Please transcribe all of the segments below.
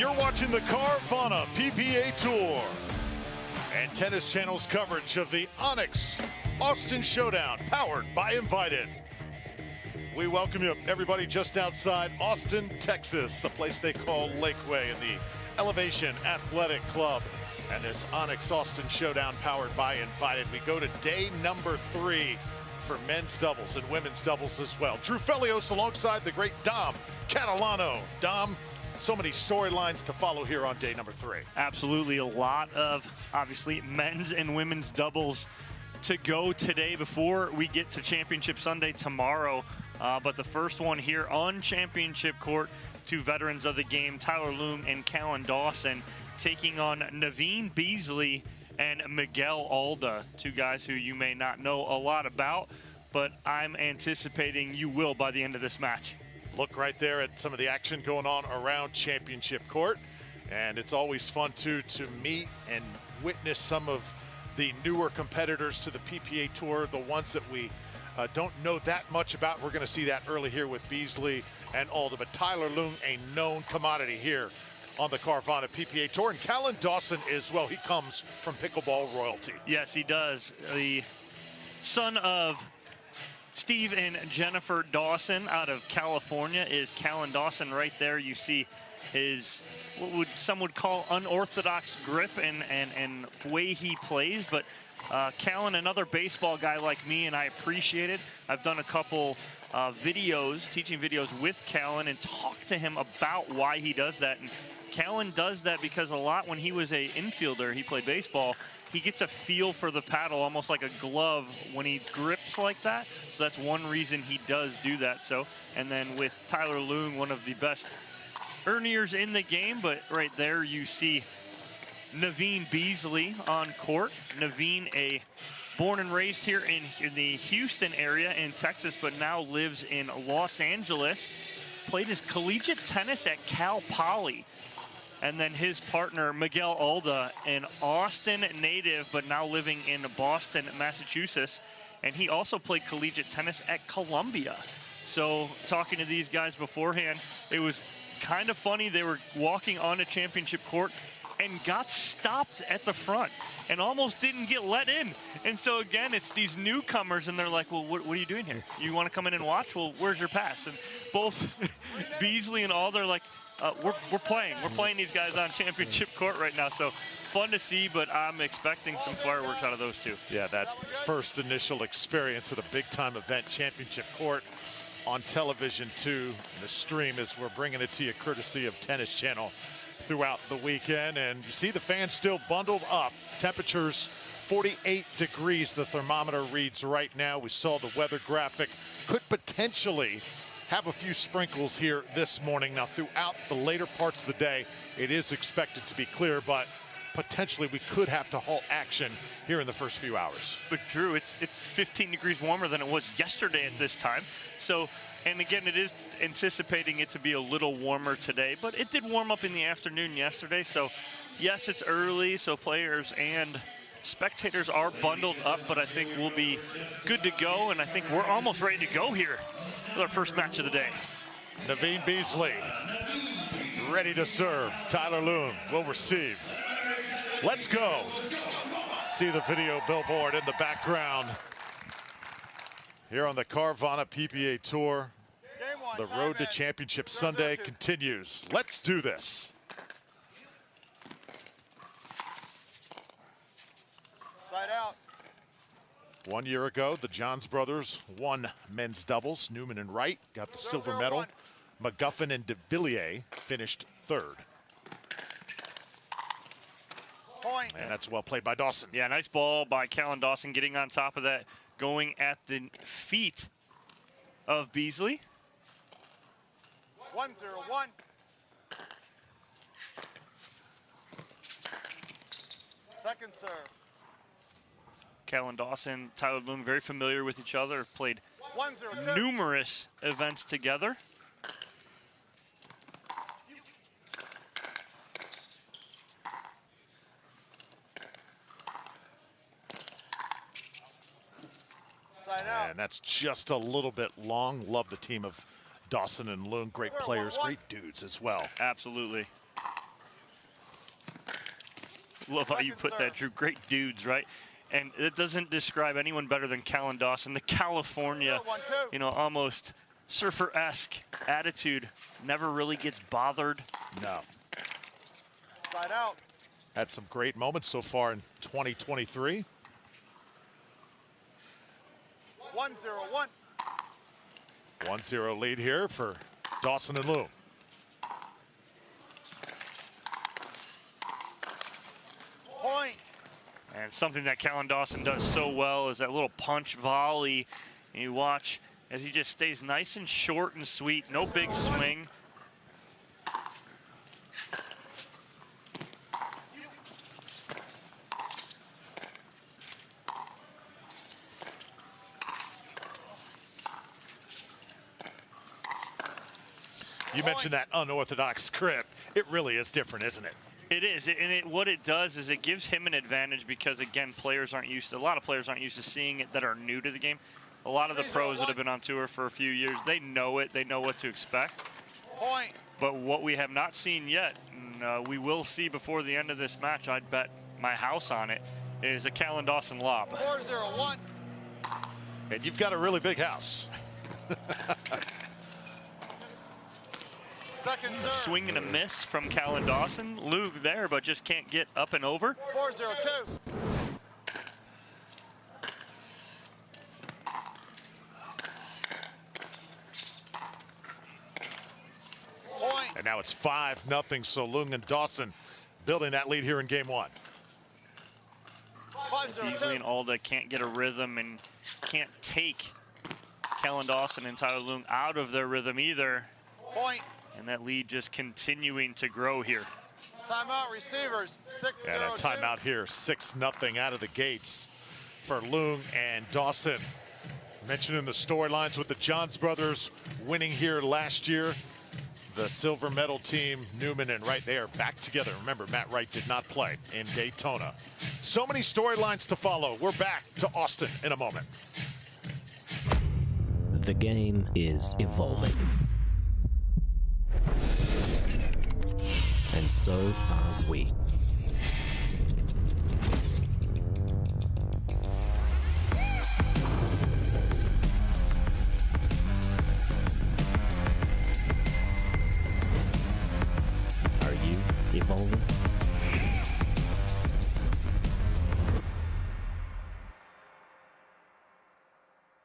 You're watching the Carvana PPA Tour and Tennis Channel's coverage of the ONIX Austin Showdown, powered by Invited. We welcome you, everybody, just outside Austin, Texas, a place they call Lakeway in the Elevation Athletic Club. And this ONIX Austin Showdown, powered by Invited. We go to day number 3 for men's doubles and women's doubles as well. Drew Felios alongside the great Dom Catalano. Dom, so many storylines to follow here on day number 3. Absolutely, a lot of, obviously, men's and women's doubles to go today before we get to Championship Sunday tomorrow. But the first one here on Championship Court, two veterans of the game, Tyler Loong and Collin Dawson, taking on Naveen Beasley and Miguel Alda, two guys who you may not know a lot about, but I'm anticipating you will by the end of this match. Look right there at some of the action going on around Championship Court. And it's always fun, too, to meet and witness some of the newer competitors to the PPA Tour, the ones that we don't know that much about. We're going to see that early here with Beasley and Alda. But Tyler Loong, a known commodity here on the Carvana PPA Tour. And Collin Dawson as well. He comes from pickleball royalty. Yes, he does. The son of Steve and Jennifer Dawson out of California is Collin Dawson. Right there you see his, some would call unorthodox grip and way he plays. But Collin, another baseball guy like me, and I appreciate it. I've done a couple videos, teaching videos with Collin, and talked to him about why he does that. And Collin does that because a lot when he was a infielder, he played baseball, he gets a feel for the paddle, almost like a glove when he grips like that. So that's one reason he does do that. So, and then with Tyler Loong, one of the best earners in the game, but right there you see Naveen Beasley on court. Naveen, a born and raised here in the Houston area in Texas, but now lives in Los Angeles. Played his collegiate tennis at Cal Poly. And then his partner, Miguel Alda, an Austin native, but now living in Boston, Massachusetts. And he also played collegiate tennis at Columbia. So talking to these guys beforehand, it was kind of funny. They were walking on a championship court and got stopped at the front and almost didn't get let in. And so again, it's these newcomers, and they're like, well, what are you doing here? You want to come in and watch? Well, where's your pass? And both Beasley and Alda are like, we're playing these guys on championship court right now. So fun to see, but I'm expecting some fireworks out of those two. Yeah, that first initial experience at a big-time event, championship court on television too. The stream as we're bringing it to you courtesy of Tennis Channel throughout the weekend. And you see the fans still bundled up. Temperatures 48 degrees the thermometer reads right now. We saw the weather graphic. Could potentially have a few sprinkles here this morning. Now, throughout the later parts of the day, it is expected to be clear, but potentially we could have to halt action here in the first few hours. But Drew, it's 15 degrees warmer than it was yesterday at this time. So, and again, it is anticipating it to be a little warmer today, but it did warm up in the afternoon yesterday. So yes, it's early, so players and spectators are bundled up, but I think we'll be good to go, and I think we're almost ready to go here with our first match of the day. Naveen Beasley ready to serve. Tyler Loong will receive. Let's go. See the video billboard in the background here on the Carvana PPA Tour. The road to Championship Sunday continues. Let's do this. Side out. 1 year ago, the Johns brothers won men's doubles. Newman and Wright got the silver medal. McGuffin and de Villiers finished third. Point. And that's well played by Dawson. Yeah, nice ball by Collin Dawson, getting on top of that, going at the feet of Beasley. 1-0-1. Second serve. Collin Dawson, Tyler Loong, very familiar with each other, played 1-0-2. numerous events together. Side out. And that's just a little bit long. Love the team of Dawson and Loong. Great players, great dudes as well. Absolutely. Love how you put that, Drew. Great dudes, right? And it doesn't describe anyone better than Collin Dawson. The California, you know, almost surfer-esque attitude. Never really gets bothered. No. Side out. Had some great moments so far in 2023. 1-0-1. 1-0 lead here for Dawson and Loong. Point. And something that Collin Dawson does so well is that little punch volley. And you watch as he just stays nice and short and sweet. No big swing. You mentioned that unorthodox grip. It really is different, isn't it? It is, and what it does is it gives him an advantage because, again, a lot of players aren't used to seeing it that are new to the game. A lot of the pros that have been on tour for a few years, they know it, they know what to expect. Point. But what we have not seen yet, and we will see before the end of this match, I'd bet my house on it, is a Collin Dawson lob. 4-0-1. And you've got a really big house. Second serve. Swing and a miss from Collin Dawson. Loong there, but just can't get up and over. 4-0-2. Point. And now it's 5-0, so Loong and Dawson building that lead here in game one. Beasley and 5-0-2. Alda can't get a rhythm and can't take Collin Dawson and Tyler Loong out of their rhythm either. Point. And that lead just continuing to grow here. Timeout receivers. 6-0-2. And a timeout here, 6-0 out of the gates for Loong and Dawson. Mentioned in the storylines with the Johns brothers winning here last year. The silver medal team, Newman and Wright, they are back together. Remember, Matt Wright did not play in Daytona. So many storylines to follow. We're back to Austin in a moment. The game is evolving. And so are we. Are you evolving?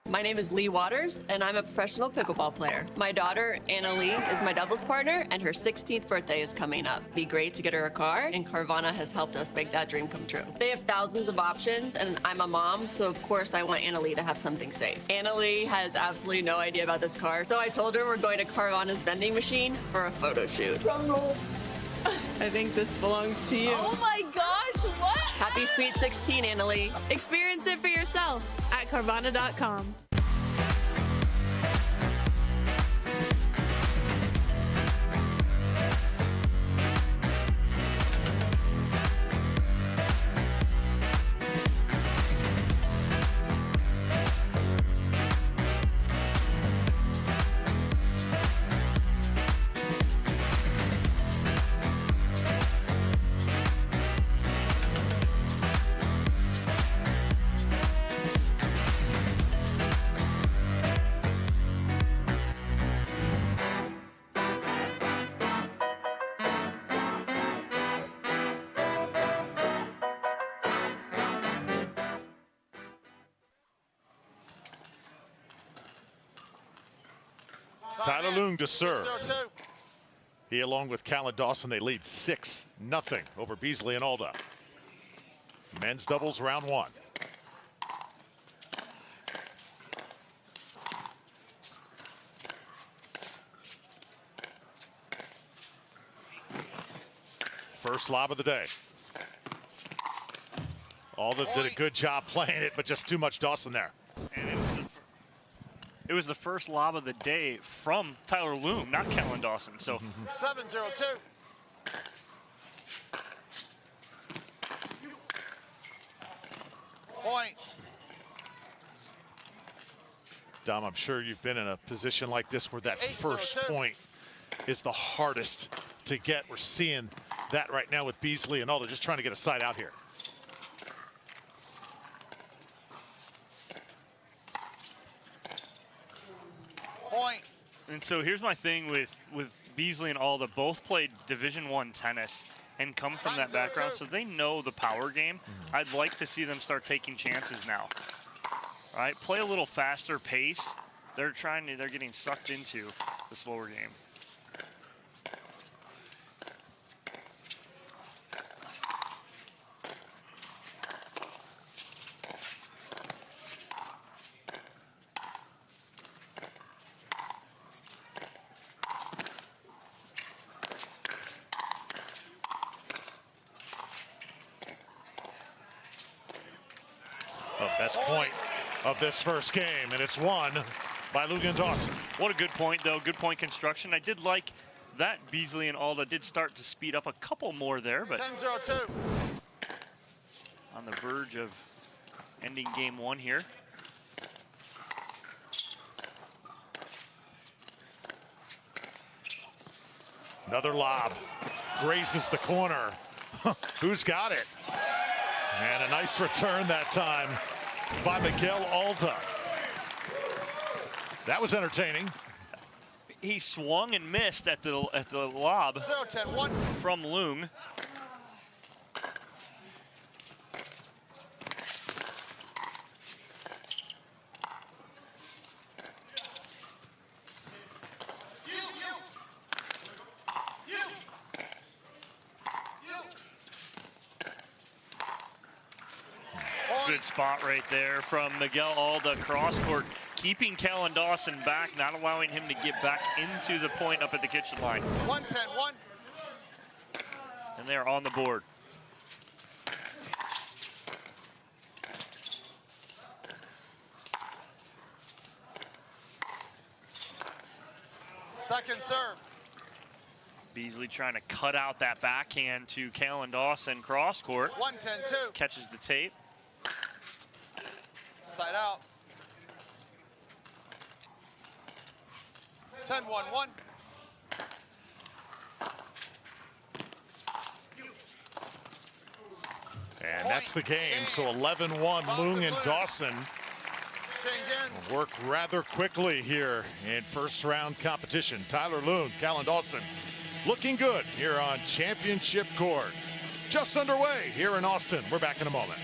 My name is Leigh Waters, and I'm a professional pickleball player. My daughter, Anna-Lee, is my doubles partner, and her 16th birthday is coming up. It'd be great to get her a car, and Carvana has helped us make that dream come true. They have thousands of options, and I'm a mom, so of course I want Anna-Lee to have something safe. Anna-Lee has absolutely no idea about this car, so I told her we're going to Carvana's vending machine for a photo shoot. I think this belongs to you. Oh my gosh, what? Happy Sweet 16, Anna-Lee. Experience it for yourself at Carvana.com. Tyler Loong to serve. 6-0-2. He, along with Collin Dawson, they lead 6-0 over Beasley and Alda. Men's doubles round one. First lob of the day. Alda did a good job playing it, but just too much Dawson there. And it was the first lob of the day from Tyler Loong, not Collin Dawson. So 7-0-2. Point. Dom, I'm sure you've been in a position like this where that 8-0-2. first point is the hardest to get. We're seeing that right now with Beasley and Alda just trying to get a side out here. Point. And so here's my thing with Beasley and Alda. Both played Division I tennis and come from that background, so they know the power game. I'd like to see them start taking chances now. All right, play a little faster pace. They're getting sucked into the slower game. Best point of this first game, and it's won by Loong and Dawson. What a good point, though. Good point construction. I did like that Beasley and Alda did start to speed up a couple more there, but 10-0-2. on the verge of ending game one here. Another lob. Grazes the corner. Who's got it? And a nice return that time by Miguel Alda. That was entertaining. He swung and missed at the lob 0-10-1. from Loong. Good spot right there from Miguel Alda, cross court, keeping Collin Dawson back, not allowing him to get back into the point up at the kitchen line. 1-10-1. And they're on the board. Second serve. Beasley trying to cut out that backhand to Collin Dawson, cross court. 1-10-2. Catches the tape. Side out. 10-1-1. And that's the game. So 11-1, Loong and Dawson work rather quickly here in first round competition. Tyler Loong, Collin Dawson looking good here on championship court. Just underway here in Austin. We're back in a moment.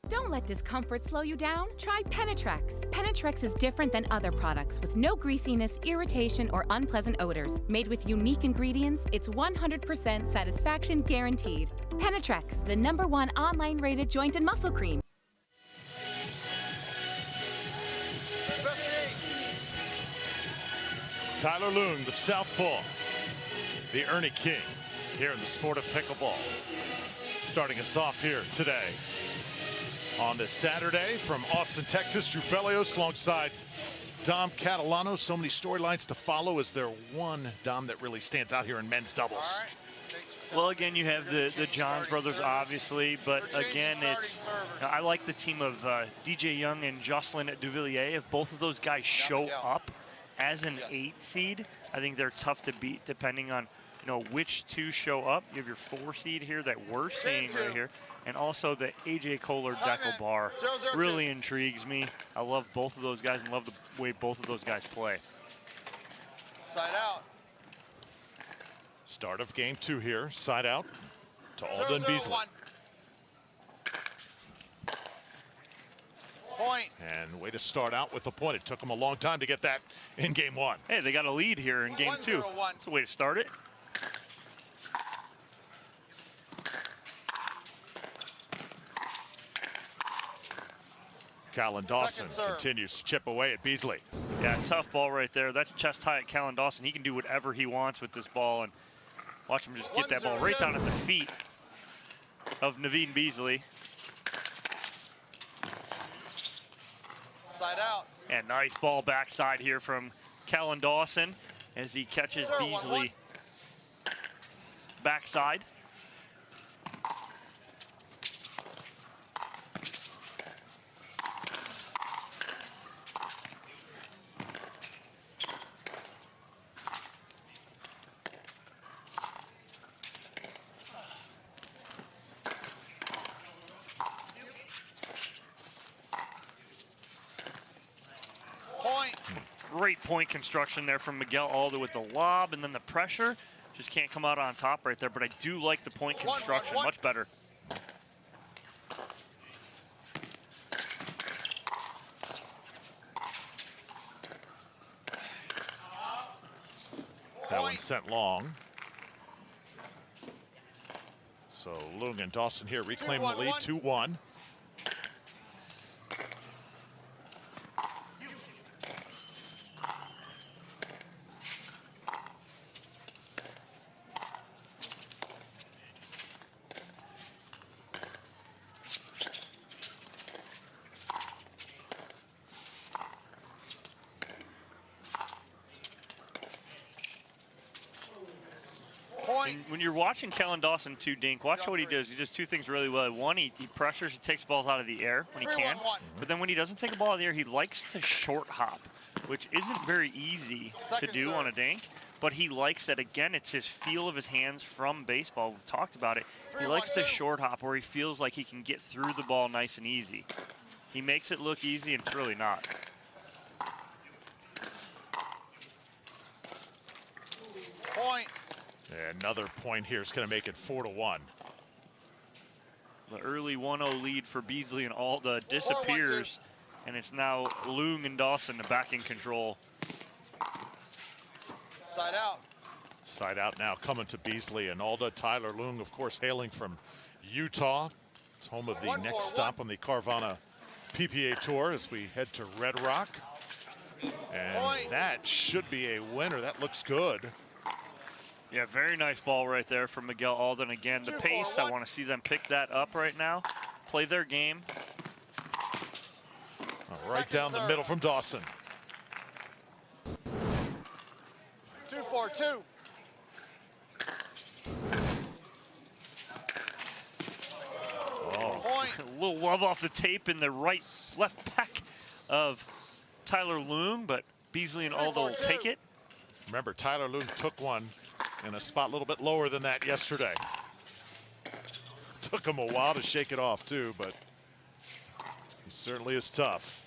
Don't let discomfort slow you down. Try Penetrex. Penetrex is different than other products with no greasiness, irritation, or unpleasant odors. Made with unique ingredients, it's 100% satisfaction guaranteed. Penetrex, the #1 online rated joint and muscle cream. 58. Tyler Loong, the southpaw, the Ernie King here in the sport of pickleball. Starting us off here today on this Saturday from Austin, Texas. Drew Felios alongside Dom Catalano. So many storylines to follow. Is there one, Dom, that really stands out here in men's doubles? Well, again, you have the Johns brothers, obviously, but again, I like the team of DJ Young and Jocelyn Duvillier. If both of those guys show up as an 8 seed, I think they're tough to beat depending on you know, which two show up. You have your 4 seed here that we're seeing right here, and also the AJ Koller Deckle bar. 0-0-2. Really intrigues me. I love both of those guys and love the way both of those guys play. Side out. Start of game 2 here. Side out to Alda and Beasley. 0-0-1. Point. And way to start out with the point. It took them a long time to get that in game 1. Hey, they got a lead here in game 2. 1-0-1. That's the way to start it. Collin Dawson Second serve. continues to chip away at Beasley. Yeah, tough ball right there. That's chest high at Collin Dawson. He can do whatever he wants with this ball, and watch him just get that ball right down at the feet of Naveen Beasley. Side out. And nice ball backside here from Collin Dawson as he catches 0-1-1. Beasley backside. Point. Great point construction there from Miguel Alda with the lob, and then the pressure just can't come out on top right there. But I do like the point construction much better. That one sent long. So Loong and Dawson here reclaim the lead, 2-1. Point. When you're watching Collin Dawson too, Dink, watch what he does. He does 2 things really well. One, he pressures, he takes balls out of the air when he can. 3-1-1. But then when he doesn't take a ball out of the air, he likes to short hop, which isn't very easy to Second do serve. on a Dink. But he likes that. Again, it's his feel of his hands from baseball. We've talked about it. He likes to 3-1-2. short hop where he feels like he can get through the ball nice and easy. He makes it look easy, and it's really not. Point. Another point here is going to make it 4-1. The early 1-0 lead for Beasley and Alda disappears, and it's now Loong and Dawson back in control. Side out. Side out now coming to Beasley and Alda. Tyler Loong, of course, hailing from Utah. It's home of the 1-4-1. next stop on the Carvana PPA Tour as we head to Red Rock. And Point. that should be a winner. That looks good. Yeah, very nice ball right there from Miguel Alden. Again, the pace, I 2-4-1. want to see them pick that up right now. Play their game. Right Second down the serve. middle from Dawson. 2-4-2. Oh, Point. A little love off the tape in the left back of Tyler Loong, but Beasley and Alda will take it. remember, Tyler Loong took one in a spot a little bit lower than that yesterday. Took him a while to shake it off, too, but he certainly is tough.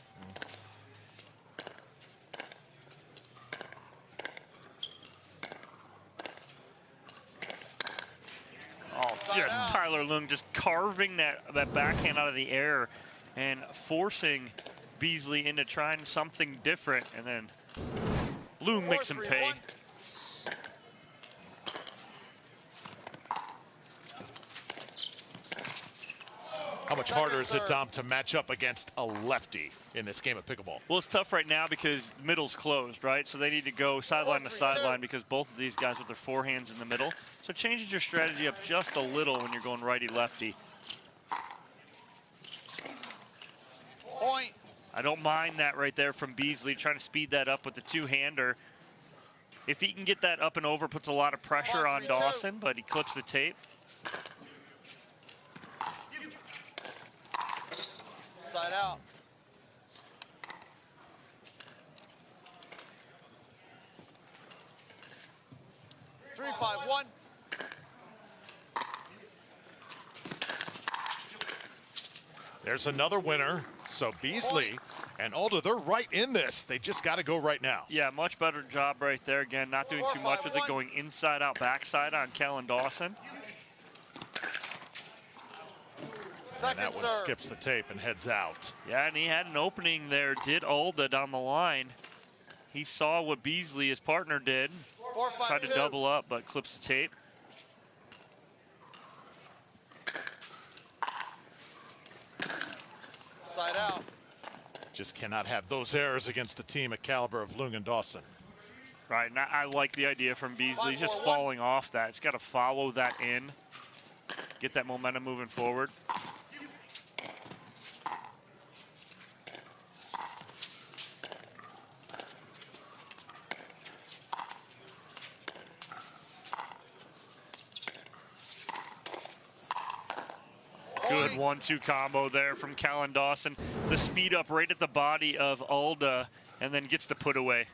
Oh, just Tyler Loong just carving that backhand out of the air and forcing Beasley into trying something different, and then Loong makes him pay. 4-3-1. How much harder is it, Dom, to match up against a lefty in this game of pickleball? Well, it's tough right now because middle's closed, right? So they need to go sideline to 4-3-2. sideline because both of these guys with their forehands in the middle. So it changes your strategy up just a little when you're going righty-lefty. Point. I don't mind that right there from Beasley, trying to speed that up with the two-hander. If he can get that up and over, puts a lot of pressure on 1-3-2. Dawson, but he clips the tape. Side out. 3-5-1. There's another winner. So Beasley and Alda, they're right in this. They just got to go right now. Yeah, much better job right there. Again, not doing too much with it, going inside out, backside on Collin Dawson. And that one skips the tape and heads out. Yeah, and he had an opening there, did Alda down the line. He saw what Beasley, his partner, did. Tried to double up, but clips the tape. Side out. Just cannot have those errors against the team at caliber of Loong and Dawson. Right, and I like the idea from Beasley. He's just falling off that. It's got to follow that in, get that momentum moving forward. Good 1-2 combo there from Collin Dawson. The speed up right at the body of Alda, and then gets the put away.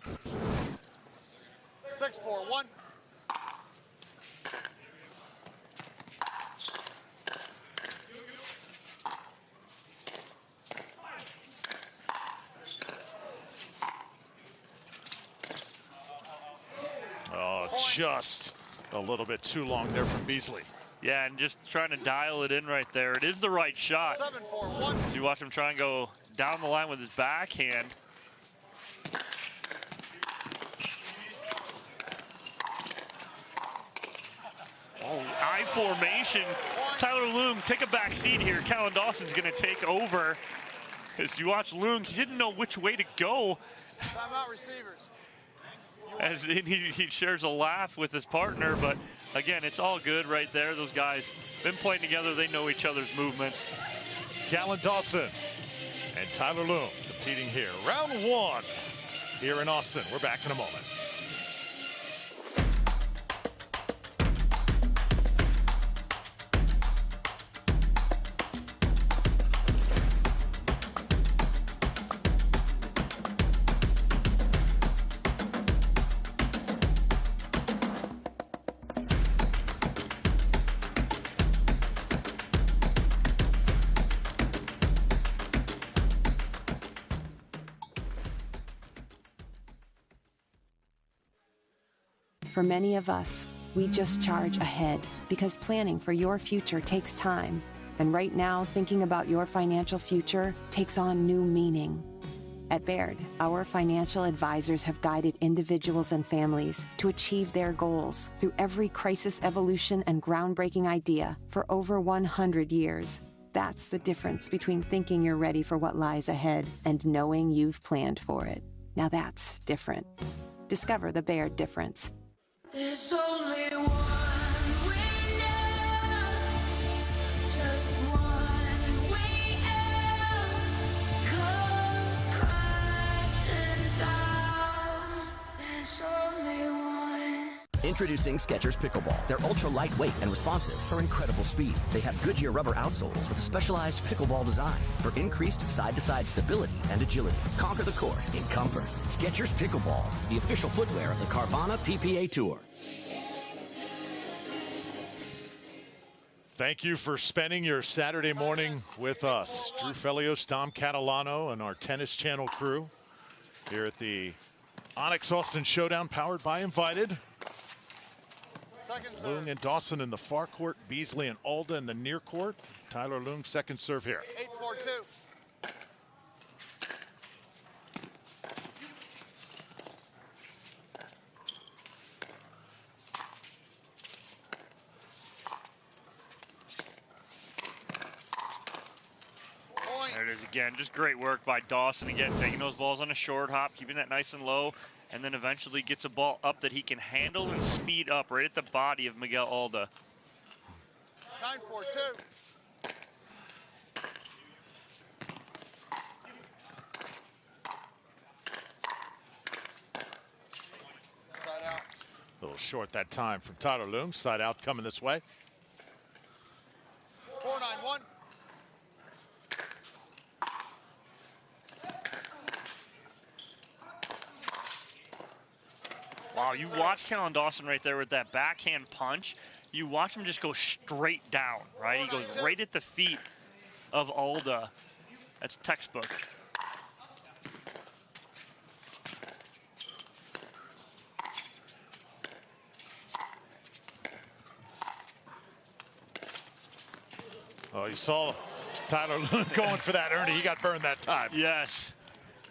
6-4-1. Oh, just a little bit too long there from Beasley. Yeah, and just trying to dial it in right there. It is the right shot. 7-4-1. You watch him try and go down the line with his backhand. Oh, I formation. Tyler Loong, take a back seat here. Collin Dawson's going to take over. As you watch Loong, he didn't know which way to go. Timeout receivers. As he shares a laugh with his partner, but again, it's all good right there. Those guys been playing together. They know each other's movements. Collin Dawson and Tyler Loong competing here. Round one here in Austin. We're back in a moment. For many of us, we just charge ahead because planning for your future takes time. And right now, thinking about your financial future takes on new meaning. At Baird, our financial advisors have guided individuals and families to achieve their goals through every crisis evolution and groundbreaking idea for over 100 years. That's the difference between thinking you're ready for what lies ahead and knowing you've planned for it. Now that's different. Discover the Baird difference. There's only one way now, just one way out, comes crashing down. There's only one. Introducing Skechers Pickleball. They're ultra lightweight and responsive for incredible speed. They have Goodyear rubber outsoles with a specialized pickleball design for increased side-to-side stability and agility. Conquer the court in comfort. Skechers Pickleball, the official footwear of the Carvana PPA Tour. Thank you for spending your Saturday morning with us. Drew Felios, Tom Catalano, and our Tennis Channel crew here at the ONIX Austin Showdown, powered by Invited. Loong and Dawson in the far court, Beasley and Alda in the near court. Tyler Loong, second serve here. 8-4-2. There it is again. Just great work by Dawson again, taking those balls on a short hop, keeping that nice and low, and then eventually gets a ball up that he can handle and speed up right at the body of Miguel Alda. 9-4-2. Side out. A little short that time from Tyler Loong. Side out coming this way. 4-9-1. Wow, you watch Collin Dawson right there with that backhand punch. You watch him just go straight down, right? He goes right at the feet of Alda. That's textbook. Oh, you saw Tyler going for that, Ernie. He got burned that time. Yes.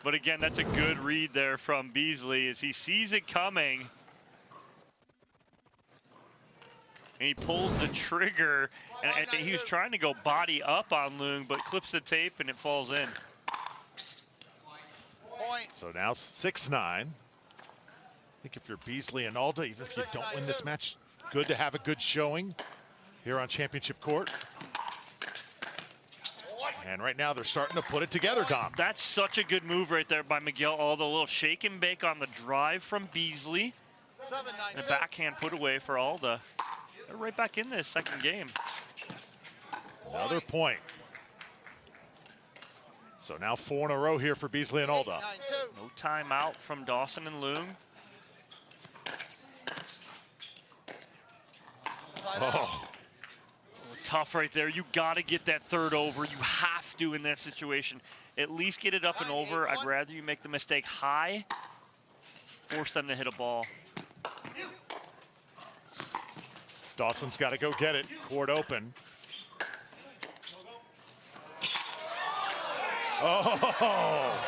But again, that's a good read there from Beasley as he sees it coming. And he pulls the trigger. And I think he was trying to go body up on Loong, but clips the tape and it falls in. So now 6-9. I think if you're Beasley and Alda, even if you don't win this match, good to have a good showing here on championship court. And right now they're starting to put it together, Dom. That's such a good move right there by Miguel Alda. A little shake and bake on the drive from Beasley. And a backhand put away for Alda. They're right back in this second game. Another point. So now 4 in a row here for Beasley and Alda. No timeout from Dawson and Loong. Oh. Tough right there. You got to get that third over. You have to in that situation. At least get it up and over. I'd rather you make the mistake high, force them to hit a ball. Dawson's got to go get it. Court open. Oh!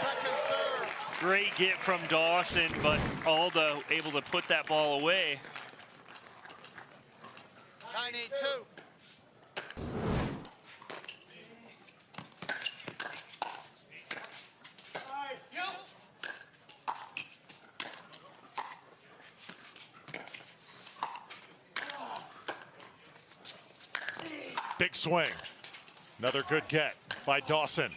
Great get from Dawson, but Alda able to put that ball away. 9-8-2. Big swing. Another good get by Dawson.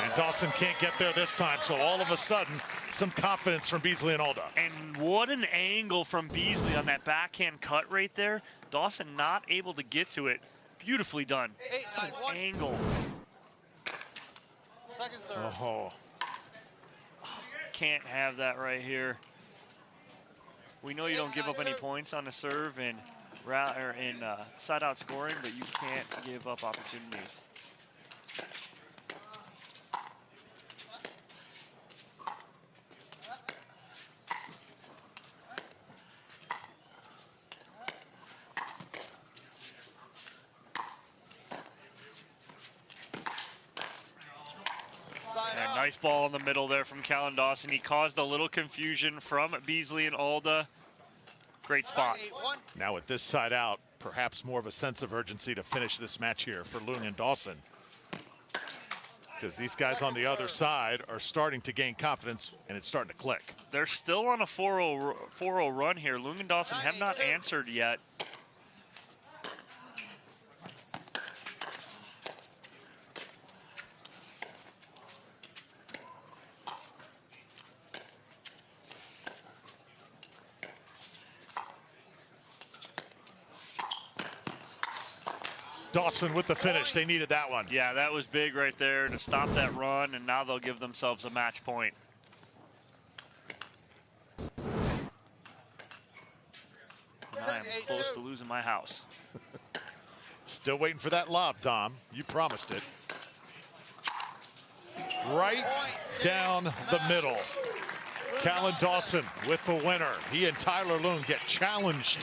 And Dawson can't get there this time, so all of a sudden, some confidence from Beasley and Alda. And what an angle from Beasley on that backhand cut right there. Dawson not able to get to it. Beautifully done. 8-9-1. Angle. Second serve. Oh. Can't have that right here. We know you don't give up any points on the serve and side-out scoring, but you can't give up opportunities. And nice ball in the middle there from Collin Dawson. He caused a little confusion from Beasley and Alda. Great spot. Now with this side out, perhaps more of a sense of urgency to finish this match here for Loong and Dawson. Because these guys on the other side are starting to gain confidence, and it's starting to click. They're still on a 4-0 run here. Loong and Dawson have not answered yet. Dawson with the finish. They needed that one. Yeah, that was big right there to stop that run, and now they'll give themselves a match point. I am close to losing my house. Still waiting for that lob, Dom. You promised it. Right down the middle. Collin Dawson with the winner. He and Tyler Loong get challenged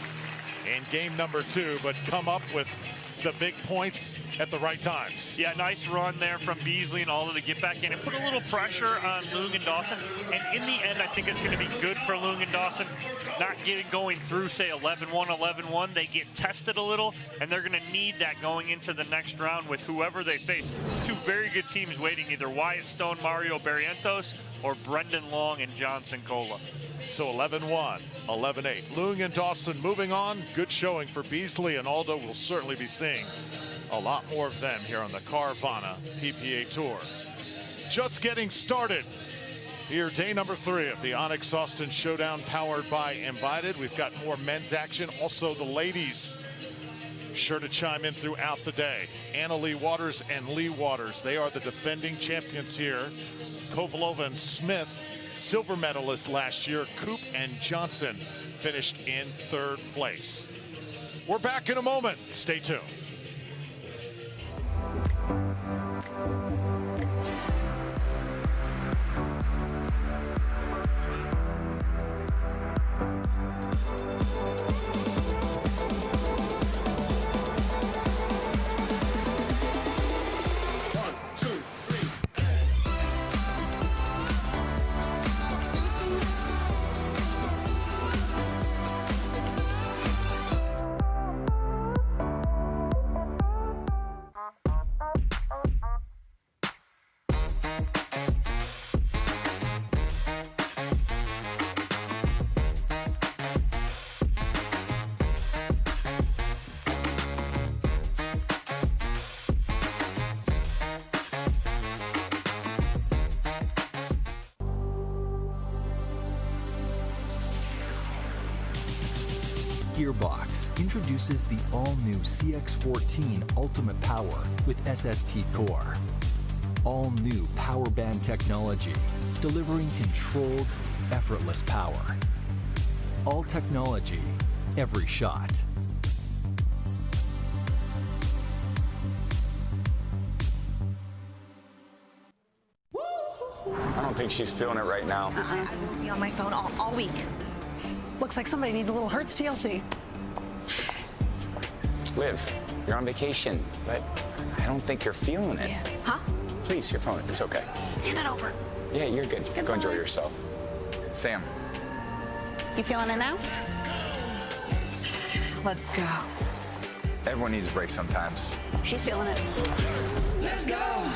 in game number 2, but come up with the big points at the right times. Yeah, nice run there from Beasley and Alda to get back in and put a little pressure on Loong and Dawson. And in the end, I think it's going to be good for Loong and Dawson not going through, say, 11-1, 11-1. They get tested a little, and they're going to need that going into the next round with whoever they face. Two very good teams waiting, either Wyatt Stone, Mario Barrientos, or Brendan Long and John Cincola. So 11-1, 11-8. Loong and Dawson moving on. Good showing for Beasley and Alda. We'll certainly be seeing a lot more of them here on the Carvana PPA Tour. Just getting started here, day number 3 of the ONIX Austin Showdown powered by Invited. We've got more men's action, also the ladies sure to chime in throughout the day. Leigh Waters and Leigh Waters, they are the defending champions here. Kovalova and Smith, silver medalists last year. Koop and Johnson finished in 3rd place. We're back in a moment. Stay tuned. Gearbox introduces the all-new CX-14 Ultimate Power with SST Core. All-new power band technology, delivering controlled, effortless power. All technology, every shot. I don't think she's feeling it right now. I'll be on my phone all week. Looks like somebody needs a little Hertz TLC. Liv, you're on vacation, but I don't think you're feeling it. Yeah. Huh? Please, your phone. It's okay. Hand it over. Yeah, you're good. Go enjoy yourself. Sam. You feeling it now? Let's go. Everyone needs a break sometimes. She's feeling it. Let's go.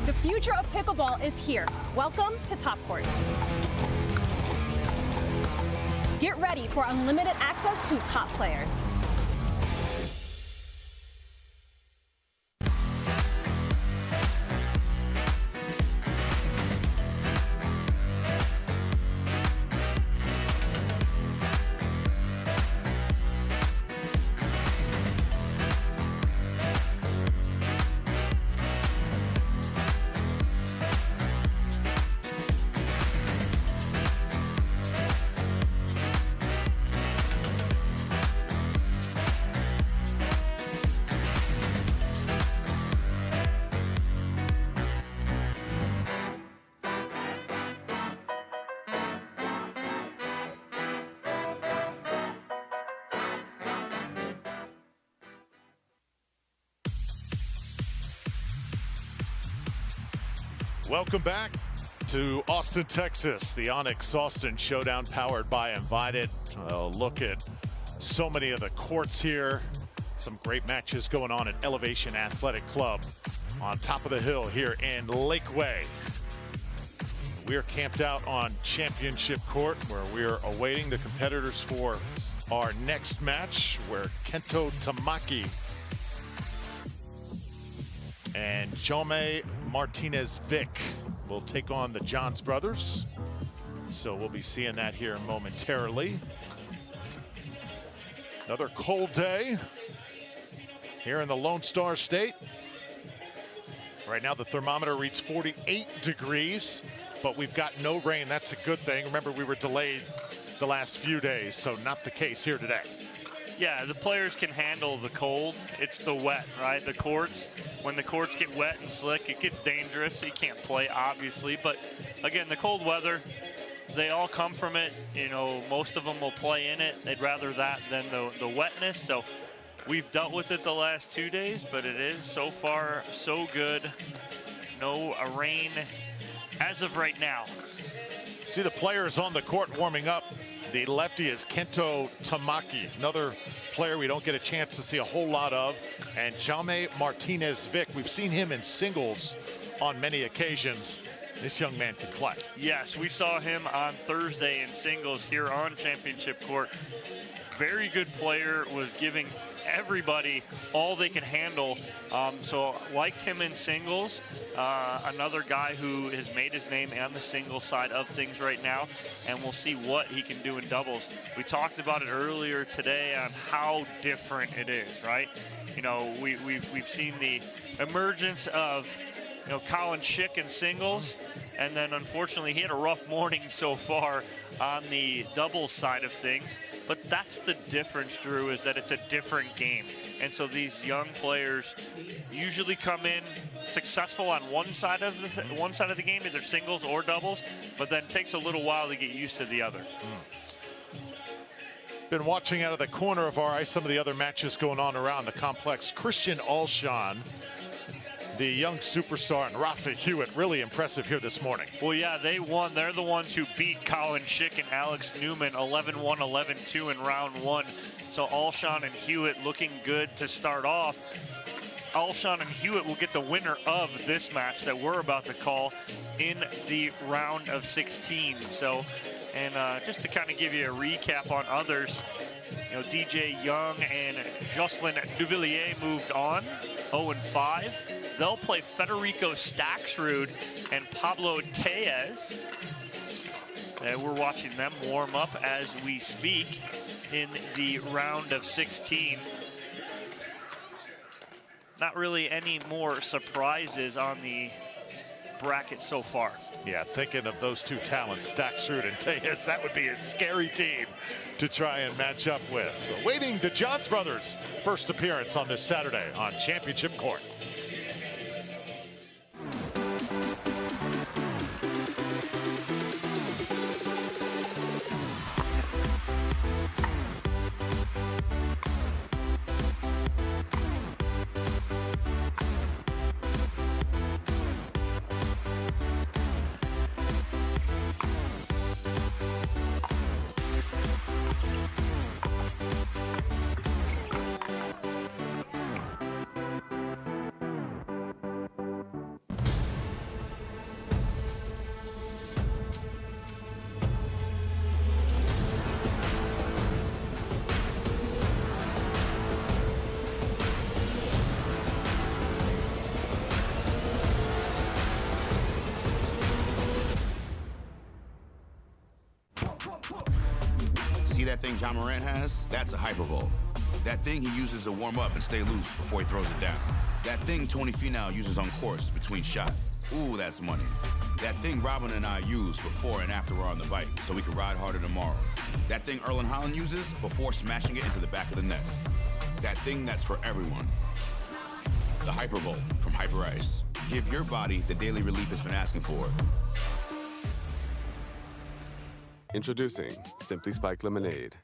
The future of pickleball is here. Welcome to Top Court. Get ready for unlimited access to top players. Welcome back to Austin, Texas, the ONIX Austin Showdown powered by Invited. Look at so many of the courts here. Some great matches going on at Elevation Athletic Club on top of the hill here in Lakeway. We're camped out on Championship Court where we're awaiting the competitors for our next match, where Kento Tamaki and Jaume Martinez Vich will take on the Johns brothers. So we'll be seeing that here momentarily. Another cold day here in the Lone Star State. Right now the thermometer reads 48 degrees, but we've got no rain. That's a good thing. Remember, we were delayed the last few days, so not the case here today. Yeah, the players can handle the cold. It's the wet, right? The courts, when the courts get wet and slick, it gets dangerous. So you can't play, obviously. But again, the cold weather, they all come from it. You know, most of them will play in it. They'd rather that than the wetness. So we've dealt with it the last 2 days, but it is so far so good. No rain as of right now. See the players on the court warming up. The lefty is Kento Tamaki, another player we don't get a chance to see a whole lot of. And Jaume Martinez Vich, we've seen him in singles on many occasions, this young man can play. Yes, we saw him on Thursday in singles here on championship court. Very good player, was giving everybody all they can handle. So liked him in singles. Another guy who has made his name on the single side of things right now, and we'll see what he can do in doubles. We talked about it earlier today on how different it is, right? You know, we've seen the emergence of, you know, Colin Schick in singles, and then unfortunately he had a rough morning so far on the doubles side of things. But that's the difference, Drew, is that it's a different game. And so these young players usually come in successful on one side of the game, either singles or doubles, but then it takes a little while to get used to the other. Been watching out of the corner of our eye some of the other matches going on around the complex. Christian Alshon, the young superstar, and Rafa Hewitt, really impressive here this morning. Well, yeah, they won. They're the ones who beat Colin Schick and Alex Newman 11-1, 11-2 in round one. So Alshon and Hewitt looking good to start off. Alshon and Hewitt will get the winner of this match that we're about to call in the round of 16. So, and just to kind of give you a recap on others, you know, DJ Young and Jocelyn Duvillier moved on, 0-5. They'll play Federico Staksrud and Pablo Tellez. And we're watching them warm up as we speak in the round of 16. Not really any more surprises on the bracket so far. Yeah, thinking of those two talents, Staksrud and Tellez, that would be a scary team to try and match up with. So waiting the Johns brothers' first appearance on this Saturday on Championship Court. See that thing John Morant has? That's a hypervolt. That thing he uses to warm up and stay loose before he throws it down. That thing Tony Finau uses on course between shots. Ooh, that's money. That thing Robin and I use before and after we're on the bike so we can ride harder tomorrow. That thing Erlen Haaland uses before smashing it into the back of the net. That thing that's for everyone. The Hypervolt from Hyper Ice. Give your body the daily relief it's been asking for. Introducing Simply Spiked Lemonade.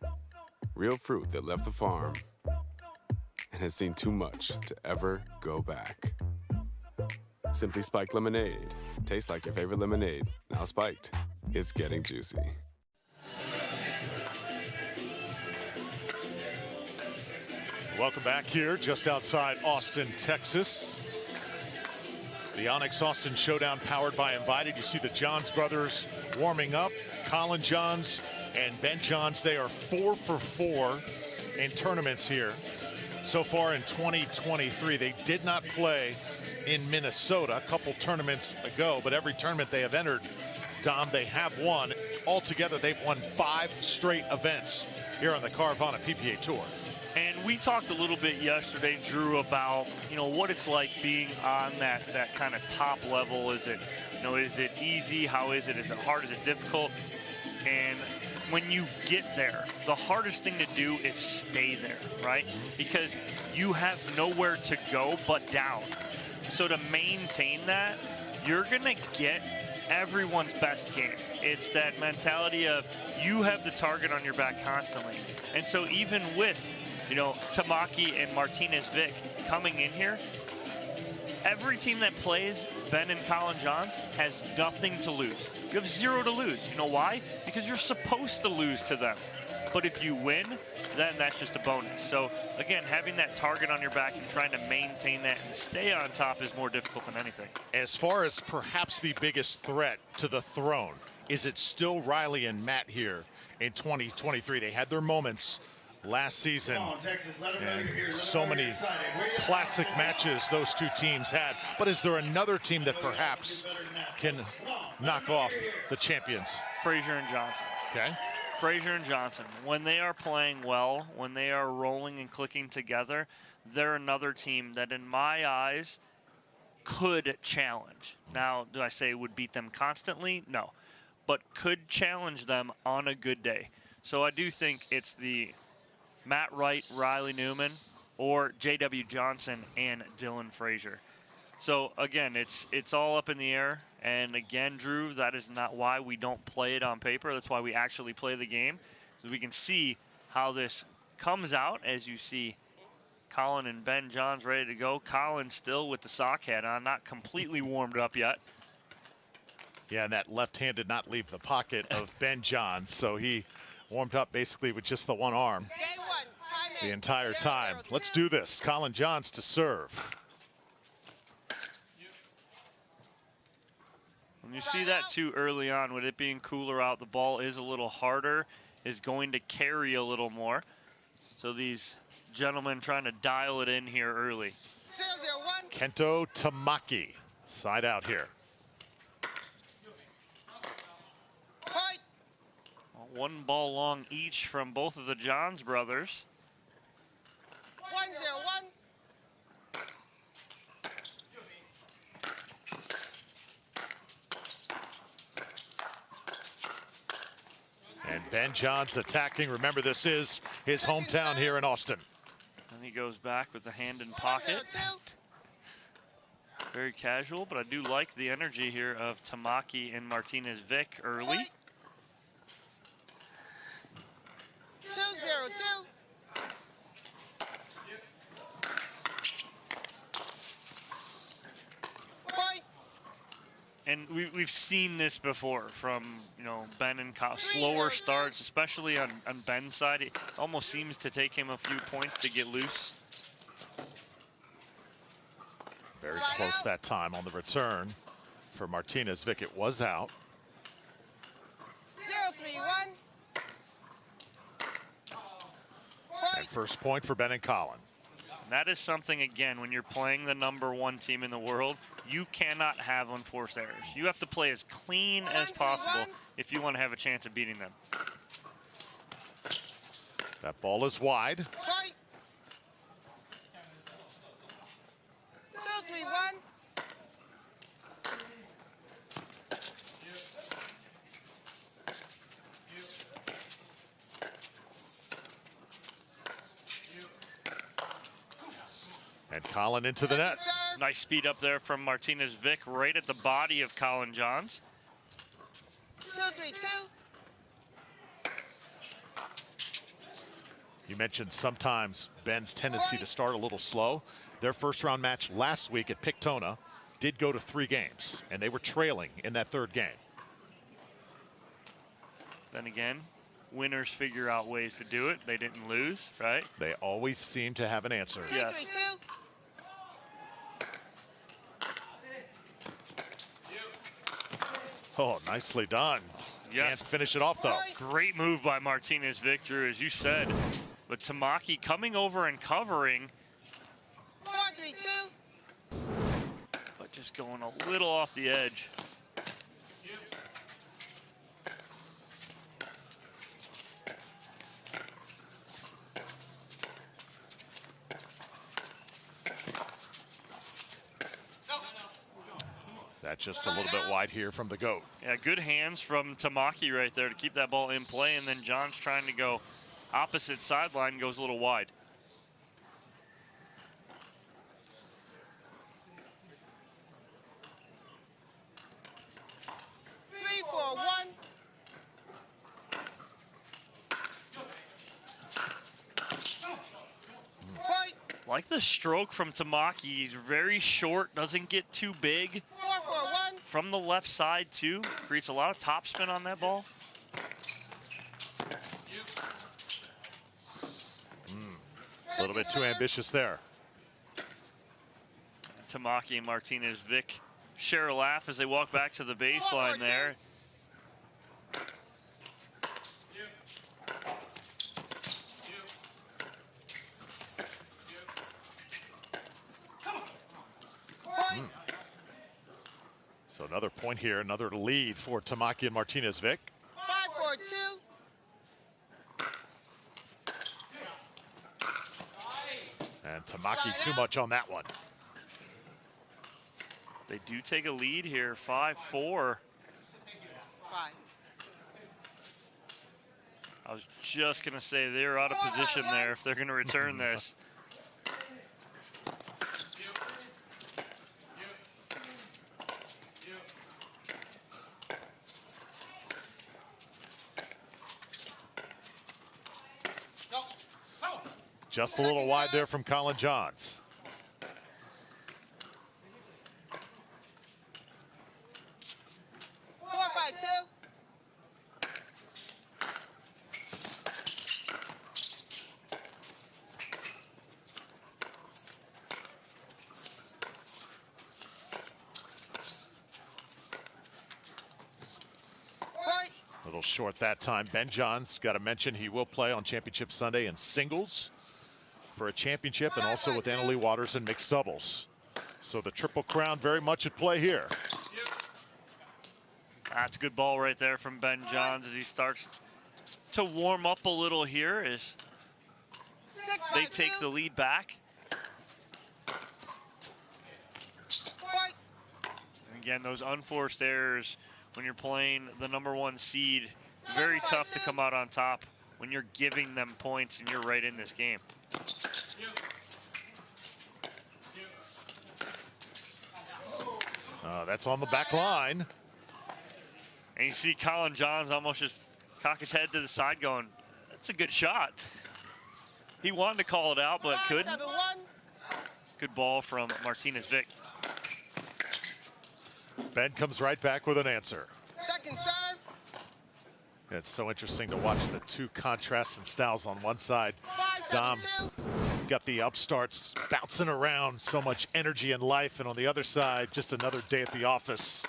Real fruit that left the farm and has seen too much to ever go back. Simply Spiked Lemonade. Tastes like your favorite lemonade. Now spiked. It's getting juicy. Welcome back here, just outside Austin, Texas. The ONIX Austin Showdown powered by Invited. You see the Johns brothers warming up. Collin Johns and Ben Johns, they are 4 for 4 in tournaments here so far in 2023. They did not play in Minnesota a couple tournaments ago, but every tournament they have entered, Dom, they have won. Altogether, they've won 5 straight events here on the Carvana PPA Tour. And we talked a little bit yesterday, Drew, about, you know, what it's like being on that kind of top level. Is it, you know, is it easy? How is it? Is it hard? Is it difficult? And when you get there, the hardest thing to do is stay there, right? Because you have nowhere to go but down. So to maintain that, you're going to get everyone's best game. It's that mentality of you have the target on your back constantly. And so even with, you know, Tamaki and Martinez Vich coming in here, every team that plays Ben and Collin Johns has nothing to lose. You have 0 to lose. You know why? Because you're supposed to lose to them. But if you win, then that's just a bonus. So again, having that target on your back and trying to maintain that and stay on top is more difficult than anything. As far as perhaps the biggest threat to the throne, is it still Riley and Matt here in 2023? They had their moments last season, and so many classic matches those two teams had. But is there another team that perhaps can knock off the champions? Frazier and Johnson. Okay. Frazier and Johnson, when they are playing well, when they are rolling and clicking together, they're another team that in my eyes could challenge. Now, do I say would beat them constantly? No. But could challenge them on a good day. So I do think it's the Matt Wright, Riley Newman, or J.W. Johnson and Dylan Frazier. So again, it's all up in the air. And again, Drew, that is not why we don't play it on paper. That's why we actually play the game. So we can see how this comes out as you see Collin and Ben Johns ready to go. Collin still with the sock hat on, not completely warmed up yet. Yeah, and that left hand did not leave the pocket of Ben Johns, so he warmed up basically with just the one arm the entire time. Let's do this. Collin Johns to serve. And you see that too early on, with it being cooler out, the ball is a little harder, is going to carry a little more. So these gentlemen trying to dial it in here early. Kento Tamaki, side out here. One ball long each from both of the Johns brothers. 1-0-1. And Ben Johns attacking. Remember, this is his hometown here in Austin. And he goes back with the hand in pocket. Very casual, but I do like the energy here of Tamaki and Martinez Vich early. 2-0-2. And we've seen this before from, you know, Ben and Kyle. Slower starts, especially on Ben's side. It almost seems to take him a few points to get loose. Very close that time on the return for Martinez Vich. It was out. 0-3-1. And first point for Ben and Collin. That is something, again, when you're playing the #1 team in the world, you cannot have unforced errors. You have to play as clean as possible if you want to have a chance of beating them. That ball is wide. 2-3-1. And Collin into the net. Nice speed up there from Martinez Vich, right at the body of Collin Johns. 2-3-2. You mentioned sometimes Ben's tendency to start a little slow. Their first round match last week at Pictona did go to 3 games, and they were trailing in that 3rd game. Then again, winners figure out ways to do it. They didn't lose, right? They always seem to have an answer. Yes. 3-3-2. Oh, nicely done. Yes. Can't finish it off, though. Great move by Martinez Vich, Drew, as you said. But Tamaki coming over and covering. 4-3-2. But just going a little off the edge. That's just a little bit wide here from the GOAT. Yeah, good hands from Tamaki right there to keep that ball in play, and then John's trying to go opposite sideline, goes a little wide. Like the stroke from Tamaki. He's very short, doesn't get too big. 4-4-1. From the left side, too. Creates a lot of topspin on that ball. A little bit too ambitious there. Tamaki and Martinez Vich share a laugh as they walk back to the baseline there. So another point here, another lead for Tamaki and Martinez Vich. 5-4-2. And Tamaki too much on that one. They do take a lead here, 5-4. 5. I was just gonna say they're out of position there if they're gonna return this. Just a little wide there from Collin Johns. A little short that time. Ben Johns, got to mention he will play on Championship Sunday in singles for a championship, and also with Leigh Waters in mixed doubles. So the Triple Crown very much at play here. That's a good ball right there from Ben Johns as he starts to warm up a little here as they take the lead back. And again, those unforced errors when you're playing the #1 seed, very tough to come out on top when you're giving them points and you're right in this game. That's on the back line. And you see Collin Johns almost just cock his head to the side going, that's a good shot. He wanted to call it out, but couldn't. Good ball from Martinez Vich. Ben comes right back with an answer. Second serve. It's so interesting to watch the two contrasts and styles on one side. Dom got the upstarts bouncing around, so much energy and life, and on the other side, just another day at the office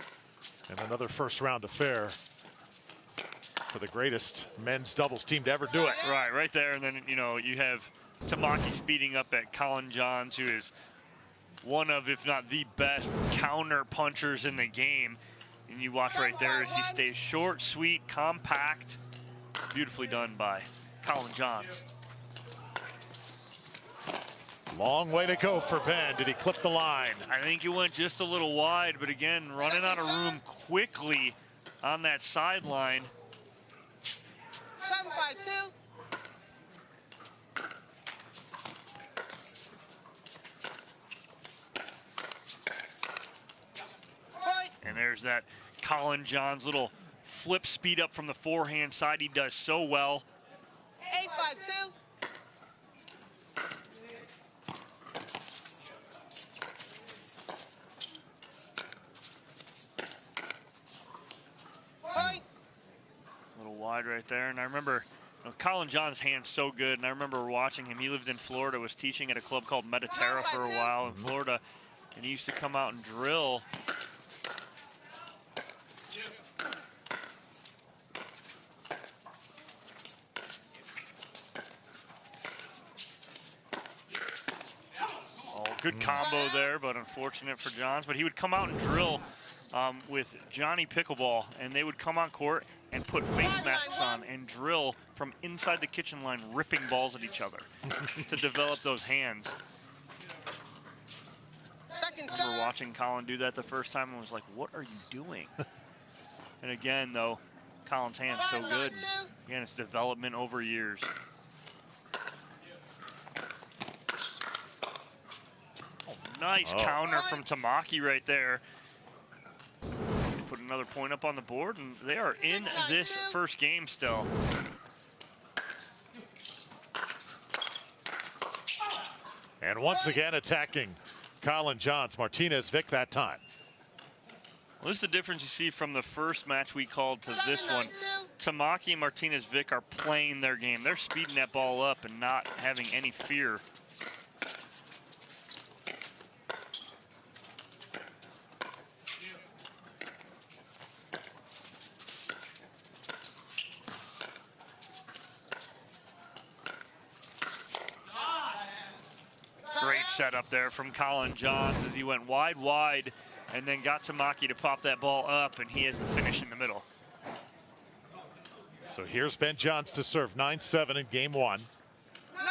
and another first round affair for the greatest men's doubles team to ever do it. Right there, and then, you know, you have Tamaki speeding up at Collin Johns, who is one of, if not the best counter punchers in the game. And you watch right there as he stays short, sweet, compact. Beautifully done by Collin Johns. Long way to go for Ben. Did he clip the line? I think he went just a little wide, but again, running out of room quickly on that sideline. 7-5-2. And there's that Collin Johns little flip speed up from the forehand side. He does so well. 8-5-2. A little wide right there. And I remember, you know, Collin Johns' hand's so good. And I remember watching him. He lived in Florida, was teaching at a club called Mediterra for a while in Florida. And he used to come out and drill. Good combo there, but unfortunate for Johns. But he would come out and drill with Johnny Pickleball, and they would come on court and put face masks on and drill from inside the kitchen line, ripping balls at each other to develop those hands. I remember watching Collin do that the first time and was like, what are you doing? And again, though, Collin's hand's so good. Again, it's development over years. Nice counter from Tamaki right there. Put another point up on the board, and they are in this first game still. And once again attacking Collin Johns. Martinez Vich that time. Well, this is the difference you see from the first match we called to this one. Tamaki and Martinez Vich are playing their game. They're speeding that ball up and not having any fear setup there from Collin Johns as he went wide, and then got Tamaki to pop that ball up, and he has the finish in the middle. So here's Ben Johns to serve 9-7 in game 1. 9-7-1.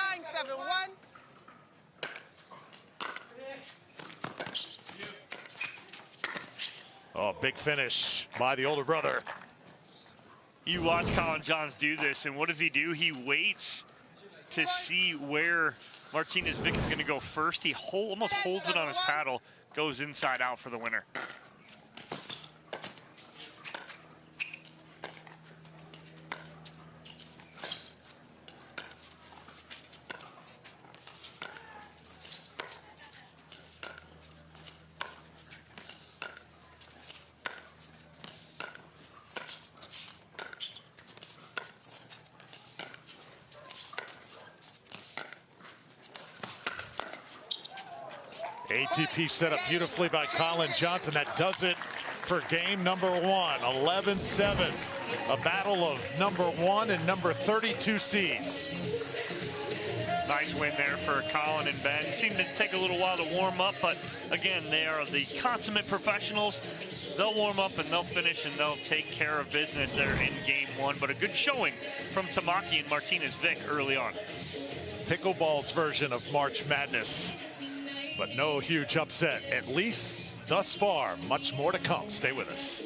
Oh, big finish by the older brother. You watch Collin Johns do this, and what does he do? He waits to see where Martinez Vich is going to go first. He almost holds it on his paddle, goes inside out for the winner. ATP set up beautifully by Collin Johns. That does it for game number 1, 11-7. A battle of number 1 and number 32 seeds. Nice win there for Collin and Ben. Seemed to take a little while to warm up, but again, they are the consummate professionals. They'll warm up and they'll finish and they'll take care of business there in game 1. But a good showing from Tamaki and Martinez Vich early on. Pickleball's version of March Madness. But no huge upset, at least thus far. Much more to come. Stay with us.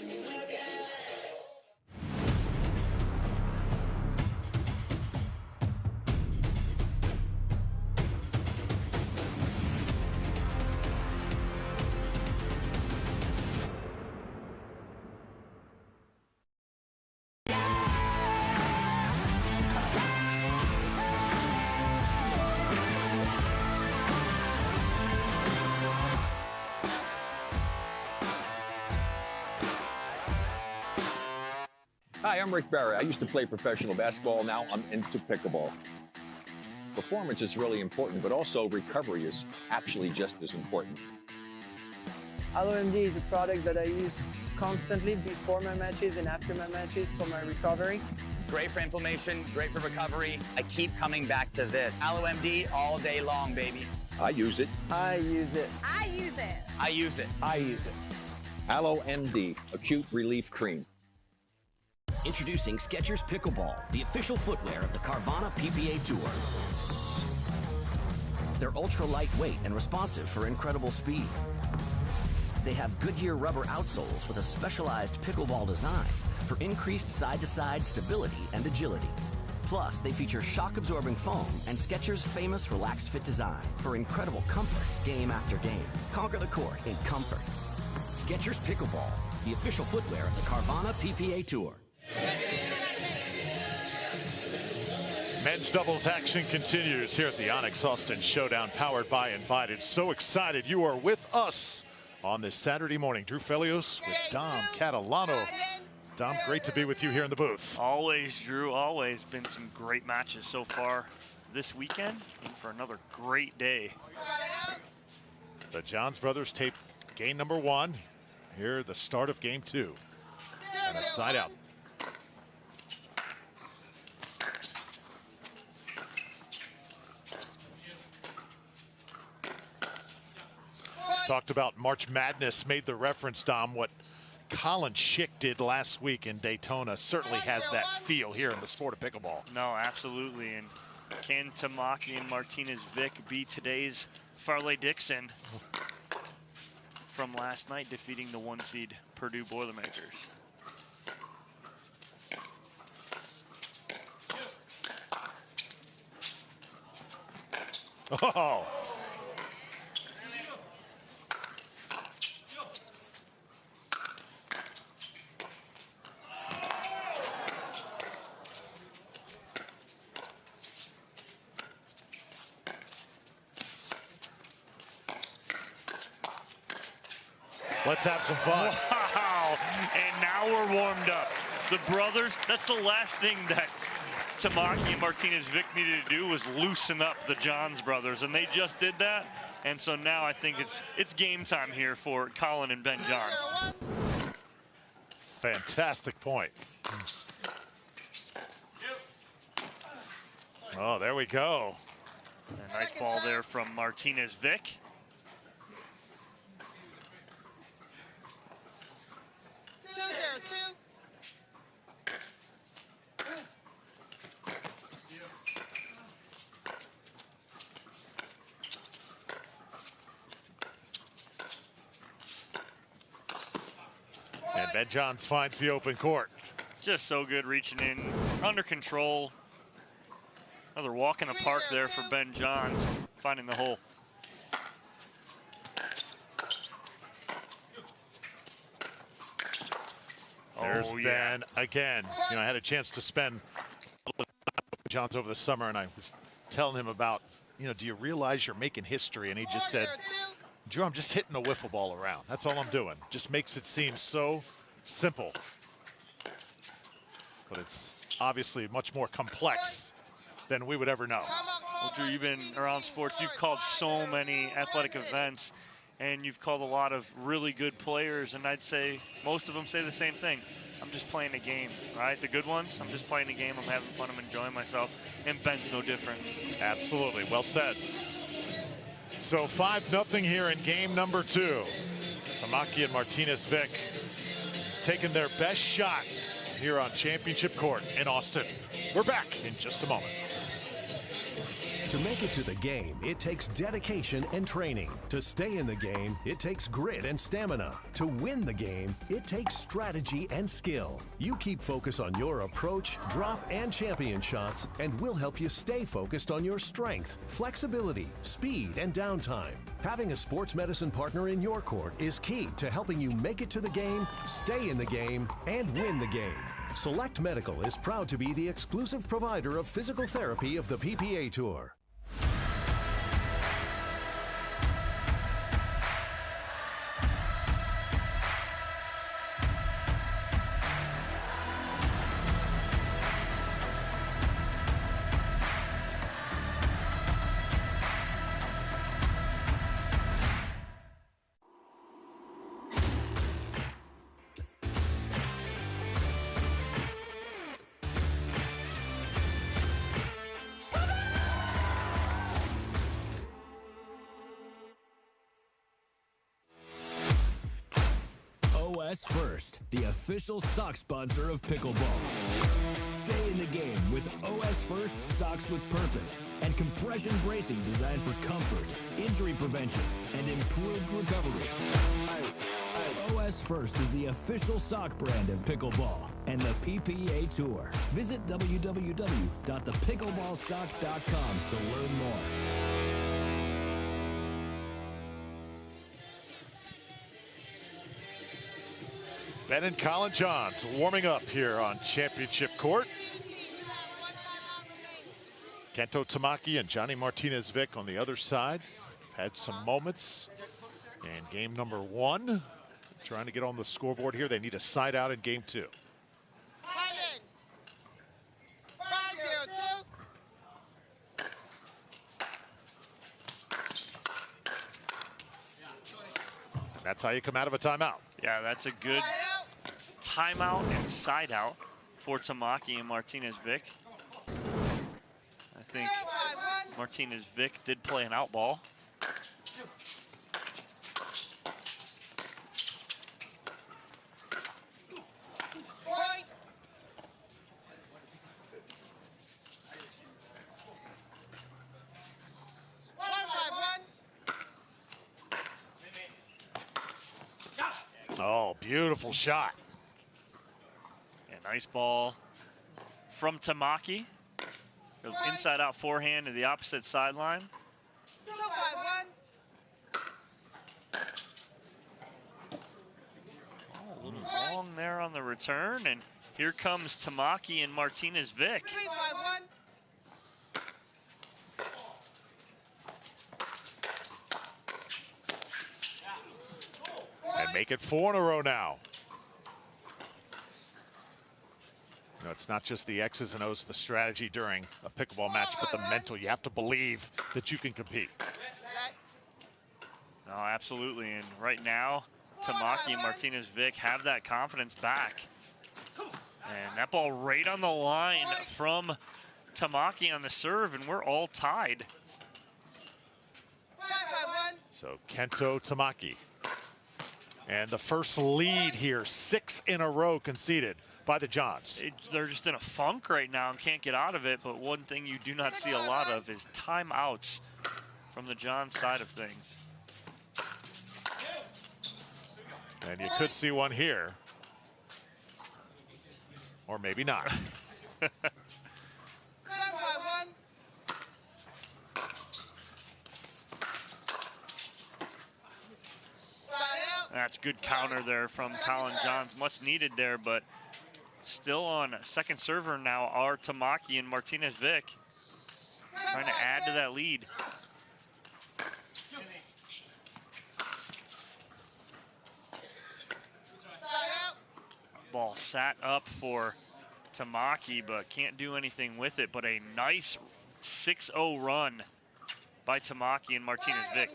Hi, I'm Rick Barry. I used to play professional basketball. Now I'm into pickleball. Performance is really important, but also recovery is actually just as important. AlloMD is a product that I use constantly before my matches and after my matches for my recovery. Great for inflammation, great for recovery. I keep coming back to this. AlloMD all day long, baby. I use it. I use it. I use it. I use it. I use it. AlloMD Acute Relief Cream. Introducing Skechers Pickleball, the official footwear of the Carvana PPA Tour. They're ultra lightweight and responsive for incredible speed. They have Goodyear rubber outsoles with a specialized pickleball design for increased side-to-side stability and agility. Plus, they feature shock-absorbing foam and Skechers' famous relaxed fit design for incredible comfort game after game. Conquer the court in comfort. Skechers Pickleball, the official footwear of the Carvana PPA Tour. Men's doubles action continues here at the ONIX Austin Showdown, powered by Invited. So excited you are with us on this Saturday morning. Drew Felios with Dom Catalano. Dom, great to be with you here in the booth. Always, Drew, always. Been some great matches so far this weekend, and for another great day. The Johns brothers tape game number 1. Here at the start of game 2. And a side out. Talked about March Madness, made the reference, Dom, what Colin Schick did last week in Daytona certainly has that feel here in the sport of pickleball. No, absolutely. And can Tamaki and Martinez Vich be today's Farley Dixon from last night, defeating the 1 seed Purdue Boilermakers? Oh. Let's have some fun. Wow, and now we're warmed up. The brothers, that's the last thing that Tamaki and Martinez Vich needed to do was loosen up the Johns brothers, and they just did that. And so now I think it's game time here for Collin and Ben Johns. Fantastic point. Oh, there we go. A nice ball there from Martinez Vich. And Ben Johns finds the open court. Just so good reaching in, under control. Another walk in the park there for Ben Johns, finding the hole. There's Ben again. You know, I had a chance to spend Johns over the summer, and I was telling him about, you know, do you realize you're making history? And he just said, Drew, I'm just hitting a wiffle ball around. That's all I'm doing. Just makes it seem so simple. But it's obviously much more complex than we would ever know. Well, Drew, you've been around sports. You've called so many athletic events, and you've called a lot of really good players, and I'd say most of them say the same thing. I'm just playing a game, right? The good ones, I'm just playing a game. I'm having fun. I'm enjoying myself. And Ben's no different. Absolutely. Well said. So 5-0 here in game number 2. Tamaki and Martinez Vich taking their best shot here on championship court in Austin. We're back in just a moment. To make it to the game, it takes dedication and training. To stay in the game, it takes grit and stamina. To win the game, it takes strategy and skill. You keep focus on your approach, drop, and champion shots, and we'll help you stay focused on your strength, flexibility, speed, and downtime. Having a sports medicine partner in your court is key to helping you make it to the game, stay in the game, and win the game. Select Medical is proud to be the exclusive provider of physical therapy of the PPA Tour. OS First, the official sock sponsor of pickleball. Stay in the game with OS First socks with purpose and compression bracing designed for comfort, injury prevention, and improved recovery. OS First is the official sock brand of pickleball and the PPA Tour. Visit www.thepickleballsock.com to learn more. Ben and Collin Johns warming up here on championship court. Kento Tamaki and Johnny Martinez Vich on the other side. Had some moments in game number 1. Trying to get on the scoreboard here. They need a side out in game 2. That's how you come out of a timeout. Yeah, that's a good timeout and side out for Tamaki and Martinez Vich. I think Martinez Vich did play an out ball. Oh, beautiful shot. Yeah, nice ball from Tamaki. Goes inside out forehand to the opposite sideline. Oh, a little long there on the return, and here comes Tamaki and Martinez Vich. And make it 4 in a row now. You know, it's not just the X's and O's, the strategy during a pickleball match, but the mental. You have to believe that you can compete. No, absolutely. And right now, Tamaki and Martinez Vich have that confidence back. And that ball right on the line from Tamaki on the serve, and we're all tied. So Kento Tamaki. And the first lead here, 6 in a row conceded by the Johns. They're just in a funk right now and can't get out of it, but one thing you do not see a lot of is timeouts from the Johns side of things. And you could see one here. Or maybe not. That's good counter there from Collin Johns. Much needed there, but still on second server now are Tamaki and Martinez Vich. Trying to add to that lead. Ball sat up for Tamaki, but can't do anything with it. But a nice 6-0 run by Tamaki and Martinez Vich.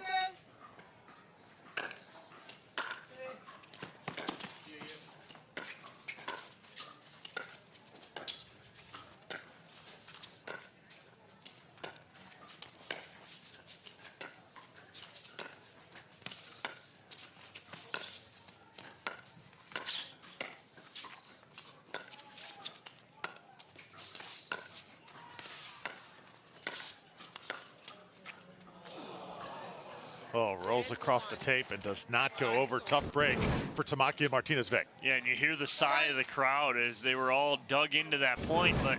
Oh, rolls across the tape and does not go over. Tough break for Tamaki and Martinez Vich. Yeah, and you hear the sigh of the crowd as they were all dug into that point, but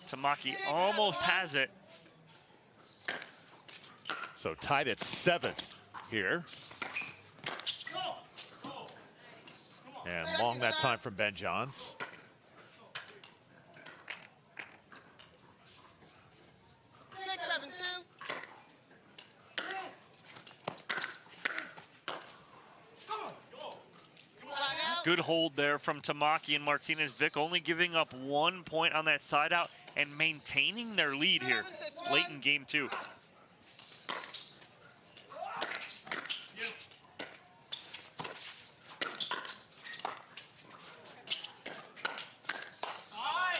Tamaki almost has it. So tied at 7 here. And long that time from Ben Johns. Good hold there from Tamaki and Martinez Vich, only giving up 1 point on that side out and maintaining their lead here late in game 2.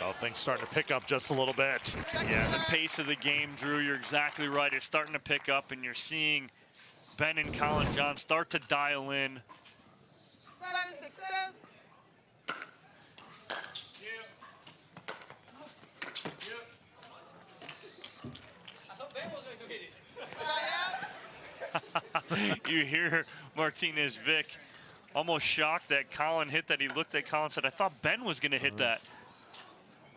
Oh, things starting to pick up just a little bit. Yeah, the pace of the game, Drew, you're exactly right. It's starting to pick up, and you're seeing Ben and Collin Johns start to dial in. You hear Martinez Vich almost shocked that Collin hit that. He looked at Collin and said, I thought Ben was going to hit that.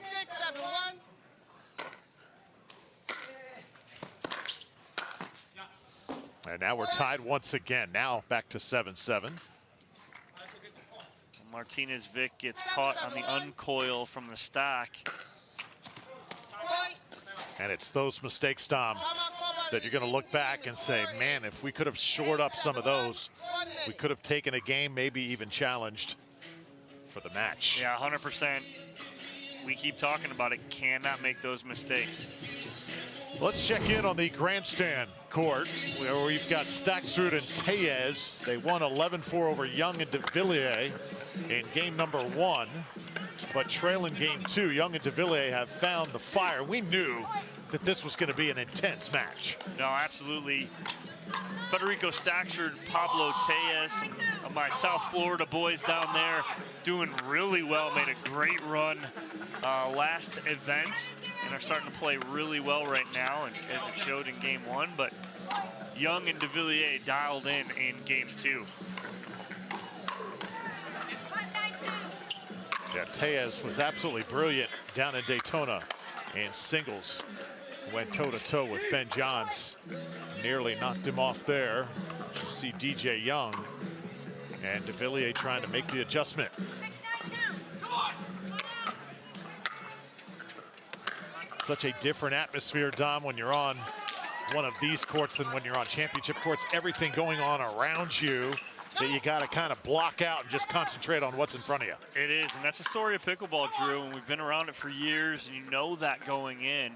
6-7-1. And now we're tied once again. Now back to 7-7. Martinez Vich gets caught on the uncoil from the stack. And it's those mistakes, Dom, that you're going to look back and say, man, if we could have shored up some of those, we could have taken a game, maybe even challenged for the match. Yeah, 100%. We keep talking about it. Cannot make those mistakes. Let's check in on the grandstand court where we've got Staksrud and Tellez. They won 11-4 over Young and de Villiers in game number 1. But trailing game 2, Young and de Villiers have found the fire. We knew that this was going to be an intense match. No, absolutely. Federico Staksrud, Pablo Tellez, my South Florida boys down there doing really well. Made a great run last event and are starting to play really well right now, and as it showed in game 1. But Young and de Villiers dialed in game 2. Yeah, Tellez was absolutely brilliant down in Daytona in singles. Went toe-to-toe with Ben Johns. Nearly knocked him off there. You see DJ Young and de Villiers trying to make the adjustment. Such a different atmosphere, Dom, when you're on one of these courts than when you're on championship courts. Everything going on around you that you got to kind of block out and just concentrate on what's in front of you. It is, and that's the story of pickleball, Drew, and we've been around it for years, and you know that going in.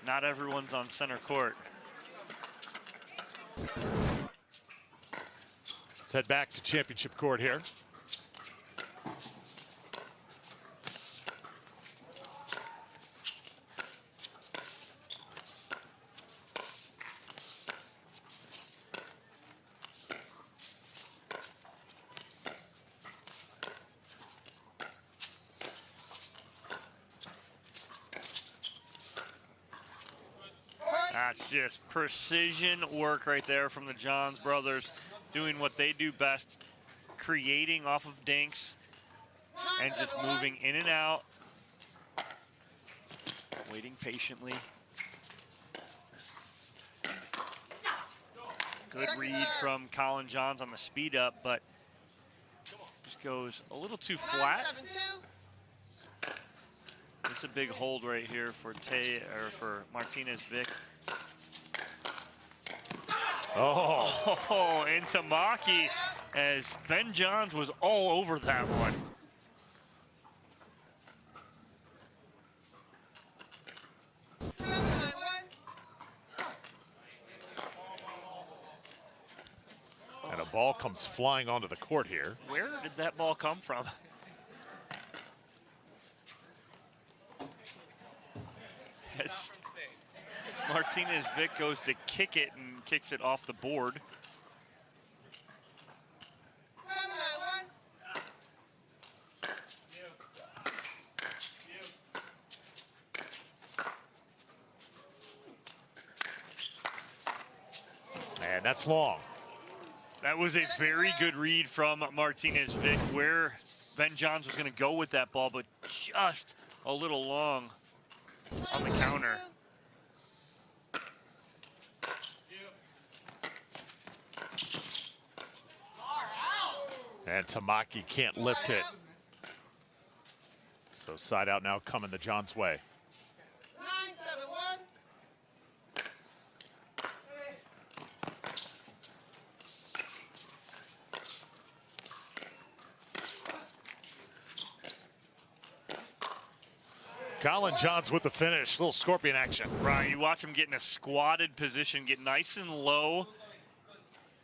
Not everyone's on center court. Let's head back to championship court here. That's just precision work right there from the Johns brothers, doing what they do best, creating off of dinks and just moving in and out, waiting patiently. Good read from Collin Johns on the speed up, but just goes a little too flat. This is a big hold right here for Martinez Vich. Oh, and Tamaki, as Ben Johns was all over that one. And a ball comes flying onto the court here. Where did that ball come from? As Martinez Vich goes to kick it and kicks it off the board. And that's long. That was a very good read from Martinez Vich, where Ben Johns was going to go with that ball, but just a little long on the counter. And Tamaki can't lift it. So side out now coming the Johns' way. Collin Johns with the finish, little scorpion action. Right, you watch him get in a squatted position, get nice and low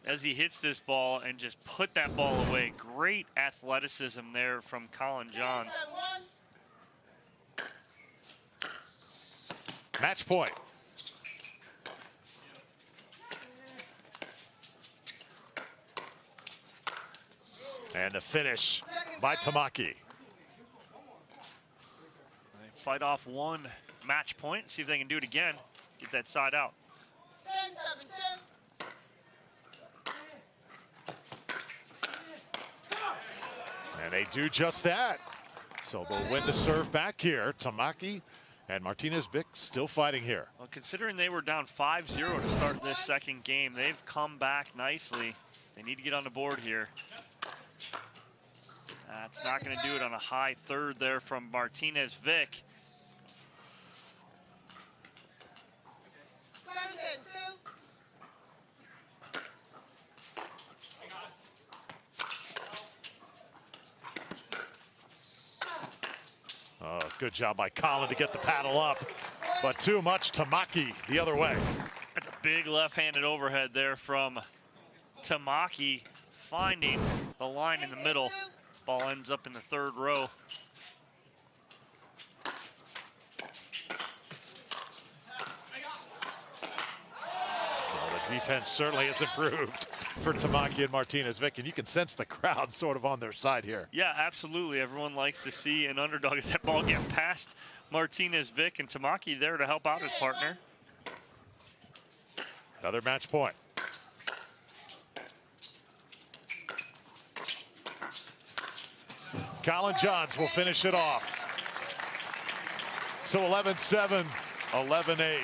as he hits this ball and just put that ball away. Great athleticism there from Collin Johns. Match point. And the finish by Tamaki. Fight off one match point, see if they can do it again, get that side out. And they do just that. So they'll win the serve back here. Tamaki and Martinez Vich still fighting here. Well, considering they were down 5-0 to start this second game, they've come back nicely. They need to get on the board here. That's not going to do it on a high third there from Martinez Vich. Oh, good job by Collin to get the paddle up, but too much Tamaki the other way. That's a big left-handed overhead there from Tamaki, finding the line in the middle. Ball ends up in the third row. Well, the defense certainly has improved for Tamaki and Martinez Vich, and you can sense the crowd sort of on their side here. Yeah, absolutely. Everyone likes to see an underdog as that ball get past Martinez Vich, and Tamaki there to help out his partner. Another match point. Collin Johns will finish it off. So 11-7, 11-8.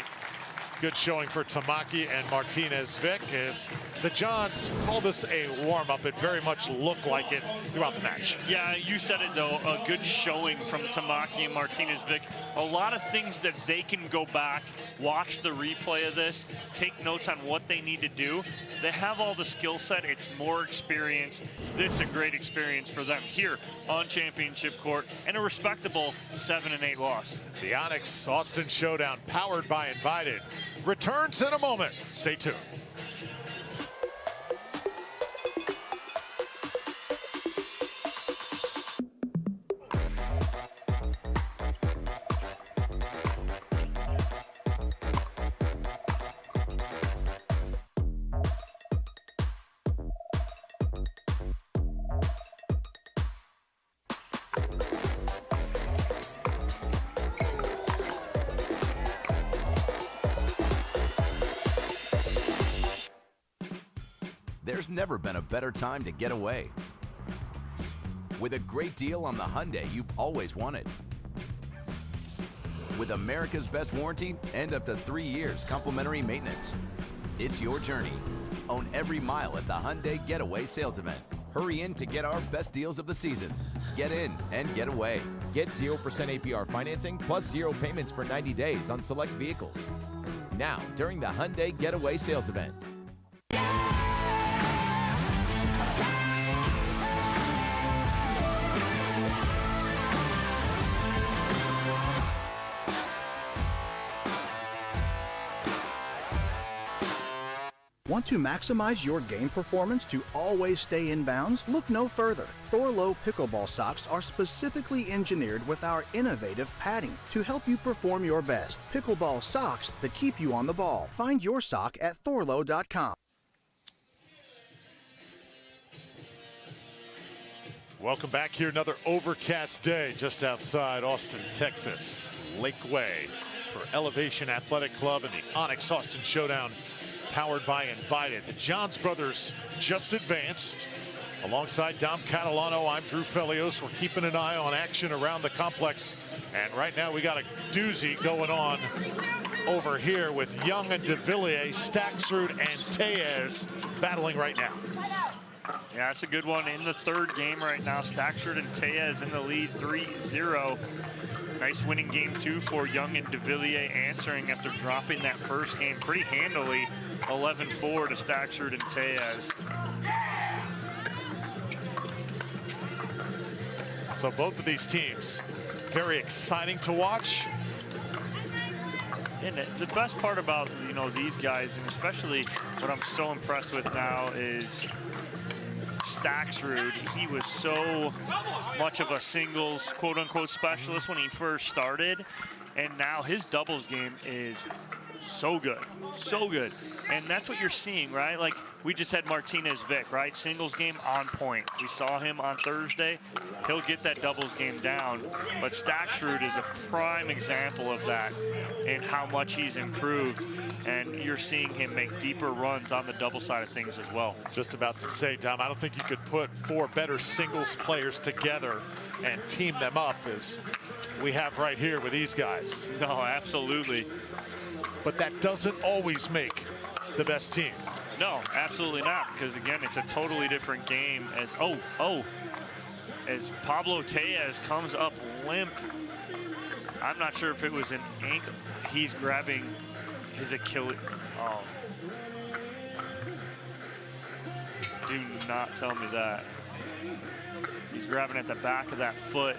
Good showing for Tamaki and Martinez Vich as the Johns call this a warm-up. It very much looked like it throughout the match. Yeah, you said it though, a good showing from Tamaki and Martinez Vich. A lot of things that they can go back, watch the replay of this, take notes on what they need to do. They have all the skill set, it's more experience. This is a great experience for them here on championship court and a respectable 7-8 loss. The ONIX Austin Showdown, powered by Invited, returns in a moment. Stay tuned. There's never been a better time to get away. With a great deal on the Hyundai you've always wanted. With America's best warranty and up to 3 years complimentary maintenance. It's your journey. Own every mile at the Hyundai Getaway Sales Event. Hurry in to get our best deals of the season. Get in and get away. Get 0% APR financing plus 0 payments for 90 days on select vehicles. Now, during the Hyundai Getaway Sales Event. Want to maximize your game performance to always stay in bounds? Look no further. Thorlo pickleball socks are specifically engineered with our innovative padding to help you perform your best. Pickleball socks that keep you on the ball. Find your sock at thorlo.com. Welcome back here. Another overcast day just outside Austin, Texas. Lakeway for Elevation Athletic Club and the ONIX Austin Showdown Powered by Invited. The Johns brothers just advanced. Alongside Dom Catalano, I'm Drew Felios. We're keeping an eye on action around the complex. And right now we got a doozy going on over here with Young and de Villiers, Staksrud and Tellez battling right now. Yeah, it's a good one in the third game right now. Staksrud and Tellez in the lead 3-0. Nice winning game two for Young and de Villiers, answering after dropping that first game pretty handily. 11-4 to Staksrud and Tellez. So both of these teams, very exciting to watch. And the best part about, these guys, and especially what I'm so impressed with now is Staksrud. He was so much of a singles, quote-unquote, specialist when he first started. And now his doubles game is so good, so good. And that's what you're seeing, right? Like, we just had Martinez Vich, right? Singles game on point. We saw him on Thursday. He'll get that doubles game down. But Staksrud is a prime example of that and how much he's improved. And you're seeing him make deeper runs on the double side of things as well. Just about to say, Dom, I don't think you could put 4 better singles players together and team them up as we have right here with these guys. No, absolutely. But that doesn't always make the best team. No, absolutely not, because again, it's a totally different game. As Pablo Tellez comes up limp, I'm not sure if it was an ankle. He's grabbing his Achilles. Oh. Do not tell me that. He's grabbing at the back of that foot.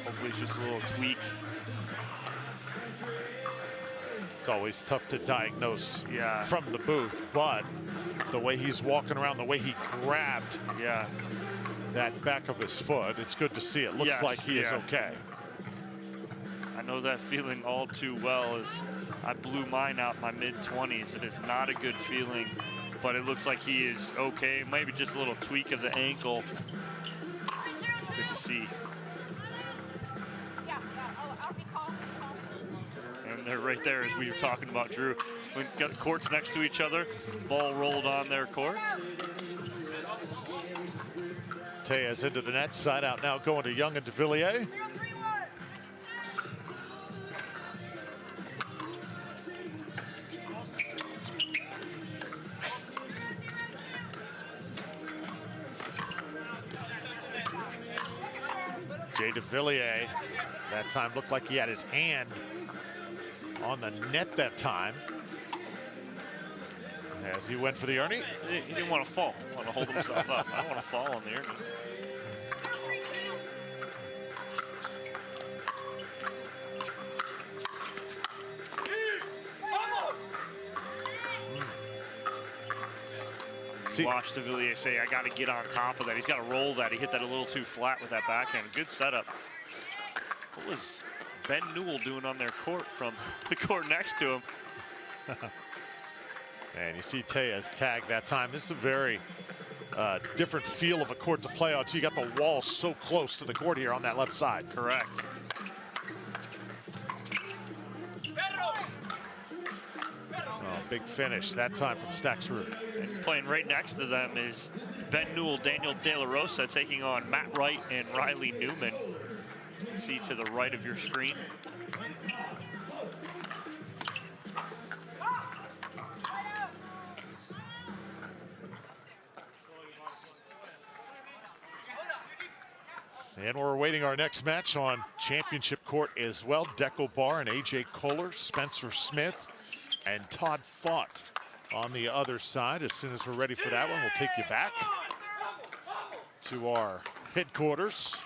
Hopefully it's just a little tweak. It's always tough to diagnose from the booth, but the way he's walking around, the way he grabbed that back of his foot, it's good to see. It looks like he is okay. I know that feeling all too well as I blew mine out in my mid-20s. It is not a good feeling, but it looks like he is okay. Maybe just a little tweak of the ankle. Good to see. They're right there as we were talking about, Drew. We got the courts next to each other. Ball rolled on their court. Tellez into the net, side out now going to Young and de Villiers. Jay de Villiers, that time looked like he had his hand on the net that time as he went for the Ernie. He didn't want to fall. He wanted to hold himself up. I don't want to fall on the Ernie. Watch de Villiers say, I got to get on top of that. He's got to roll that. He hit that a little too flat with that backhand. Good setup. What was Ben Newell doing on their court from the court next to him? And you see Tellez tag that time. This is a very different feel of a court to play on, too. You got the wall so close to the court here on that left side. Correct. Oh, Big finish, that time from Staksrud. And playing right next to them is Ben Newell, Daniel De La Rosa taking on Matt Wright and Riley Newman. See to the right of your screen. And we're awaiting our next match on championship court as well. Dekel Bar and AJ Koller, Spencer Smith, and Todd Fought on the other side. As soon as we're ready for that one, we'll take you back to our headquarters.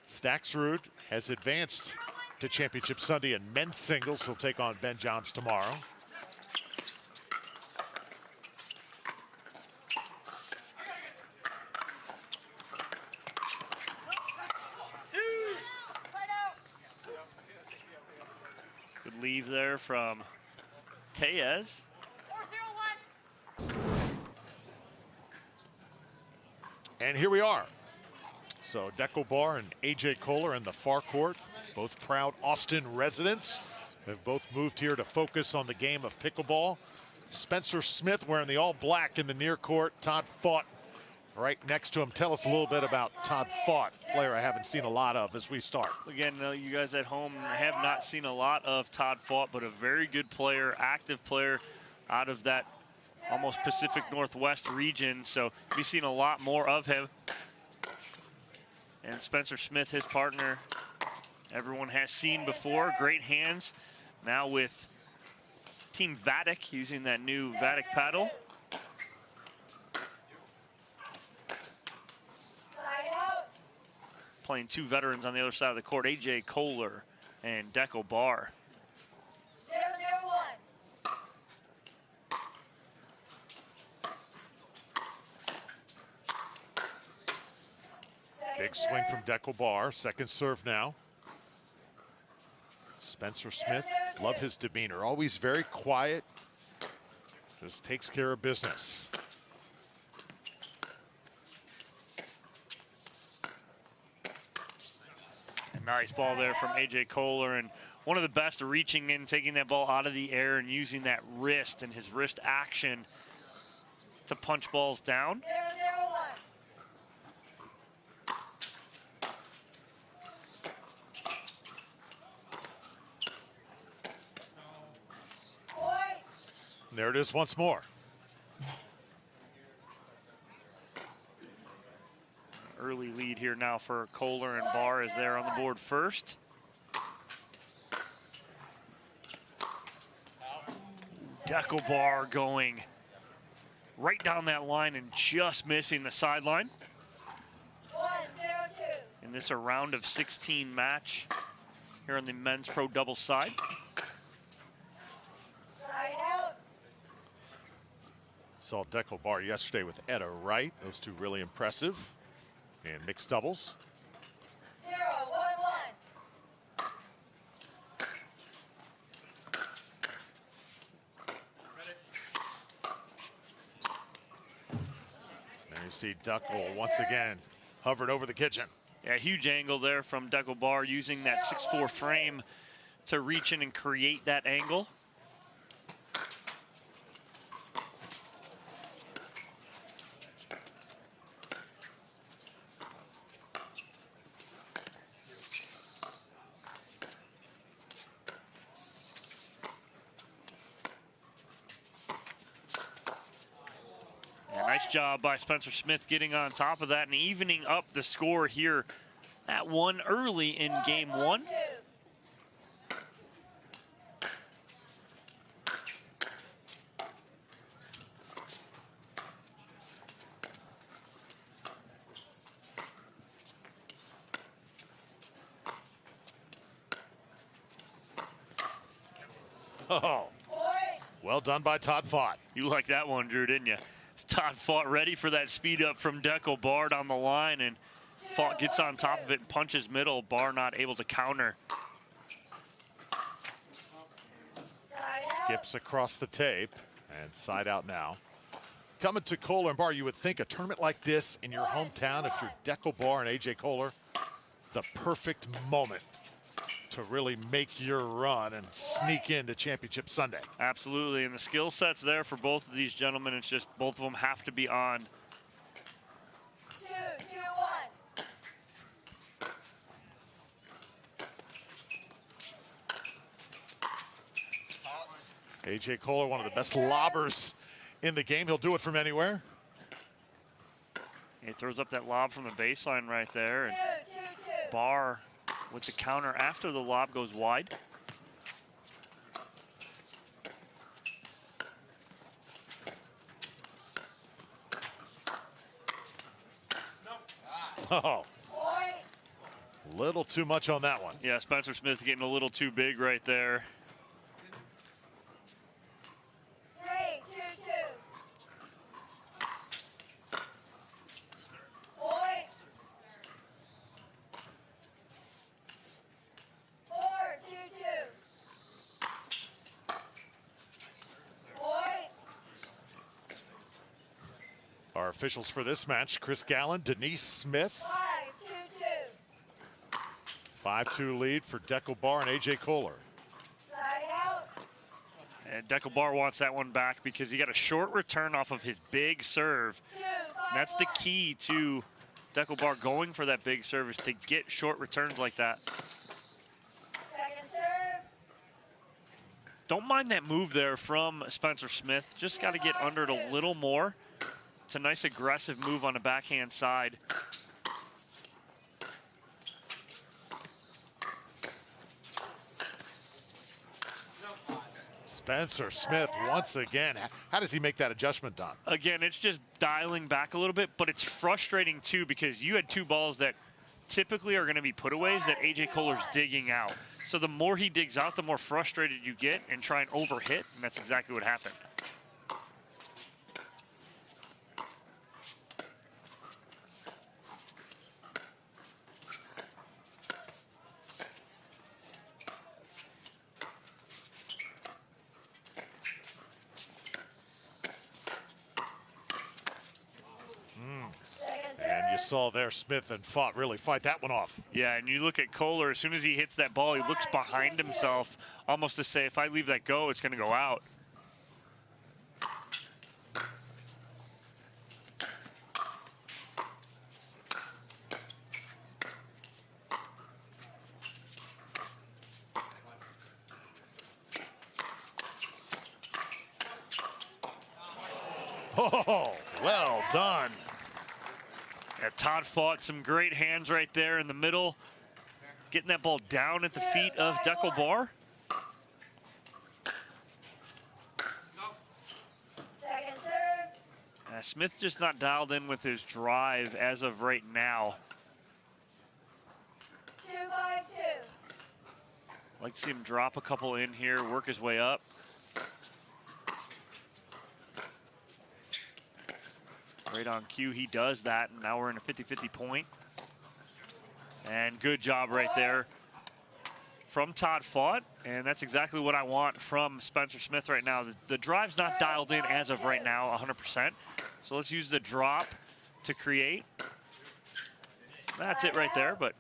Staksrud has advanced to Championship Sunday in men's singles. He'll take on Ben Johns tomorrow. Good leave there from Tellez. And here we are. So Dekel Bar and AJ Koller in the far court, both proud Austin residents, have both moved here to focus on the game of pickleball. Spencer Smith wearing the all black in the near court. Todd Fought right next to him. Tell us a little bit about Todd Fought, player I haven't seen a lot of as we start. Again, you guys at home have not seen a lot of Todd Fought, but a very good player, active player out of that almost Pacific Northwest region. So we've seen a lot more of him. And Spencer Smith, his partner, everyone has seen before. Great hands. Now with Team Vatic using that new Vatic paddle. Playing two veterans on the other side of the court, AJ Koller and Dekel Bar. 0-0-1. Big swing from Dekel Bar, second serve now. Spencer Smith, love his demeanor, always very quiet, just takes care of business. Nice ball there from AJ Koller, and one of the best reaching in, taking that ball out of the air and using that wrist and his wrist action to punch balls down. 0-0-1. There it is once more. Early lead here now for Koller, and Bar is there on the board first. Dekel Bar going right down that line and just missing the sideline. 1-0-2. In this a round of 16 match here on the men's pro doubles side. Side out. Saw Dekel Bar yesterday with Etta Wright. Those two really impressive. And mixed doubles. 0-1-1. There you see Dekel once again hovered over the kitchen. Yeah, huge angle there from Dekel Bar, using that 6'4" frame to reach in and create that angle. Nice job by Spencer Smith getting on top of that and evening up the score here at one early in game one. Oh, well done by Todd Fought. You like that one, Drew, didn't you? Todd Fought ready for that speed up from Dekel Bar down the line, and Fought gets on top of it and punches middle. Bar not able to counter. Skips across the tape and side out now. Coming to Koller and Bar, you would think a tournament like this in your hometown, if you're Dekel Bar and AJ Koller, the perfect moment to really make your run and sneak into Championship Sunday. Absolutely, and the skill set's there for both of these gentlemen. It's just both of them have to be on. 2, 2, 1. AJ Koller, one of the best lobbers in the game. He'll do it from anywhere. He throws up that lob from the baseline right there. And 2, 2, 2. Barr with the counter after the lob goes wide. Oh, little too much on that one. Yeah, Spencer Smith getting a little too big right there. 3, 2, 2. Point. 4, 2, 2. Point. Our officials for this match, Chris Gallen, Denise Smith. 5, 2, 2. 5-2 lead for Dekel Barr and AJ Koller. Side out. And Dekel Barr wants that one back because he got a short return off of his big serve. 2, 5, And that's the key to Dekel Barr going for that big serve, is to get short returns like that. Second serve. Don't mind that move there from Spencer Smith. Just got to get under it a little more. It's a nice aggressive move on the backhand side. Spencer Smith once again. How does he make that adjustment, Don? Again, it's just dialing back a little bit, but it's frustrating too because you had two balls that typically are going to be putaways that AJ Koller's digging out. So the more he digs out, the more frustrated you get and try and overhit, and that's exactly what happened. Saw there Smith and Fott really fight that one off. Yeah, and you look at Koller, as soon as he hits that ball, he looks behind himself almost to say, if I leave that go, it's going to go out. Oh, well done. Yeah, Todd fought some great hands right there in the middle, getting that ball down at the feet of Dekel Barr. Second serve. Smith just not dialed in with his drive as of right now. 2, 5, 2. Like to see him drop a couple in here, work his way up. Right on cue, he does that, and now we're in a 50-50 point. And good job right there from Todd Fott, and that's exactly what I want from Spencer Smith right now. The drive's not dialed in as of right now 100%, so let's use the drop to create. That's it right there, but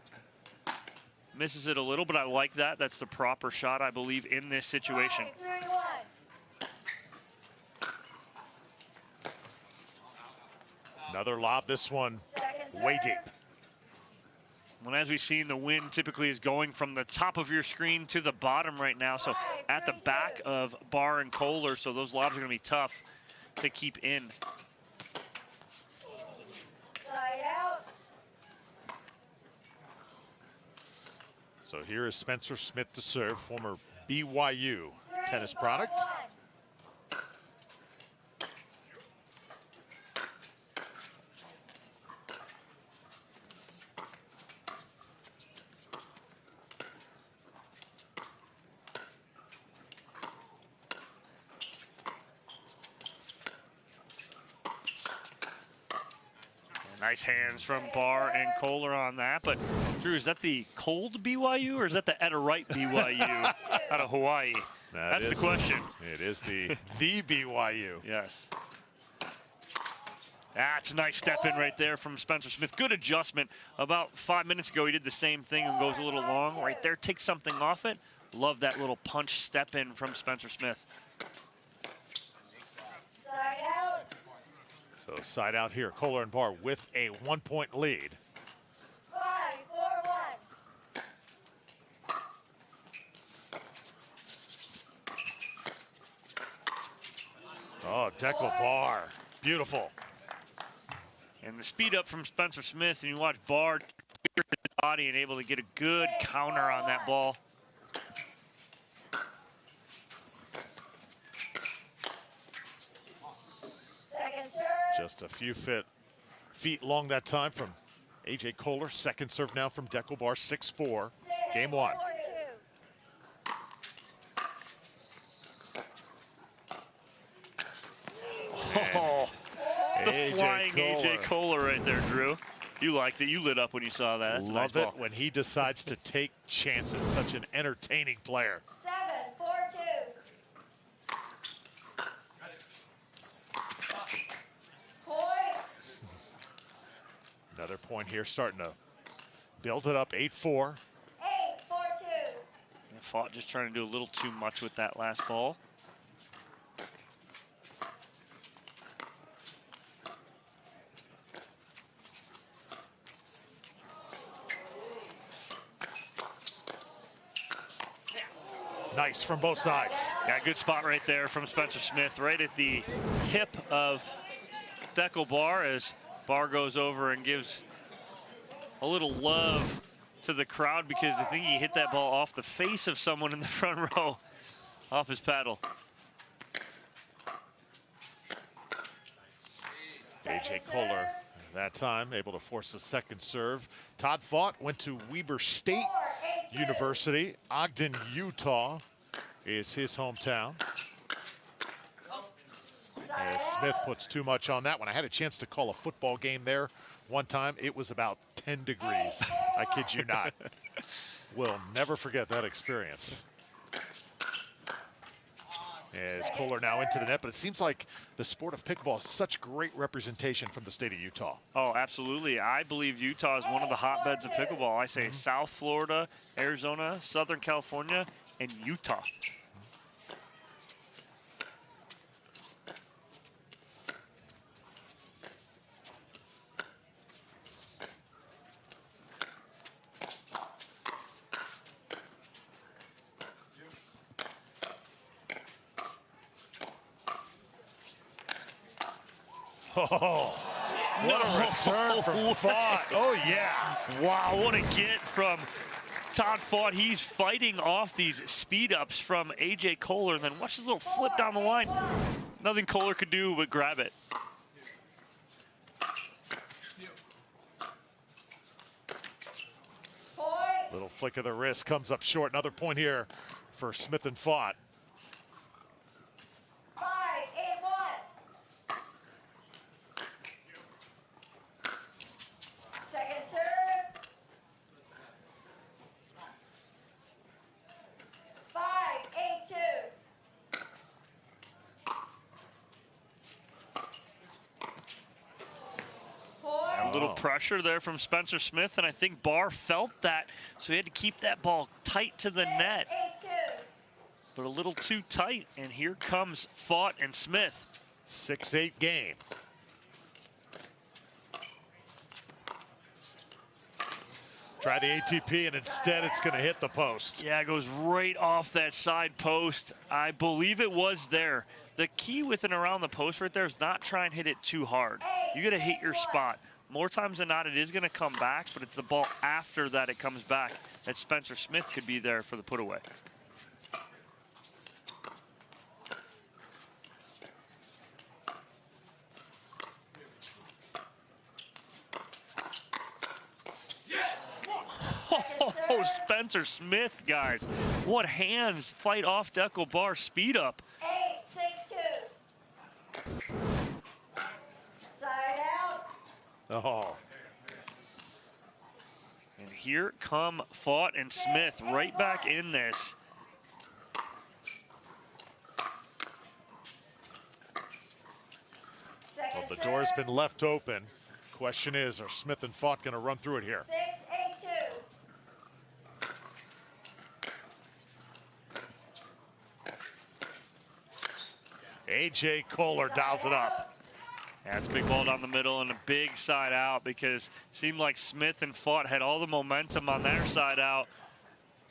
misses it a little, but I like that. That's the proper shot, I believe, in this situation. 3, 1. Another lob, this one way deep. Well, as we've seen, the wind typically is going from the top of your screen to the bottom right now, so at the back of Barr and Koller, so those lobs are going to be tough to keep in. Side out. So here is Spencer Smith to serve, former BYU tennis product. Nice hands from Barr and Koller on that. But, Drew, is that the cold BYU or is that the Etta Wright BYU out of Hawaii? That's the question. It is the BYU. Yes. That's a nice step in right there from Spencer Smith. Good adjustment. About 5 minutes ago, he did the same thing and goes a little long. Right there, takes something off it. Love that little punch step in from Spencer Smith. Side out. So side out here, Koller and Barr with a 1-point lead. 5-4-1. Oh, Dekel Barr, beautiful. And the speed up from Spencer Smith, and you watch Barr his body and able to get a good counter on that ball. Second serve. Just a few feet long that time from A.J. Koller. Second serve now from Dekel Barr, 6-4. Game 1. Oh, the flying A.J. Koller right there, Drew. You liked it. You lit up when you saw that. That's a nice Love ball. it when he decides to take chances. Such an entertaining player. 7-4-2. Point. Another point here, starting to build it up, 8-4. 8-4-2. Fought just trying to do a little too much with that last ball. Nice from both sides. Yeah, good spot right there from Spencer Smith, right at the hip of Dekel Barr as Barr goes over and gives a little love to the crowd because I think he hit that ball off the face of someone in the front row off his paddle. A.J. Koller that time able to force the second serve. Todd Fought went to Weber State University. Ogden, Utah is his hometown. As Smith puts too much on that one. I had a chance to call a football game there one time. It was about 10 degrees. I kid you not. We'll never forget that experience. As Koller now into the net, but it seems like the sport of pickleball is such great representation from the state of Utah. Oh, absolutely. I believe Utah is one of the hotbeds of pickleball. I say South Florida, Arizona, Southern California, and Utah. Oh, what a return from Fought. Oh, yeah. Wow, what a get from Todd Fought. He's fighting off these speed ups from A.J. Koller. And then watch this little flip down the line. Nothing Koller could do but grab it. Little flick of the wrist comes up short. Another point here for Smith and Fought. 5-8-1. Second serve. 5-8-2. A little pressure there from Spencer Smith, and I think Barr felt that, so he had to keep that ball tight to the net. 8-2. But a little too tight, and here comes Fought and Smith. 6-8 game. Try the ATP, and instead it's going to hit the post. Yeah, it goes right off that side post. I believe it was there. The key with and around the post right there is not try and hit it too hard. You got to hit your spot. More times than not, it is going to come back, but it's the ball after that it comes back that Spencer Smith could be there for the put away. Oh, Spencer Smith, guys. What hands fight off Dekel Barr speed up. 8-6-2. Side out. Oh. And here come Fought and Smith right back in this. Well, the The door's been left open. Question is, are Smith and Fott going to run through it here? 6-8-2. A.J. Koller dials it up. That's a big ball down the middle and a big side out, because it seemed like Smith and Fott had all the momentum on their side out,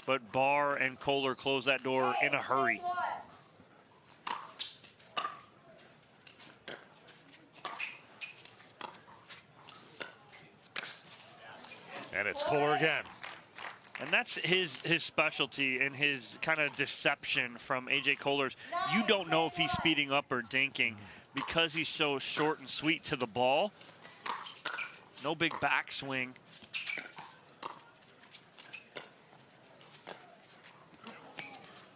but Barr and Koller closed that door in a hurry. And it's Koller again. And that's his specialty and his kind of deception from A.J. Koller's. You don't know if he's speeding up or dinking because he's so short and sweet to the ball. No big backswing.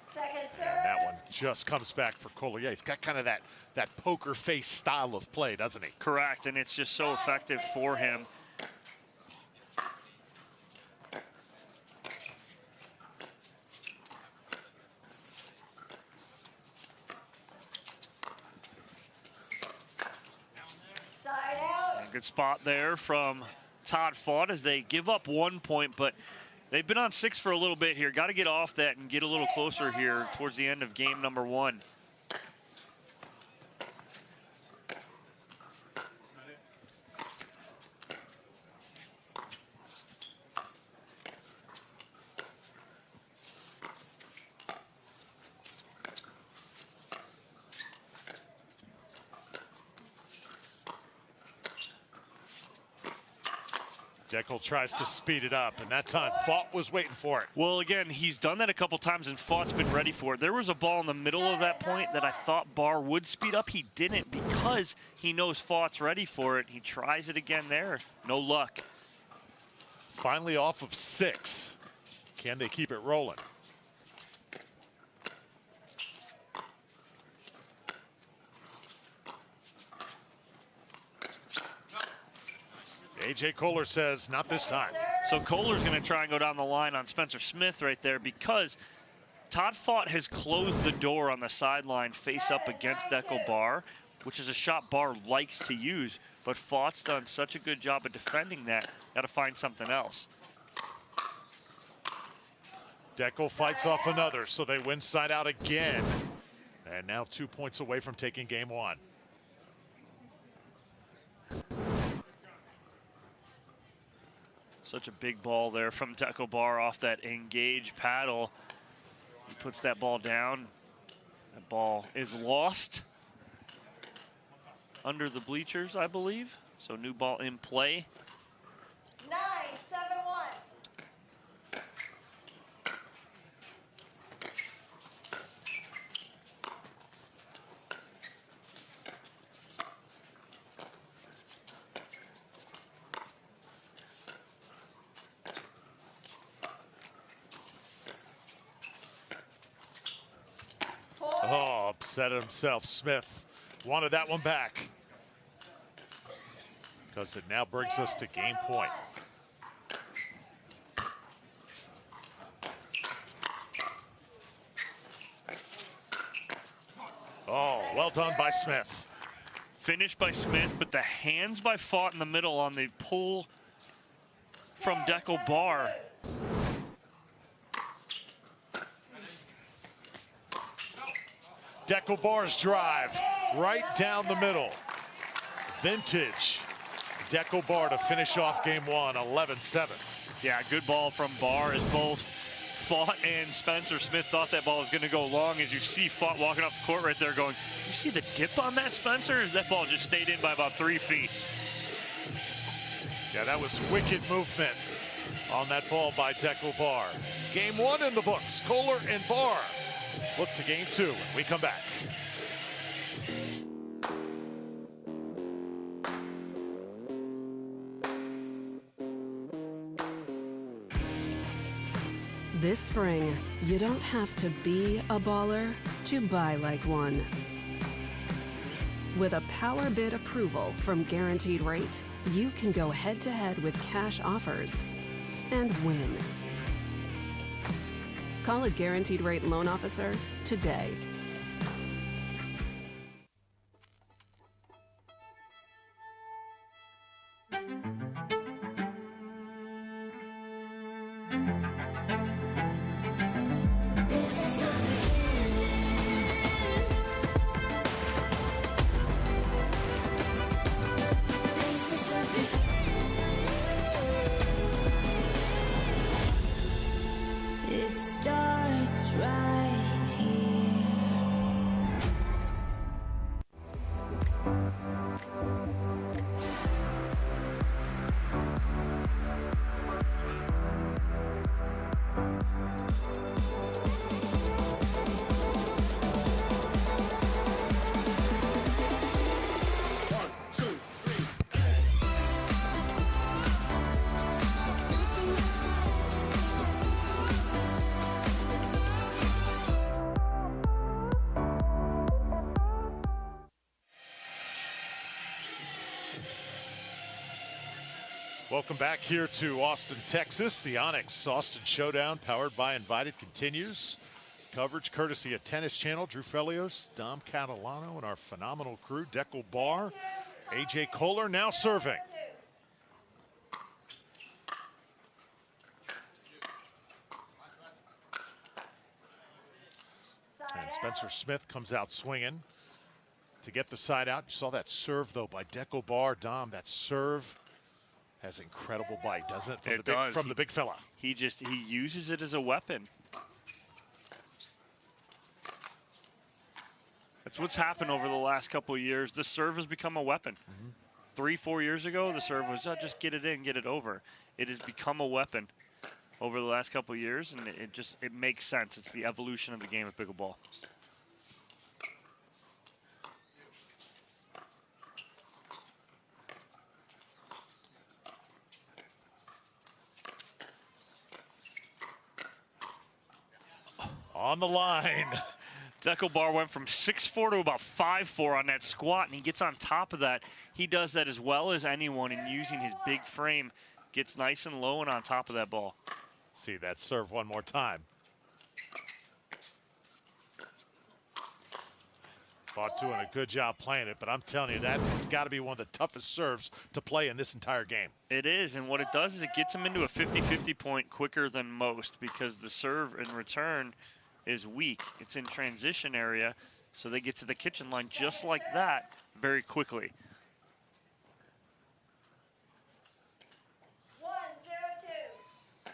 Second serve. And that one just comes back for Koller. Yeah, he's got kind of that poker face style of play, doesn't he? Correct, and it's just so effective for him. Good spot there from Todd Fott as they give up 1 point, but they've been on 6 for a little bit here. Got to get off that and get a little closer here towards the end of game number 1. Deckel tries to speed it up, and that time Fott was waiting for it. Well, again, he's done that a couple times, and Fott's been ready for it. There was a ball in the middle of that point that I thought Barr would speed up. He didn't because he knows Fott's ready for it. He tries it again there. No luck. Finally off of 6. Can they keep it rolling? A.J. Koller says, not this time. So Koller's going to try and go down the line on Spencer Smith right there, because Todd Fott has closed the door on the sideline face up against Deckel Barr, which is a shot Barr likes to use, but Fott's done such a good job of defending that. Got to find something else. Deckel fights off another, so they win side out again. And now 2 points away from taking game 1. Such a big ball there from Deckel Barr off that engage paddle. He puts that ball down. That ball is lost under the bleachers, I believe. So new ball in play. 9-7-1. Oh, upset himself. Smith wanted that one back, because it now brings us to game point. Oh, well done by Smith. Finished by Smith, but the hands by Fott in the middle on the pull from Deckel Barr. Deckel Barr's drive right down the middle. Vintage Deckel Barr to finish off game 1, 11-7. Yeah, good ball from Barr, as both Fott and Spencer Smith thought that ball was going to go long. As you see Fott walking off the court right there going, you see the dip on that, Spencer? That ball just stayed in by about 3 feet. Yeah, that was wicked movement on that ball by Deckel Barr. Game 1 in the books. Koller and Barr look to game 2 when we come back. This spring, you don't have to be a baller to buy like one. With a power bid approval from Guaranteed Rate, you can go head-to-head with cash offers and win. Call a Guaranteed Rate loan officer today. Welcome back here to Austin, Texas. The ONIX Austin Showdown, powered by Invited, continues. Coverage courtesy of Tennis Channel, Drew Felios, Dom Catalano, and our phenomenal crew, Dekel Bar, AJ Koller now serving. And Spencer Smith comes out swinging to get the side out. You saw that serve, though, by Dekel Bar. Dom, that serve has incredible bite, doesn't it? From the big fella. He uses it as a weapon. That's what's happened over the last couple of years. The serve has become a weapon. 3-4 years ago, the serve was just get it in, get it over. It has become a weapon over the last couple of years, and it makes sense. It's the evolution of the game of pickleball. On the line. Dekel Bar went from 6'4" to about 5'4" on that squat, and he gets on top of that. He does that as well as anyone in using his big frame. Gets nice and low and on top of that ball. See that serve one more time. Fought doing a good job playing it, but I'm telling you, that has got to be one of the toughest serves to play in this entire game. It is, and what it does is it gets him into a 50-50 point quicker than most because the serve in return is weak. It's in transition area, so they get to the kitchen line just like that very quickly. 1-0-2.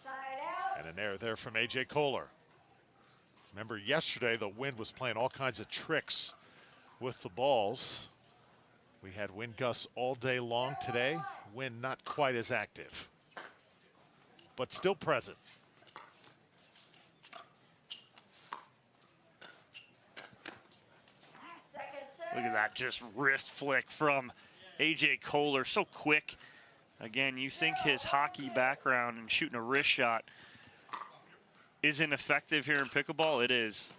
Side out. And an error there from AJ Koller. Remember yesterday, the wind was playing all kinds of tricks with the balls. We had wind gusts all day long today. Wind not quite as active, but still present. Look at that, just wrist flick from AJ Koller, so quick. Again, you think his hockey background and shooting a wrist shot isn't effective here in pickleball? It is.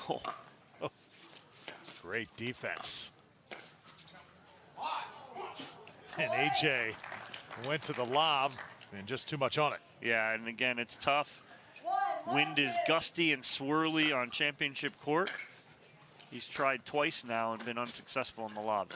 Oh. Oh. Great defense. And AJ went to the lob and just too much on it. Yeah, and again, it's tough. Wind is gusty and swirly on championship court. He's tried twice now and been unsuccessful in the lob.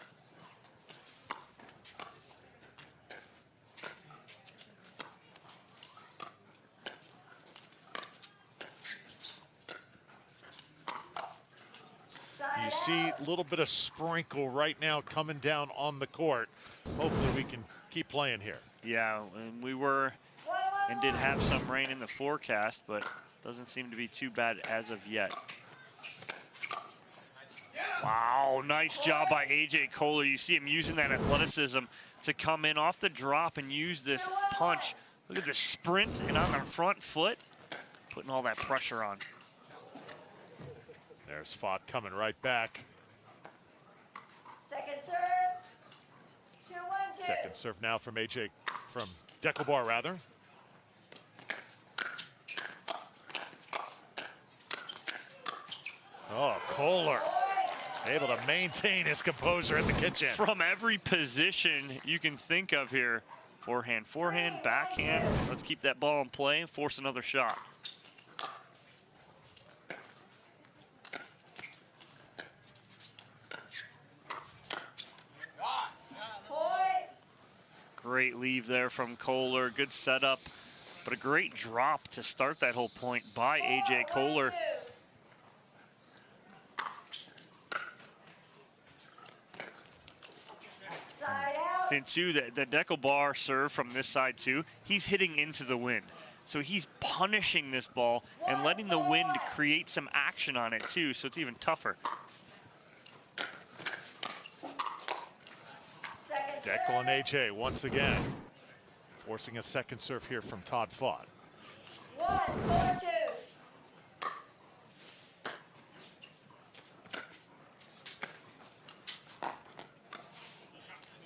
You see a little bit of sprinkle right now coming down on the court. Hopefully we can keep playing here. Yeah, and we were and did have some rain in the forecast, but doesn't seem to be too bad as of yet. Wow, nice job by AJ Koller. You see him using that athleticism to come in off the drop and use this punch. Look at the sprint and on the front foot, putting all that pressure on. There's Fott coming right back. Second serve. 2-1-2. Second serve now from Dekel Bar, rather. Oh, Koller able to maintain his composure at the kitchen. From every position you can think of here. Forehand, forehand, backhand. Let's keep that ball in play and force another shot. Great leave there from Koller. Good setup, but a great drop to start that whole point by AJ Koller. And two, the Dekel Bar serve from this side too, he's hitting into the wind. So he's punishing this ball and letting the wind create some action on it too, so it's even tougher. Dekel and AJ once again forcing a second serve here from Todd Fott. 1-4-2.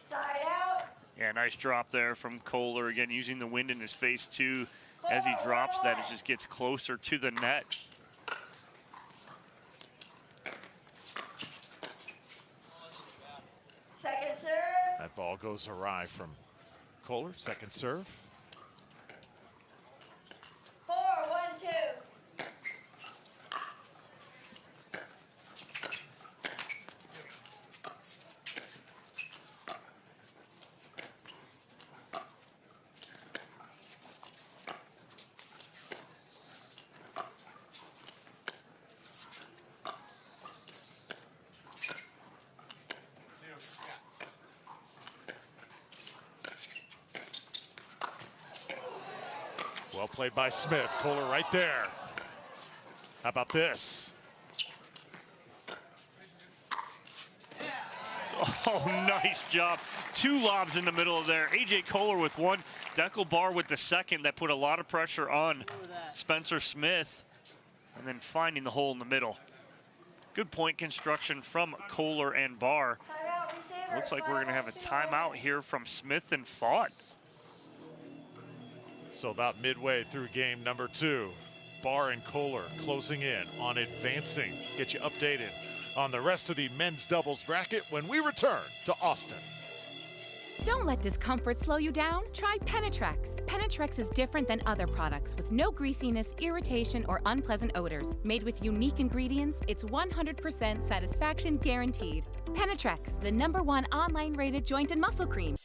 Side out. Yeah, nice drop there from Koller. Again, using the wind in his face too. As he drops that, it just gets closer to the net. Ball goes awry from Koller, second serve. 4-1-2. Well played by Smith. Koller right there. How about this? Oh, nice job. Two lobs in the middle of there. AJ Koller with one. Deckelbar with the second. That put a lot of pressure on Spencer Smith. And then finding the hole in the middle. Good point construction from Koller and Barr. Looks like we're going to have a timeout here from Smith and Fought. So about midway through game number 2, Barr and Koller closing in on advancing. Get you updated on the rest of the men's doubles bracket when we return to Austin. Don't let discomfort slow you down. Try Penetrex. Penetrex is different than other products with no greasiness, irritation, or unpleasant odors. Made with unique ingredients, it's 100% satisfaction guaranteed. Penetrex, the #1 online rated joint and muscle cream.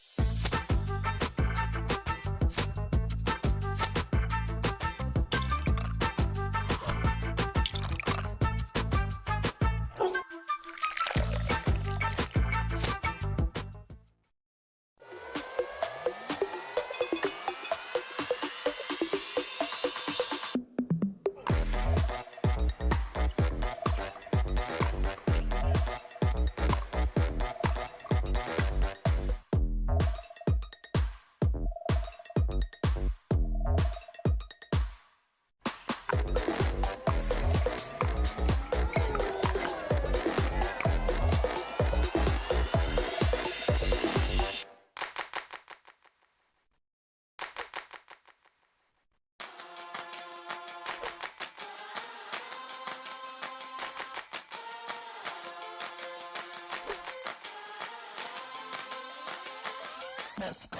Let's go.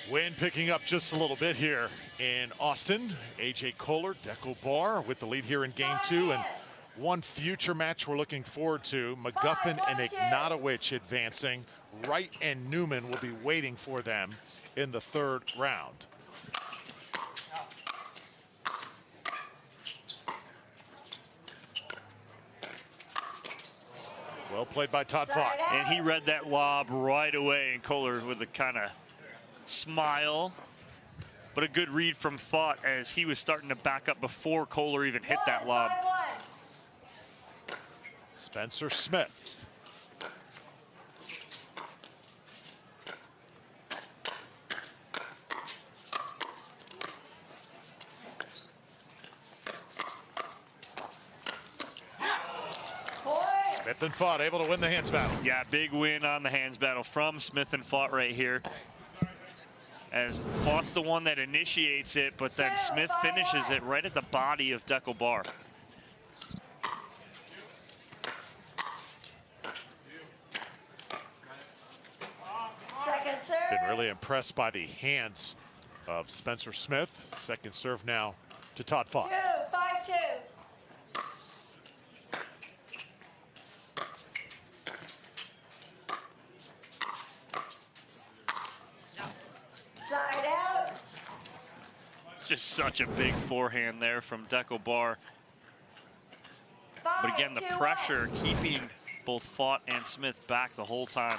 Wind picking up just a little bit here in Austin. AJ Koller, Deckelbar with the lead here in game 2, and one future match we're looking forward to, McGuffin and Ignatowich advancing. Wright and Newman will be waiting for them in the 3rd round. Well played by Todd Vaught. And he read that lob right away, and Koller with a kind of smile. But a good read from Fought as he was starting to back up before Koller even hit that lob. Spencer Smith. Smith and Fought able to win the hands battle. Yeah, big win on the hands battle from Smith and Fought right here. As Fought's the one that initiates it, but then Smith finishes it right at the body of Deckelbar. Second serve. Been really impressed by the hands of Spencer Smith. Second serve now to Todd Vaught. 2-5-2. Side out. Just such a big forehand there from Deckelbar. But again, the pressure keeping both Fought and Smith back the whole time.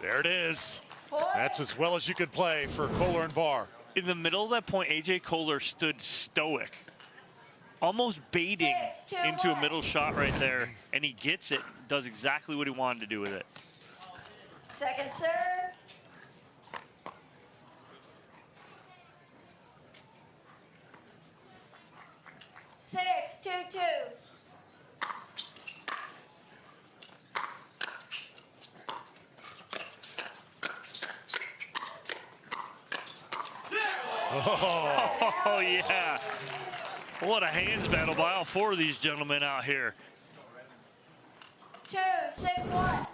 There it is. That's as well as you could play for Koller and Barr. In the middle of that point, AJ Koller stood stoic, almost baiting into a middle shot right there, and he gets it, does exactly what he wanted to do with it. Second serve. Six, 2-2. Oh, yeah. What a hands battle by all four of these gentlemen out here. 2, 6-1.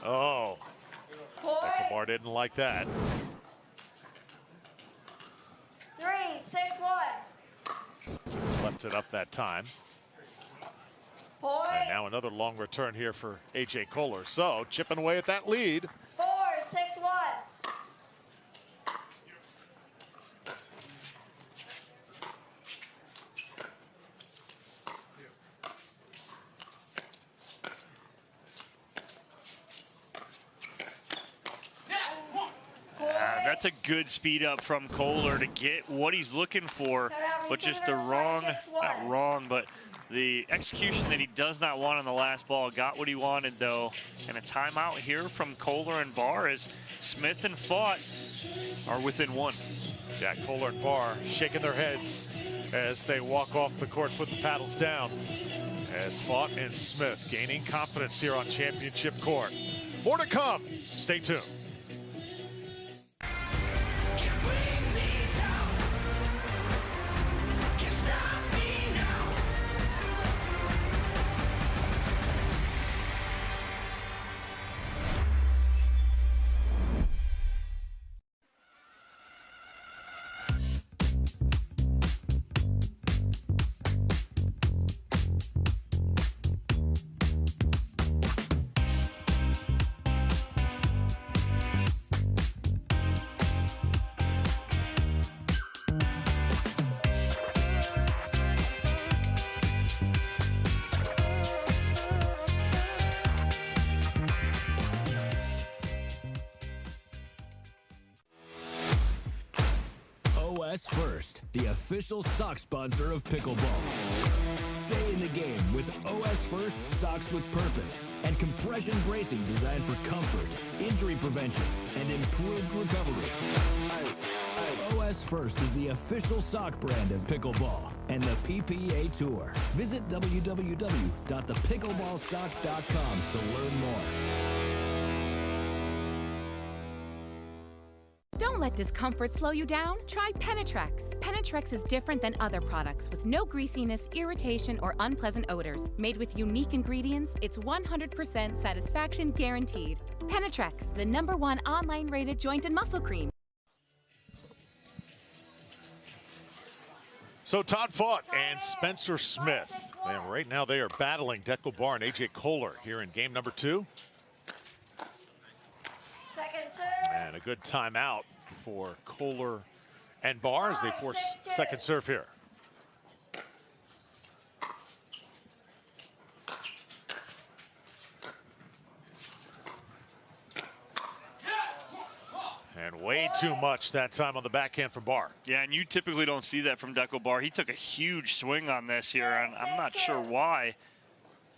Oh, Deckelbar didn't like that. 3, 6-1. Just left it up that time. And now another long return here for AJ Koller. So chipping away at that lead. 4, 6-1. That's a good speed up from Koller to get what he's looking for, but just the not wrong, but the execution that he does not want on the last ball. Got what he wanted though, and a timeout here from Koller and Barr as Smith and Fought are within one. Yeah, Koller and Barr shaking their heads as they walk off the court, put the paddles down. As Fought and Smith gaining confidence here on championship court. More to come. Stay tuned. OS First, the official sock sponsor of pickleball. Stay in the game with OS First socks with purpose and compression bracing designed for comfort, injury prevention, and improved recovery. OS First is the official sock brand of pickleball and the PPA Tour. Visit www.thepickleballsock.com to learn more. Don't let discomfort slow you down. Try Penetrex. Penetrex is different than other products with no greasiness, irritation, or unpleasant odors. Made with unique ingredients, it's 100% satisfaction guaranteed. Penetrex, the #1 online rated joint and muscle cream. So Todd Fought and Spencer Smith. And right now they are battling Deckelbar and AJ Koller here in game number 2. Second serve. And a good timeout for Koller and Barr as they force second serve here. And way too much that time on the backhand from Barr. Yeah, and you typically don't see that from Deckelbar. He took a huge swing on this here, and I'm not sure why,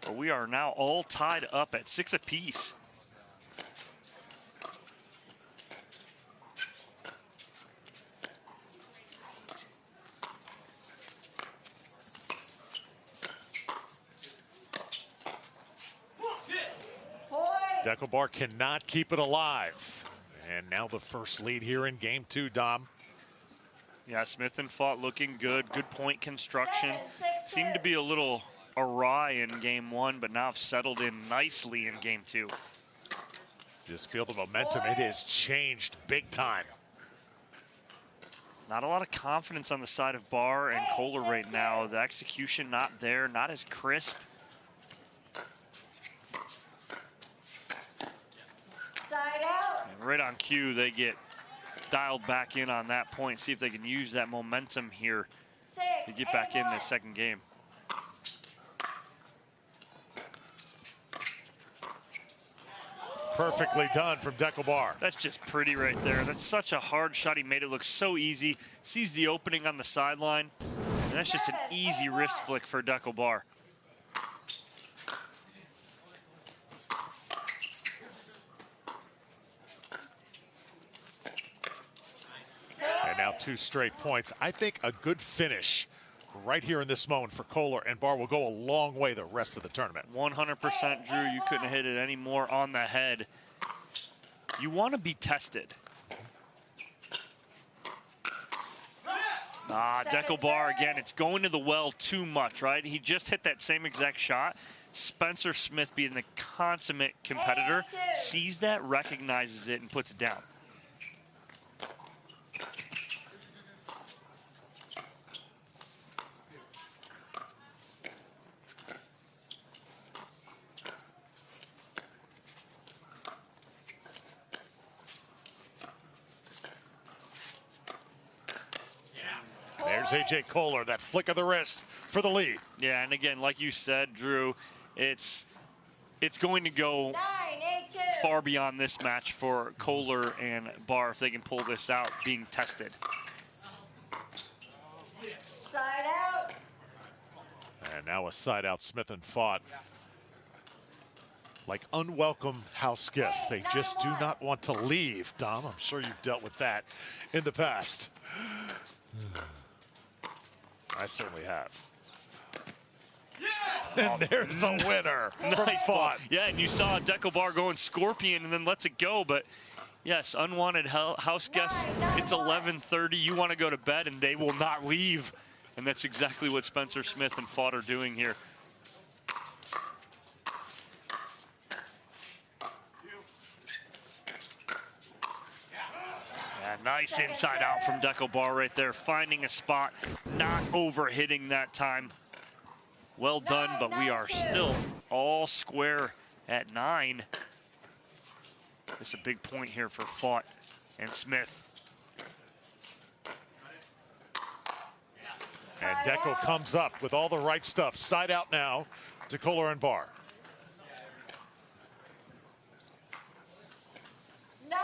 but we are now all tied up at 6 apiece. Deckelbar cannot keep it alive. And now the first lead here in game 2, Dom. Yeah, Smith and Fought looking good. Good point construction. Seemed to be a little awry in game 1, but now have settled in nicely in game 2. Just feel the momentum. It has changed big time. Not a lot of confidence on the side of Barr and Koller right now. The execution not there, not as crisp. Side out. And right on cue, they get dialed back in on that point. See if they can use that momentum here to get back in this second game. Perfectly done from Deckelbar. That's just pretty right there. That's such a hard shot. He made it look so easy. Sees the opening on the sideline. And that's just an easy wrist flick for Deckelbar. And now 2 straight points. I think a good finish right here in this moment for Koller and Barr will go a long way the rest of the tournament. 100%, Drew. You couldn't hit it any more on the head. You want to be tested. Deckelbar again. It's going to the well too much, right? He just hit that same exact shot. Spencer Smith, being the consummate competitor, sees that, recognizes it, and puts it down. There's A.J. Koller, that flick of the wrist for the lead. Yeah, and again, like you said, Drew, it's going to go far beyond this match for Koller and Barr if they can pull this out, being tested. Side out. And now a side out. Smith and fought like unwelcome house guests. They just do not want to leave. Dom, I'm sure you've dealt with that in the past. I certainly have. And there's a winner. Nice fought. Yeah, and you saw Deckelbar going scorpion and then lets it go. But yes, unwanted house guests. It's 11:30. You want to go to bed, and they will not leave. And that's exactly what Spencer Smith and Fought are doing here. Nice inside out from Deckelbar right there, finding a spot, not overhitting that time. Well done, but we are still all square at 9. This is a big point here for Fought and Smith. And Deckel comes up with all the right stuff. Side out now to Koller and Barr. 9-9-1.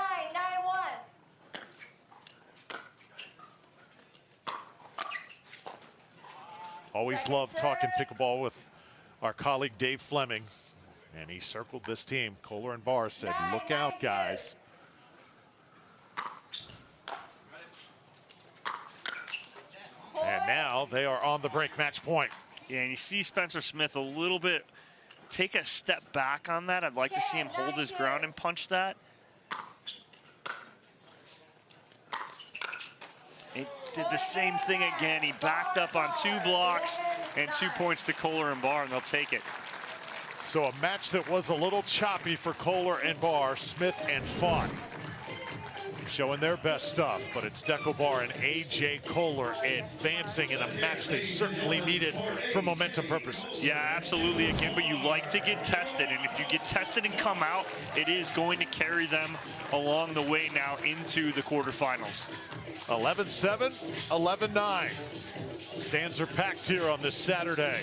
Always love talking pickleball with our colleague Dave Fleming. And he circled this team. Koller and Barr said, look out, guys. And now they are on the break, match point. Yeah, and you see Spencer Smith a little bit take a step back on that. I'd like to see him hold his ground and punch that. He did the same thing again. He backed up on 2 blocks and 2 points to Koller and Barr, and they'll take it. So a match that was a little choppy for Koller and Barr. Smith and Fought showing their best stuff, but it's Deckelbar and A.J. Koller advancing in a match they certainly needed for momentum purposes. Yeah, absolutely, again, but you like to get tested, and if you get tested and come out, it is going to carry them along the way now into the quarterfinals. 11-7, 11-9. Stands are packed here on this Saturday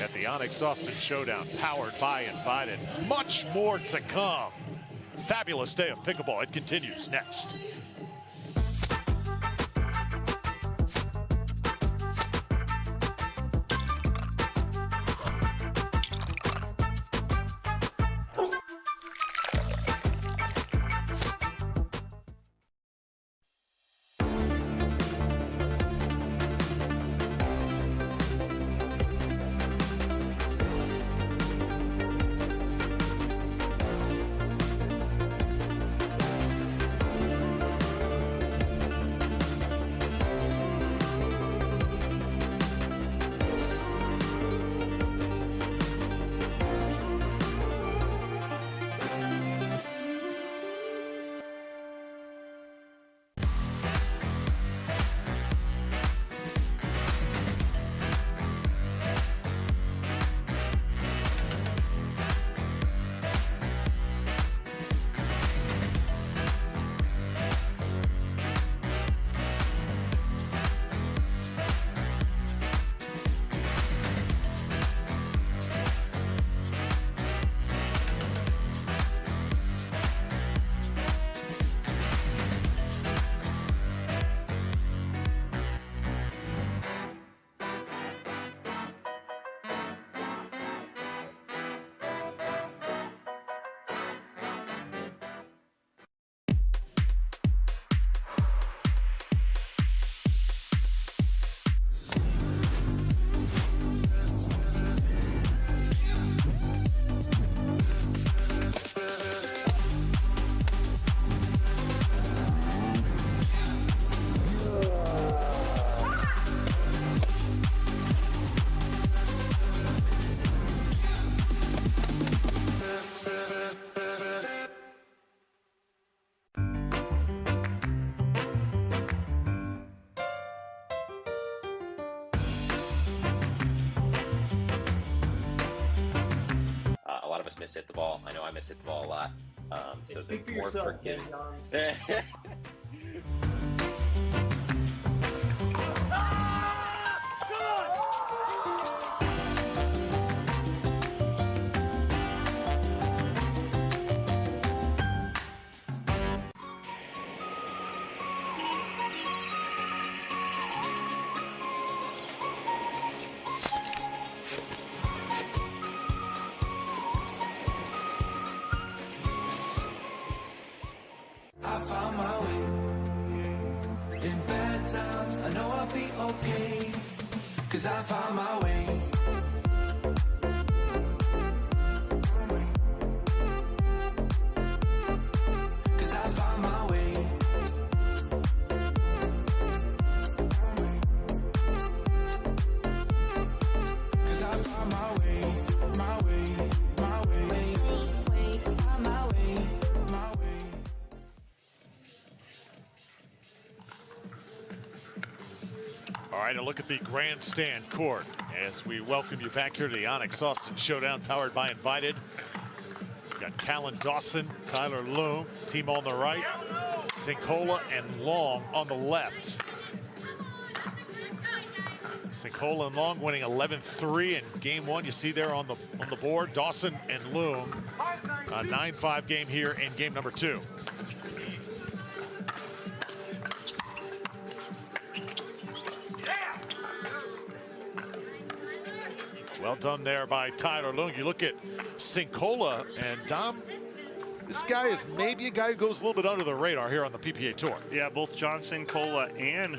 at the ONIX Austin Showdown, powered by Invited. Much more to come. Fabulous day of pickleball. It continues next. of us miss-hit the ball. I know I miss-hit the ball a lot. So Speak for more yourself, forgiving. Johns. I found my way. In bad times, I know I'll be okay. 'Cause I found my way. Cause I found my way. Cause I found my way, my way, my way. My way, my way. All right, a look at the grandstand court as we welcome you back here to the ONIX Austin Showdown, powered by Invited. We've got Collin Dawson, Tyler Loong, team on the right, Cincola and Loong on the left. Cincola and Loong winning 11-3 in game one. You see there on the board, Dawson and Loong. A 9-5 game here in game number 2. Well done there by Tyler Loong. You look at Cincola, and Dom, this guy is maybe a guy who goes a little bit under the radar here on the PPA Tour. Yeah, both John Cincola and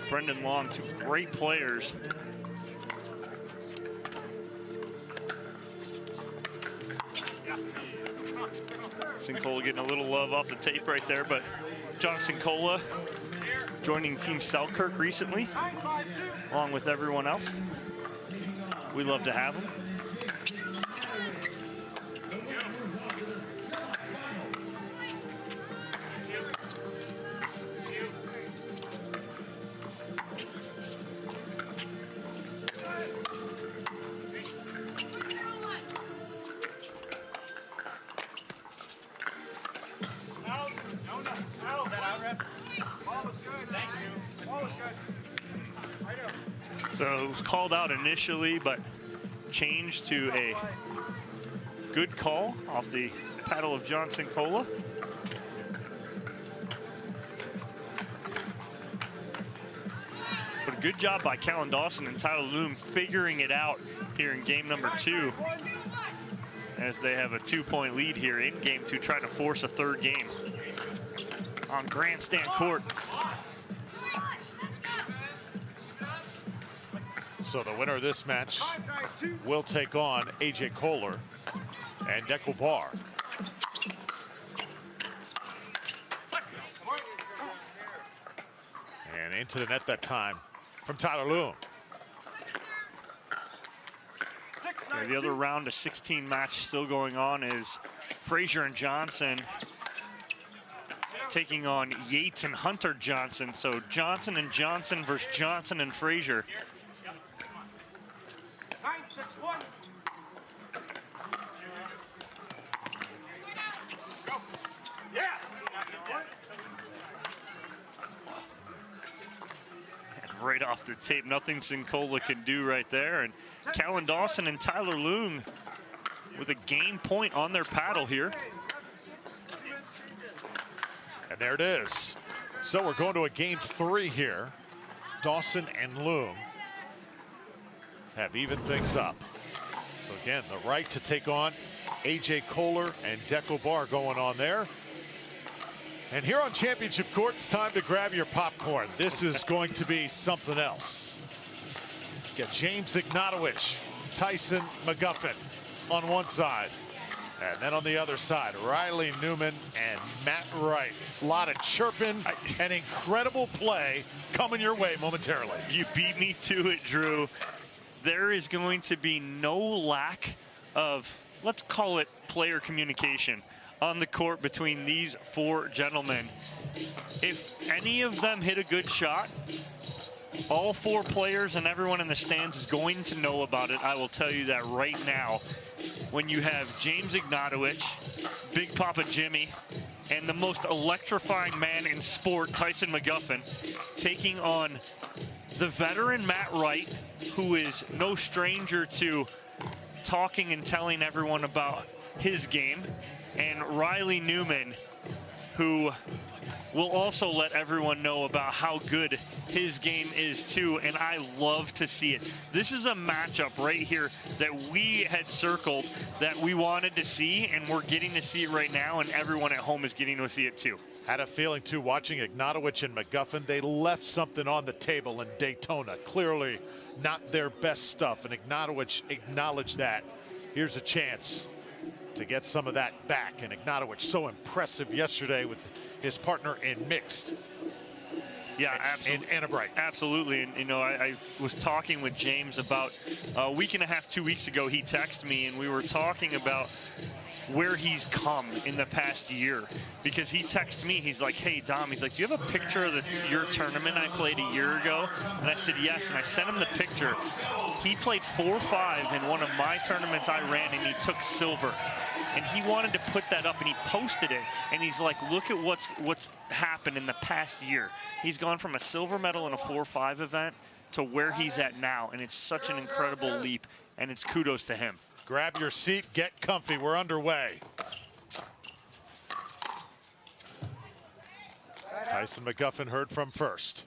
Brendan Loong, two great players. Cincola getting a little love off the tape right there, but John Cincola joining Team Selkirk recently, along with everyone else. We love to have him. So it was called out initially, but changed to a good call off the paddle of John Cincola. But a good job by Collin Dawson and Tyler Loong figuring it out here in game number 2, as they have a 2-point lead here in game 2, trying to force a third game on grandstand court. So the winner of this match will take on AJ Koller and Dekel Bar. And into the net that time from Tyler Loong. Yeah, the other round of 16 match still going on is Frazier and Johnson taking on Yates and Hunter Johnson. So Johnson and Johnson versus Johnson and Frazier. Right off the tape, nothing Cincola can do right there. And Collin Dawson and Tyler Loong with a game point on their paddle here. And there it is. So we're going to a game 3 here. Dawson and Loong have evened things up. So again, the right to take on AJ Koller and Dekel Bar going on there. And here on Championship Court, it's time to grab your popcorn. This is going to be something else. Get James Ignatowich, Tyson McGuffin on one side. And then on the other side, Riley Newman and Matt Wright. A lot of chirping and incredible play coming your way momentarily. You beat me to it, Drew. There is going to be no lack of, let's call it, player communication on the court between these 4 gentlemen. If any of them hit a good shot, all 4 players and everyone in the stands is going to know about it. I will tell you that right now. when you have James Ignatowich, Big Papa Jimmy, and the most electrifying man in sport, Tyson McGuffin, taking on the veteran Matt Wright, who is no stranger to talking and telling everyone about his game, and Riley Newman, who will also let everyone know about how good his game is too, and I love to see it. This is a matchup right here that we had circled that we wanted to see, and we're getting to see it right now, and everyone at home is getting to see it too. Had a feeling too, watching Ignatowich and McGuffin, they left something on the table in Daytona. Clearly not their best stuff, and Ignatowich acknowledged that. Here's a chance to get some of that back, and Ignatowich so impressive yesterday with his partner in mixed. Yeah, absolutely. And Bright. Absolutely. And, you know, I was talking with James about a week and a half, 2 weeks ago. He texted me, and we were talking about where he's come in the past year. Because he texted me, he's like, hey, Dom, he's like, do you have a picture of your tournament I played a year ago? And I said, yes. And I sent him the picture. He played 4-5 in one of my tournaments I ran, and he took silver. And he wanted to put that up, and he posted it. And he's like, look at what's happened in the past year. He's gone from a silver medal in a 4-5 event to where he's at now. And it's such an incredible leap, and it's kudos to him. Grab your seat, get comfy, we're underway. Tyson McGuffin heard from first.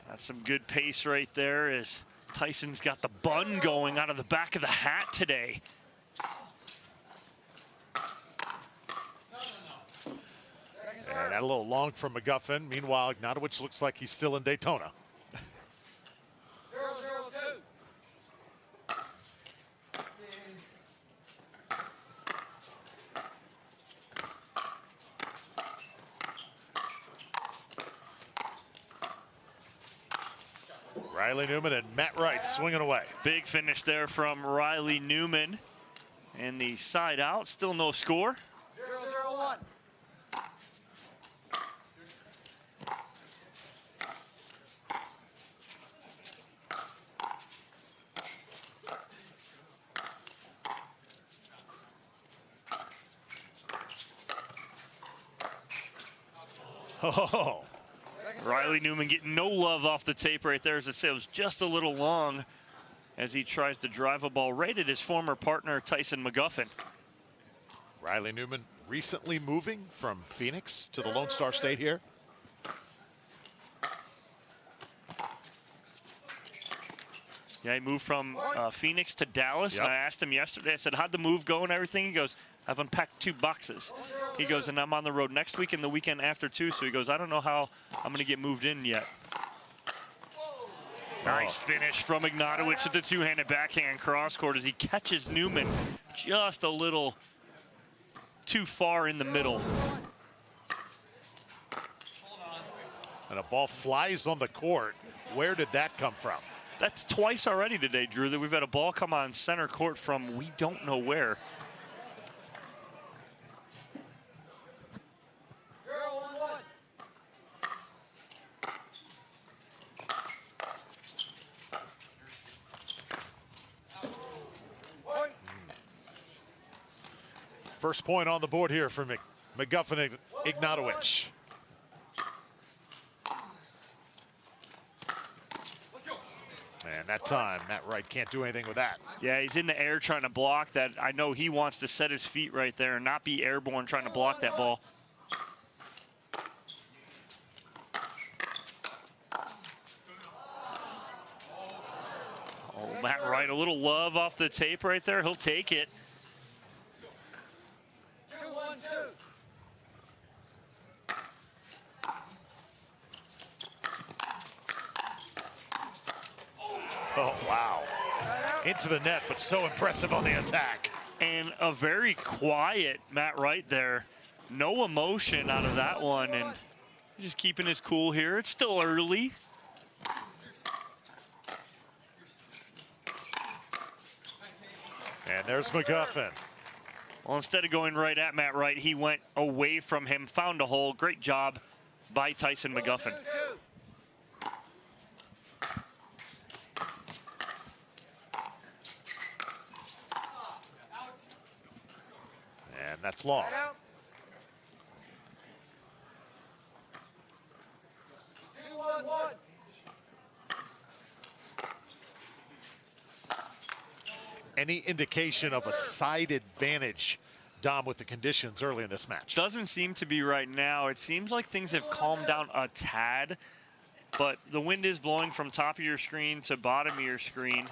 That's some good pace right there as Tyson's got the bun going out of the back of the hat today. And that a little long from McGuffin. Meanwhile, Ignatowich looks like he's still in Daytona. 0-0-2. Riley Newman and Matt Wright swinging away. Big finish there from Riley Newman. And the side out, still no score. 0-0-1. Oh. Riley Newman getting no love off the tape right there, as it was just a little long as he tries to drive a ball right at his former partner, Tyson McGuffin. Riley Newman recently moving from Phoenix to the Lone Star State here. Yeah, he moved from Phoenix to Dallas. Yep. And I asked him yesterday, I said, how'd the move go and everything? He goes, I've unpacked 2 boxes. He goes, and I'm on the road next week and the weekend after too. So he goes, I don't know how I'm going to get moved in yet. Nice finish from Ignatowich with the two-handed backhand cross court as he catches Newman just a little too far in the middle. And a ball flies on the court. Where did that come from? That's twice already today, Drew, that we've had a ball come on center court from we don't know where. First point on the board here for McGuffin Ignatowich. And that time, Matt Wright can't do anything with that. Yeah, he's in the air trying to block that. I know he wants to set his feet right there and not be airborne trying to block that ball. Oh, Matt Wright, a little love off the tape right there. He'll take it. 2-1-2. Oh, wow. Into the net, but so impressive on the attack. And a very quiet Matt Wright there. No emotion out of that one, and just keeping his cool here. It's still early. And there's McGuffin. Well, instead of going right at Matt Wright, he went away from him, found a hole. Great job by Tyson McGuffin. That's long. Any indication of a side advantage, Dom, with the conditions early in this match? Doesn't seem to be right now. It seems like things have calmed down a tad, but the wind is blowing from top of your screen to bottom of your screen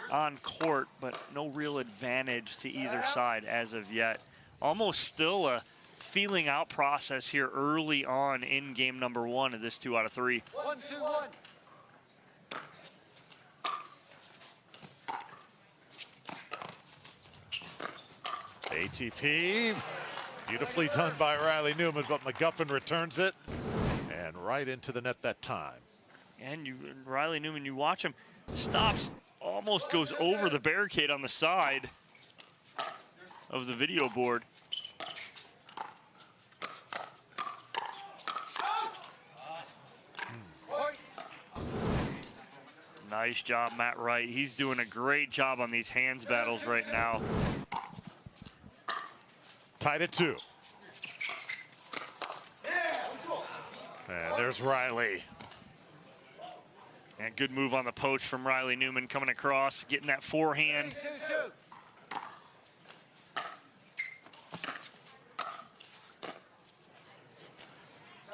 on court, but no real advantage to either side as of yet. Almost still a feeling out process here early on in game number 1 of this 2 out of 3. 1, 2, 1. ATP, beautifully done by Riley Newman, but McGuffin returns it and right into the net that time. And Riley Newman, you watch him, stops, almost goes over the barricade on the side of the video board. Nice job, Matt Wright. He's doing a great job on these hands battles right now. Tied at 2. And there's Riley. And good move on the poach from Riley Newman coming across, getting that forehand.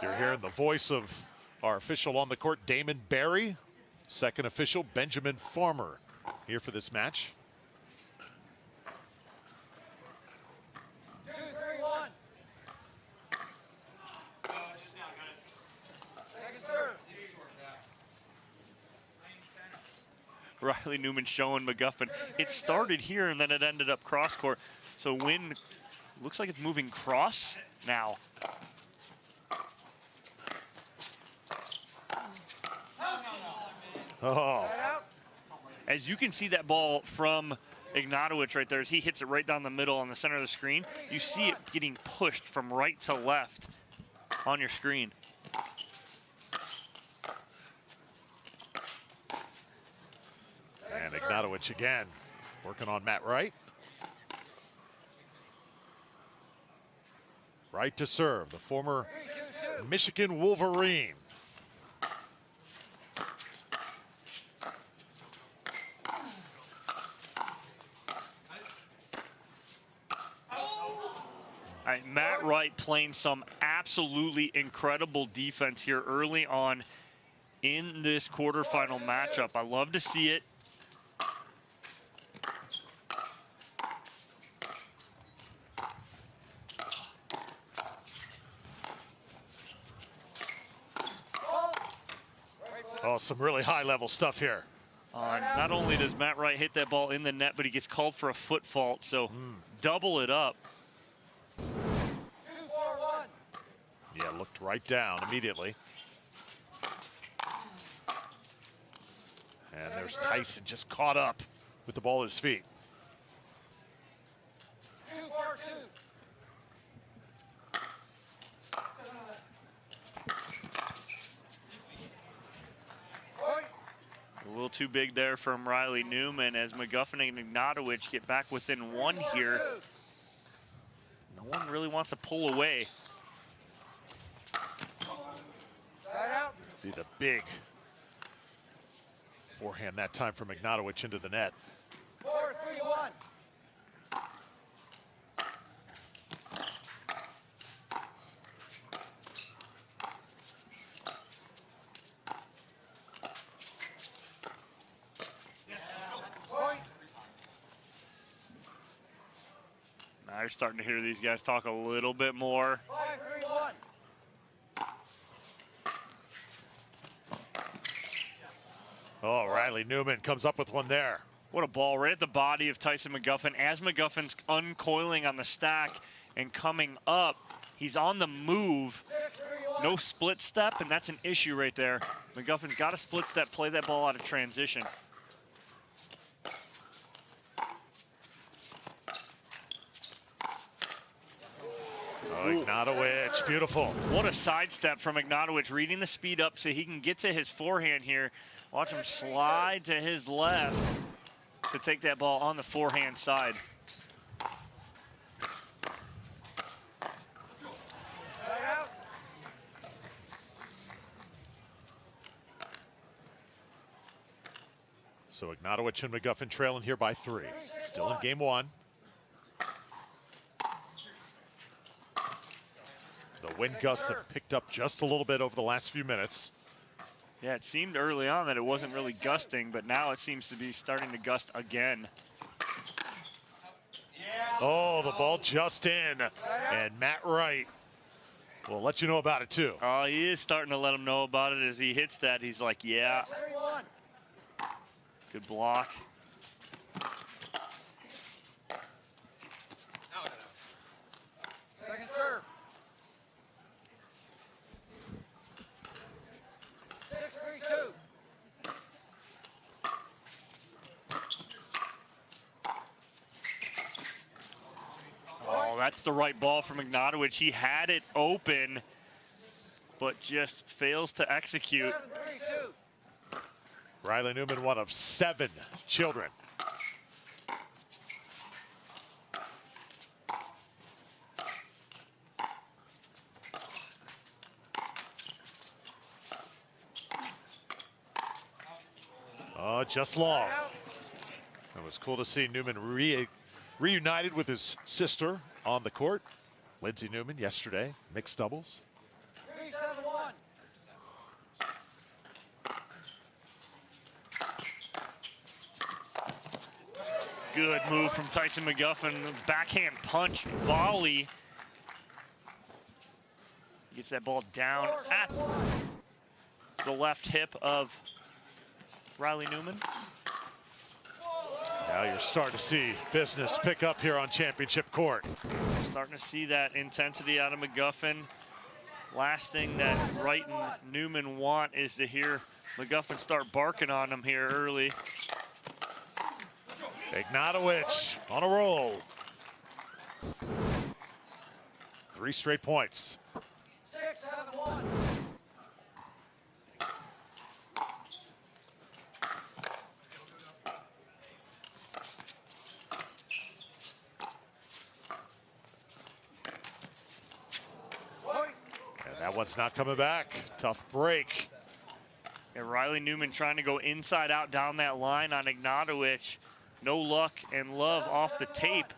You're hearing the voice of our official on the court, Damon Barry. Second official, Benjamin Farmer, here for this match. 2, 3, 1. Second serve. Riley Newman showing McGuffin. It started here and then it ended up cross court. So wind looks like it's moving cross now. Oh. As you can see that ball from Ignatowich right there, as he hits it right down the middle on the center of the screen, you see it getting pushed from right to left on your screen. And Ignatowich again, working on Matt Wright. Wright to serve, the former Michigan Wolverine. All right, Matt Wright playing some absolutely incredible defense here early on in this quarterfinal matchup. I love to see it. Oh, some really high-level stuff here. Not only does Matt Wright hit that ball in the net, but he gets called for a foot fault, so double it up. 2, 4, 1. Yeah, looked right down immediately. And there's Tyson just caught up with the ball at his feet. 2, 4, 2. A little too big there from Riley Newman as McGuffin and Ignatowich get back within 1 here. No one really wants to pull away. See the big forehand that time from Ignatowich into the net. 4, 3, 1. Now you're starting to hear these guys talk a little bit more. 5, 3, 1. Oh, Riley Newman comes up with one there. What a ball right at the body of Tyson McGuffin. As McGuffin's uncoiling on the stack and coming up, he's on the move. No split step, and that's an issue right there. McGuffin's got a split step, play that ball out of transition. Oh, Ignatowich, beautiful. What a sidestep from Ignatowich, reading the speed up so he can get to his forehand here. Watch him slide to his left to take that ball on the forehand side. So Ignatowich and McGuffin trailing here by 3. Still in game 1. The wind gusts have picked up just a little bit over the last few minutes. Yeah, it seemed early on that it wasn't really gusting, but now it seems to be starting to gust again. Oh, the ball just in. And Matt Wright will let you know about it too. Oh, he is starting to let him know about it as he hits that. He's like, yeah. Good block. Second serve. 6-3-2. Oh, that's the right ball from Ignatowich. He had it open, but just fails to execute. 7-3-2. Riley Newman, one of 7 children. Oh, just long. It was cool to see Newman reunited with his sister on the court. Lindsay Newman yesterday, mixed doubles. 3-7-1. Good move from Tyson McGuffin. Backhand punch volley. Gets that ball down at the left hip of Riley Newman. Now you're starting to see business pick up here on championship court. Starting to see that intensity out of McGuffin. Last thing that Wright and Newman want is to hear McGuffin start barking on him here early. Ignatowich on a roll. 3 straight points. 6-7-1. And that one's not coming back. Tough break. And Riley Newman trying to go inside out down that line on Ignatowich. No luck and love off the tape.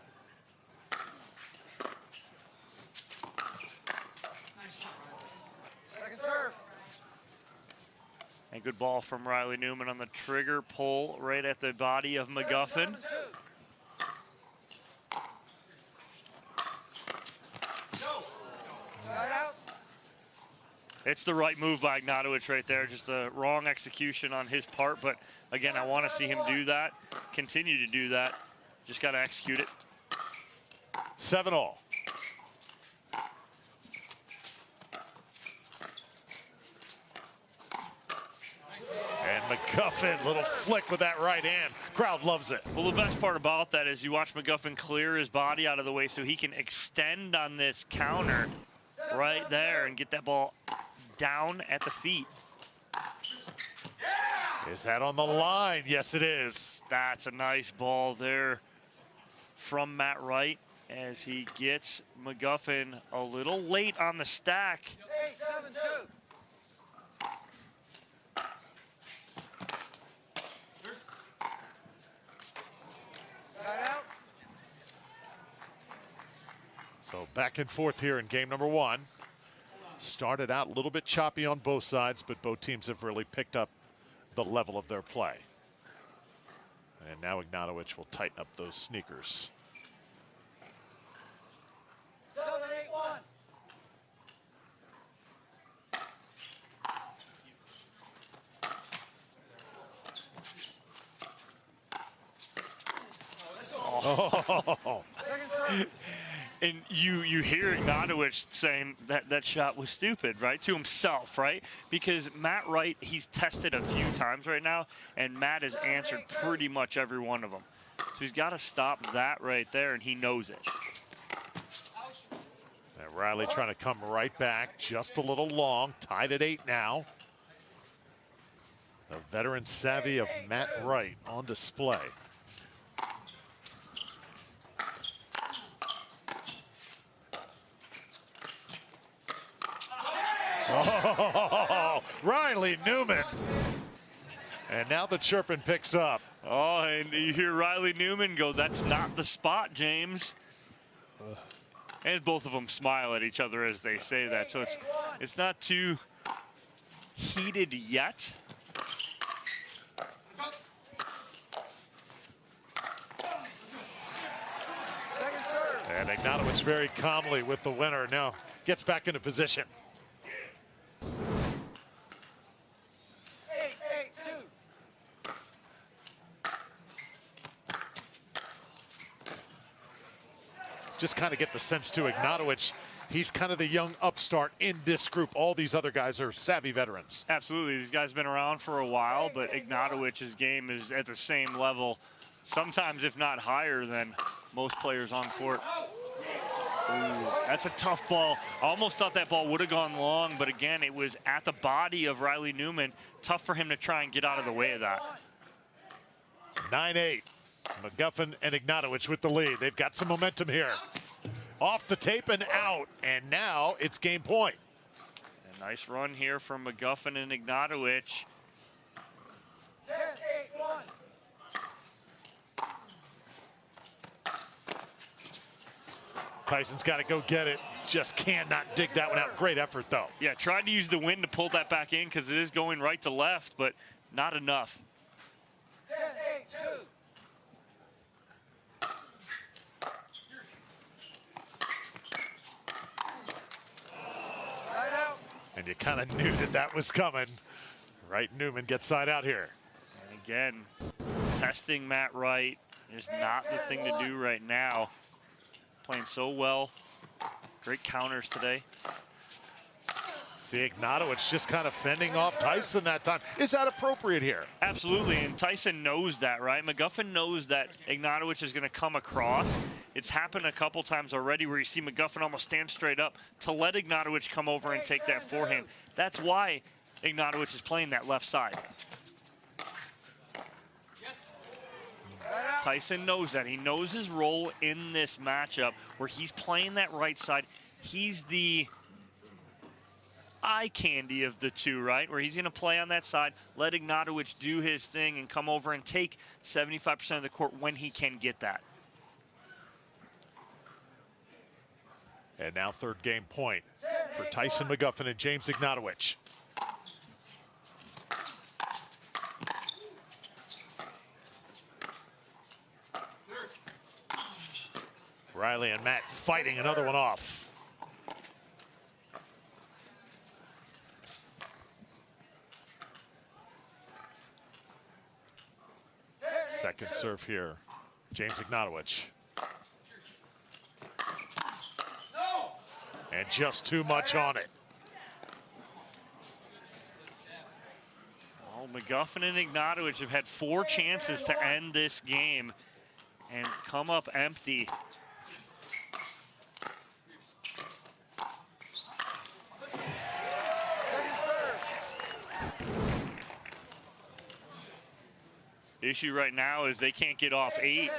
Second serve. And good ball from Riley Newman on the trigger pull right at the body of McGuffin. 7-2. Side out. It's the right move by Ignatowich right there. Just the wrong execution on his part. But again, I want to see him do that, continue to do that. Just got to execute it. 7-all. And McGuffin, little flick with that right hand. Crowd loves it. Well, the best part about that is you watch McGuffin clear his body out of the way so he can extend on this counter right there and get that ball down at the feet. Is that on the line? Yes, it is. That's a nice ball there from Matt Wright as he gets McGuffin a little late on the stack. 8-7-2. Side out. So back and forth here in game number 1. Started out a little bit choppy on both sides, but both teams have really picked up the level of their play. And now Ignatowich will tighten up those sneakers. 7-8-1. Oh. Second serve. And you hear Ignatowich saying that shot was stupid, right? To himself, right? Because Matt Wright, he's tested a few times right now, and Matt has answered pretty much every one of them. So he's got to stop that right there, and he knows it. And Riley trying to come right back, just a little long, tied at 8 now. The veteran savvy of Matt Wright on display. Oh, Riley Newman. And now the chirping picks up. Oh, and you hear Riley Newman go, "That's not the spot, James." And both of them smile at each other as they say that. So it's not too heated yet. And Ignatowich very calmly with the winner. Now gets back into position. 8-8-2. Just kind of get the sense to Ignatowich. He's kind of the young upstart in this group. All these other guys are savvy veterans. Absolutely. These guys have been around for a while, but Ignatowich's game is at the same level, sometimes if not higher than most players on court. Ooh, that's a tough ball. I almost thought that ball would have gone long, but again, it was at the body of Riley Newman. Tough for him to try and get out of the way of that. 9-8. McGuffin and Ignatowich with the lead. They've got some momentum here. Off the tape and out, and now it's game point. A nice run here from McGuffin and Ignatowich. 10-8-1. Tyson's got to go get it. Just cannot dig that one out. Great effort, though. Yeah, tried to use the wind to pull that back in because it is going right to left, but not enough. 10-8-2. Side out. And you kind of knew that that was coming. Wright Newman gets side out here. And again, testing Matt Wright is not the thing to do right now. Playing so well. Great counters today. See, Ignatowich just kind of fending off Tyson that time. Is that appropriate here? Absolutely, and Tyson knows that, right? McGuffin knows that Ignatowich is going to come across. It's happened a couple times already where you see McGuffin almost stand straight up to let Ignatowich come over and take that forehand. That's why Ignatowich is playing that left side. Tyson knows that. He knows his role in this matchup where he's playing that right side. He's the eye candy of the two, right? Where he's going to play on that side, let Ignatowich do his thing and come over and take 75% of the court when he can get that. And now third game point for Tyson McGuffin and James Ignatowich. Riley and Matt fighting another one off. Second serve here, James Ignatowich. And just too much on it. Well, McGuffin and Ignatowich have had 4 chances to end this game and come up empty. Issue right now is they can't get off 8.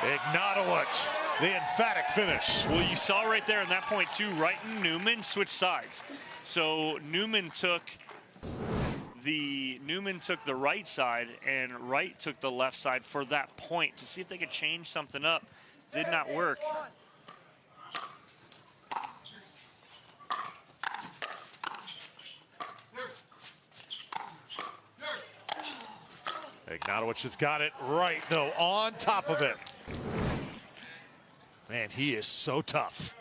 Ignatowich, the emphatic finish. Well, you saw right there in that point too, Wright and Newman switched sides. So Newman took the right side and Wright took the left side for that point to see if they could change something up. Did not work. Ignatowich has got it right, though, on top of it. Man, he is so tough.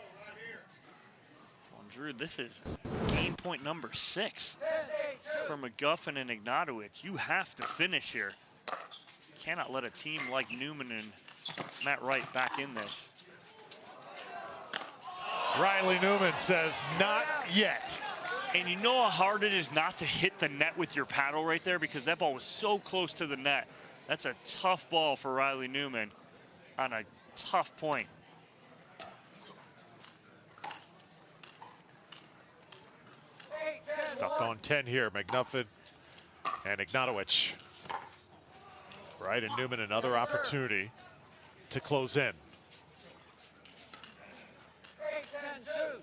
Well, Drew, this is game point number 6 for McGuffin and Ignatowich. You have to finish here. You cannot let a team like Newman and Matt Wright back in this. Riley Newman says, not yet. And you know how hard it is not to hit the net with your paddle right there because that ball was so close to the net. That's a tough ball for Riley Newman on a tough point. Stuck on 10 here, McGuffin and Ignatowich. Wright and Newman, another opportunity to close in. 8-10-2.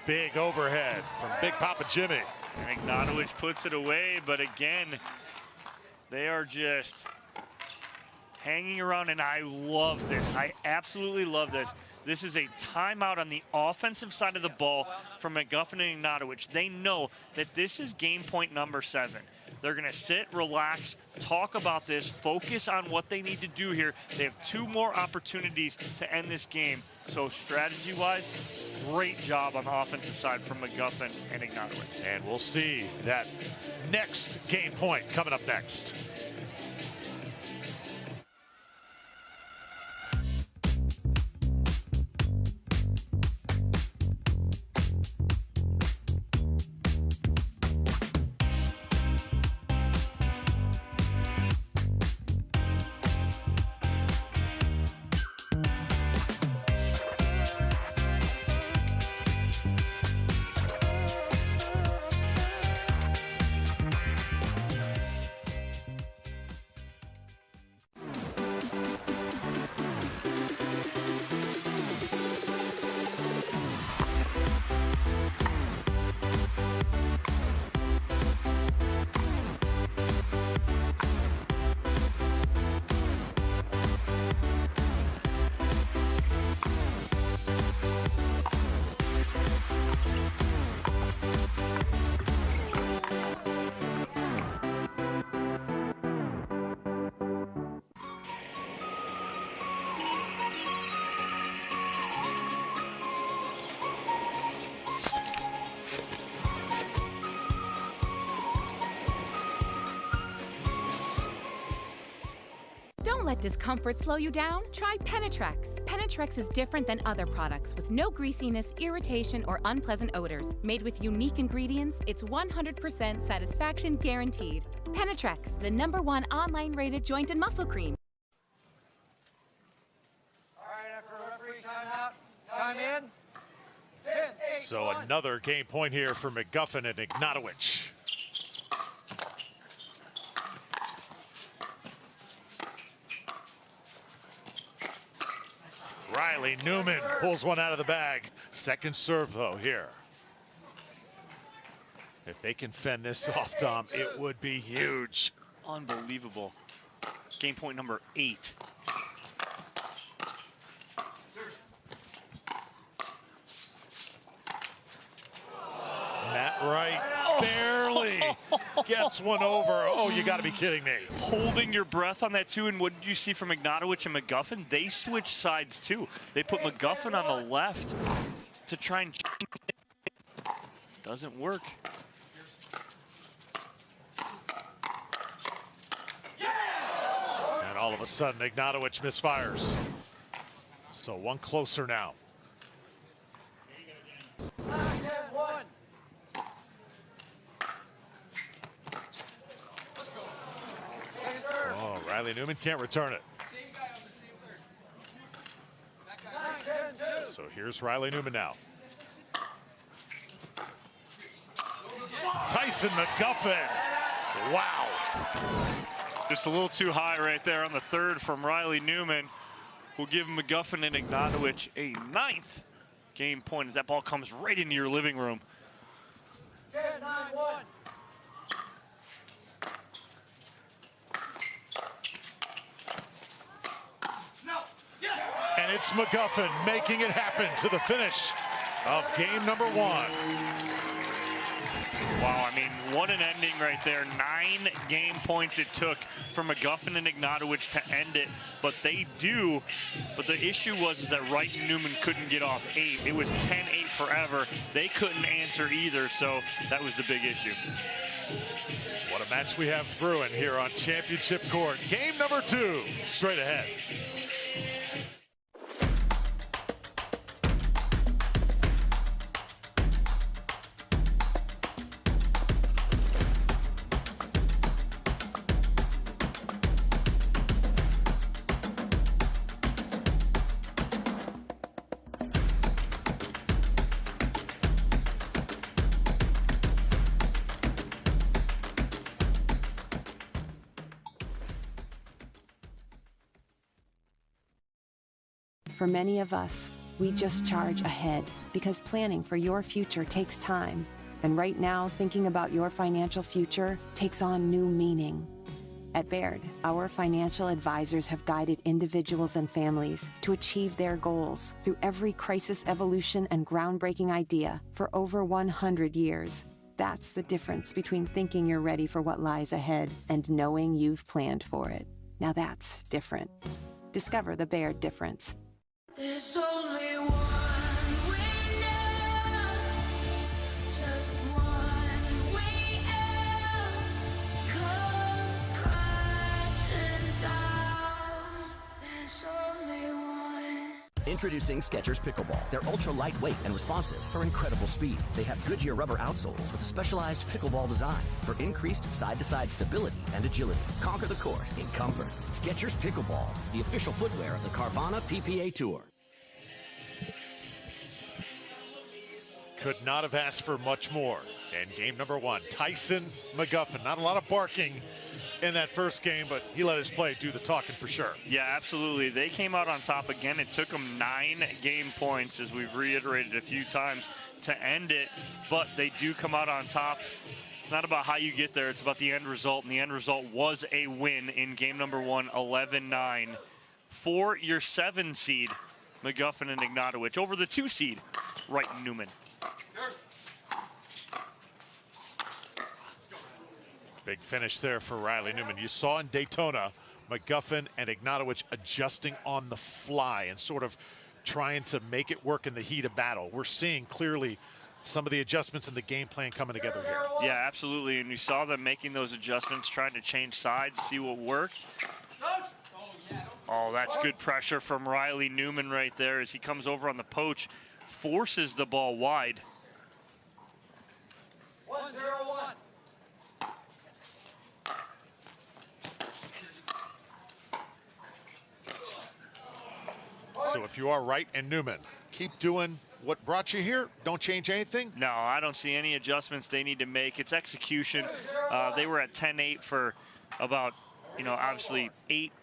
Big overhead from Big Papa Jimmy. Ignatowich puts it away, but again, they are just hanging around, and I love this. I absolutely love this. This is a timeout on the offensive side of the ball from McGuffin and Ignatowich. They know that this is game point number 7. They're gonna sit, relax, talk about this, focus on what they need to do here. They have 2 more opportunities to end this game. So strategy-wise, great job on the offensive side from McGuffin and Ignatowich. And we'll see that next game point coming up next. Don't let discomfort slow you down. Try Penetrex. Penetrex is different than other products with no greasiness, irritation, or unpleasant odors. Made with unique ingredients, it's 100% satisfaction guaranteed. Penetrex, the #1 online rated joint and muscle cream. All right, after referee timeout, time in. 10-8. So another game point here for McGuffin and Ignatowich. Riley Newman pulls one out of the bag. Second serve, though, here. If they can fend this off, Tom, it would be huge. Unbelievable. Game point number 8. Matt Wright barely gets one over. Oh, you got to be kidding me. Holding your breath on that, too. And what did you see from Ignatowich and McGuffin? They switched sides, too. They put McGuffin on the left to try and... Doesn't work. And all of a sudden, Ignatowich misfires. So one closer now. 9-10-1. Oh, Riley Newman can't return it. 9-10-2. So here's Riley Newman now. Tyson McGuffin. Wow. Just a little too high right there on the third from Riley Newman. Will give McGuffin and Ignatowich a 9th game point as that ball comes right into your living room. 10-9-1. And it's McGuffin making it happen to the finish of game number 1. Wow, I mean, what an ending right there. 9 game points it took for McGuffin and Ignatowich to end it, but they do. But the issue was that Wright and Newman couldn't get off 8. It was 10-8 forever. They couldn't answer either, so that was the big issue. What a match we have brewing here on Championship Court. Game number 2, straight ahead. For many of us, we just charge ahead because planning for your future takes time. And right now, thinking about your financial future takes on new meaning. At Baird, our financial advisors have guided individuals and families to achieve their goals through every crisis evolution and groundbreaking idea for over 100 years. That's the difference between thinking you're ready for what lies ahead and knowing you've planned for it. Now that's different. Discover the Baird difference. There's only one way now, just one way out, comes crashing down. There's only one. Introducing Skechers Pickleball. They're ultra lightweight and responsive for incredible speed. They have Goodyear rubber outsoles with a specialized pickleball design for increased side-to-side stability and agility. Conquer the court in comfort. Skechers Pickleball, the official footwear of the Carvana PPA Tour. Could not have asked for much more. And game number one, Tyson McGuffin. Not a lot of barking in that first game, but he let his play do the talking for sure. Yeah, absolutely. They came out on top again. It took them 9 game points, as we've reiterated a few times, to end it, but they do come out on top. It's not about how you get there, it's about the end result, and the end result was a win in game number one, 11-9, for your 7 seed, McGuffin and Ignatowich, over the 2 seed, Wright and Newman. Big finish there for Riley Newman. You saw in Daytona, McGuffin and Ignatowich adjusting on the fly and sort of trying to make it work in the heat of battle. We're seeing clearly some of the adjustments in the game plan coming together here. Yeah, absolutely, and you saw them making those adjustments, trying to change sides, see what worked. Oh, that's good pressure from Riley Newman right there as he comes over on the poach, forces the ball wide. 1-0-1. So if you are Wright and Newman, keep doing what brought you here. Don't change anything. No, I don't see any adjustments they need to make. It's execution. They were at 10-8 for about, obviously 8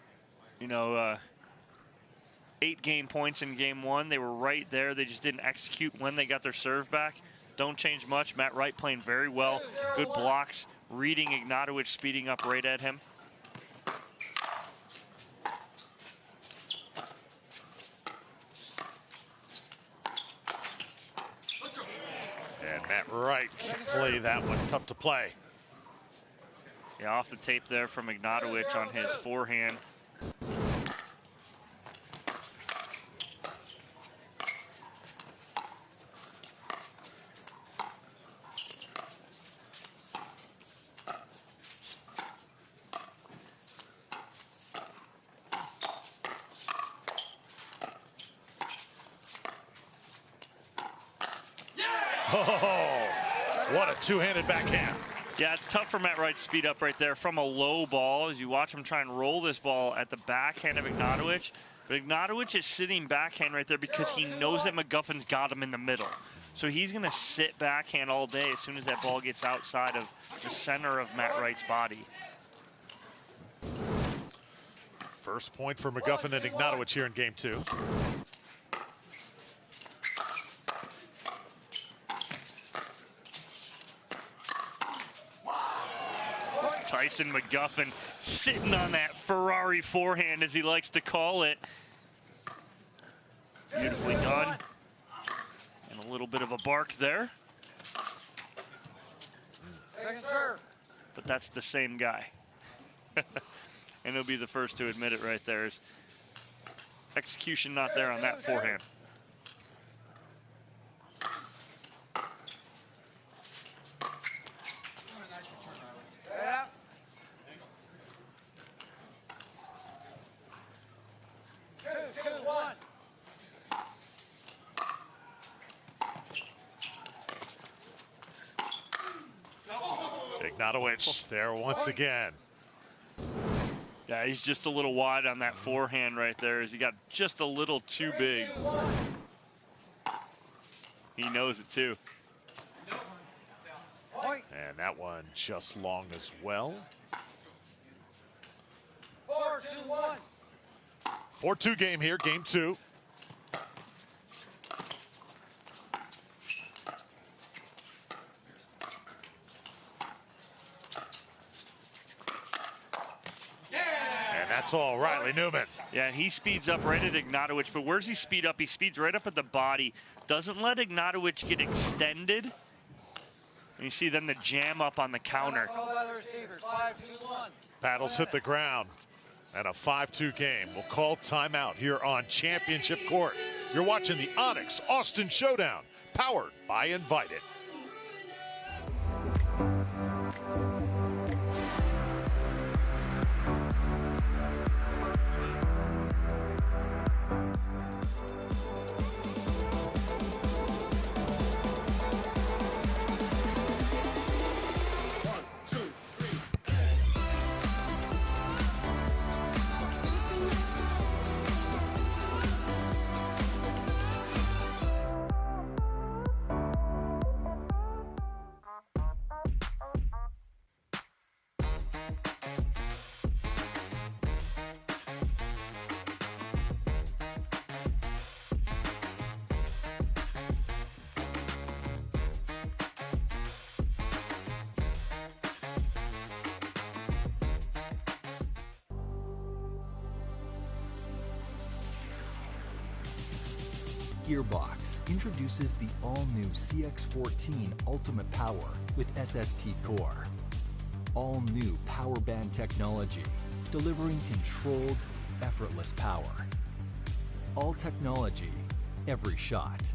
game points in game one. They were right there. They just didn't execute when they got their serve back. Don't change much. Matt Wright playing very well. Good blocks. Reading Ignatowich, speeding up right at him. Matt Wright can play that one. Tough to play. Yeah, off the tape there from Ignatowich on his forehand. What a two-handed backhand. Yeah, it's tough for Matt Wright to speed up right there from a low ball as you watch him try and roll this ball at the backhand of Ignatowich. But Ignatowich is sitting backhand right there because he knows that McGuffin's got him in the middle. So he's going to sit backhand all day as soon as that ball gets outside of the center of Matt Wright's body. First point for McGuffin and Ignatowich here in game two. Tyson McGuffin sitting on that Ferrari forehand, as he likes to call it. Beautifully done. And a little bit of a bark there. Second serve. But that's the same guy. And he'll be the first to admit it right there. Is execution not there on that forehand. Ignatowich there once again. Yeah, he's just a little wide on that forehand right there as he got just a little too big. He knows it too. And that one just long as well. 4-2-1. 4-2 game here, game two. that's all Riley Newman. Yeah, he speeds up right at Ignatowich, but where's he speed up? He speeds right up at the body. Doesn't let Ignatowich get extended. And you see then the jam up on the counter. Paddles hit the ground and a 5-2 game. We'll call timeout here on Championship Court. You're watching the ONIX Austin Showdown, powered by Invited. Gearbox introduces the all-new CX-14 Ultimate Power with SST Core. All-new power band technology, delivering controlled, effortless power. All technology, every shot.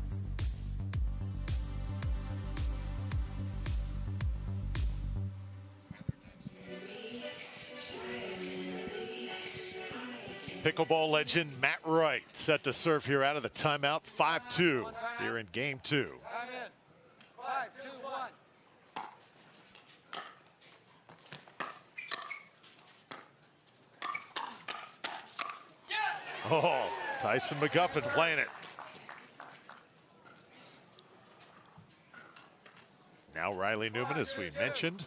Pickleball legend Matt Wright set to serve here out of the timeout. 5-2 here in game 2. 5, 2, 1. Oh, Tyson McGuffin playing it. Now Riley Newman, as we mentioned,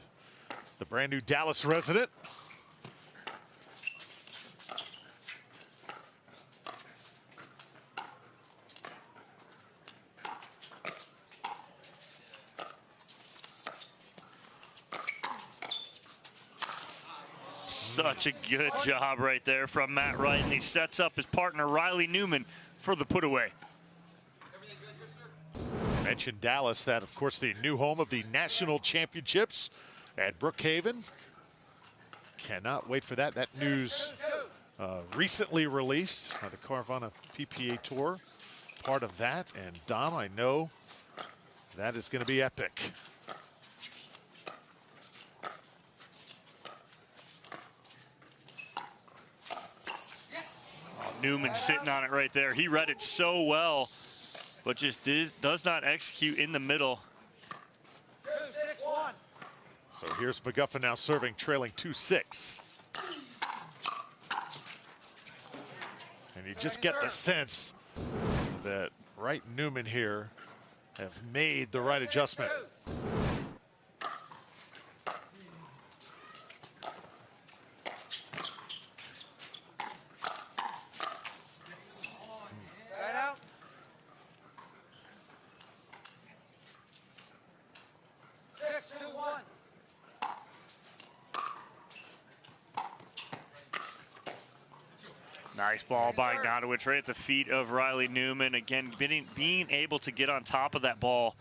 the brand new Dallas resident. Such a good job right there from Matt Wright, and he sets up his partner Riley Newman for the put away. Mentioned Dallas, that of course the new home of the national championships at Brookhaven. Cannot wait for that. That news recently released by the Carvana PPA Tour. Part of that, and Dom, I know that is going to be epic. Newman sitting on it right there. He read it so well, but just does not execute in the middle. 2, 6, 1. So here's McGuffin now serving, trailing 2-6. And you just get the sense that Wright and Newman here have made the right adjustment. Nice ball by Ignatowich right at the feet of Riley Newman. Again, being able to get on top of that ball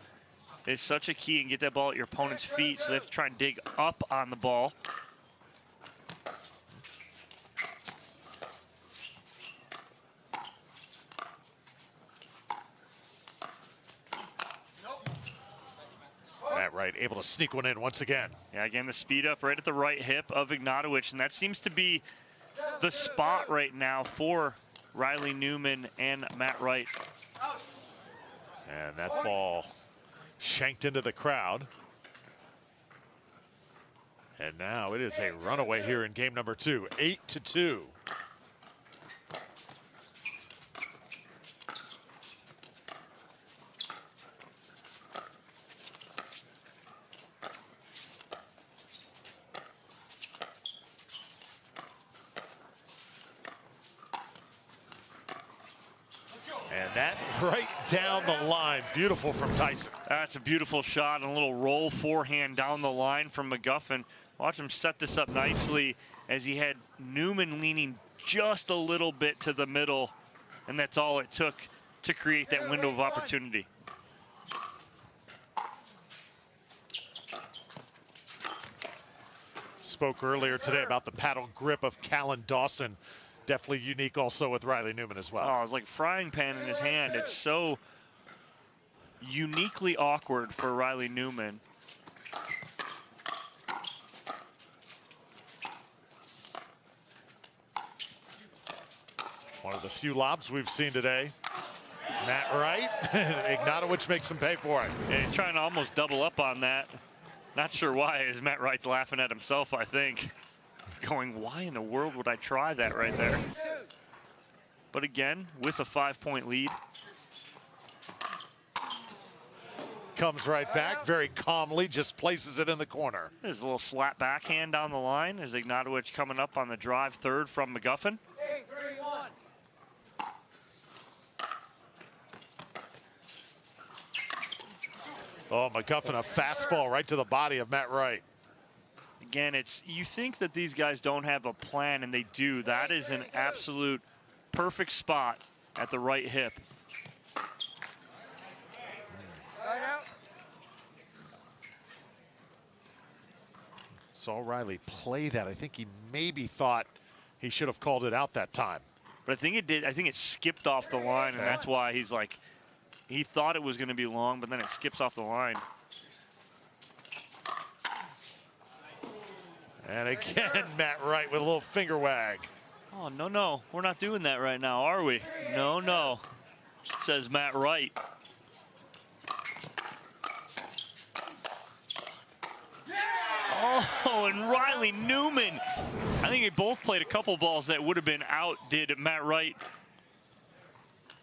is such a key, and get that ball at your opponent's feet, so they have to try and dig up on the ball. Matt Wright able to sneak one in once again. Yeah, again, the speed up right at the right hip of Ignatowich, and that seems to be the spot right now for Riley Newman and Matt Wright. And that ball shanked into the crowd. And now it is a runaway here in game number 2, 8-2. And that right down the line. Beautiful from Tyson. That's a beautiful shot, and a little roll forehand down the line from McGuffin. Watch him set this up nicely. as he had Newman leaning just a little bit to the middle, and that's all it took to create that window of opportunity. Spoke earlier today about the paddle grip of Callan Dawson. Definitely unique also with Riley Newman as well. Oh, it's like a frying pan in his hand. It's so uniquely awkward for Riley Newman. One of the few lobs we've seen today. Matt Wright, Ignatowich makes him pay for it. Yeah, he's trying to almost double up on that. Not sure why, as Matt Wright's laughing at himself, I think. Going, why in the world would I try that right there? But again, with a 5-point lead. Comes right back very calmly, just places it in the corner. There's a little slap backhand down the line as Ignatowich coming up on the drive third from McGuffin. 8-3-1. Oh, McGuffin, a fastball right to the body of Matt Wright. Again, you think that these guys don't have a plan, and they do. That is an absolute perfect spot at the right hip. Saw Riley play that. I think he maybe thought he should have called it out that time. But I think it did. I think it skipped off the line, and that's why he's like, he thought it was going to be long, but then it skips off the line. And again, Matt Wright with a little finger wag. Oh, no, no. We're not doing that right now, are we? No, no, says Matt Wright. Oh, and Riley Newman. I think they both played a couple balls that would have been out, did Matt Wright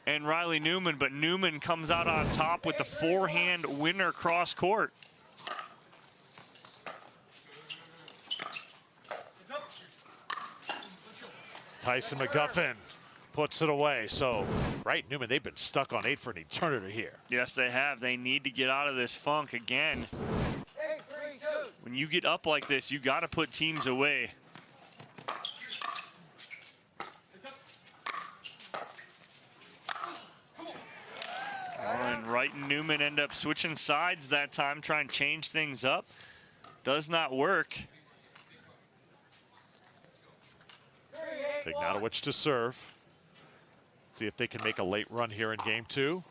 and Riley Newman, but Newman comes out on top with the forehand winner cross court. Tyson McGuffin puts it away. So Wright, Newman, they've been stuck on 8 for an eternity here. Yes, they have. They need to get out of this funk again. 8-3-2. When you get up like this, you got to put teams away. And Wright and Newman end up switching sides that time, trying to change things up. Does not work. Ignatowich to serve. See if they can make a late run here in game 2.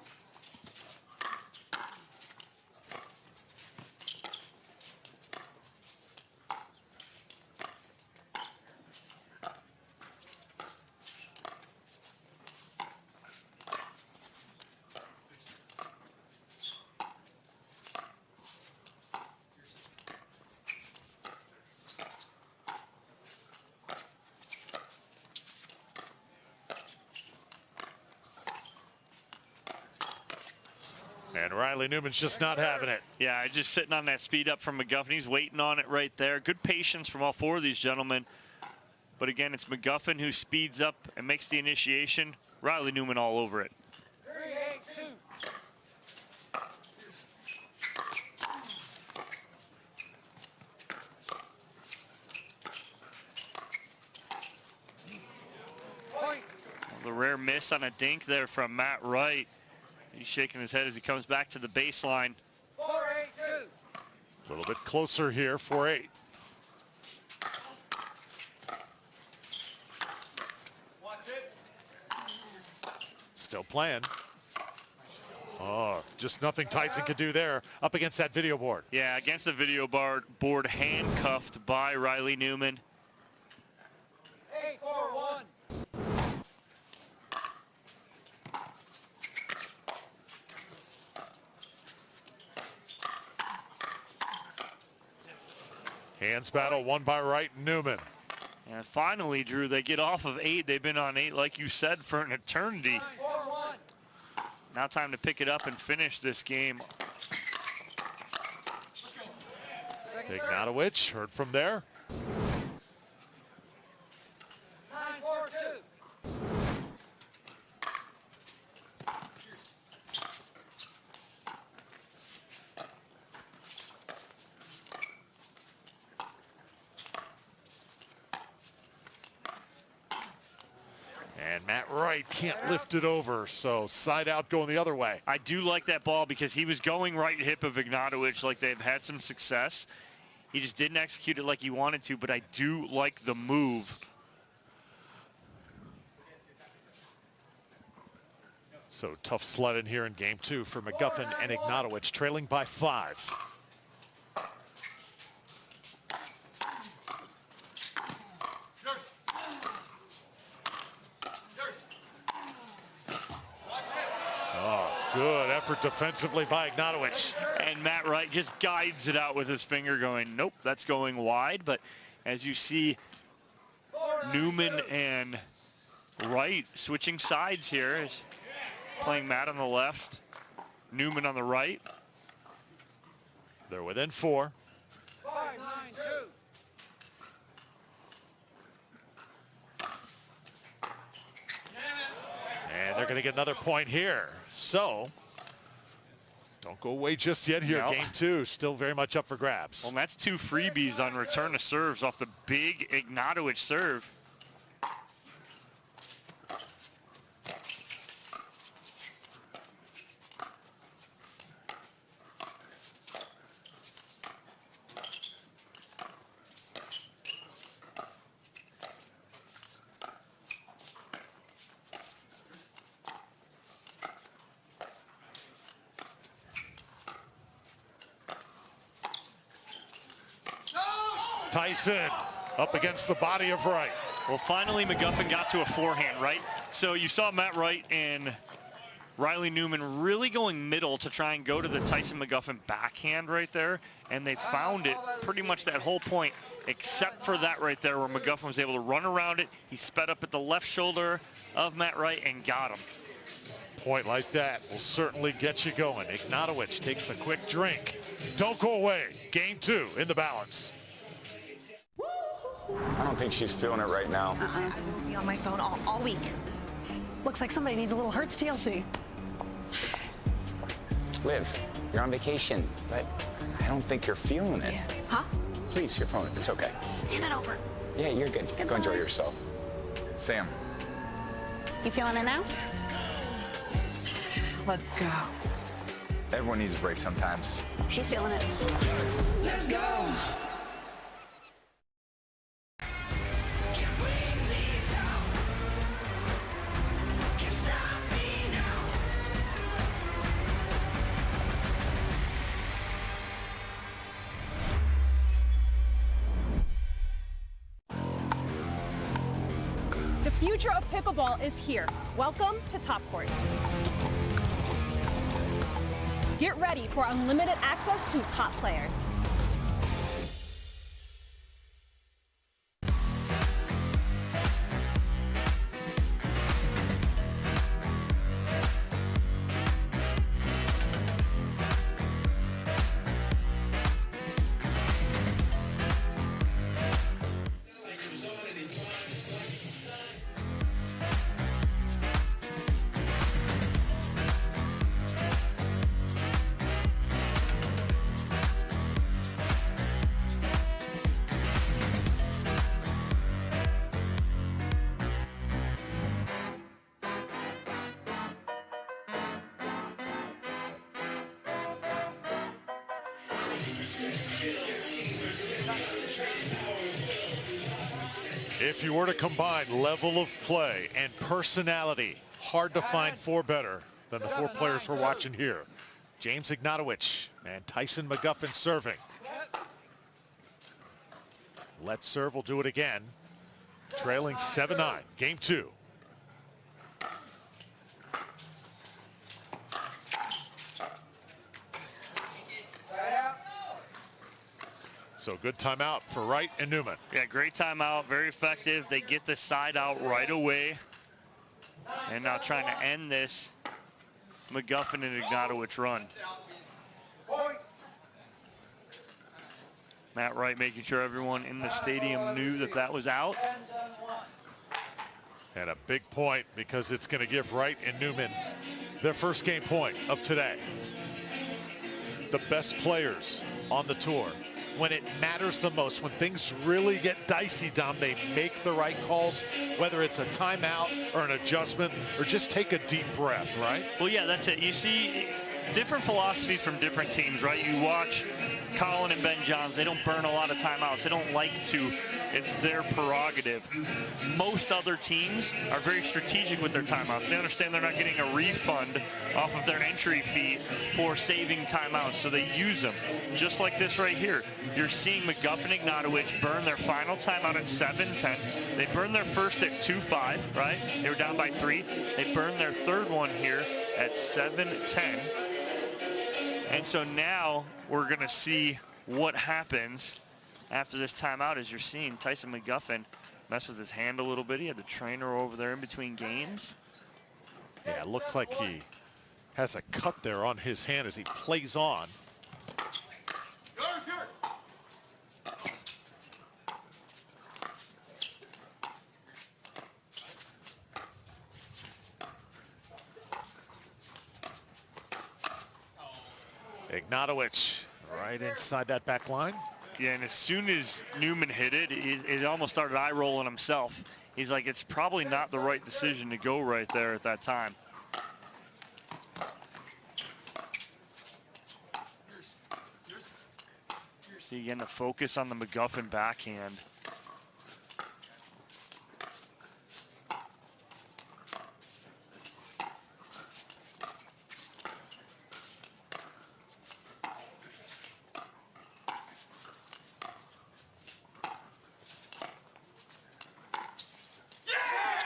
And Riley Newman's just not having it. Yeah, just sitting on that speed up from McGuffin. He's waiting on it right there. Good patience from all 4 of these gentlemen. But again, it's McGuffin who speeds up and makes the initiation. Riley Newman all over it. 3-8-2. The rare miss on a dink there from Matt Wright. He's shaking his head as he comes back to the baseline. 4-8-2. A little bit closer here, 4-8. Watch it. Still playing. Oh, just nothing Tyson could do there up against that video board. Yeah, against the video board, handcuffed by Riley Newman. 8-4-1. Hands battle won by Wright and Newman. And finally, Drew, they get off of 8. They've been on 8, like you said, for an eternity. 9-4-1. Now time to pick it up and finish this game. Ignatowich, heard from there. 9-4-2. And Matt Wright can't lift it over, so side out going the other way. I do like that ball because he was going right hip of Ignatowich, like they've had some success. He just didn't execute it like he wanted to, but I do like the move. So tough sledding here in game 2 for McGuffin and Ignatowich, trailing by 5. Good effort defensively by Ignatowich. And Matt Wright just guides it out with his finger going, nope, that's going wide. But as you see, Newman and Wright switching sides here. Playing Matt on the left, Newman on the right. They're within 4. 5, 9, 2. And they're going to get another point here. So, don't go away just yet here. No. Game 2, still very much up for grabs. Well, that's 2 freebies on return of serves off the big Ignatowich serve. Tyson up against the body of Wright. Well, finally McGuffin got to a forehand, right? So you saw Matt Wright and Riley Newman really going middle to try and go to the Tyson McGuffin backhand right there, and they found it pretty much that whole point, except for that right there where McGuffin was able to run around it. He sped up at the left shoulder of Matt Wright and got him. Point like that will certainly get you going. Ignatowich takes a quick drink. Don't go away. Game 2 in the balance. I don't think she's feeling it right now. I've been on my phone all week. Looks like somebody needs a little Hertz TLC. Liv, you're on vacation, but I don't think you're feeling it. Huh? Please, your phone. It's okay. Hand it over. Yeah, you're good. Go enjoy yourself. Sam. You feeling it now? Let's go. Everyone needs a break sometimes. She's feeling it. Let's go. The future of pickleball is here. Welcome to Top Court. Get ready for unlimited access to top players. If you were to combine level of play and personality, hard to find 4 better than the 4 players we're watching here. James Ignatowich and Tyson McGuffin serving. Let's serve will do it again. Trailing 7-9, game 2. So good timeout for Wright and Newman. Yeah, great timeout, very effective. They get the side out right away. And now trying to end this McGuffin and Ignatowich run. Matt Wright making sure everyone in the stadium knew that that was out. And a big point because it's going to give Wright and Newman their first game point of today. The best players on the tour when it matters the most, when things really get dicey, Dom, they make the right calls, whether it's a timeout or an adjustment or just take a deep breath, right? Well, yeah, that's it. You see different philosophies from different teams, right? You watch Collin and Ben Johns, they don't burn a lot of timeouts. They don't like to. It's their prerogative. Most other teams are very strategic with their timeouts. They understand they're not getting a refund off of their entry fee for saving timeouts, so they use them. Just like this right here. You're seeing McGuffin and Ignatowich burn their final timeout at 7-10. They burned their first at 2-5, right? They were down by 3. They burned their third one here at 7-10. And so now we're going to see what happens after this timeout. As you're seeing Tyson McGuffin mess with his hand a little bit. He had the trainer over there in between games. Yeah, it looks like he has a cut there on his hand as he plays on. Ignatowich right inside that back line. Yeah, and as soon as Newman hit it, it almost started eye rolling himself. He's like, it's probably not the right decision to go right there at that time. See again the focus on the McGuffin backhand.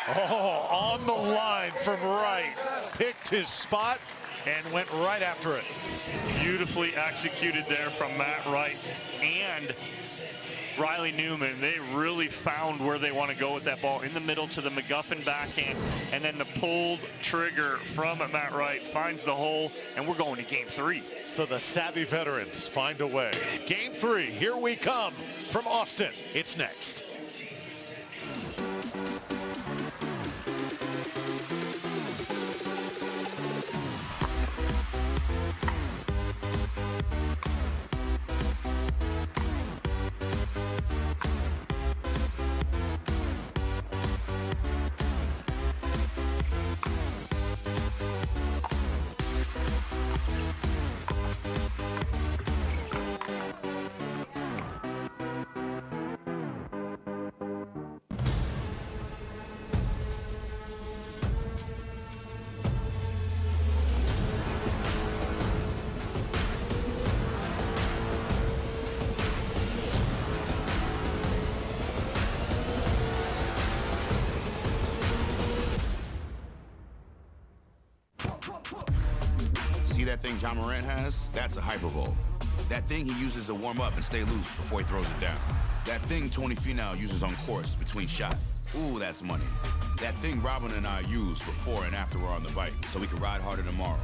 Oh, on the line from Wright. Picked his spot and went right after it. Beautifully executed there from Matt Wright and Riley Newman. They really found where they want to go with that ball, in the middle to the McGuffin backhand, and then the pulled trigger from Matt Wright finds the hole, and we're going to game 3. So the savvy veterans find a way. Game 3, here we come from Austin. It's next. See that thing John Morant has? That's a hypervolt. That thing he uses to warm up and stay loose before he throws it down. That thing Tony Finau uses on course between shots. Ooh, that's money. That thing Robin and I use before and after we're on the bike, so we can ride harder tomorrow.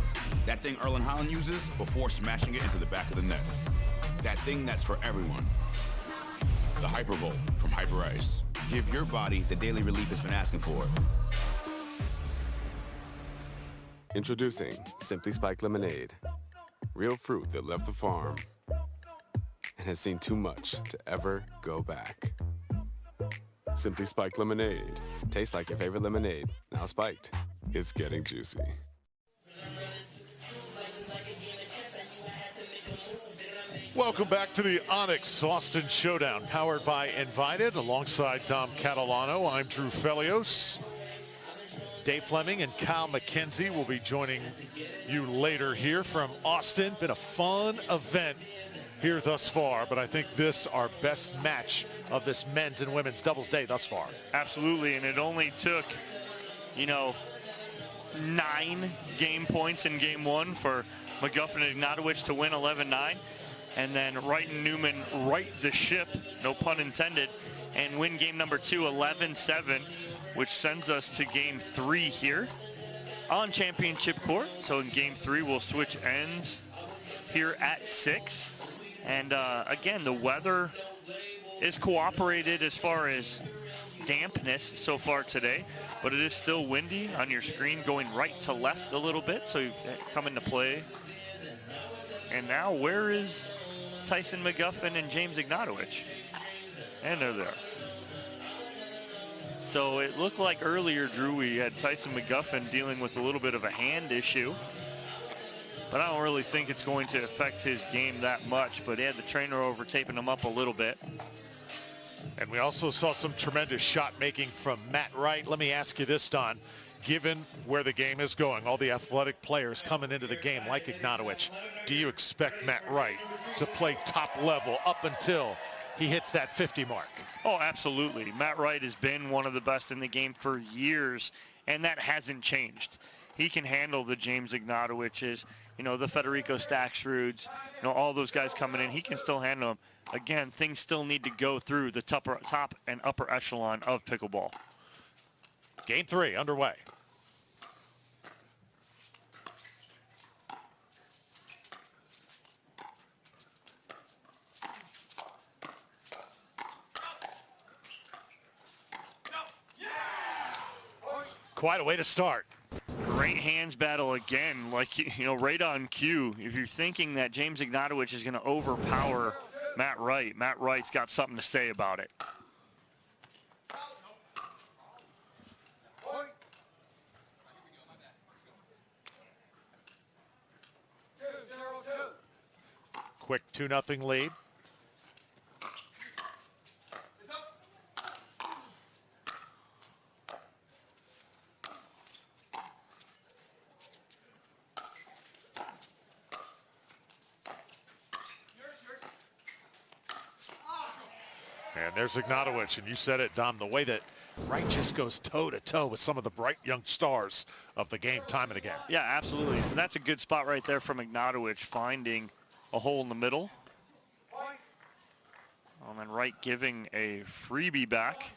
That thing Erlen Haaland uses before smashing it into the back of the net. That thing that's for everyone. The Hypervolt from Hyper Ice. Give your body the daily relief it's been asking for. Introducing Simply Spiked Lemonade. Real fruit that left the farm and has seen too much to ever go back. Simply Spiked Lemonade. Tastes like your favorite lemonade. Now spiked. It's getting juicy. Welcome back to the ONIX Austin Showdown, powered by Invited. Alongside Dom Catalano, I'm Drew Felios. Dave Fleming and Kyle McKenzie will be joining you later here from Austin. Been a fun event here thus far, but I think this our best match of this men's and women's doubles day thus far. Absolutely, and it only took, 9 game points in game 1 for McGuffin and Ignatowich to win 11-9. And then Wright and Newman right the ship, no pun intended, and win game number 2, 11-7, which sends us to game 3 here on championship court. So in game 3, we'll switch ends here at 6. And again, the weather is cooperated as far as dampness so far today, but it is still windy on your screen, going right to left a little bit, so you come into play. And now where is Tyson McGuffin and James Ignatowich. And they're there. So it looked like earlier, Drew, we had Tyson McGuffin dealing with a little bit of a hand issue. But I don't really think it's going to affect his game that much. But he had the trainer over, taping him up a little bit. And we also saw some tremendous shot making from Matt Wright. Let me ask you this, Don. Given where the game is going, all the athletic players coming into the game like Ignatowich, do you expect Matt Wright to play top level up until he hits that 50 mark? Oh, absolutely. Matt Wright has been one of the best in the game for years, and that hasn't changed. He can handle the James Ignatowiches, you know, the Federico Staksruds, you know, all those guys coming in. He can still handle them. Again, things still need to go through the top and upper echelon of pickleball. Game 3 underway. Quite a way to start. Great hands battle again, like, you know, right on cue. If you're thinking that James Ignatowich is going to overpower Matt Wright, Matt Wright's got something to say about it. Quick 2-0 lead. And there's Ignatowich, and you said it, Dom, the way that Wright just goes toe-to-toe with some of the bright young stars of the game time and again. Yeah, absolutely. And that's a good spot right there from Ignatowich, finding a hole in the middle. And then Wright giving a freebie back.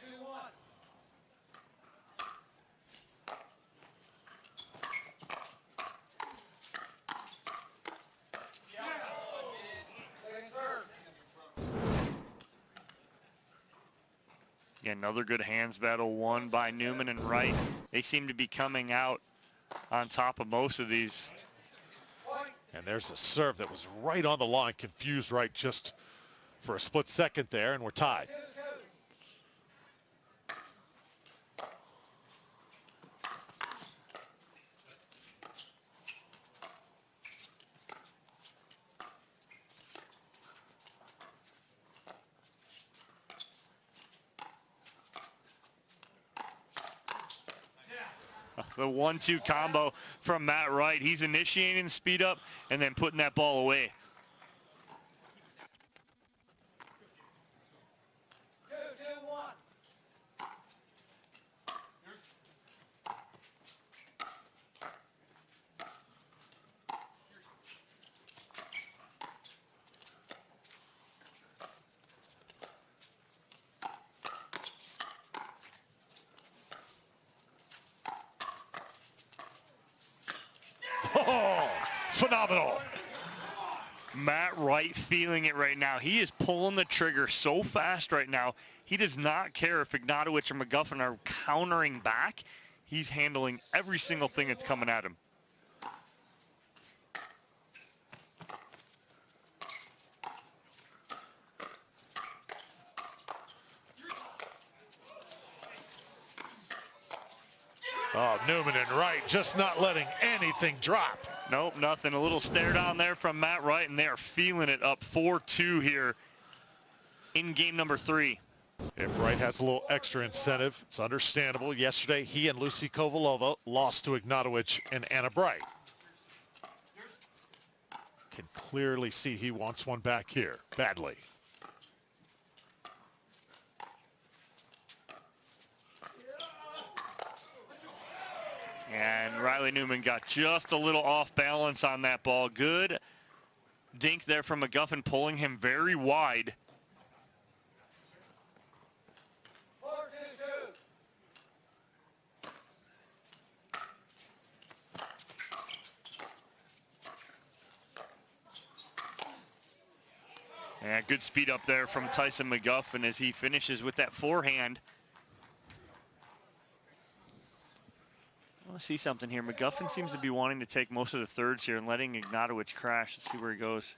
Yeah, another good hands battle won by Newman and Wright. They seem to be coming out on top of most of these. And there's a serve that was right on the line, confused Wright just for a split second there, and we're tied. The 1-2 combo from Matt Wright. He's initiating speed up and then putting that ball away. Oh, phenomenal. Matt Wright feeling it right now. He is pulling the trigger so fast right now. He does not care if Ignatowich or McGuffin are countering back. He's handling every single thing that's coming at him. Oh, Newman and Wright just not letting anything drop. Nope, nothing. A little stare down there from Matt Wright, and they are feeling it up 4-2 here in game number 3. If Wright has a little extra incentive, it's understandable. Yesterday, he and Lucy Kovalova lost to Ignatowich and Anna Bright. Can clearly see he wants one back here, badly. And Riley Newman got just a little off balance on that ball. Good dink there from McGuffin, pulling him very wide. And good speed up there from Tyson McGuffin as he finishes with that forehand. I want to see something here. McGuffin seems to be wanting to take most of the thirds here and letting Ignatowich crash. Let's see where he goes.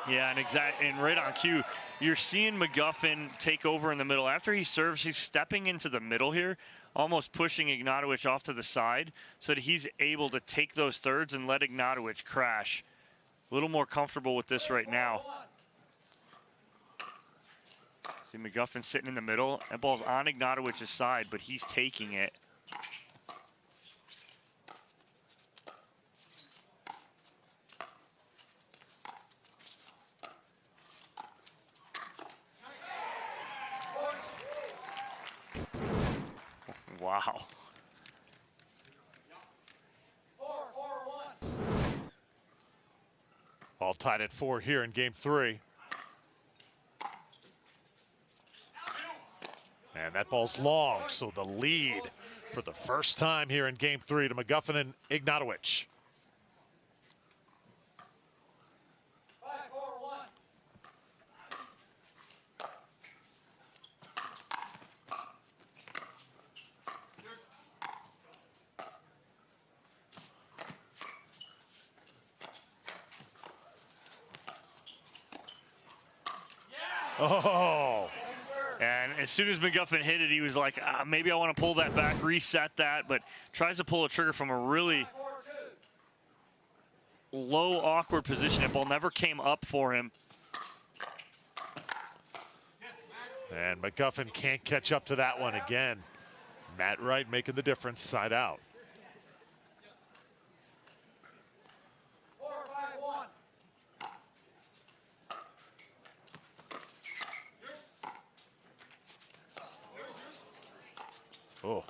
Yeah, and right on cue, you're seeing McGuffin take over in the middle. After he serves, he's stepping into the middle here, almost pushing Ignatowich off to the side so that he's able to take those thirds and let Ignatowich crash. A little more comfortable with this right now. See McGuffin sitting in the middle. That ball's on Ignatowich's side, but he's taking it. Wow. All tied at 4 here in game 3. And that ball's long, so the lead for the first time here in game 3 to McGuffin and Ignatowich. Oh. And as soon as McGuffin hit it, he was like, maybe I want to pull that back, reset that, but tries to pull a trigger from a really low, awkward position. That ball never came up for him. And McGuffin can't catch up to that one again. Matt Wright making the difference, side out. Oh.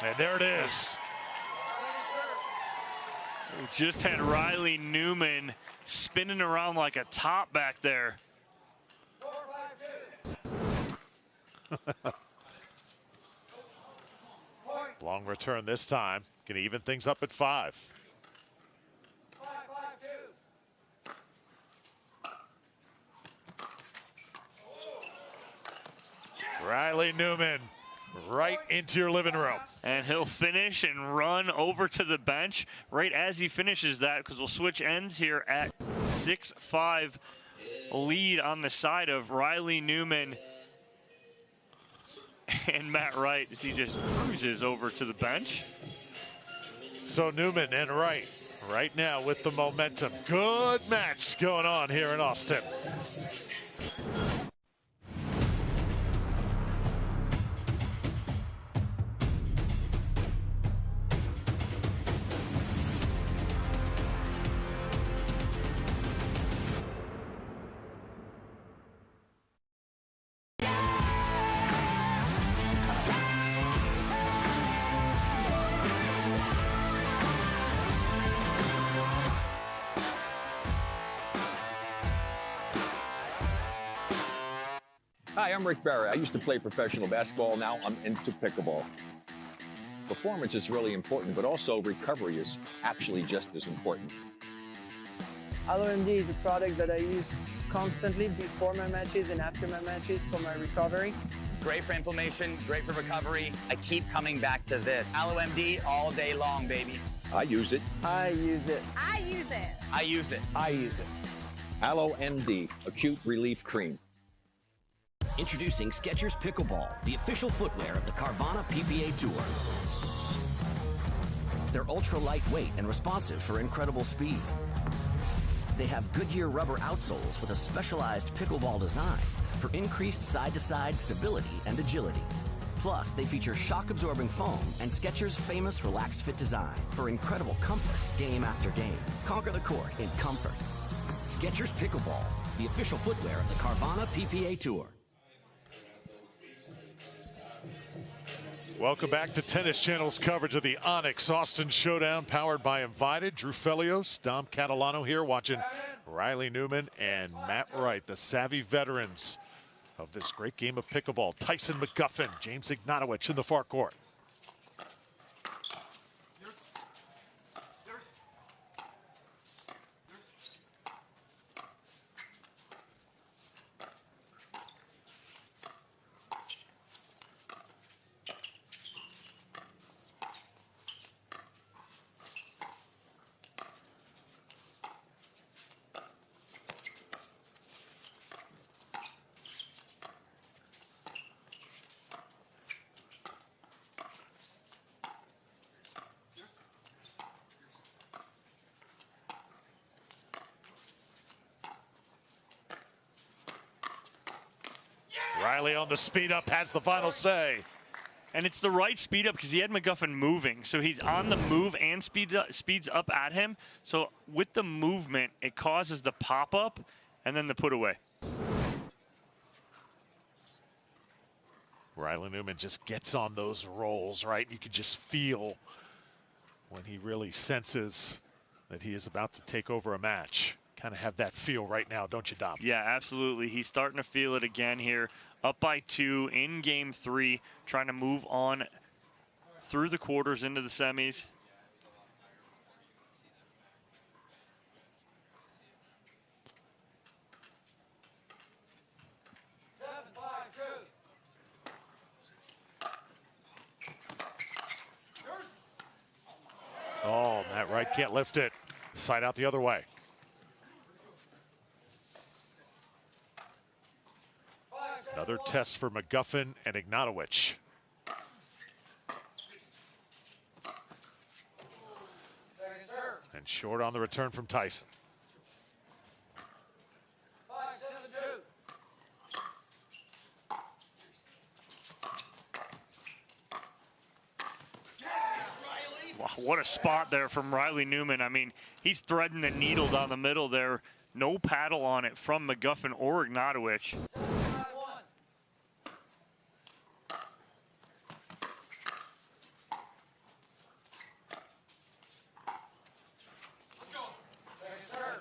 And there it is. We just had Riley Newman spinning around like a top back there. Long return this time. Gonna even things up at 5. Riley Newman right into your living room. And he'll finish and run over to the bench right as he finishes that, because we'll switch ends here at 6-5 lead on the side of Riley Newman and Matt Wright as he just cruises over to the bench. So Newman and Wright right now with the momentum. Good match going on here in Austin. Hi, I'm Rick Barry. I used to play professional basketball. Now I'm into pickleball. Performance is really important, but also recovery is actually just as important. AlloMD is a product that I use constantly before my matches and after my matches for my recovery. Great for inflammation, great for recovery. I keep coming back to this. AlloMD all day long, baby. I use it. I use it. I use it. I use it. I use it. AlloMD Acute Relief Cream. Introducing Skechers Pickleball, the official footwear of the Carvana PPA Tour. They're ultra lightweight and responsive for incredible speed. They have Goodyear rubber outsoles with a specialized pickleball design for increased side-to-side stability and agility. Plus, they feature shock-absorbing foam and Skechers' famous relaxed fit design for incredible comfort game after game. Conquer the court in comfort. Skechers Pickleball, the official footwear of the Carvana PPA Tour. Welcome back to Tennis Channel's coverage of the ONIX Austin Showdown, powered by Invited. Drew Felios, Dom Catalano here, watching Riley Newman and Matt Wright, the savvy veterans of this great game of pickleball. Tyson McGuffin, James Ignatowich in the far court. Riley on the speed up has the final say. And it's the right speed up because he had McGuffin moving. So he's on the move and speeds up at him. So with the movement, it causes the pop up and then the put away. Riley Newman just gets on those rolls, right? You can just feel when he really senses that he is about to take over a match. Kind of have that feel right now, don't you, Dom? Yeah, absolutely. He's starting to feel it again here. Up by 2 in game 3, trying to move on through the quarters into the semis. Oh, Matt Wright can't lift it. Side out the other way. Another test for McGuffin and Ignatowich. And short on the return from Tyson. Wow, what a spot there from Riley Newman. I mean, he's threading the needle down the middle there. No paddle on it from McGuffin or Ignatowich.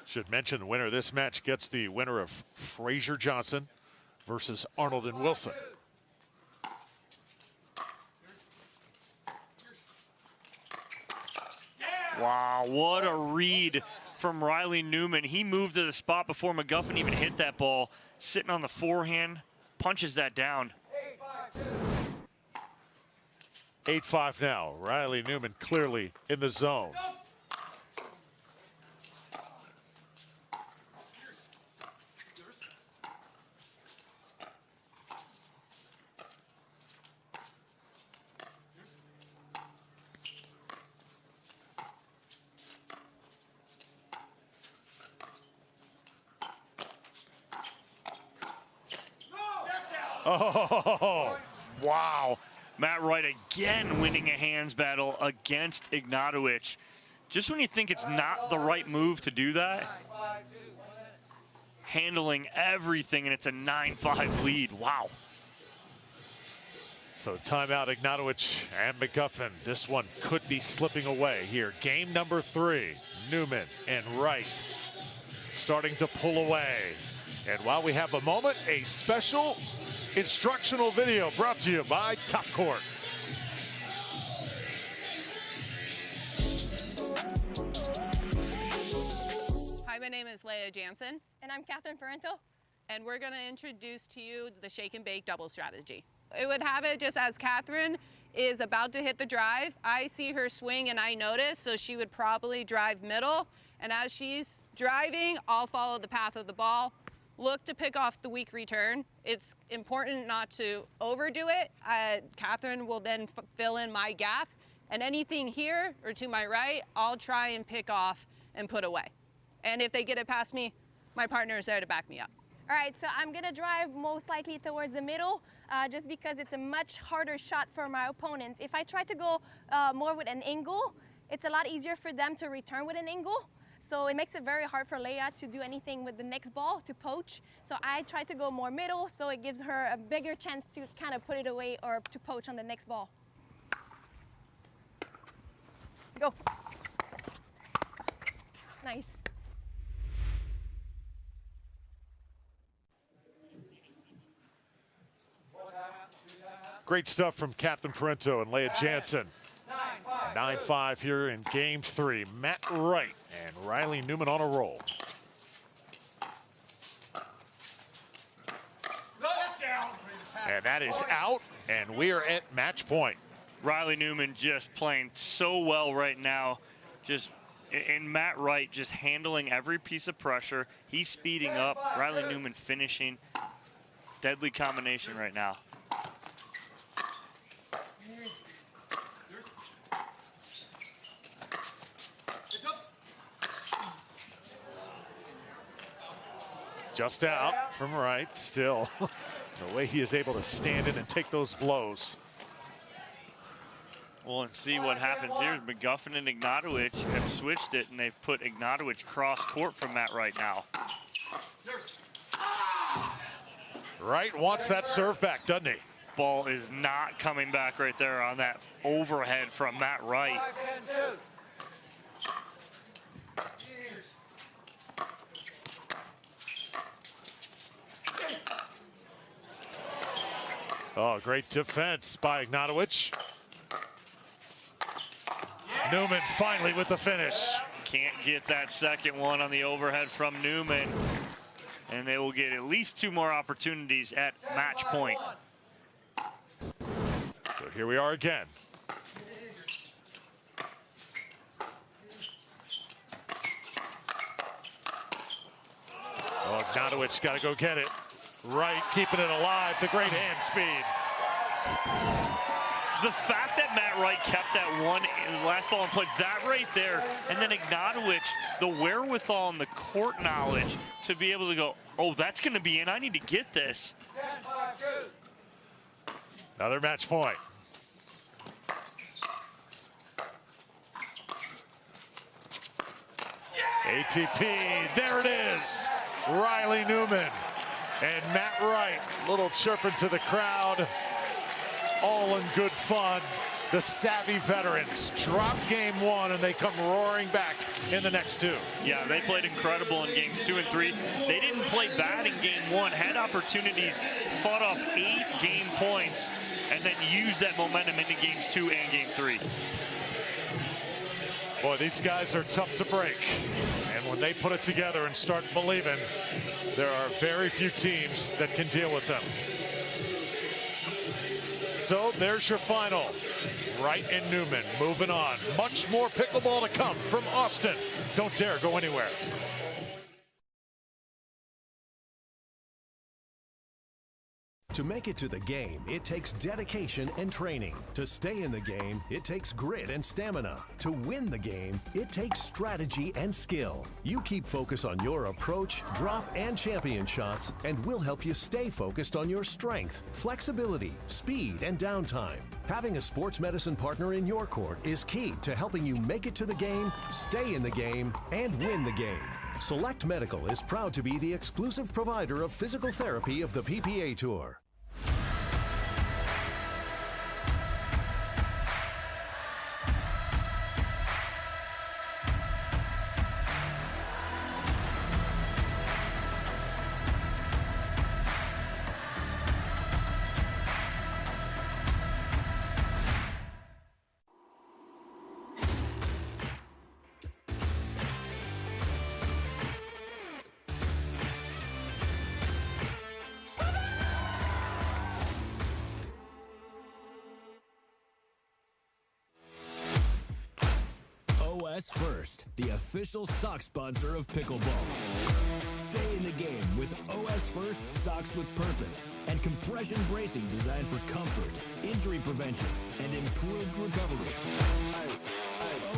Should mention the winner of this match gets the winner of Frazier Johnson versus Arnold and Wilson. Wow, what a read from Riley Newman. He moved to the spot before McGuffin even hit that ball. Sitting on the forehand, punches that down. 8-5 now. Riley Newman clearly in the zone. Oh, wow. Matt Wright again winning a hands battle against Ignatowich. Just when you think it's not the right move to do that, handling everything, and it's a 9-5 lead. Wow. So timeout, Ignatowich and McGuffin. This one could be slipping away here. Game number 3, Newman and Wright starting to pull away. And while we have a moment, a special instructional video brought to you by Top Court. Hi, my name is Lea Jansen. And I'm Parenteau. And we're going to introduce to you the shake and bake double strategy. It would have it just as Catherine is about to hit the drive. I see her swing and I notice, so she would probably drive middle. And as she's driving, I'll follow the path of the ball. Look to pick off the weak return. It's important not to overdo it. Catherine will then fill in my gap. And anything here or to my right, I'll try and pick off and put away. And if they get it past me, my partner is there to back me up. All right, so I'm gonna drive most likely towards the middle just because it's a much harder shot for my opponents. If I try to go more with an angle, it's a lot easier for them to return with an angle. So it makes it very hard for Lea to do anything with the next ball, to poach. So I try to go more middle, so it gives her a bigger chance to kind of put it away or to poach on the next ball. Go. Nice. Great stuff from Captain Parenteau and Lea Jansen. 9-5 here in game 3. Matt Wright and Riley Newman on a roll. And that is out, and we are at match point. Riley Newman just playing so well right now. And Matt Wright just handling every piece of pressure. He's speeding up. Riley Newman finishing. Deadly combination right now. Just out from Wright, still The way he is able to stand in and take those blows. Well, and see what happens here. McGuffin and Ignatowich have switched it, and they've put Ignatowich cross court from Matt Wright now. Wright wants that serve back, doesn't he? Ball is not coming back right there on that overhead from Matt Wright. Oh, great defense by Ignatowich. Newman finally with the finish. Can't get that second one on the overhead from Newman. And they will get at least 2 more opportunities at match point. So here we are again. Oh, Ignatowich got to go get it. Wright keeping it alive, the great hand speed. The fact that Matt Wright kept that one last ball and played that right there, and then Ignatowich, the wherewithal and the court knowledge to be able to go, oh, that's going to be in. I need to get this. Another match point. ATP, there it is. Riley Newman and Matt Wright, little chirping to the crowd. All in good fun. The savvy veterans drop game 1 and they come roaring back in the next 2. Yeah, they played incredible in games 2 and 3. They didn't play bad in game 1, had opportunities, fought off 8 game points, and then used that momentum into games 2 and game 3. Boy, these guys are tough to break. And when they put it together and start believing, there are very few teams that can deal with them. So there's your final. Wright and Newman moving on. Much more pickleball to come from Austin. Don't dare go anywhere. To make it to the game, it takes dedication and training. To stay in the game, it takes grit and stamina. To win the game, it takes strategy and skill. You keep focus on your approach, drop, and champion shots, and we'll help you stay focused on your strength, flexibility, speed, and downtime. Having a sports medicine partner in your court is key to helping you make it to the game, stay in the game, and win the game. Select Medical is proud to be the exclusive provider of physical therapy of the PPA Tour. OS First, the official sock sponsor of pickleball. Stay in the game with OS First socks with purpose and compression bracing designed for comfort, injury prevention, and improved recovery.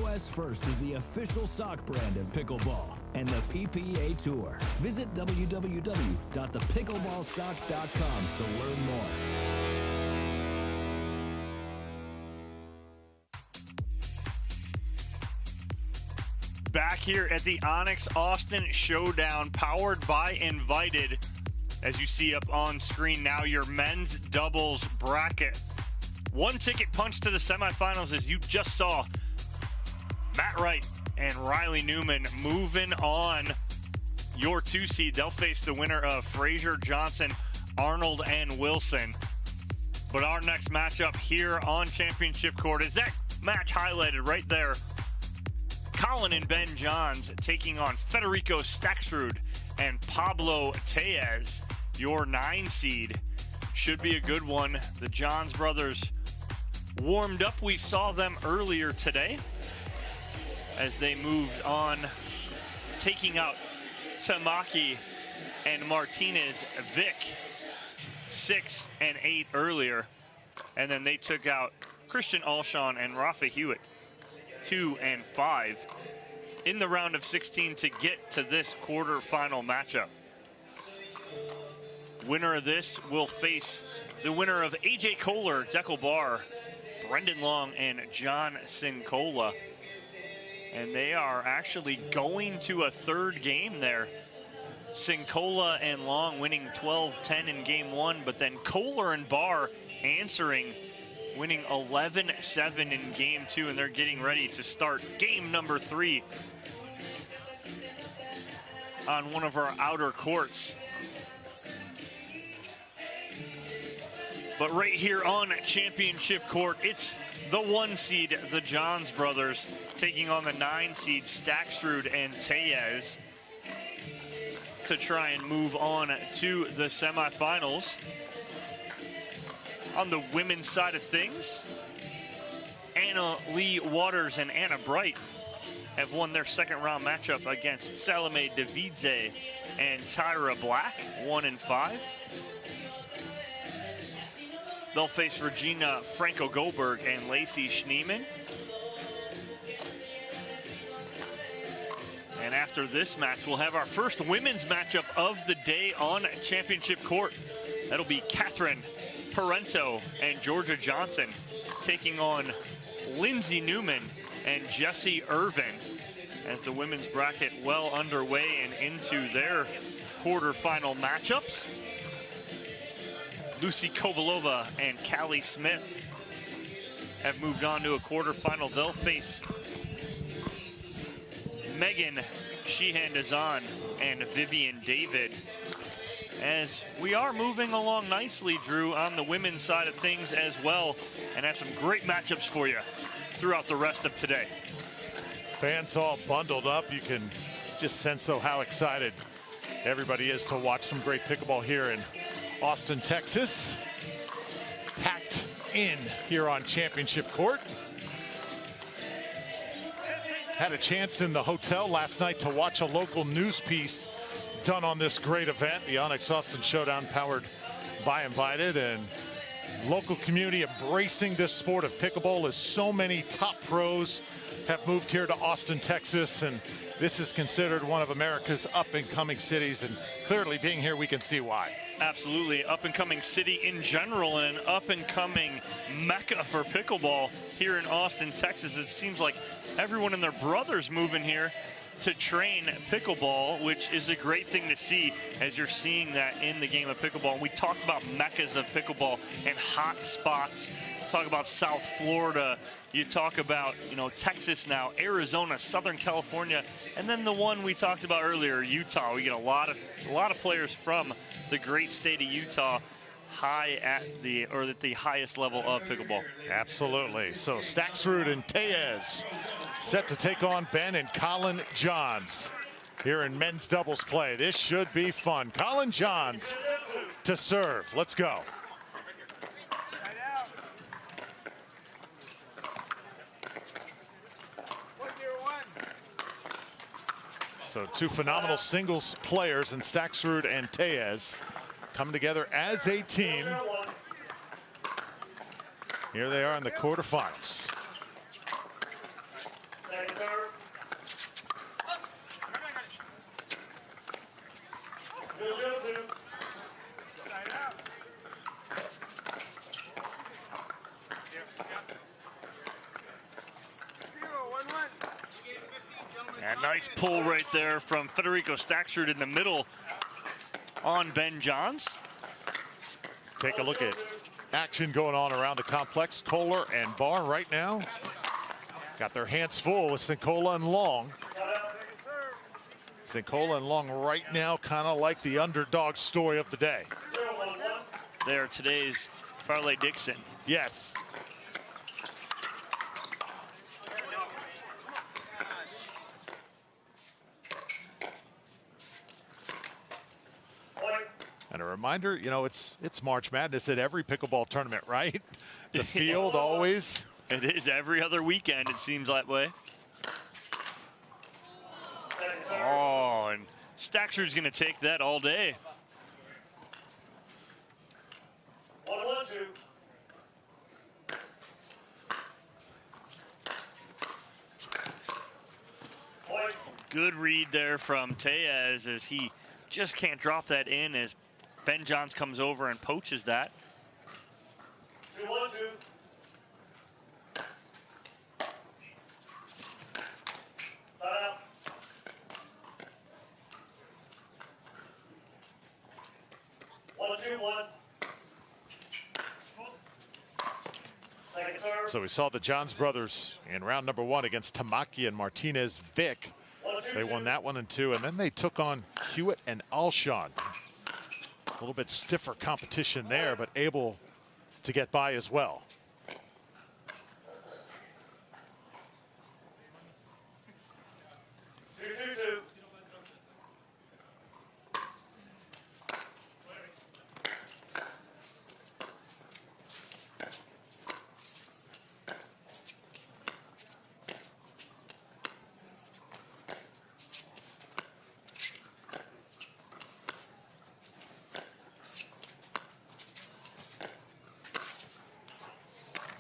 OS First is the official sock brand of pickleball and the PPA Tour. Visit www.thepickleballsock.com to learn more. Back here at the ONIX Austin Showdown, powered by Invited. As you see up on screen now, your men's doubles bracket. One ticket punch to the semifinals, as you just saw. Matt Wright and Riley Newman moving on. Your 2 seed, they'll face the winner of Frazier, Johnson, Arnold, and Wilson. But our next matchup here on Championship Court is that match highlighted right there. Collin and Ben Johns taking on Federico Staksrud and Pablo Tellez, your 9 seed. Should be a good one. The Johns brothers warmed up. We saw them earlier today as they moved on, taking out Tamaki and Martinez, Vich, 6 and 8 earlier. And then they took out Christian Alshon and Rafa Hewitt, 2 and 5 in the round of 16 to get to this quarterfinal matchup. Winner of this will face the winner of AJ Koller, Dekel Bar, Brendan Loong, and John Cincola. And they are actually going to a third game there. Cincola and Loong winning 12-10 in game 1, but then Koller and Bar answering, winning 11-7 in game 2, and they're getting ready to start game number 3 on one of our outer courts. But right here on championship court, it's the 1 seed, the Johns brothers, taking on the 9 seed, Staksrud and Tellez, to try and move on to the semifinals. On the women's side of things, Leigh Waters and Anna Wright have won their second round matchup against Salome Davidze and Tyra Black, 1-5. They'll face Regina Franco Goldberg and Lacey Schneemann. And after this match, we'll have our first women's matchup of the day on championship court. That'll be Catherine Parenteau and Georgia Johnson taking on Lindsay Newman and Jessie Irvine, as the women's bracket well underway and into their quarterfinal matchups. Lucy Kovalova and Callie Smith have moved on to a quarterfinal. They'll face Megan Sheehan-Dizon and Vivian David. As we are moving along nicely, Drew, on the women's side of things as well, and have some great matchups for you throughout the rest of today. Fans all bundled up. You can just sense how excited everybody is to watch some great pickleball here in Austin, Texas. Packed in here on championship court. Had a chance in the hotel last night to watch a local news piece done on this great event, the ONIX Austin Showdown, powered by Invited, and local community embracing this sport of pickleball as so many top pros have moved here to Austin, Texas, and this is considered one of America's up-and-coming cities, and clearly being here we can see why. Absolutely, up-and-coming city in general, and an up-and-coming mecca for pickleball here in Austin, Texas. It seems like everyone and their brothers moving here to train pickleball, which is a great thing to see, as you're seeing that in the game of pickleball. We talked about meccas of pickleball and hot spots. Talk about South Florida, you talk about, you know, Texas now, Arizona, Southern California, and then the one we talked about earlier, Utah. We get a lot of players from the great state of Utah at the highest level of pickleball. Absolutely. So Staksrud and Tellez set to take on Ben and Collin Johns here in men's doubles play. This should be fun. Collin Johns to serve. Let's go. So 2 phenomenal singles players in Staksrud and Tellez come together as a team. Here they are in the quarterfinals. A nice pull right there from Federico Staksrud in the middle on Ben Johns. Take a look at action going on around the complex. Koller and Bar right now got their hands full with Cincola and Loong. Cincola and Loong right now kind of like the underdog story of the day. They're today's Farley Dixon. Yes. And a reminder, you know, it's March Madness at every pickleball tournament, right? The field always. It is every other weekend, it seems that way. Oh, and Staksrud's going to take that all day. 1-1-2. Good read there from Tellez, as he just can't drop that in, as Ben Johns comes over and poaches that. 2-1-2. Side out. 1-2-1. Second serve. So we saw the Johns brothers in round number 1 against Tamaki and Martinez. Vich, they won that 1 and 2, and then they took on Hewitt and Alshon. A little bit stiffer competition there, but able to get by as well.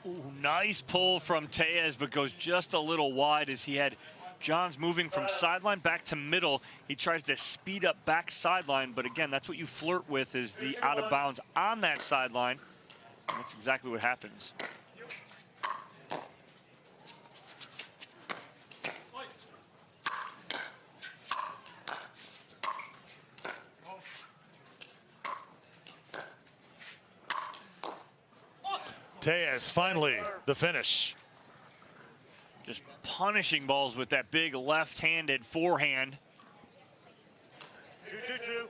Ooh, nice pull from Tellez, but goes just a little wide as he had Johns moving from sideline back to middle. He tries to speed up back sideline, but again, that's what you flirt with, is the out of bounds on that sideline. And that's exactly what happens. Tellez finally the finish. Just punishing balls with that big left-handed forehand. 2-2-2.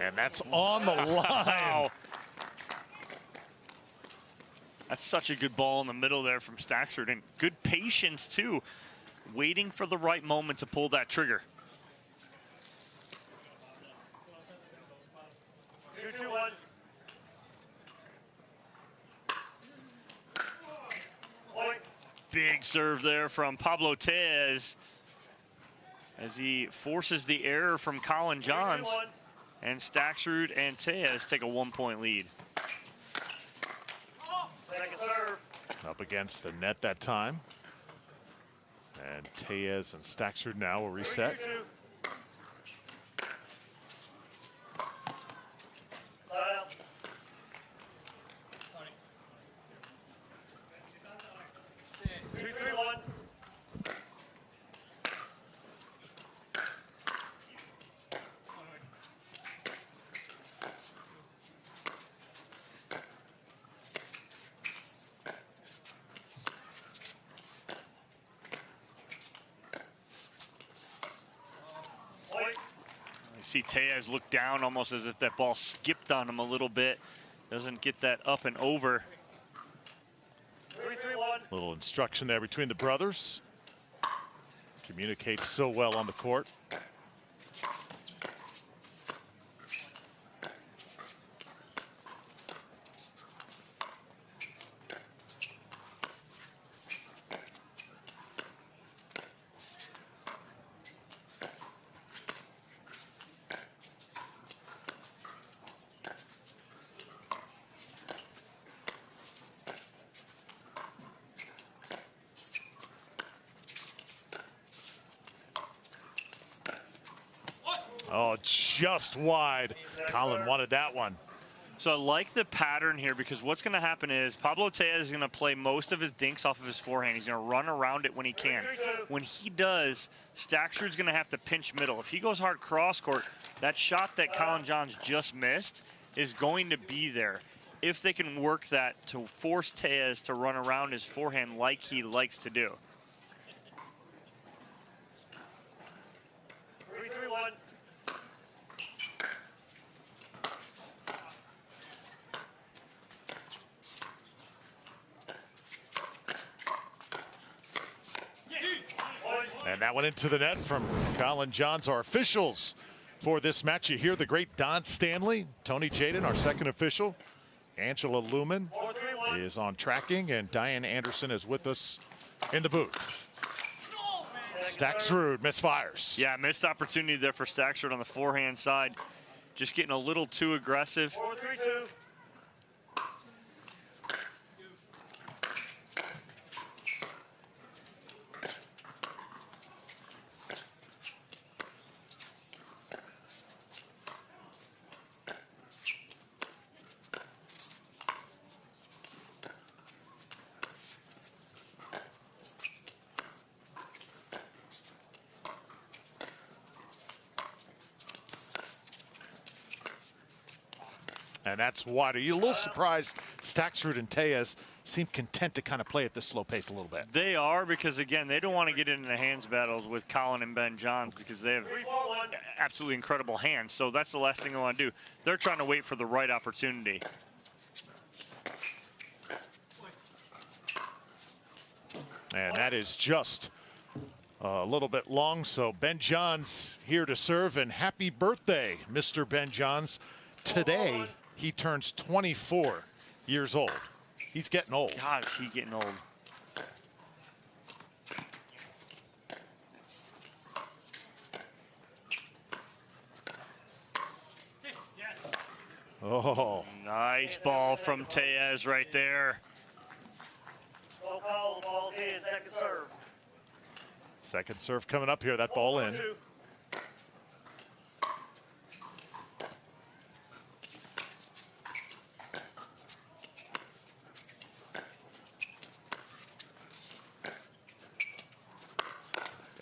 And that's on the line. That's such a good ball in the middle there from Staksrud, and good patience too, waiting for the right moment to pull that trigger. 2-2-1. Big serve there from Pablo Tellez as he forces the error from Collin Johns. And Staksrud and Tellez take a 1-point lead. Second serve. Up against the net that time. And Tellez and Staksrud now will reset. 3-2-2. Side out. 2-3-1. See Tellez look down almost as if that ball skipped on him a little bit. Doesn't get that up and over. 3-3-1. Little instruction there between the brothers. Communicates so well on the court. Oh, just wide. Collin wanted that one. So I like the pattern here, because what's going to happen is Pablo Tellez is going to play most of his dinks off of his forehand. He's going to run around it when he can. When he does, Staksrud's going to have to pinch middle. If he goes hard cross court, that shot that Collin Johns just missed is going to be there. If they can work that to force Tellez to run around his forehand like he likes to do. 3-3-1. That went into the net from Collin Johns. Our officials for this match, you hear the great Don Stanley, Tony Jaden, our second official. Angela Lumen is on tracking, and Diane Anderson is with us in the booth. Staksrud misfires. Yeah, missed opportunity there for Staksrud on the forehand side. Just getting a little too aggressive. 4-3-2. And that's wide. Are you a little surprised Staksrud and Tellez seem content to kind of play at this slow pace a little bit? They are, because again, they don't want to get into the hands battles with Collin and Ben Johns because they have absolutely incredible hands. So that's the last thing they want to do. They're trying to wait for the right opportunity. And that is just a little bit long. So Ben Johns here to serve, and happy birthday, Mr. Ben Johns. Today, he turns 24 years old. He's getting old. Gosh, he's getting old. Oh. Nice ball from Tellez right there. No call, the ball's in, second serve. Second serve coming up here, that ball in.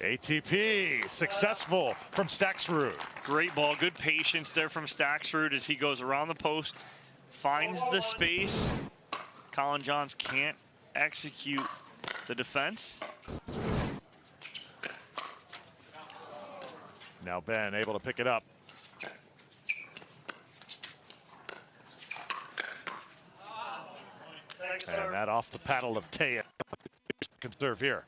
ATP successful from Staksrud. Great ball, good patience there from Staksrud as he goes around the post, finds the space. Collin Johns can't execute the defense. Now Ben able to pick it up. And that off the paddle of Tellez. Second serve here.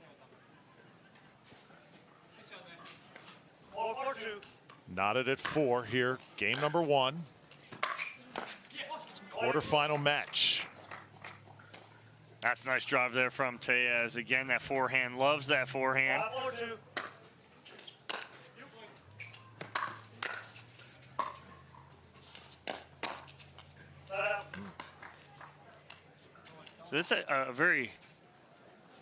4-4-2. Knotted at 4 here, game number 1. Quarterfinal match. That's a nice drive there from Tellez. Again, that forehand, loves that forehand. 5-4-2. So that's a very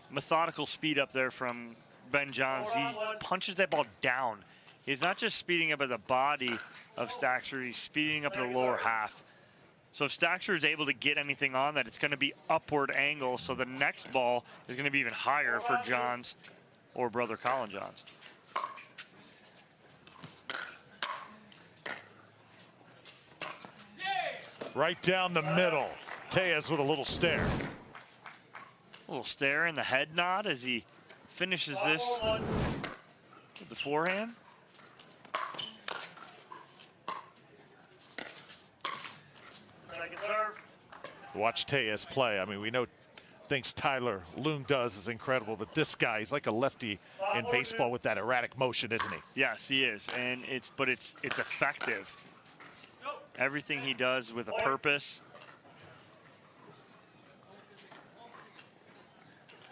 methodical speed up there from Ben Johns. He punches that ball down. He's not just speeding up at the body of Staksrud, he's speeding up at the lower half. So if Staksrud is able to get anything on that, it's going to be upward angle. So the next ball is going to be even higher for Johns or brother Collin Johns. Right down the middle. Tellez with a little stare. A little stare in the head nod as he finishes this with the forehand. Watch Tellez play. I mean, we know things Tyler Loong does is incredible, but this guy, he's like a lefty in baseball with that erratic motion, isn't he? Yes, he is, and it's effective. Everything he does with a purpose.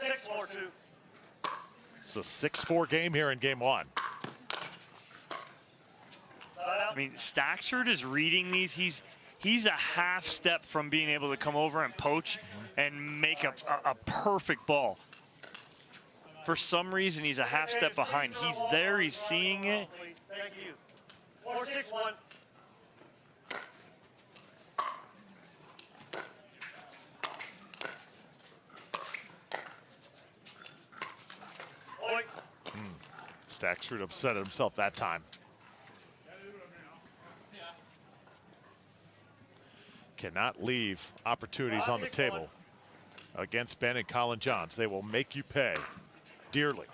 6-4-2. It's a 6-4 game here in game 1. I mean, Staksrud is reading these. He's a half step from being able to come over and poach and make a perfect ball. For some reason, he's a half step behind. He's there, he's seeing it. Thank you. 4-6-1. Staksrud upset at himself that time. Cannot leave opportunities on the table against Ben and Collin Johns. They will make you pay dearly.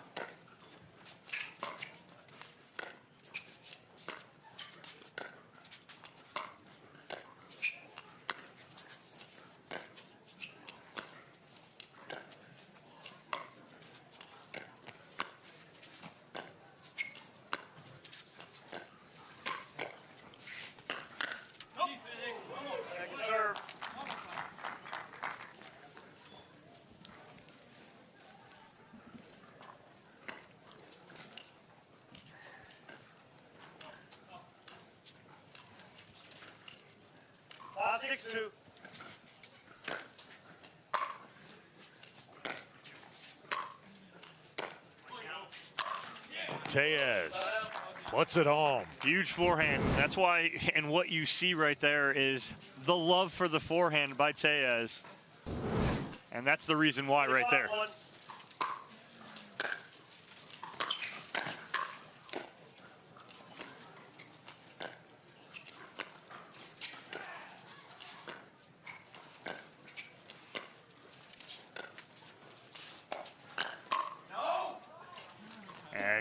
6-2. Tellez puts it home. Huge forehand. That's why, and what you see right there is the love for the forehand by Tellez. And that's the reason why right there.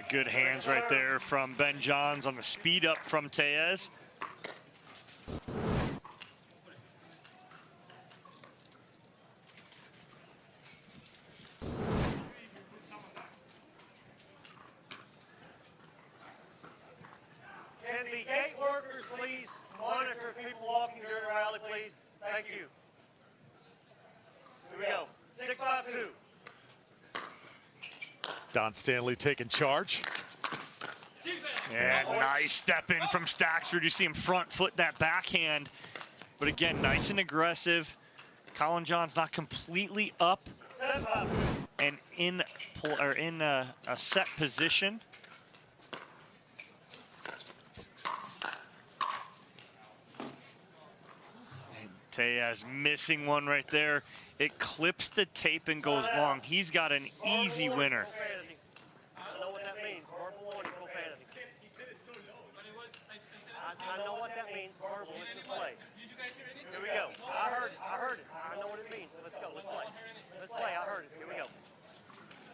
Good hands right there from Ben Johns on the speed up from Tellez. Can the gate workers please monitor people walking during the rally, please? Thank you. Here we go. 6-5-2. Don Stanley taking charge. And nice step in from Staksrud. You see him front foot that backhand. But again, nice and aggressive. Collin Johns not completely up and in a set position. And Tellez missing one right there. It clips the tape and goes long. He's got an easy winner. I know what that means. Verbal warning, profanity. I know what that means. Verbal is display. Here we go. I heard it. I know what it means. Let's go. Let's play. Let's play. I heard it. Here we go.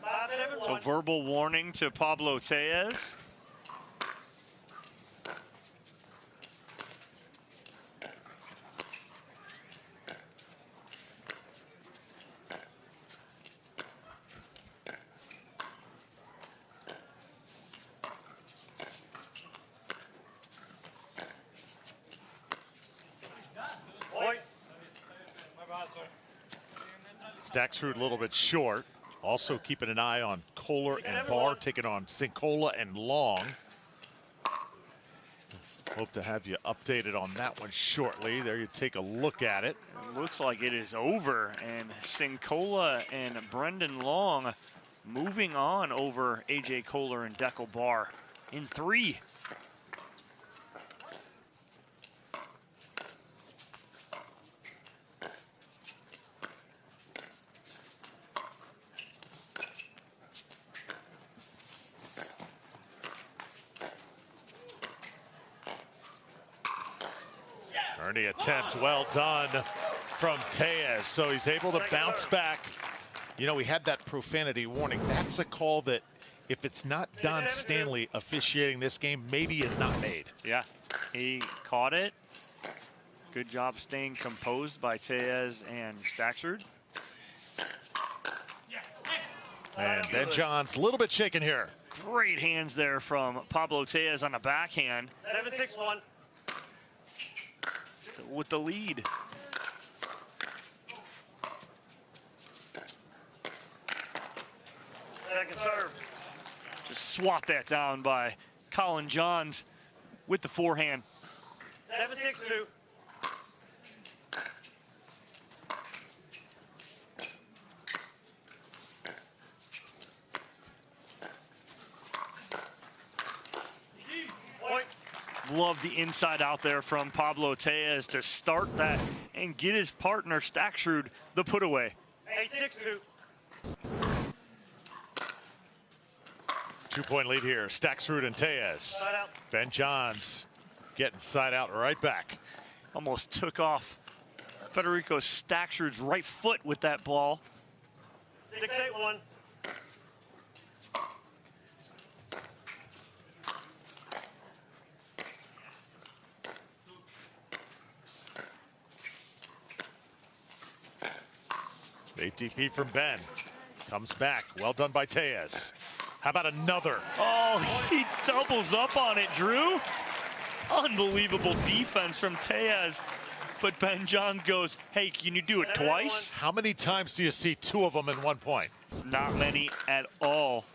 5-7-1. So verbal warning to Pablo Tellez. Staksrud a little bit short. Also keeping an eye on Koller and Barr, taking on Cincola and Loong. Hope to have you updated on that one shortly. There you take a look at it. It looks like it is over, and Cincola and Brendan Loong moving on over AJ Koller and Deckel Barr in 3. Early attempt, well done from Tellez. So he's able to bounce back. You know, we had that profanity warning. That's a call that, if it's not Don Stanley officiating this game, maybe is not made. Yeah, he caught it. Good job staying composed by Tellez and Staksrud. And Ben Johns a little bit shaken here. Great hands there from Pablo Tellez on the backhand. 7-6-1. Still with the lead. Second serve. Just swat that down by Collin Johns with the forehand. 7-6-2. Love the inside out there from Pablo Tellez to start that and get his partner Staksrud the put away. 8-6-2. 2-point lead here, Staksrud and Tellez. Ben Johns getting side out right back. Almost took off Federico Staksrud's right foot with that ball. 6-8-1. ATP from Ben. Comes back. Well done by Tellez. How about another? Oh, he doubles up on it, Drew. Unbelievable defense from Tellez. But Ben Johns goes, hey, can you do it twice? How many times do you see 2 of them in 1 point? Not many at all.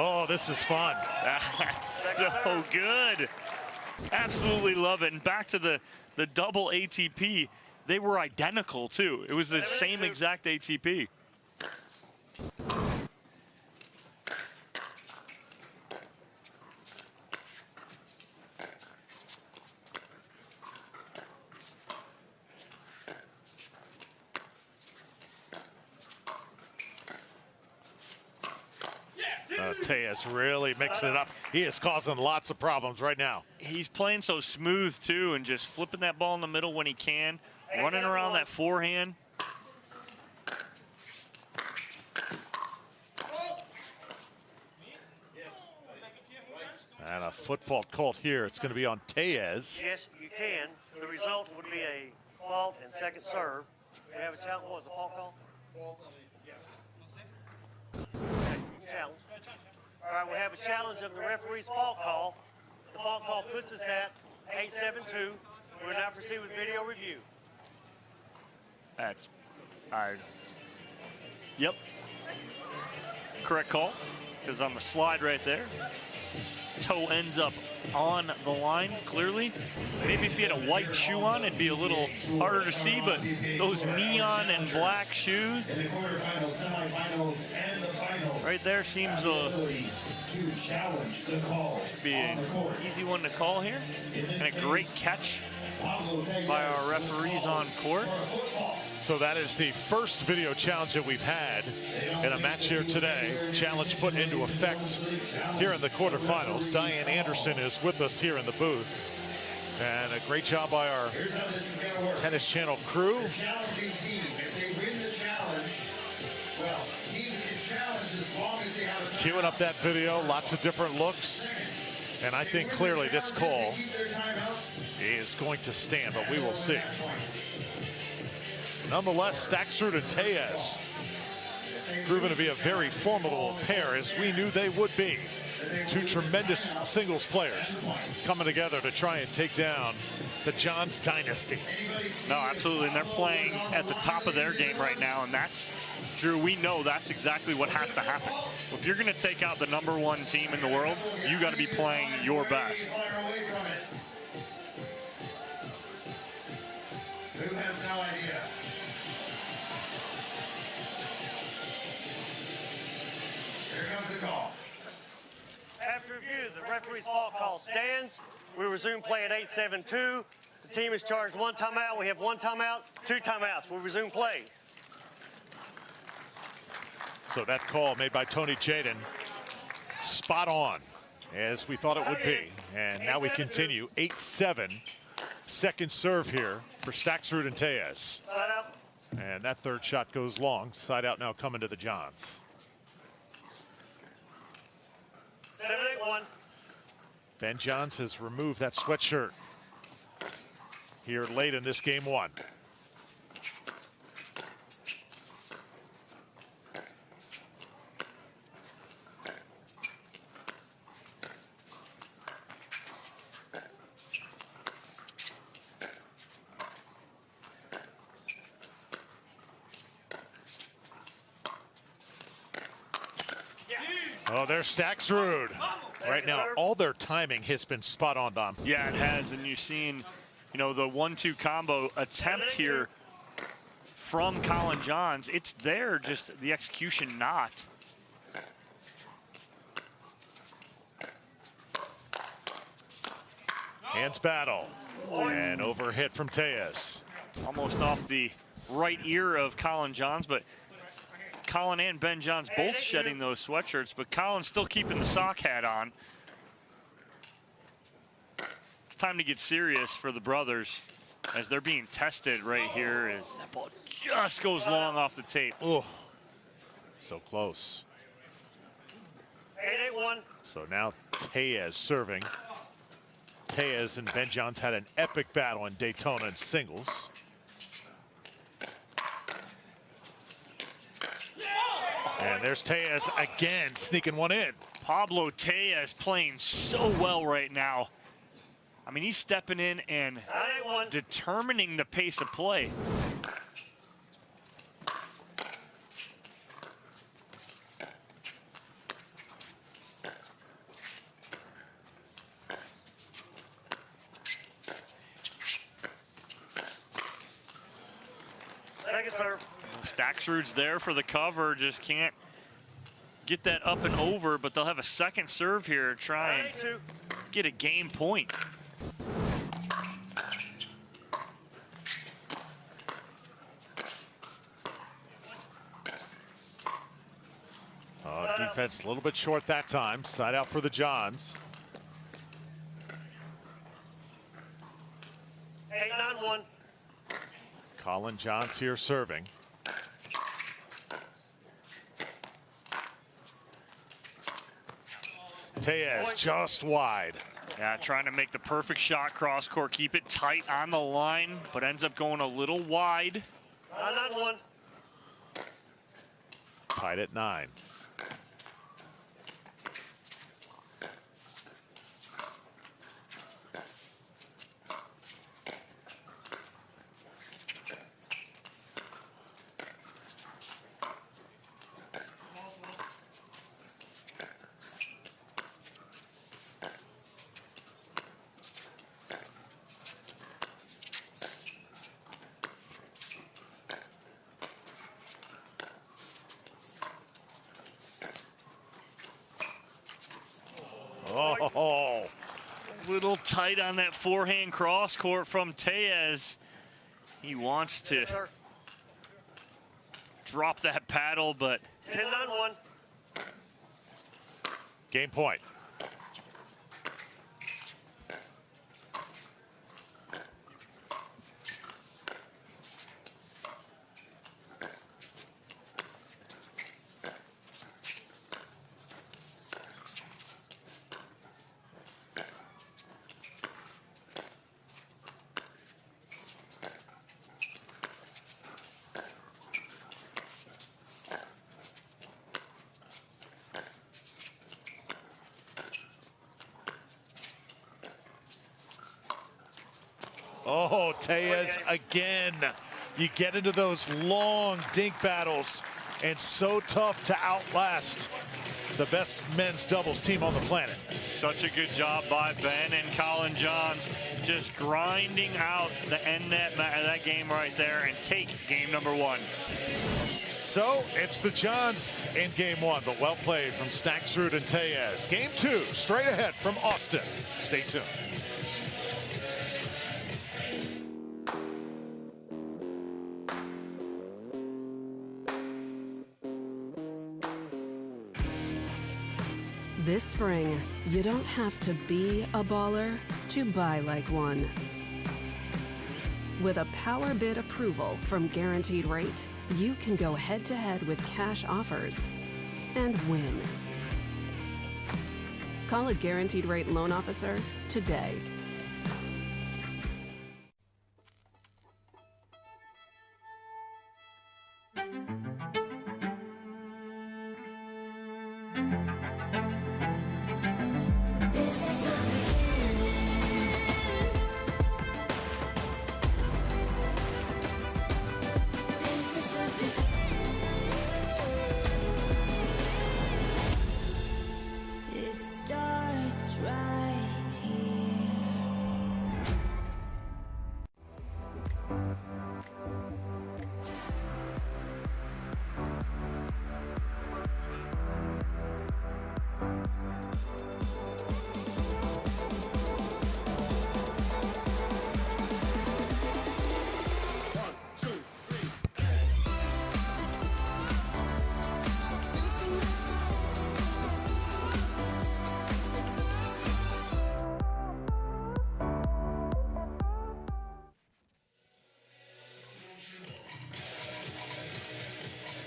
Oh, this is fun. That's so good. Absolutely love it. And back to the double ATP. They were identical, too. It was the same exact ATP. Tellez really mixing it up. He is causing lots of problems right now. He's playing so smooth, too, and just flipping that ball in the middle when he can, running around that forehand. And a foot fault called here. It's going to be on Tellez. Yes, you can. The result would be a fault and second serve. We have a challenge. What was the fault call? Challenge. All right, we have a challenge of the referee's fault call. The fault call puts us at 8-7-2. We'll now proceed with video review. That's, yep. Correct call, because on the slide right there, toe ends up on the line clearly. Maybe if he had a white shoe on, it'd be a little harder to see, but those neon and black shoes right there seems to be an easy one to call here. And a great catch by our referees on court. So that is the first video challenge that we've had in a match here today. Challenge put into effect here in the quarterfinals. Diane Anderson is with us here in the booth. And a great job by our Tennis Channel crew. Queuing up that video, lots of different looks. And I think clearly this call is going to stand, but we will see. Nonetheless, Staksrud and Tellez proven to be a very formidable pair, as we knew they would be. Two tremendous singles players coming together to try and take down the Johns dynasty. No, absolutely, and they're playing at the top of their game right now, and that's, Drew, we know that's exactly what has to happen. If you're going to take out the #1 team in the world, you got to be playing your best. Who has no idea? Here comes the call. After review, the referee's fault call stands. We resume play at 8-7-2. The team is charged 1 timeout. We have 1 timeout, 2 timeouts. We'll resume play. So that call made by Tony Jaden, spot on, as we thought it would be. And now we continue, 8-7. Second serve here for Staksrud and Tellez. And that third shot goes long. Side out now coming to the Johns. 7-8-1. Ben Johns has removed that sweatshirt here late in this game one. Oh, there's Staksrud. Right now, all their timing has been spot on, Dom. Yeah, it has, and you've seen, you know, the 1-2 combo attempt here from Collin Johns. It's there, just the execution not. Hands battle, and overhit from Tellez. Almost off the right ear of Collin Johns, but Collin and Ben Johns both shedding those sweatshirts, but Collin still keeping the sock hat on. It's time to get serious for the brothers as they're being tested right here as that ball just goes long off the tape. Oh, so close. 8-8-1. So now Tellez serving. Tellez and Ben Johns had an epic battle in Daytona in singles. And there's Tellez again, sneaking one in. Pablo Tellez playing so well right now. I mean, he's stepping in and determining the pace of play. serve. Staksrud's there for the cover, just can't get that up and over, but they'll have a second serve here to try and get a game point. Defense a little bit short that time. Side out for the Johns. 8-9-1. Collin Johns here serving. Tellez just wide. Yeah, trying to make the perfect shot cross court, keep it tight on the line, but ends up going a little wide. 9-9-1. Tied at 9. Oh, little tight on that forehand cross court from Tellez. He wants to drop that paddle, but 10-9-1. Game point. Oh, Tellez again. You get into those long dink battles, and so tough to outlast the best men's doubles team on the planet. Such a good job by Ben and Collin Johns, just grinding out the end net that game right there and take game number 1. So it's the Johns in game 1, but well played from Staksrud and Tellez. Game 2, straight ahead from Austin. Stay tuned. This spring, you don't have to be a baller to buy like one. With a power bid approval from Guaranteed Rate, you can go head-to-head with cash offers and win. Call a Guaranteed Rate loan officer today.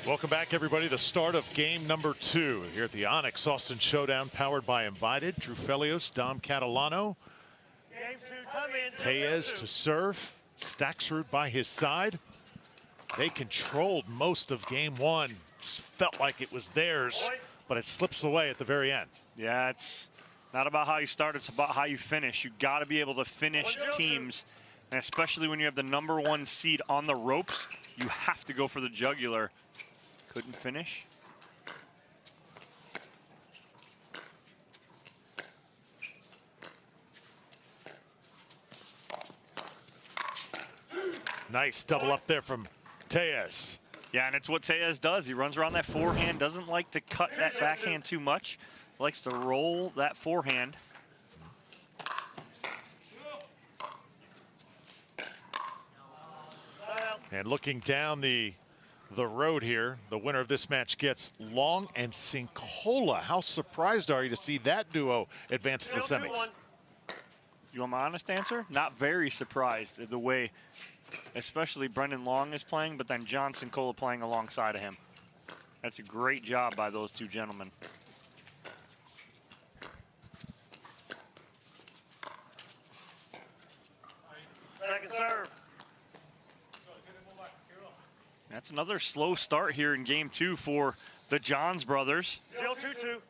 Welcome back, everybody. The start of game number 2 here at the ONIX Austin Showdown, powered by Invited. Drew Felios, Dom Catalano. Tellez to serve. Staksrud by his side. They controlled most of game 1. Just felt like it was theirs, but it slips away at the very end. Yeah, it's not about how you start, it's about how you finish. You got to be able to finish teams, and especially when you have the #1 seed on the ropes, you have to go for the jugular. Couldn't finish. Nice double up there from Tellez. Yeah, and it's what Tellez does. He runs around that forehand, doesn't like to cut that backhand too much, likes to roll that forehand. And looking down the road here, the winner of this match gets Loong and Cincola. How surprised are you to see that duo advance to the semis? You want my honest answer? Not very surprised at the way, especially Brendan Loong is playing, but then John Cincola playing alongside of him. That's a great job by those two gentlemen. Second serve. That's another slow start here in game 2 for the Johns brothers. Still 2-2.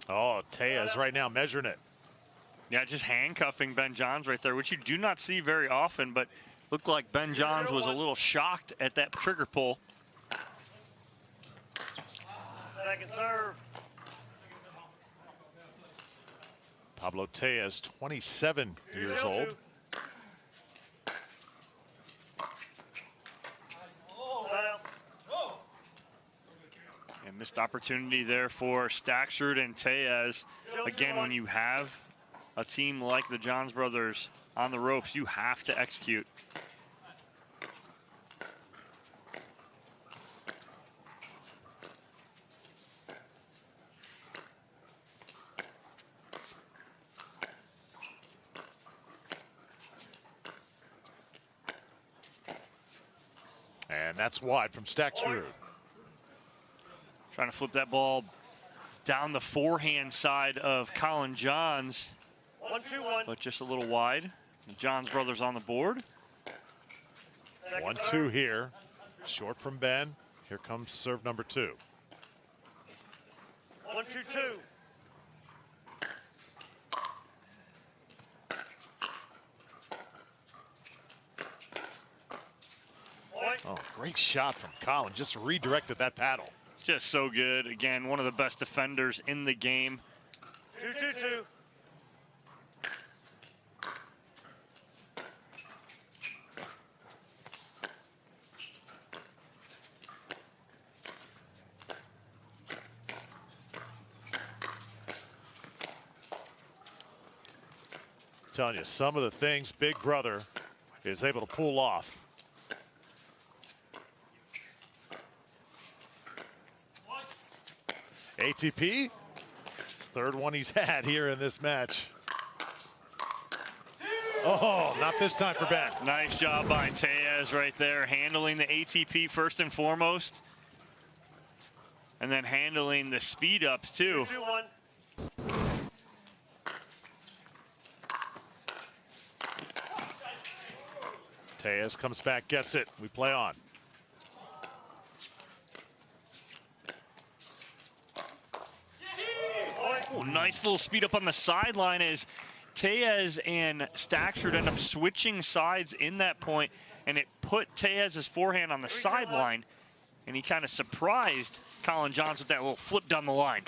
Oh, Tellez right now measuring it. Yeah, just handcuffing Ben Johns right there, which you do not see very often, but looked like Ben Johns was a little shocked at that trigger pull. Second serve. Pablo Tellez, 27 years old. And missed opportunity there for Staksrud and Tellez. Again, when you have a team like the Johns brothers on the ropes, you have to execute. And that's wide from Staksrud. Trying to flip that ball down the forehand side of Collin Johns. 1-2-1. But just a little wide. The Johns brothers on the board. 1-2 here. Short from Ben. Here comes serve number 2. 1-2-2. Oh, great shot from Collin. Just redirected that paddle. Just so good. Again, one of the best defenders in the game. 2-2-2. Telling you, some of the things Big Brother is able to pull off. ATP, it's third one he's had here in this match. Oh, not this time for Ben. Nice job by Tellez right there, handling the ATP first and foremost. And then handling the speed ups too. 2-1. Tellez comes back, gets it. We play on. Oh, nice little speed up on the sideline as Tellez and Staksrud end up switching sides in that point, and it put Tellez's forehand on the sideline, and he kind of surprised Collin Johns with that little flip down the line.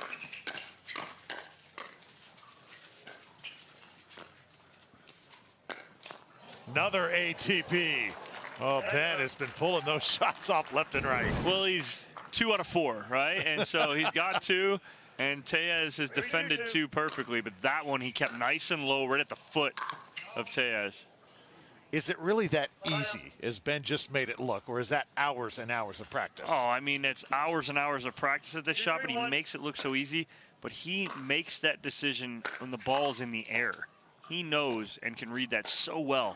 Another ATP. Oh, Ben has been pulling those shots off left and right. Well, he's 2 out of 4, right? And so he's got 2, and Tellez has defended 2 perfectly, but that one he kept nice and low right at the foot of Tellez. Is it really that easy as Ben just made it look, or is that hours and hours of practice? Oh, I mean, it's hours and hours of practice at this shot, but he makes it look so easy. But he makes that decision when the ball's in the air. He knows and can read that so well.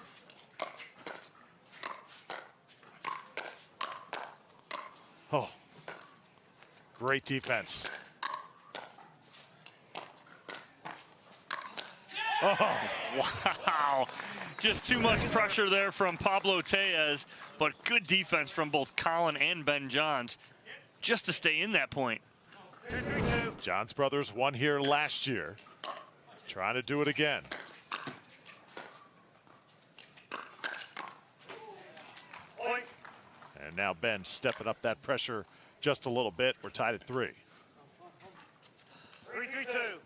Oh, great defense. Oh, wow. Just too much pressure there from Pablo Tellez, but good defense from both Collin and Ben Johns just to stay in that point. Johns brothers won here last year. Trying to do it again. Point. And now Ben stepping up that pressure just a little bit. We're tied at 3. 3-3-2.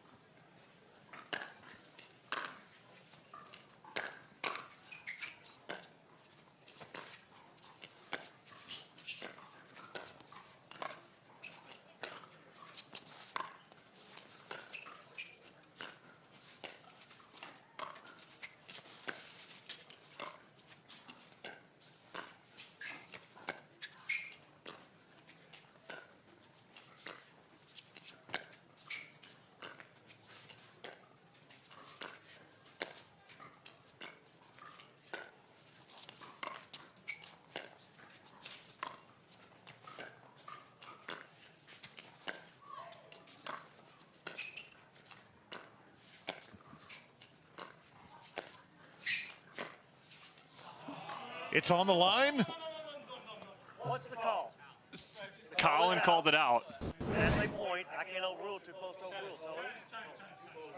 It's on the line. What's the call? Collin called it out. That's a point. I can't overrule too close to overrule, Tony.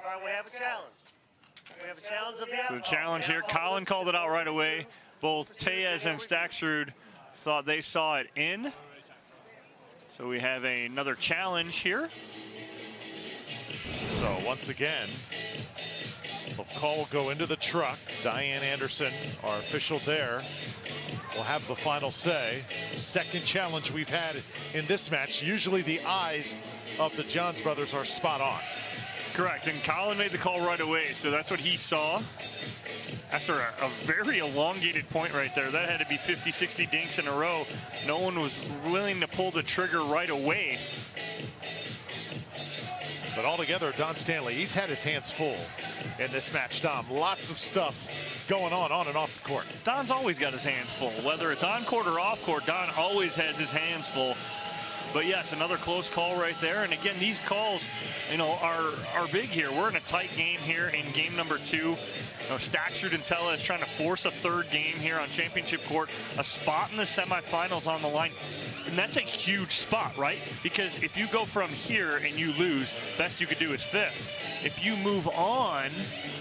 All right, we have a challenge. We have a challenge of the outcall. The challenge here, Collin called it out right away. Both Tellez and Staksrud thought they saw it in. So we have another challenge here. So once again, the call will go into the truck. Diane Anderson, our official there, will have the final say. Second challenge we've had in this match. Usually the eyes of the Johns brothers are spot on. Correct, and Collin made the call right away, so that's what he saw. After a very elongated point right there, that had to be 50, 60 dinks in a row. No one was willing to pull the trigger right away. But altogether, Don Stanley, he's had his hands full in this match, Dom. Lots of stuff going on and off the court. Don's always got his hands full. Whether it's on court or off court, Don always has his hands full. But yes, another close call right there. And again, these calls, you know, are big here. We're in a tight game here in game number 2. You know, Staksrud and Tellez trying to force a third game here on championship court. A spot in the semifinals on the line. And that's a huge spot, right? Because if you go from here and you lose, best you could do is 5th. If you move on,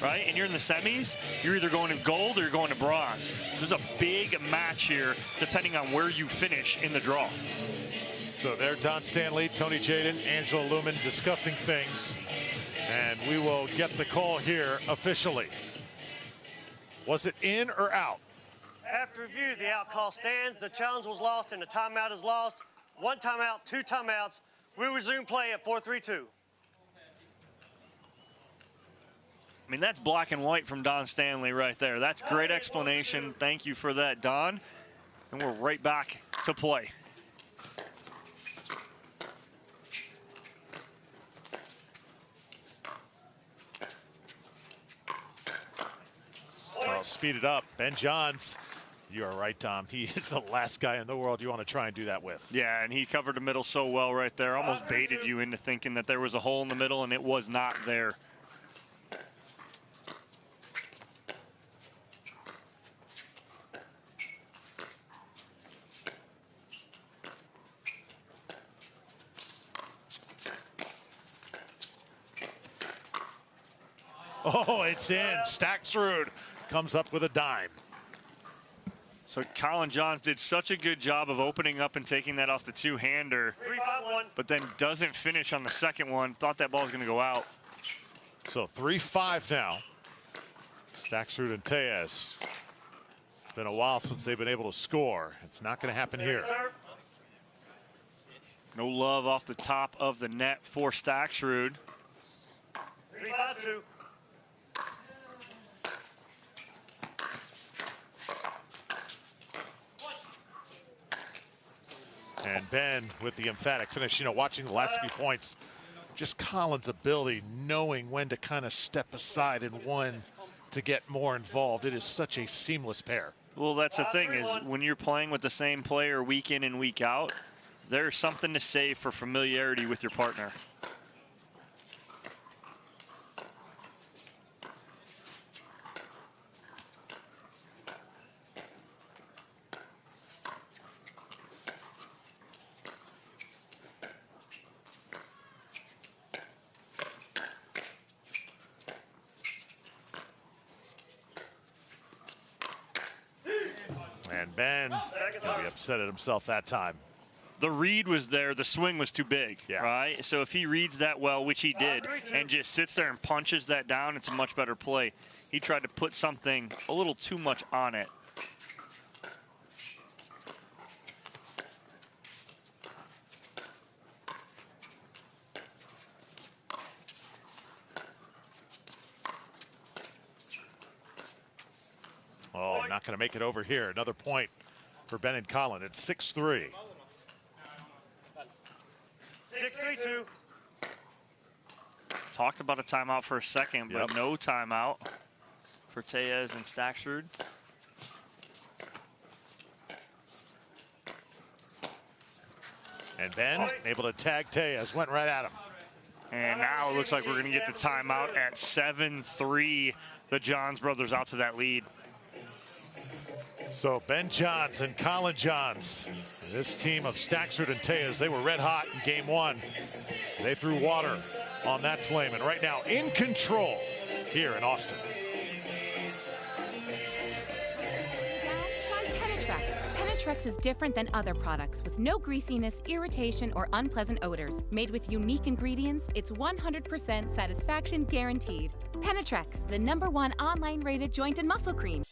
right, and you're in the semis, you're either going to gold or you're going to bronze. There's a big match here, depending on where you finish in the draw. So there, Don Stanley, Tony Jaden, Angela Newman discussing things. And we will get the call here officially. Was it in or out? After review, the out call stands. The challenge was lost and the timeout is lost. 1 timeout, 2 timeouts. We resume play at 4-3-2. I mean, that's black and white from Don Stanley right there. That's great explanation. Thank you for that, Don. And we're right back to play. I'll speed it up. Ben Johns, you are right, Tom. He is the last guy in the world you want to try and do that with. Yeah, and he covered the middle so well right there. Almost baited you into thinking that there was a hole in the middle, and it was not there. Oh, it's in. Staksrud comes up with a dime. So Collin Johns did such a good job of opening up and taking that off the two-hander, but then doesn't finish on the second one. Thought that ball was going to go out. So 3-5 now. Staksrud and Tellez. It's been a while since they've been able to score. It's not going to happen here. No love off the top of the net for Staksrud. 3-5-2. And Ben with the emphatic finish. You know, watching the last few points, just Collin's ability, knowing when to kind of step aside and when to get more involved. It is such a seamless pair. Well, that's the thing is when you're playing with the same player week in and week out, there's something to say for familiarity with your partner. And Ben gonna be upset at himself that time. The read was there, the swing was too big, right? So if he reads that well, which he did, and just sits there and punches that down, it's a much better play. He tried to put something a little too much on it. Oh, not going to make it over here. Another point for Ben and Collin. It's 6-3. 6-3-2. Talked about a timeout for a second, but no timeout for Tellez and Staksrud. And Ben able to tag Tellez, went right at him. And now it looks like we're going to get the timeout at 7-3. The Johns brothers out to that lead. So Ben Johns and Collin Johns, this team of Staksrud and Tellez, they were red hot in game one. They threw water on that flame, and right now in control here in Austin. Penetrex is different than other products with no greasiness, irritation, or unpleasant odors. Made with unique ingredients, it's 100% satisfaction guaranteed. Penetrex, the #1 online rated joint and muscle cream.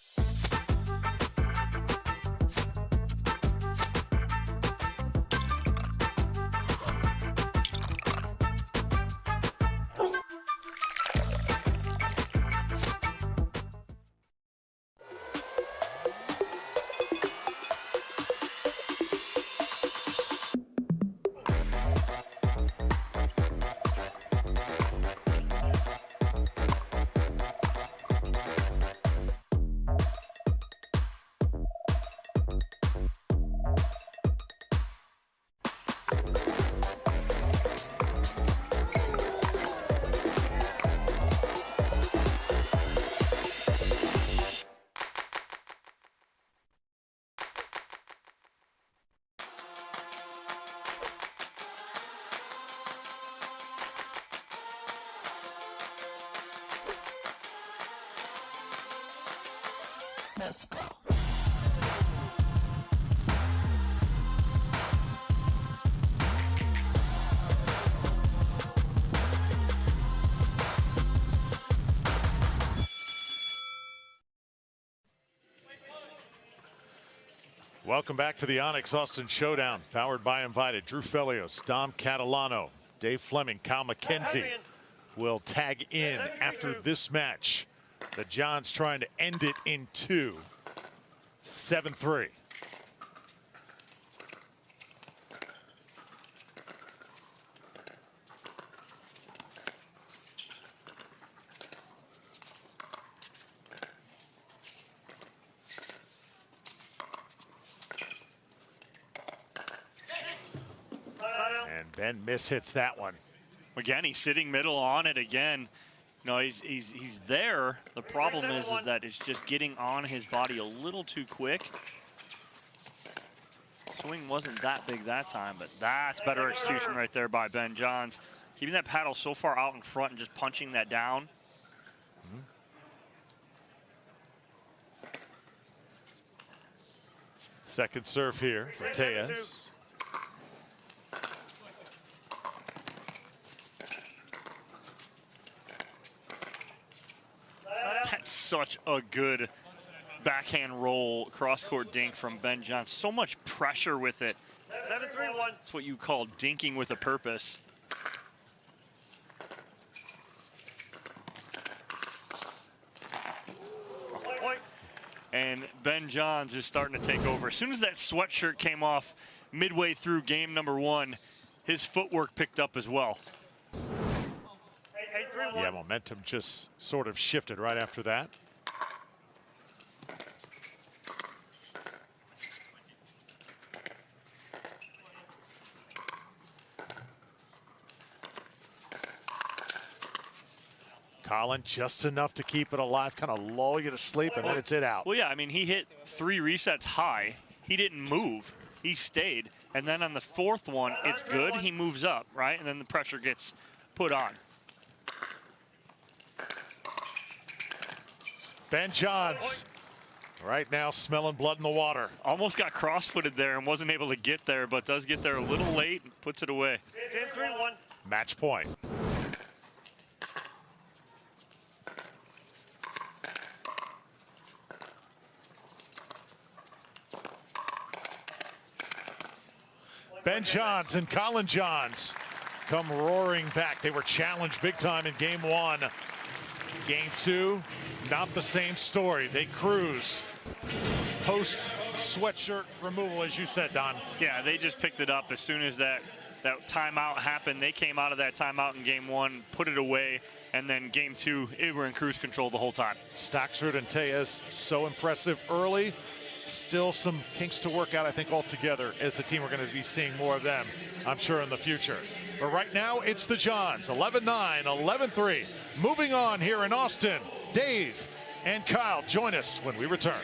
Let's go. Welcome back to the ONIX Austin Showdown, powered by Invited. Drew Felios, Dom Catalano, Dave Fleming, Kyle McKenzie will tag in after this match. The Johns trying to end it in 2. 7-3. And Ben mishits that one. Again, he's sitting middle on it again. No, he's there. The problem is that it's just getting on his body a little too quick. Swing wasn't that big that time, but that's better execution right there by Ben Johns. Keeping that paddle so far out in front and just punching that down. Second serve here for Tellez. That's such a good backhand roll, cross-court dink from Ben Johns. So much pressure with it. 7-3-1. That's what you call dinking with a purpose. And Ben Johns is starting to take over. As soon as that sweatshirt came off midway through game number 1, his footwork picked up as well. Yeah, momentum just sort of shifted right after that. Collin just enough to keep it alive, kind of lull you to sleep, and then it's it out. Well, yeah, I mean, he hit 3 resets high. He didn't move. He stayed. And then on the 4th one, it's good. He moves up, right? And then the pressure gets put on. Ben Johns Right now, smelling blood in the water. Almost got cross-footed there and wasn't able to get there, but does get there a little late and puts it away. 10-3-1. Match point. Ben Johns and Collin Johns come roaring back. They were challenged big time in game one. Game two, not the same story. They cruise. Post sweatshirt removal, as you said, Don. Yeah, they just picked it up as soon as that timeout happened. They came out of that timeout in game one, put it away, and then game two, they were in cruise control the whole time. Staksrud and Tellez, so impressive early. Still some kinks to work out, I think, altogether as a team. We're going to be seeing more of them, I'm sure, in the future. But right now, it's the Johns, 11-9, 11-3. Moving on here in Austin, Dave and Kyle join us when we return.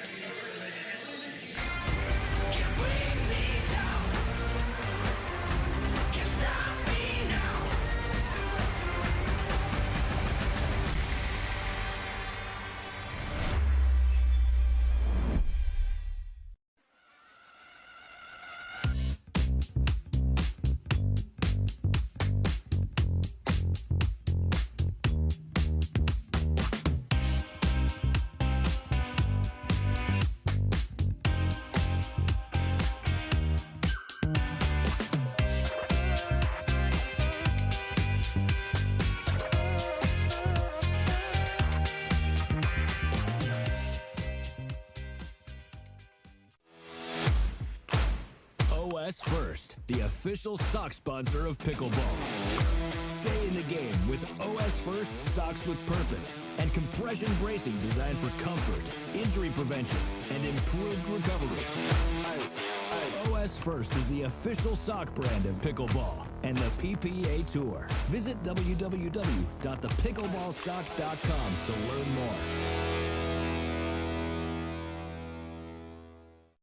OS First, the official sock sponsor of pickleball. Stay in the game with OS First socks with purpose and compression bracing designed for comfort, injury prevention, and improved recovery. OS First is the official sock brand of pickleball and the PPA Tour. Visit www.thepickleballsock.com to learn more.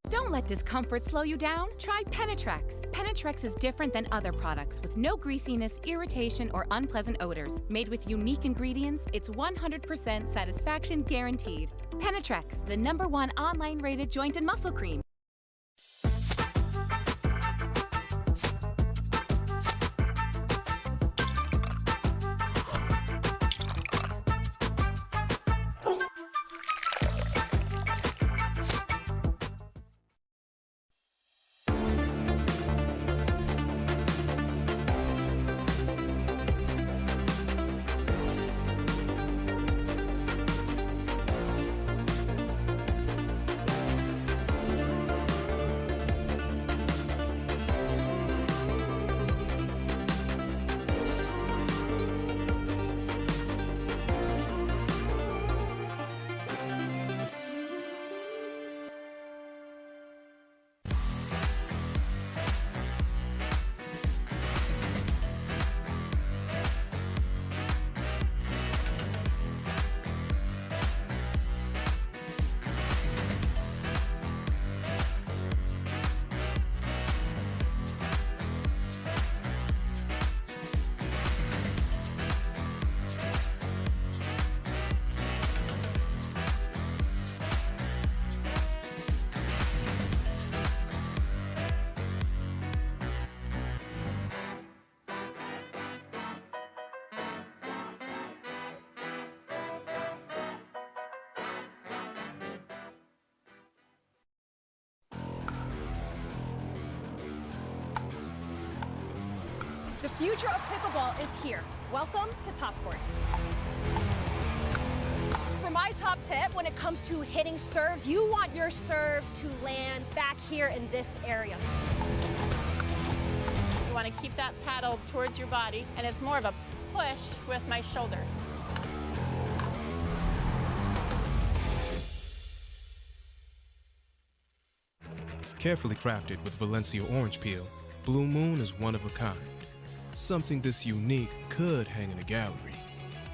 Don't let discomfort slow you down. Try Penetrex. Penetrex is different than other products with no greasiness, irritation, or unpleasant odors. Made with unique ingredients, it's 100% satisfaction guaranteed. Penetrex, the #1 online rated joint and muscle cream. The future of pickleball is here. Welcome to Top Court. For my top tip, when it comes to hitting serves, you want your serves to land back here in this area. You want to keep that paddle towards your body, and it's more of a push with my shoulder. Carefully crafted with Valencia orange peel, Blue Moon is one of a kind. Something this unique could hang in a gallery,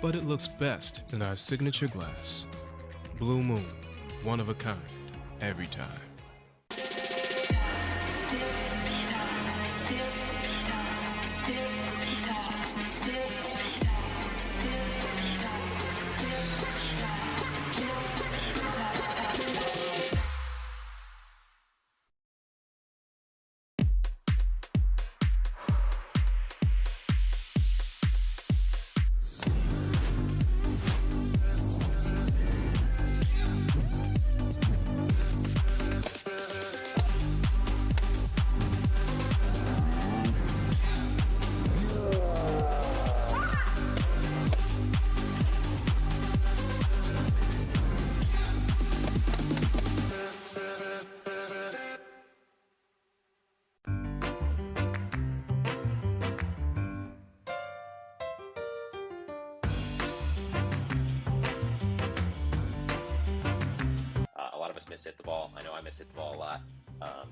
but it looks best in our signature glass. Blue Moon, one of a kind, every time. must miss hit the ball. I know I miss hit the ball a lot.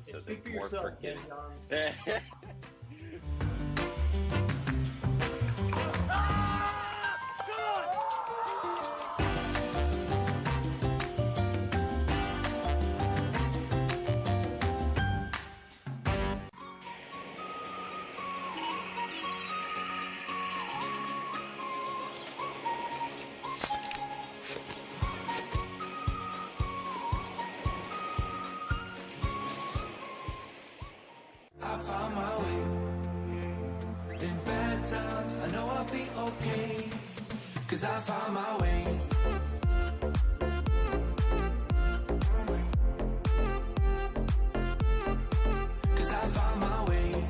So Speak for the more yourself, forgiving. Johns. I found my way. In bad times, I know I'll be okay. 'Cause I found my way. Cause I found my way.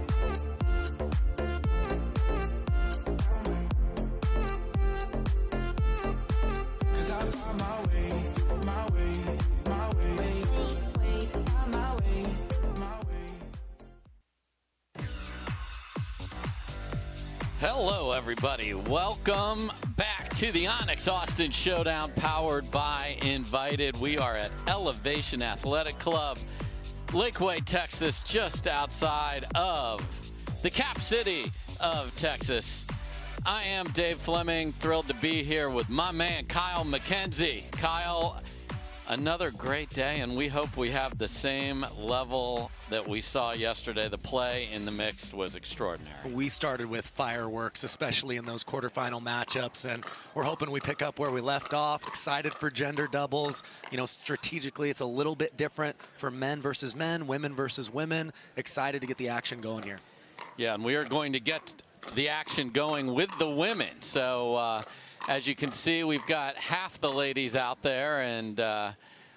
Cause I found my way, my way, my way, my way, my way. Hello, everybody. Welcome back to the ONIX Austin Showdown, powered by Invited. We are at Elevation Athletic Club, Lakeway, Texas, just outside of the Cap City of Texas. I am Dave Fleming, thrilled to be here with my man, Kyle McKenzie. Kyle, another great day, and we hope we have the same level that we saw yesterday. The play in the mixed was extraordinary. We started with fireworks, especially in those quarterfinal matchups, and we're hoping we pick up where we left off. Excited for gender doubles. You know, strategically, it's a little bit different for men versus men, women versus women. Excited to get the action going here. Yeah, and we are going to get the action going with the women. So as you can see, we've got half the ladies out there, and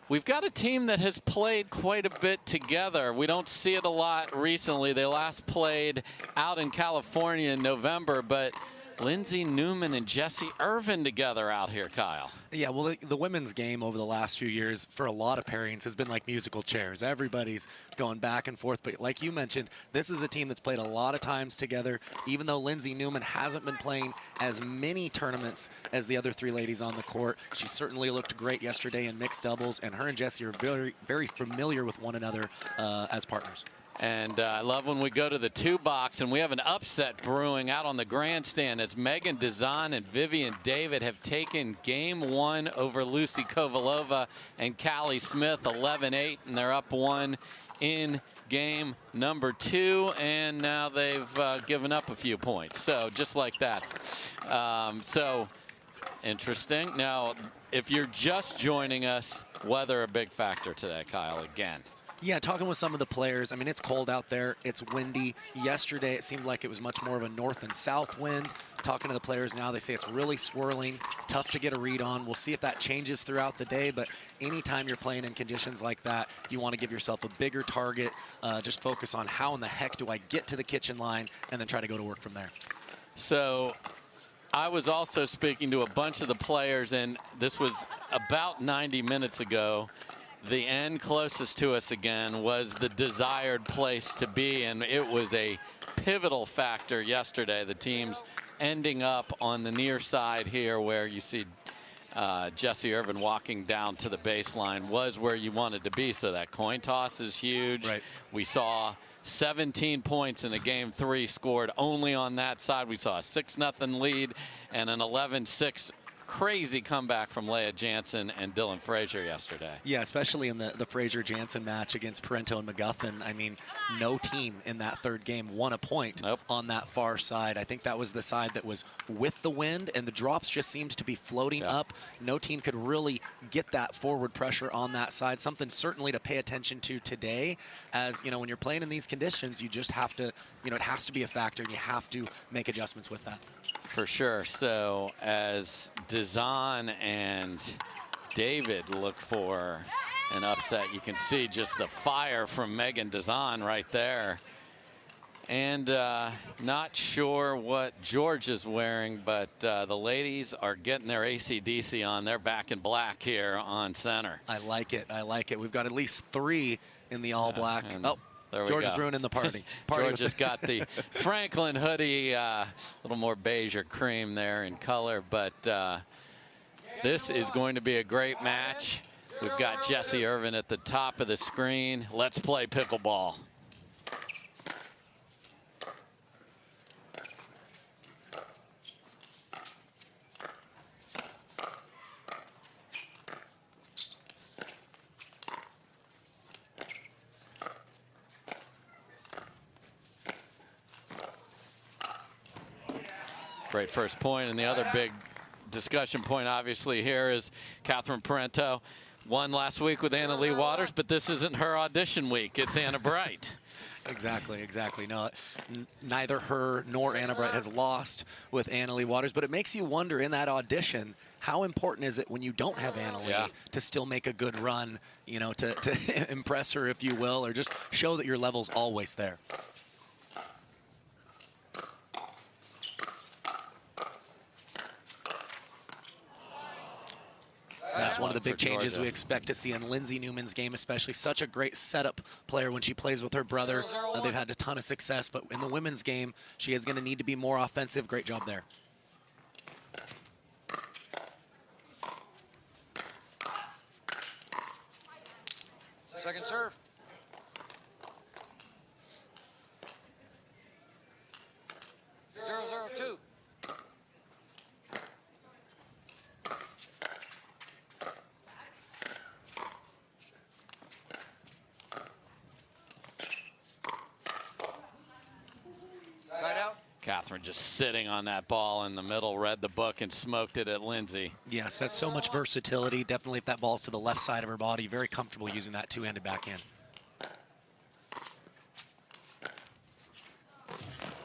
we've got a team that has played quite a bit together. We don't see it a lot recently. They last played out in California in November, but Lindsay Newman and Jessie Irvine together out here, Kyle. Yeah, well, the women's game over the last few years for a lot of pairings has been like musical chairs. Everybody's going back and forth. But like you mentioned, this is a team that's played a lot of times together. Even though Lindsay Newman hasn't been playing as many tournaments as the other three ladies on the court, she certainly looked great yesterday in mixed doubles. And her and Jessie are very, very familiar with one another as partners. And I love when we go to the two box and we have an upset brewing out on the grandstand as Megan Dizon and Vivian David have taken game one over Lucy Kovalova and Callie Smith 11-8, and they're up one in game number two, and now they've given up a few points. So just like that. So interesting. Now, if you're just joining us, weather a big factor today, Kyle, again. Yeah, talking with some of the players, I mean, it's cold out there. It's windy. Yesterday, it seemed like it was much more of a north and south wind. Talking to the players now, they say it's really swirling, tough to get a read on. We'll see if that changes throughout the day, but anytime you're playing in conditions like that, you want to give yourself a bigger target. Just focus on how in the heck do I get to the kitchen line, and then try to go to work from there. So I was also speaking to a bunch of the players, and this was about 90 minutes ago. The end closest to us again was the desired place to be, and it was a pivotal factor yesterday. The teams ending up on the near side here where you see Jessie Irvine walking down to the baseline was where you wanted to be. So that coin toss is huge. Right. We saw 17 points in a game three scored only on that side. We saw a 6-0 lead and an 11-6 crazy comeback from Lea Jansen and Dylan Frazier yesterday. Yeah, especially in the Frazier-Jansen match against Parenteau and McGuffin. I mean, no team in that third game won a point on that far side. I think that was the side that was with the wind, and the drops just seemed to be floating up. No team could really get that forward pressure on that side. Something certainly to pay attention to today, as, you know, when you're playing in these conditions, you just have to, you know, it has to be a factor, and you have to make adjustments with that. For sure. So as Dizon and David look for an upset, you can see just the fire from Megan Dizon right there. And not sure what George is wearing, but the ladies are getting their AC/DC on. They're back in black here on center. I like it. I like it. We've got at least three in the all black. Oh. There we George go. is ruining the party. George has got the Franklin hoodie, a little more beige or cream there in color, but this is going to be a great match. We've got Jesse Irvine at the top of the screen. Let's play pickleball. Great first point, and the other big discussion point obviously here is Catherine Parenteau won last week with Leigh Waters, but this isn't her audition week. It's Anna Bright. Exactly. No, neither her nor Anna Bright has lost with Leigh Waters, but it makes you wonder in that audition, how important is it when you don't have Leigh to still make a good run, you know, to impress her, if you will, or just show that your level's always there. That's one of the big changes we expect to see in Lindsay Newman's game, especially. Such a great setup player when she plays with her brother. They've had a ton of success, but in the women's game, she is going to need to be more offensive. Great job there. Second serve. Zero, 0-2. Catherine just sitting on that ball in the middle, read the book and smoked it at Lindsay. Yes, that's so much versatility. Definitely if that ball's to the left side of her body, very comfortable using that two-handed backhand.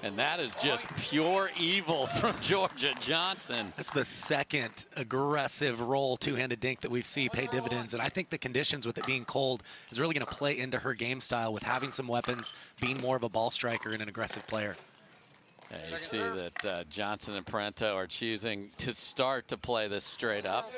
And that is just pure evil from Georgia Johnson. That's the second aggressive roll two-handed dink that we've seen pay dividends. And I think the conditions with it being cold is really going to play into her game style with having some weapons, being more of a ball striker and an aggressive player. Yeah, you see that Johnson and Parenteau are choosing to start to play this straight up.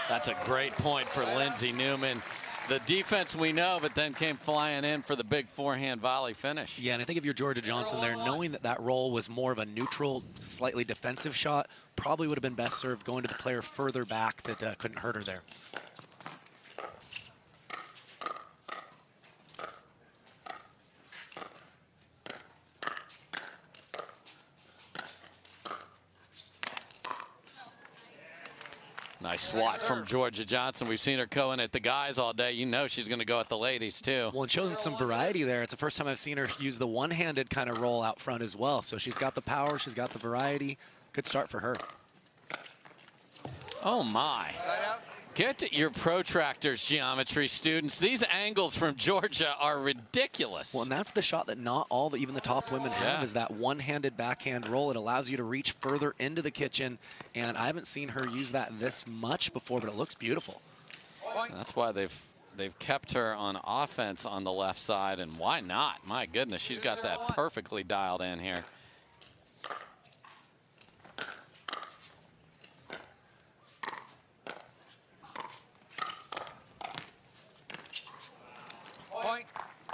That's a great point for Lindsay Newman. The defense we know, but then came flying in for the big forehand volley finish. Yeah, and I think if you're Georgia Johnson there, knowing that that roll was more of a neutral, slightly defensive shot, probably would have been best served going to the player further back that couldn't hurt her there. Nice swat from Georgia Johnson. We've seen her going at the guys all day. You know she's going to go at the ladies, too. Well, and showing some variety there. It's the first time I've seen her use the one-handed kind of roll out front as well. So she's got the power. She's got the variety. Good start for her. Oh, my. Get to your protractors, geometry students. These angles from Georgia are ridiculous. Well, and that's the shot that not all, even the top women have, is that one-handed backhand roll. It allows you to reach further into the kitchen, and I haven't seen her use that this much before, but it looks beautiful. And that's why they've kept her on offense on the left side, and why not? My goodness, she's got that perfectly dialed in here.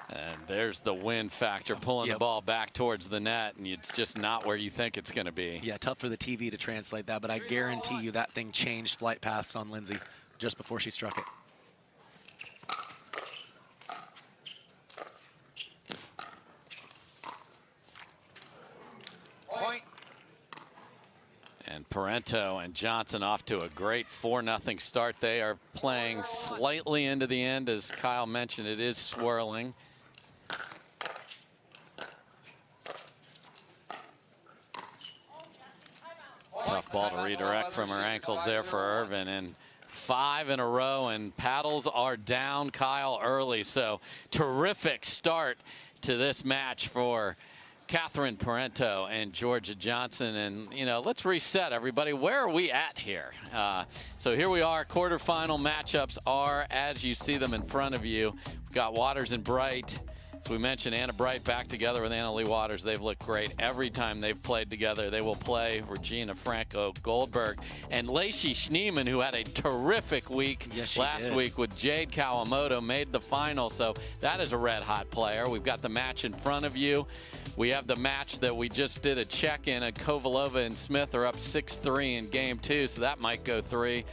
And there's the win factor, pulling the ball back towards the net, and it's just not where you think it's going to be. Yeah, tough for the TV to translate that, but I guarantee you that thing changed flight paths on Lindsay just before she struck it. Point. And Parenteau and Johnson off to a great 4-0 start. They are playing slightly into the end. As Kyle mentioned, it is swirling. Tough ball to redirect from her ankles there for Irvine, and 5 in a row, and paddles are down Kyle early. So terrific start to this match for Catherine Parenteau and Georgia Johnson. And, you know, let's reset, everybody. Where are we at here? So here we are. Quarterfinal matchups are as you see them in front of you. We've got Waters and Bright As we mentioned, Anna Bright back together with Leigh Waters. They've looked great every time they've played together. They will play Regina Franco, Goldberg, and Lacey Schneemann, who had a terrific week last week with Jade Kawamoto, made the final. So that is a red-hot player. We've got the match in front of you. We have the match that we just did a check-in. Kovalova and Smith are up 6-3 in game 2, so that might go 3.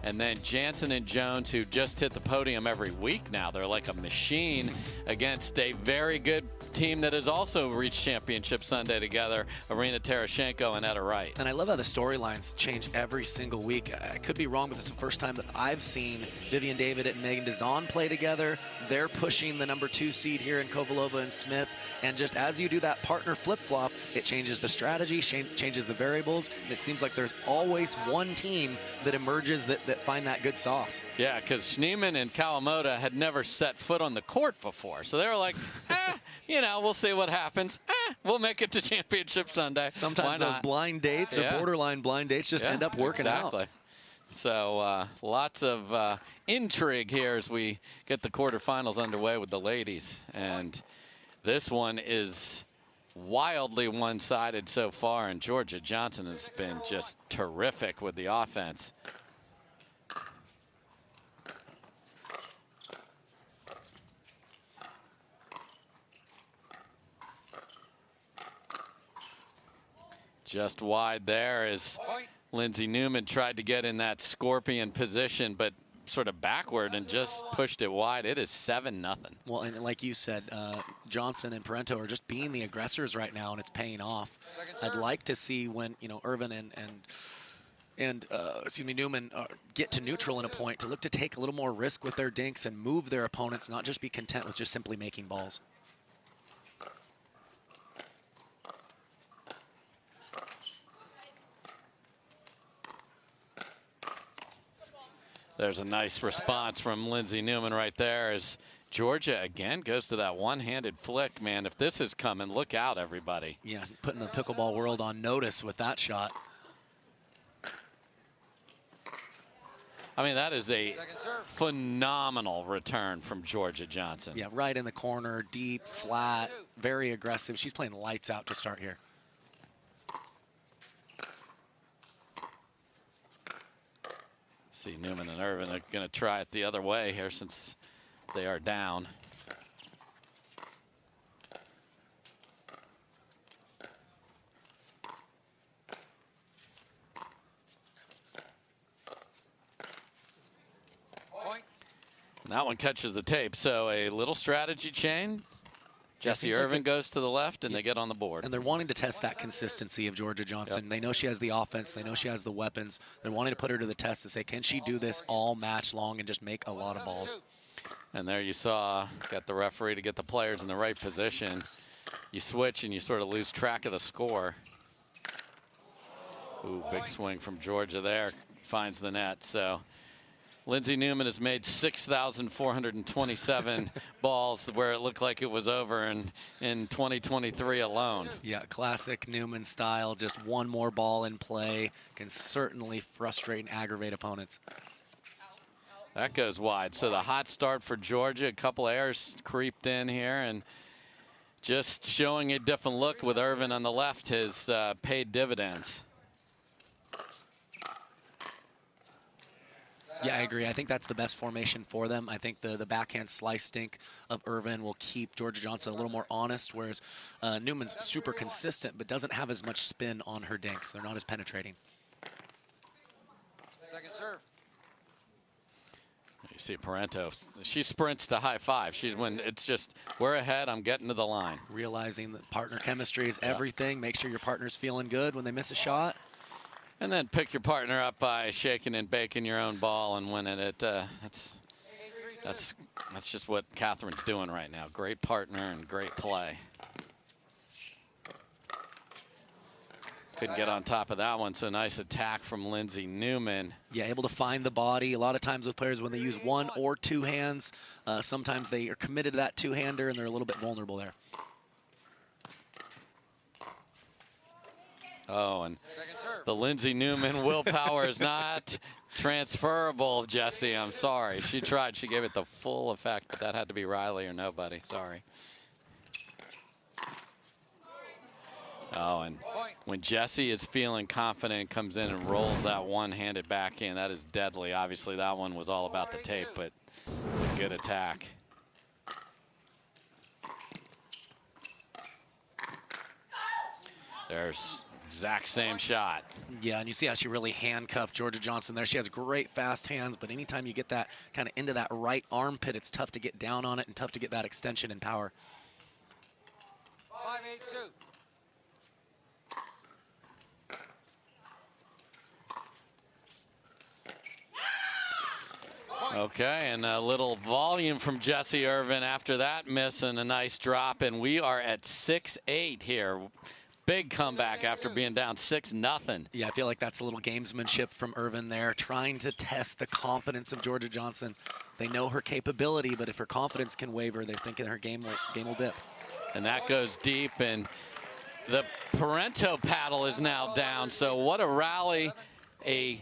And then Jansen and Jones, who just hit the podium every week now. They're like a machine against a very good team that has also reached championship Sunday together, Irina Tereschenko and Etta Wright. And I love how the storylines change every single week. I could be wrong, but this is the first time that I've seen Vivian David and Megan Dizon play together. They're pushing the #2 seed here in Kovalova and Smith. And just as you do that partner flip-flop, it changes the strategy, changes the variables. And it seems like there's always one team that emerges that find that good sauce. Yeah, because Schneemann and Kawamoto had never set foot on the court before. So they were like, you know, we'll see what happens. We'll make it to championship Sunday. Sometimes those blind dates or borderline blind dates just end up working out. So lots of intrigue here as we get the quarterfinals underway with the ladies. And this one is wildly one-sided so far, and Georgia Johnson has been just terrific with the offense. Just wide there as Lindsay Newman tried to get in that scorpion position, but sort of backward and just pushed it wide. It is 7-0. Well, and like you said, Johnson and Parenteau are just being the aggressors right now, and it's paying off. I'd like to see when, you know, Irvine and Newman get to neutral in a point to look to take a little more risk with their dinks and move their opponents, not just be content with just simply making balls. There's a nice response from Lindsay Newman right there as Georgia again goes to that one-handed flick. Man, if this is coming, look out, everybody. Yeah, putting the pickleball world on notice with that shot. I mean, that is a phenomenal return from Georgia Johnson. Yeah, right in the corner, deep, flat, very aggressive. She's playing lights out to start here. See, Newman and Irvine are going to try it the other way here since they are down. And that one catches the tape, so a little strategy chain. Jesse Irvine goes to the left, and they get on the board. And they're wanting to test that consistency of Georgia Johnson. They know she has the offense. They know she has the weapons. They're wanting to put her to the test to say, can she do this all match long and just make a lot of balls? And there you saw, got the referee to get the players in the right position. You switch, and you sort of lose track of the score. Ooh, big swing from Georgia there. Finds the net, so Lindsay Newman has made 6,427 balls where it looked like it was over in 2023 alone. Yeah, classic Newman style. Just one more ball in play can certainly frustrate and aggravate opponents. That goes wide. So the hot start for Georgia. A couple errors creeped in here, and just showing a different look with Irvine on the left has paid dividends. Yeah, I agree. I think that's the best formation for them. I think the backhand slice stink of Irvine will keep Georgia Johnson a little more honest, whereas Newman's super consistent but doesn't have as much spin on her dinks. They're not as penetrating. Second serve. You see Parenteau, she sprints to high five. She's when it's just, we're ahead, I'm getting to the line. Realizing that partner chemistry is everything. Make sure your partner's feeling good when they miss a shot. And then pick your partner up by shaking and baking your own ball and winning it. That's just what Catherine's doing right now. Great partner and great play. Couldn't get on top of that one, so nice attack from Lindsay Newman. Yeah, able to find the body. A lot of times with players, when they use one or two hands, sometimes they are committed to that two-hander and they're a little bit vulnerable there. Oh, and the Lindsay Newman willpower is not transferable, Jesse. I'm sorry. She tried. She gave it the full effect, but that had to be Riley or nobody. Sorry. Oh, and when Jessie is feeling confident, comes in and rolls that one-handed backhand, that is deadly. Obviously, that one was all about the tape, but it's a good attack. There's exact same shot. Yeah, and you see how she really handcuffed Georgia Johnson there. She has great fast hands, but anytime you get that kind of into that right armpit, it's tough to get down on it and tough to get that extension and power. 5-8-2. Okay, and a little volume from Jessie Irvine after that miss and a nice drop, and we are at 6-8 here. Big comeback after being down 6-0. Yeah, I feel like that's a little gamesmanship from Irvine there, trying to test the confidence of Georgia Johnson. They know her capability, but if her confidence can waver, they're thinking her game will dip. And that goes deep, and the Parenteau paddle is now down. So what a rally, a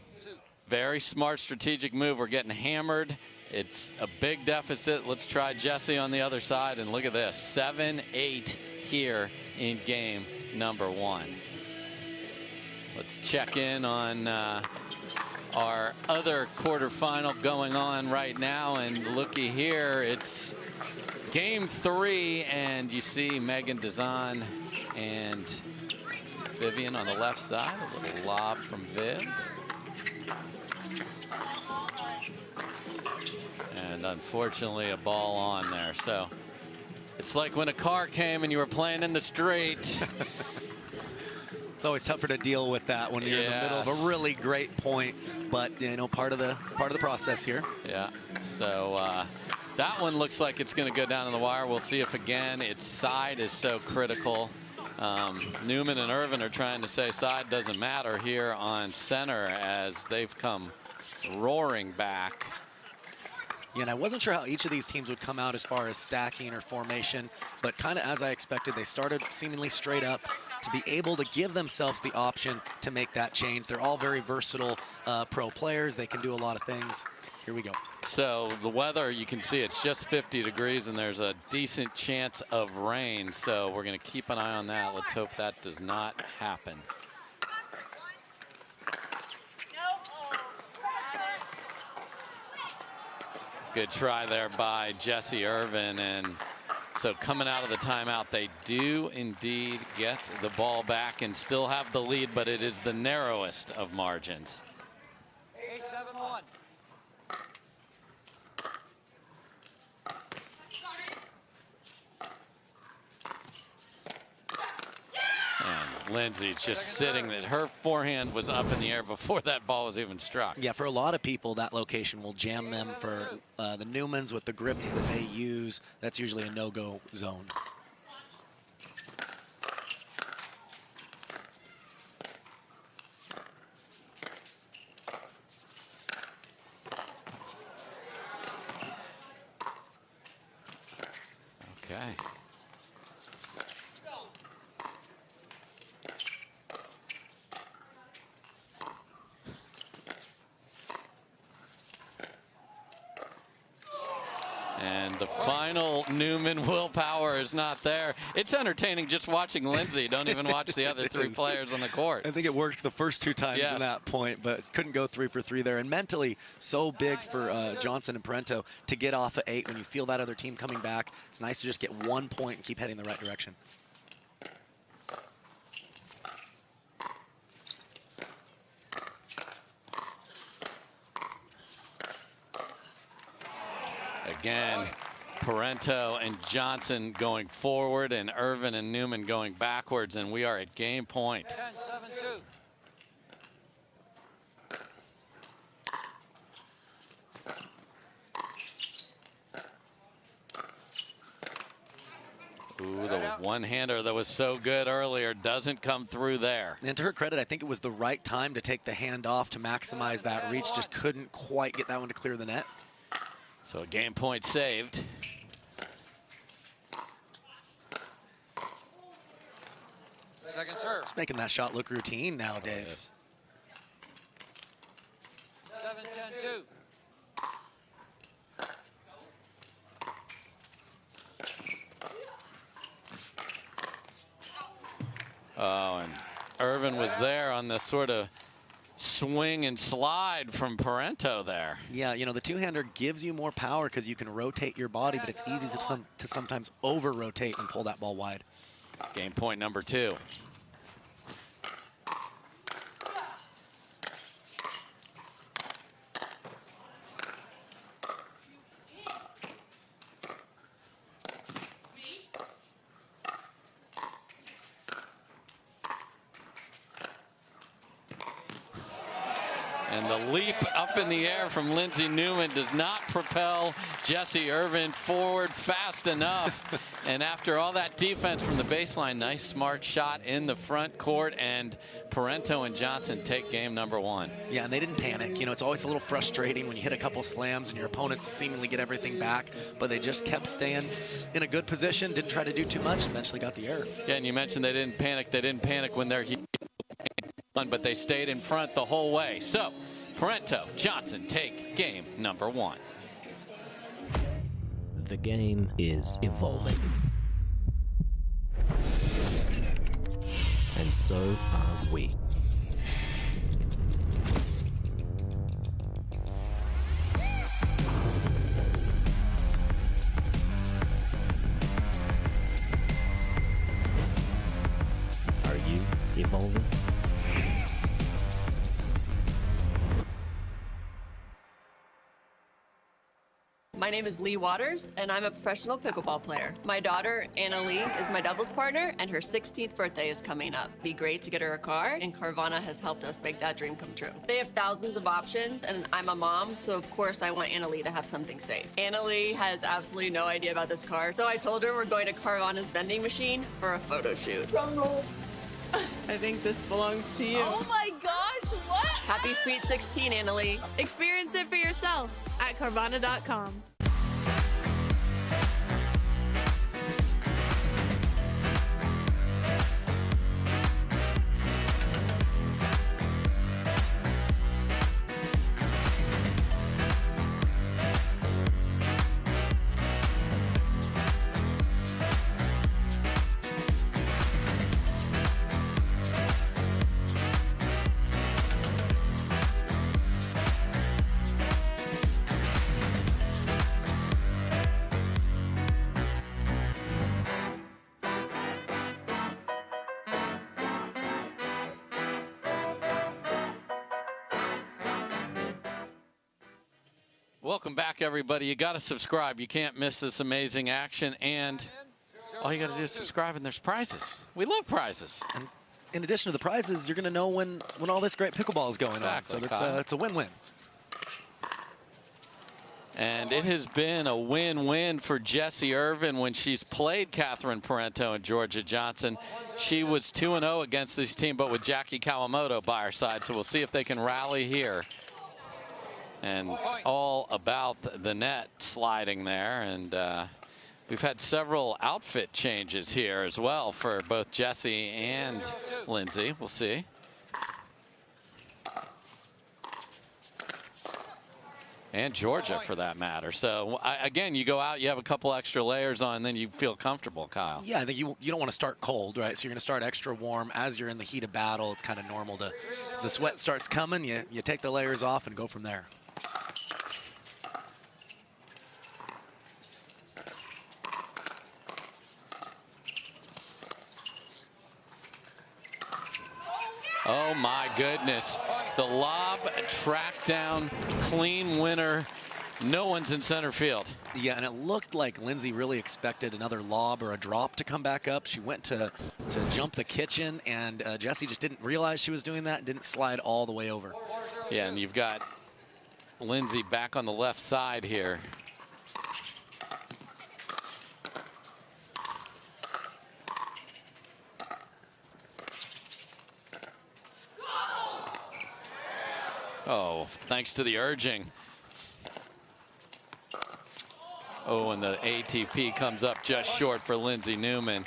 very smart strategic move. We're getting hammered. It's a big deficit. Let's try Jessie on the other side, and look at this, 7-8 here in game number 1. Let's check in on our other quarterfinal going on right now, and looky here, it's game 3, and you see Megan Dizon and Vivian on the left side. A little lob from Viv. And unfortunately a ball on there. So it's like when a car came and you were playing in the street. It's always tougher to deal with that when you're in the middle of a really great point, but you know, part of the process here. Yeah. So that one looks like it's going to go down to the wire. We'll see if again its side is so critical. Newman and Irvine are trying to say side doesn't matter here on center as they've come roaring back. Yeah, and I wasn't sure how each of these teams would come out as far as stacking or formation, but kind of as I expected, they started seemingly straight up to be able to give themselves the option to make that change. They're all very versatile pro players. They can do a lot of things. Here we go. So the weather, you can see it's just 50 degrees and there's a decent chance of rain. So we're going to keep an eye on that. Let's hope that does not happen. Good try there by Jessie Irvine, and so coming out of the timeout, they do indeed get the ball back and still have the lead, but it is the narrowest of margins. 8-7-1. And Lindsay just sitting that her forehand was up in the air before that ball was even struck. Yeah, for a lot of people, that location will jam them. For the Newmans with the grips that they use, that's usually a no-go zone. Okay. And the final Newman willpower is not there. It's entertaining just watching Lindsay. Don't even watch the other three players on the court. I think it worked the first 2 times in that point, but couldn't go 3 for 3 there. And mentally, so big for Johnson and Parenteau to get off at 8 when you feel that other team coming back. It's nice to just get 1 point and keep heading the right direction. Again, Parenteau and Johnson going forward and Irvine and Newman going backwards, and we are at game point. 10-7-2. Ooh, the one-hander that was so good earlier doesn't come through there. And to her credit, I think it was the right time to take the hand off to maximize that reach. Just couldn't quite get that one to clear the net. So a game point saved. Second serve. It's making that shot look routine nowadays. 7-10-2. Oh, and Irvine was there on the sort of swing and slide from Parenteau there. Yeah, you know, the two-hander gives you more power because you can rotate your body, but it's easy to sometimes over-rotate and pull that ball wide. Game point number 2. And the leap up in the air from Lindsay Newman does not propel Jessie Irvine forward fast enough. And after all that defense from the baseline, nice smart shot in the front court, and Parenteau and Johnson take game number 1. Yeah, and they didn't panic. You know, it's always a little frustrating when you hit a couple slams and your opponents seemingly get everything back, but they just kept staying in a good position, didn't try to do too much, eventually got the error. Yeah, and you mentioned they didn't panic. They didn't panic when they're but they stayed in front the whole way. So Parenteau, Johnson take game number 1. The game is evolving. And so are we. Are you evolving? My name is Leigh Waters, and I'm a professional pickleball player. My daughter, Anna-Lee, is my doubles partner, and her 16th birthday is coming up. It'd be great to get her a car, and Carvana has helped us make that dream come true. They have thousands of options, and I'm a mom, so of course I want Anna-Lee to have something safe. Anna-Lee has absolutely no idea about this car, so I told her we're going to Carvana's vending machine for a photo shoot. I think this belongs to you. Oh my gosh, what? Happy Sweet 16, Anna-Lee. Experience it for yourself at Carvana.com. Welcome back, everybody. You got to subscribe. You can't miss this amazing action. And all you got to do is subscribe, and there's prizes. We love prizes. And in addition to the prizes, you're going to know when all this great pickleball is going on. So it's a win-win. And it has been a win-win for Jessie Irvine when she's played Catherine Parenteau and Georgia Johnson. She was 2-0 against this team, but with Jackie Kawamoto by her side. So we'll see if they can rally here. And all about the net sliding there. And we've had several outfit changes here as well for both Jessie and Lindsay. We'll see. And Georgia, for that matter. So, again, you go out, you have a couple extra layers on, and then you feel comfortable, Kyle. Yeah, I think you don't want to start cold, right? So you're going to start extra warm. As you're in the heat of battle, it's kind of normal to, as the sweat starts coming, you take the layers off and go from there. Oh, my goodness. The lob, track down, clean winner. No one's in center field. Yeah, and it looked like Lindsay really expected another lob or a drop to come back up. She went to jump the kitchen, and Jessie just didn't realize she was doing that and didn't slide all the way over. Yeah, and you've got Lindsay back on the left side here. Oh, thanks to the urging. Oh, and the ATP comes up just short for Lindsay Newman.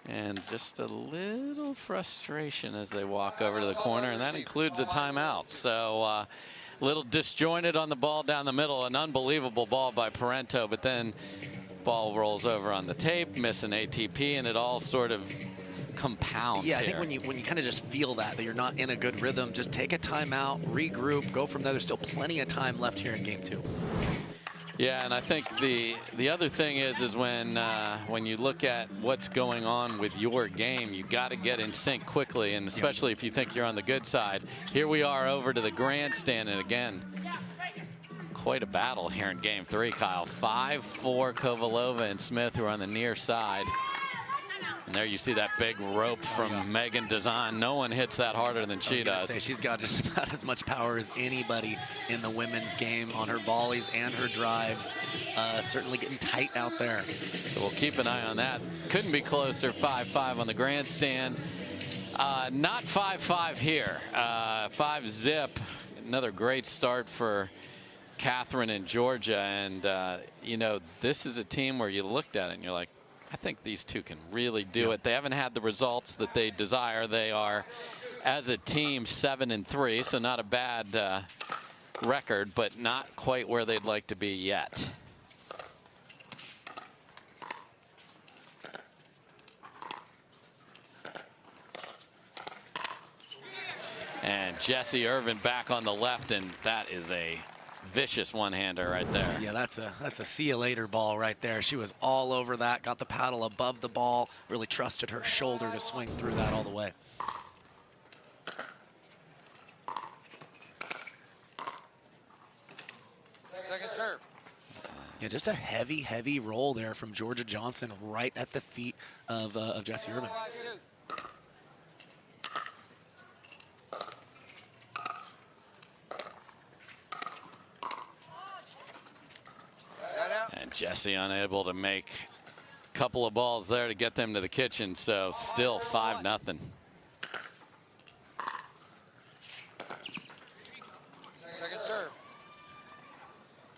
And just a little frustration as they walk over to the corner, and that includes a timeout. So a little disjointed on the ball down the middle. An unbelievable ball by Parenteau, but then ball rolls over on the tape, miss an ATP, and it all sort of compounds Yeah, I here. think when you kind of just feel that you're not in a good rhythm, just take a timeout, regroup, go from there. There's still plenty of time left here in game 2. Yeah, and I think the other thing is when you look at what's going on with your game, you got to get in sync quickly, and especially if you think you're on the good side. Here we are over to the grandstand, and again, quite a battle here in game 3, Kyle. 5-4 Kovalova and Smith, who are on the near side. And there you see that big rope from Megan Dizon. No one hits that harder than she does. She's got just about as much power as anybody in the women's game on her volleys and her drives. Certainly getting tight out there. So we'll keep an eye on that. Couldn't be closer. 5-5 on the grandstand. Not 5-5 here. 5-zip. Another great start for Catherine and Georgia. And, you know, this is a team where you looked at it and you're like, I think these two can really do it. They haven't had the results that they desire. They are, as a team, 7-3, so not a bad record, but not quite where they'd like to be yet. And Jessie Irvine back on the left, and that is a vicious one-hander right there. Yeah, that's a see you later ball right there. She was all over that, got the paddle above the ball, really trusted her shoulder to swing through that all the way. Second serve. Yeah, just a heavy roll there from Georgia Johnson right at the feet of Jessie Irvine. And Jessie unable to make a couple of balls there to get them to the kitchen, so still 5-0. Second serve.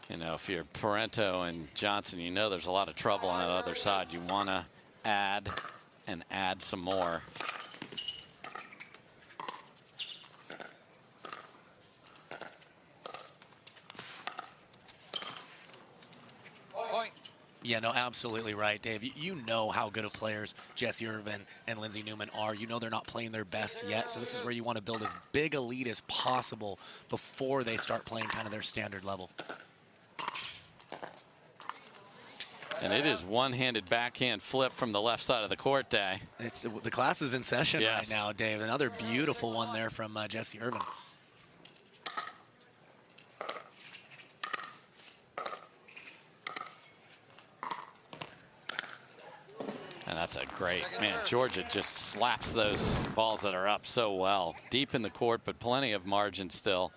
You know, if you're Parenteau and Johnson, you know there's a lot of trouble on the other side. You want to add and add some more. Yeah, no, absolutely right, Dave. You know how good of players Jessie Irvine and Lindsay Newman are. You know they're not playing their best yet, so this is where you want to build as big a lead as possible before they start playing kind of their standard level. And it is one-handed backhand flip from the left side of the court day. The class is in session Yes. right now, Dave. Another beautiful one there from Jessie Irvine. And that's a great, man, Georgia just slaps those balls that are up so well. Deep in the court, but plenty of margin still.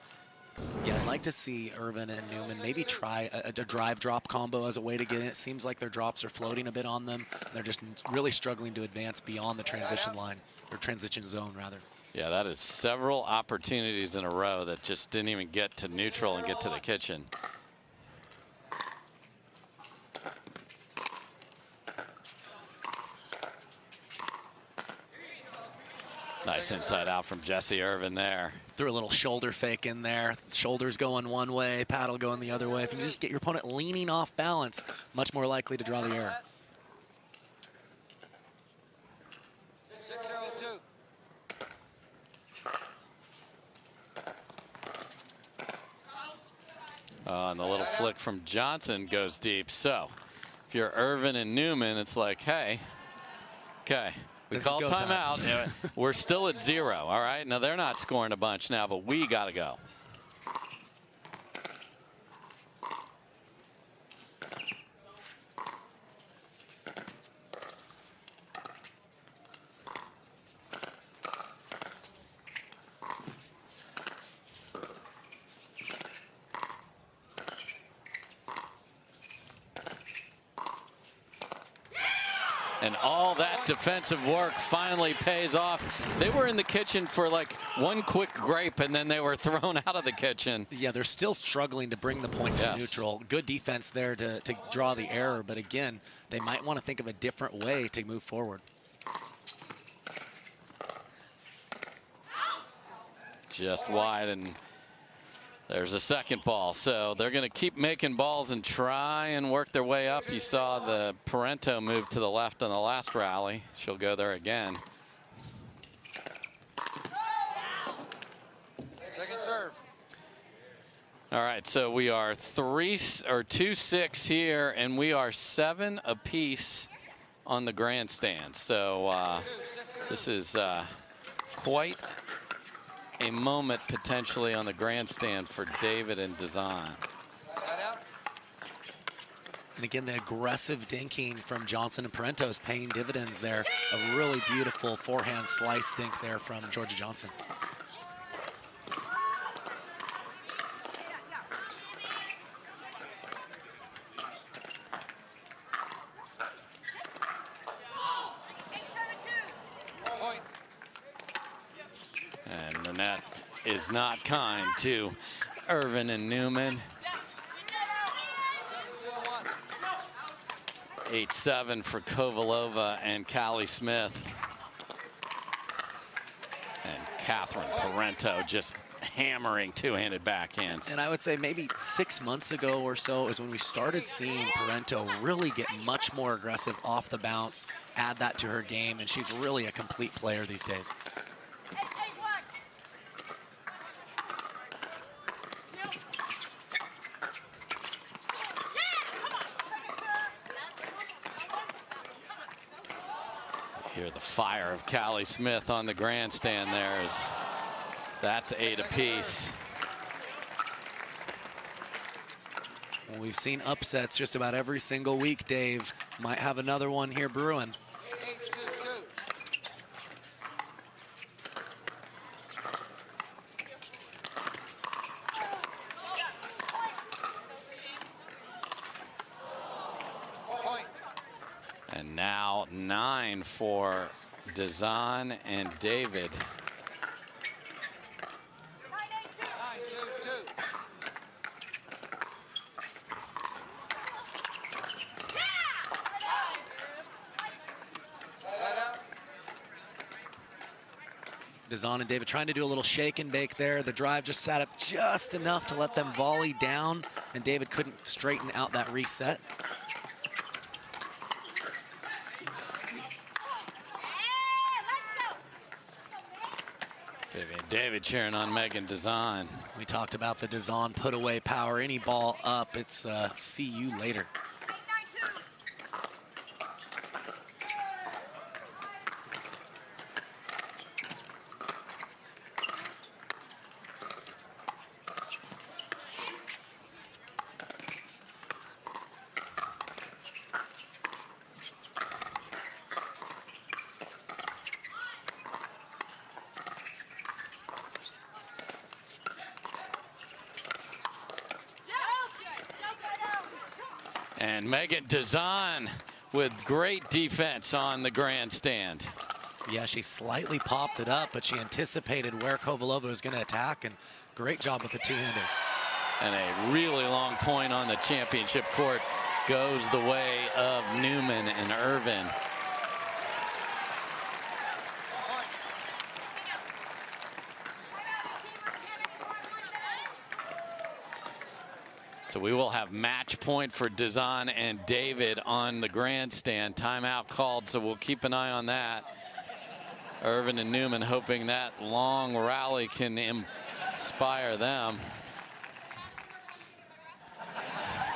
Yeah, I'd like to see Irvine and Newman maybe try a drive-drop combo as a way to get in. It seems like their drops are floating a bit on them. They're just really struggling to advance beyond the transition line, or transition zone, rather. Yeah, that is several opportunities in a row that just didn't even get to neutral and get to the kitchen. Nice inside out from Jessie Irvine there. Threw a little shoulder fake in there. Shoulders going one way, paddle going the other way. If you just get your opponent leaning off balance, much more likely to draw the error. 6-0-2. And the little flick from Johnson goes deep. So if you're Irvine and Newman, it's like, hey, okay. We call timeout. We're still at 0. All right. Now they're not scoring a bunch now, but we got to go. And all that defensive work finally pays off. They were in the kitchen for like one quick grape, and then they were thrown out of the kitchen. Yeah, they're still struggling to bring the point to neutral. Good defense there to draw the error, but again, they might want to think of a different way to move forward. Just wide, and there's a second ball. So they're going to keep making balls and try and work their way up. You saw the Parenteau move to the left on the last rally. She'll go there again. All right, so we are 2-6 here, and we are 7 apiece on the grandstand. So this is quite a moment potentially on the grandstand for David and Dizon. And again, the aggressive dinking from Johnson and Parenteau is paying dividends there. A really beautiful forehand slice dink there from Georgia Johnson. And the net is not kind to Irvine and Newman. 8-7 for Kovalova and Callie Smith. And Catherine Parenteau just hammering two-handed backhands. And I would say maybe 6 months ago or so is when we started seeing Parenteau really get much more aggressive off the bounce, add that to her game, and she's really a complete player these days. Hear the fire of Callie Smith on the grandstand there. That's 8 apiece. Well, we've seen upsets just about every single week, Dave. Might have another one here brewing. And now 9 for Dizon and David. Dizon and David trying to do a little shake and bake there. The drive just sat up just enough to let them volley down, and David couldn't straighten out that reset. David cheering on Megan Dizon. We talked about the Dizon put away power. Any ball up, it's see you later. And Megan Dizon with great defense on the grandstand. Yeah, she slightly popped it up, but she anticipated where Kovalova was going to attack, and great job with the two-hander. And a really long point on the championship court goes the way of Newman and Irvine. So we will have match point for Dizon and David on the grandstand. Timeout called, so we'll keep an eye on that. Irvine and Newman hoping that long rally can inspire them.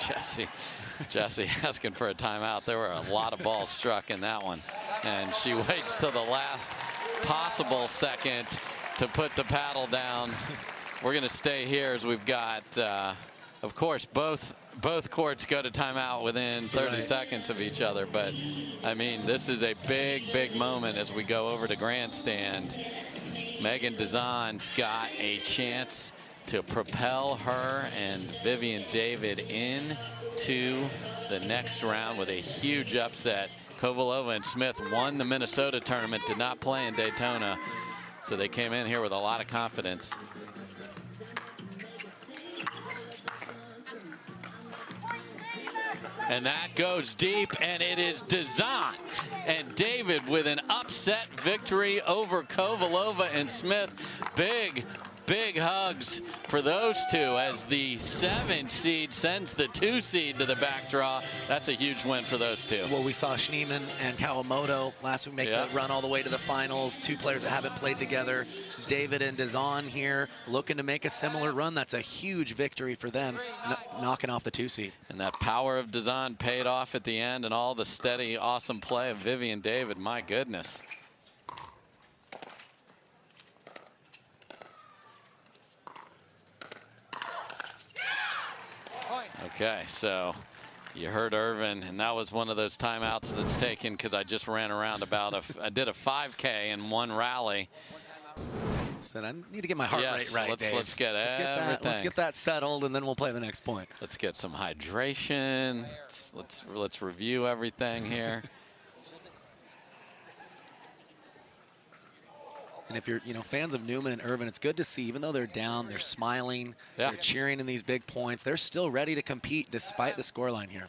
Jesse asking for a timeout. There were a lot of balls struck in that one. And she waits till the last possible second to put the paddle down. We're going to stay here as we've got... of course, both courts go to timeout within 30 seconds of each other. But, I mean, this is a big, big moment as we go over to grandstand. Megan Dizon's got a chance to propel her and Vivian David into the next round with a huge upset. Kovalova and Smith won the Minnesota tournament, did not play in Daytona. So they came in here with a lot of confidence. And that goes deep, and it is Dizon and David with an upset victory over Kovalova and Smith. Big big hugs for those two as the 7 seed sends the 2 seed to the back draw. That's a huge win for those two. Well, we saw Schneemann and Kawamoto last week make that run all the way to the finals. 2 players that haven't played together. David and Dizon here looking to make a similar run. That's a huge victory for them, knocking off the 2 seed. And that power of Dizon paid off at the end, and all the steady, awesome play of Vivi and David. My goodness. Okay, so you heard Irvine, and that was one of those timeouts that's taken because I just ran around I did a 5K in 1 rally. So I need to get my heart rate right, let's Dave. Let's get that settled, and then we'll play the next point. Let's get some hydration. Let's review everything here. And if you're fans of Newman and Irvine, it's good to see, even though they're down, they're smiling, they're cheering in these big points. They're still ready to compete despite the scoreline here.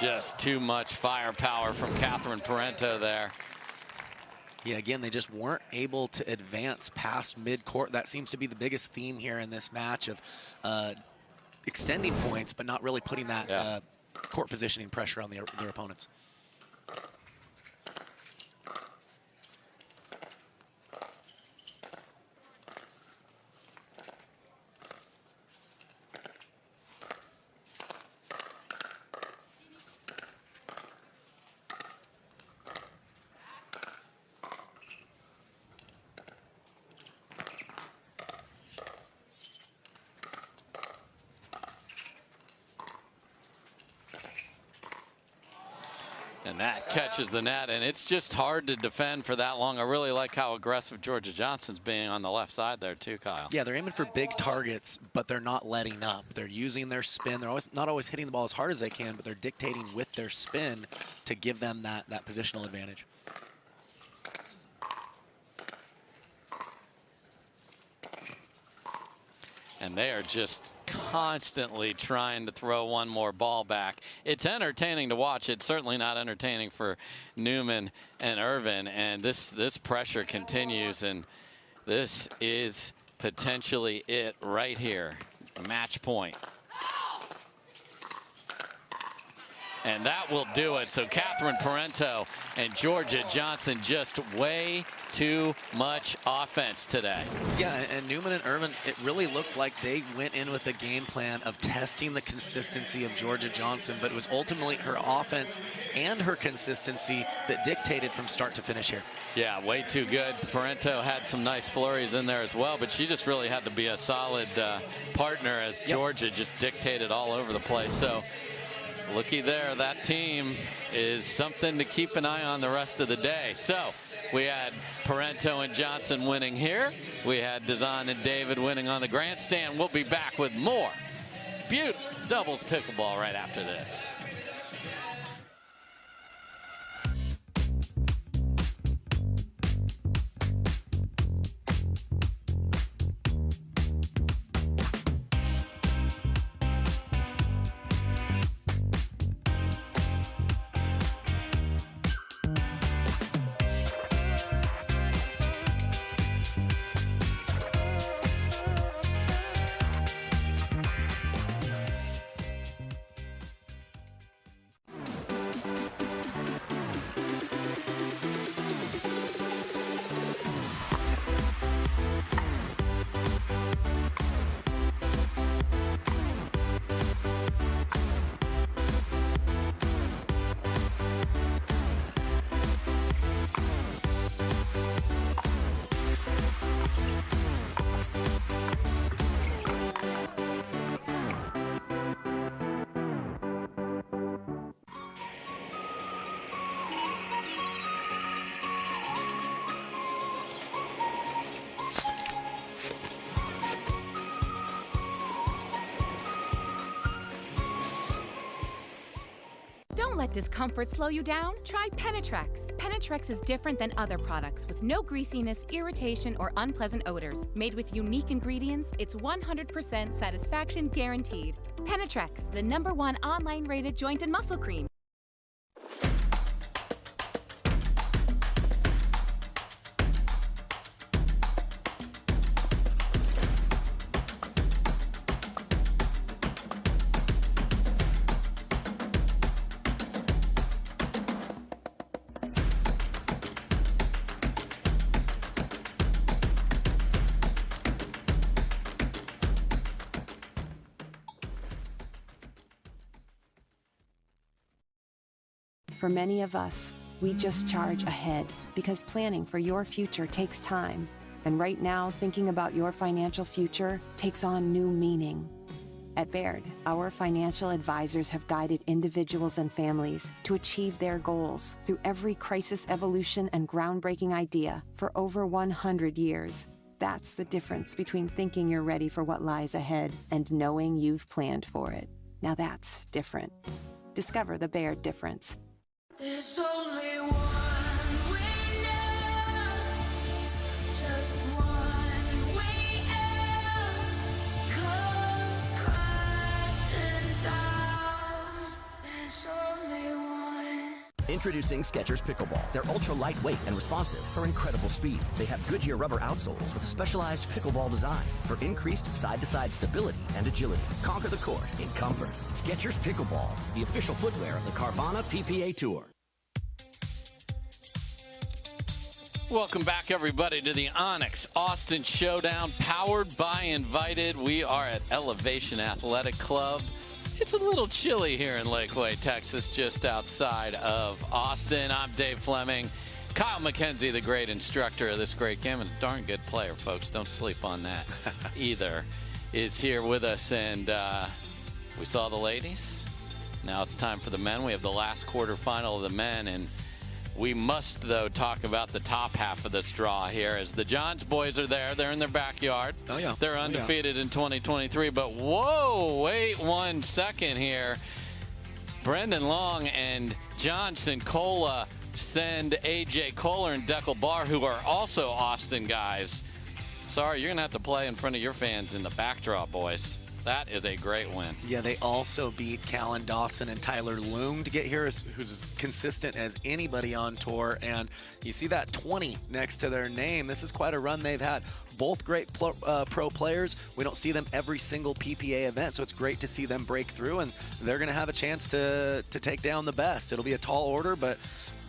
Just too much firepower from Catherine Parenteau there. Yeah, again, they just weren't able to advance past mid-court. That seems to be the biggest theme here in this match of extending points, but not really putting that court positioning pressure on their opponents. And that catches the net, and it's just hard to defend for that long. I really like how aggressive Georgia Johnson's being on the left side there too, Kyle. Yeah, they're aiming for big targets, but they're not letting up. They're using their spin. They're not always hitting the ball as hard as they can, but they're dictating with their spin to give them that positional advantage. And they are just constantly trying to throw one more ball back. It's entertaining to watch. It's certainly not entertaining for Newman and Irvine. And this pressure continues, and this is potentially it right here. Match point. And that will do it. So Catherine Parenteau and Georgia Johnson, just way too much offense today. Yeah, and Newman and Irvine, it really looked like they went in with a game plan of testing the consistency of Georgia Johnson, but it was ultimately her offense and her consistency that dictated from start to finish here. Yeah, way too good. Parenteau had some nice flurries in there as well, but she just really had to be a solid partner as Georgia just dictated all over the place. So looky there, that team is something to keep an eye on the rest of the day. So we had Parenteau and Johnson winning here. We had Dizon and David winning on the grandstand. We'll be back with more beautiful doubles pickleball right after this. Don't let discomfort slow you down. Try Penetrex. Penetrex is different than other products with no greasiness, irritation, or unpleasant odors. Made with unique ingredients, it's 100% satisfaction guaranteed. Penetrex, the #1 online rated joint and muscle cream. For many of us, we just charge ahead because planning for your future takes time. And right now, thinking about your financial future takes on new meaning. At Baird, our financial advisors have guided individuals and families to achieve their goals through every crisis evolution and groundbreaking idea for over 100 years. That's the difference between thinking you're ready for what lies ahead and knowing you've planned for it. Now that's different. Discover the Baird difference. There's only one way now, just one way out, comes crashing down. There's only one. Introducing Skechers Pickleball. They're ultra lightweight and responsive for incredible speed. They have Goodyear rubber outsoles with a specialized pickleball design for increased side-to-side stability and agility. Conquer the court in comfort. Skechers Pickleball, the official footwear of the Carvana PPA Tour. Welcome back, everybody, to the ONIX Austin Showdown, powered by Invited. We are at Elevation Athletic Club. It's a little chilly here in Lakeway, Texas, just outside of Austin. I'm Dave Fleming. Kyle McKenzie, the great instructor of this great game, and a darn good player, folks. Don't sleep on that either, is here with us. And we saw the ladies. Now it's time for the men. We have the last quarterfinal of the men, and we must, though, talk about the top half of this draw here as the Johns boys are there. They're in their backyard. Oh, yeah. They're undefeated in 2023. But, whoa, wait 1 second here. Brendan Loong and Cincola send A.J. Koller and Deckel Barr, who are also Austin guys. Sorry, you're going to have to play in front of your fans in the backdrop, boys. That is a great win. Yeah, they also beat Callan Dawson and Tyler Loong to get here, who's as consistent as anybody on tour. And you see that 20 next to their name. This is quite a run they've had. Both great pro players. We don't see them every single PPA event, so it's great to see them break through, and they're going to have a chance to take down the best. It'll be a tall order, but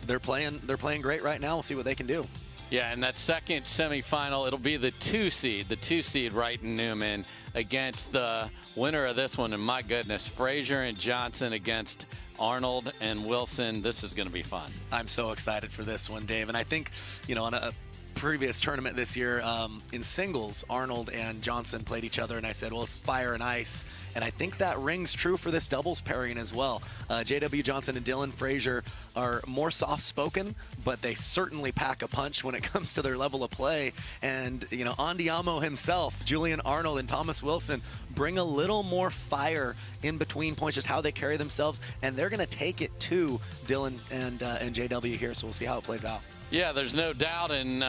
they're playing great right now. We'll see what they can do. Yeah, and that second semifinal, it'll be the two seed Wright and Newman against the winner of this one. And my goodness, Frazier and Johnson against Arnold and Wilson. This is going to be fun. I'm so excited for this one, Dave. And I think, on a previous tournament this year in singles, Arnold and Johnson played each other, and I said, well, it's fire and ice. And I think that rings true for this doubles pairing as well. J.W. Johnson and Dylan Frazier are more soft-spoken, but they certainly pack a punch when it comes to their level of play. And, Andiamo himself, Julian Arnold, and Thomas Wilson bring a little more fire in between points, just how they carry themselves. And they're going to take it to Dylan and J.W. here, so we'll see how it plays out. Yeah, there's no doubt, and,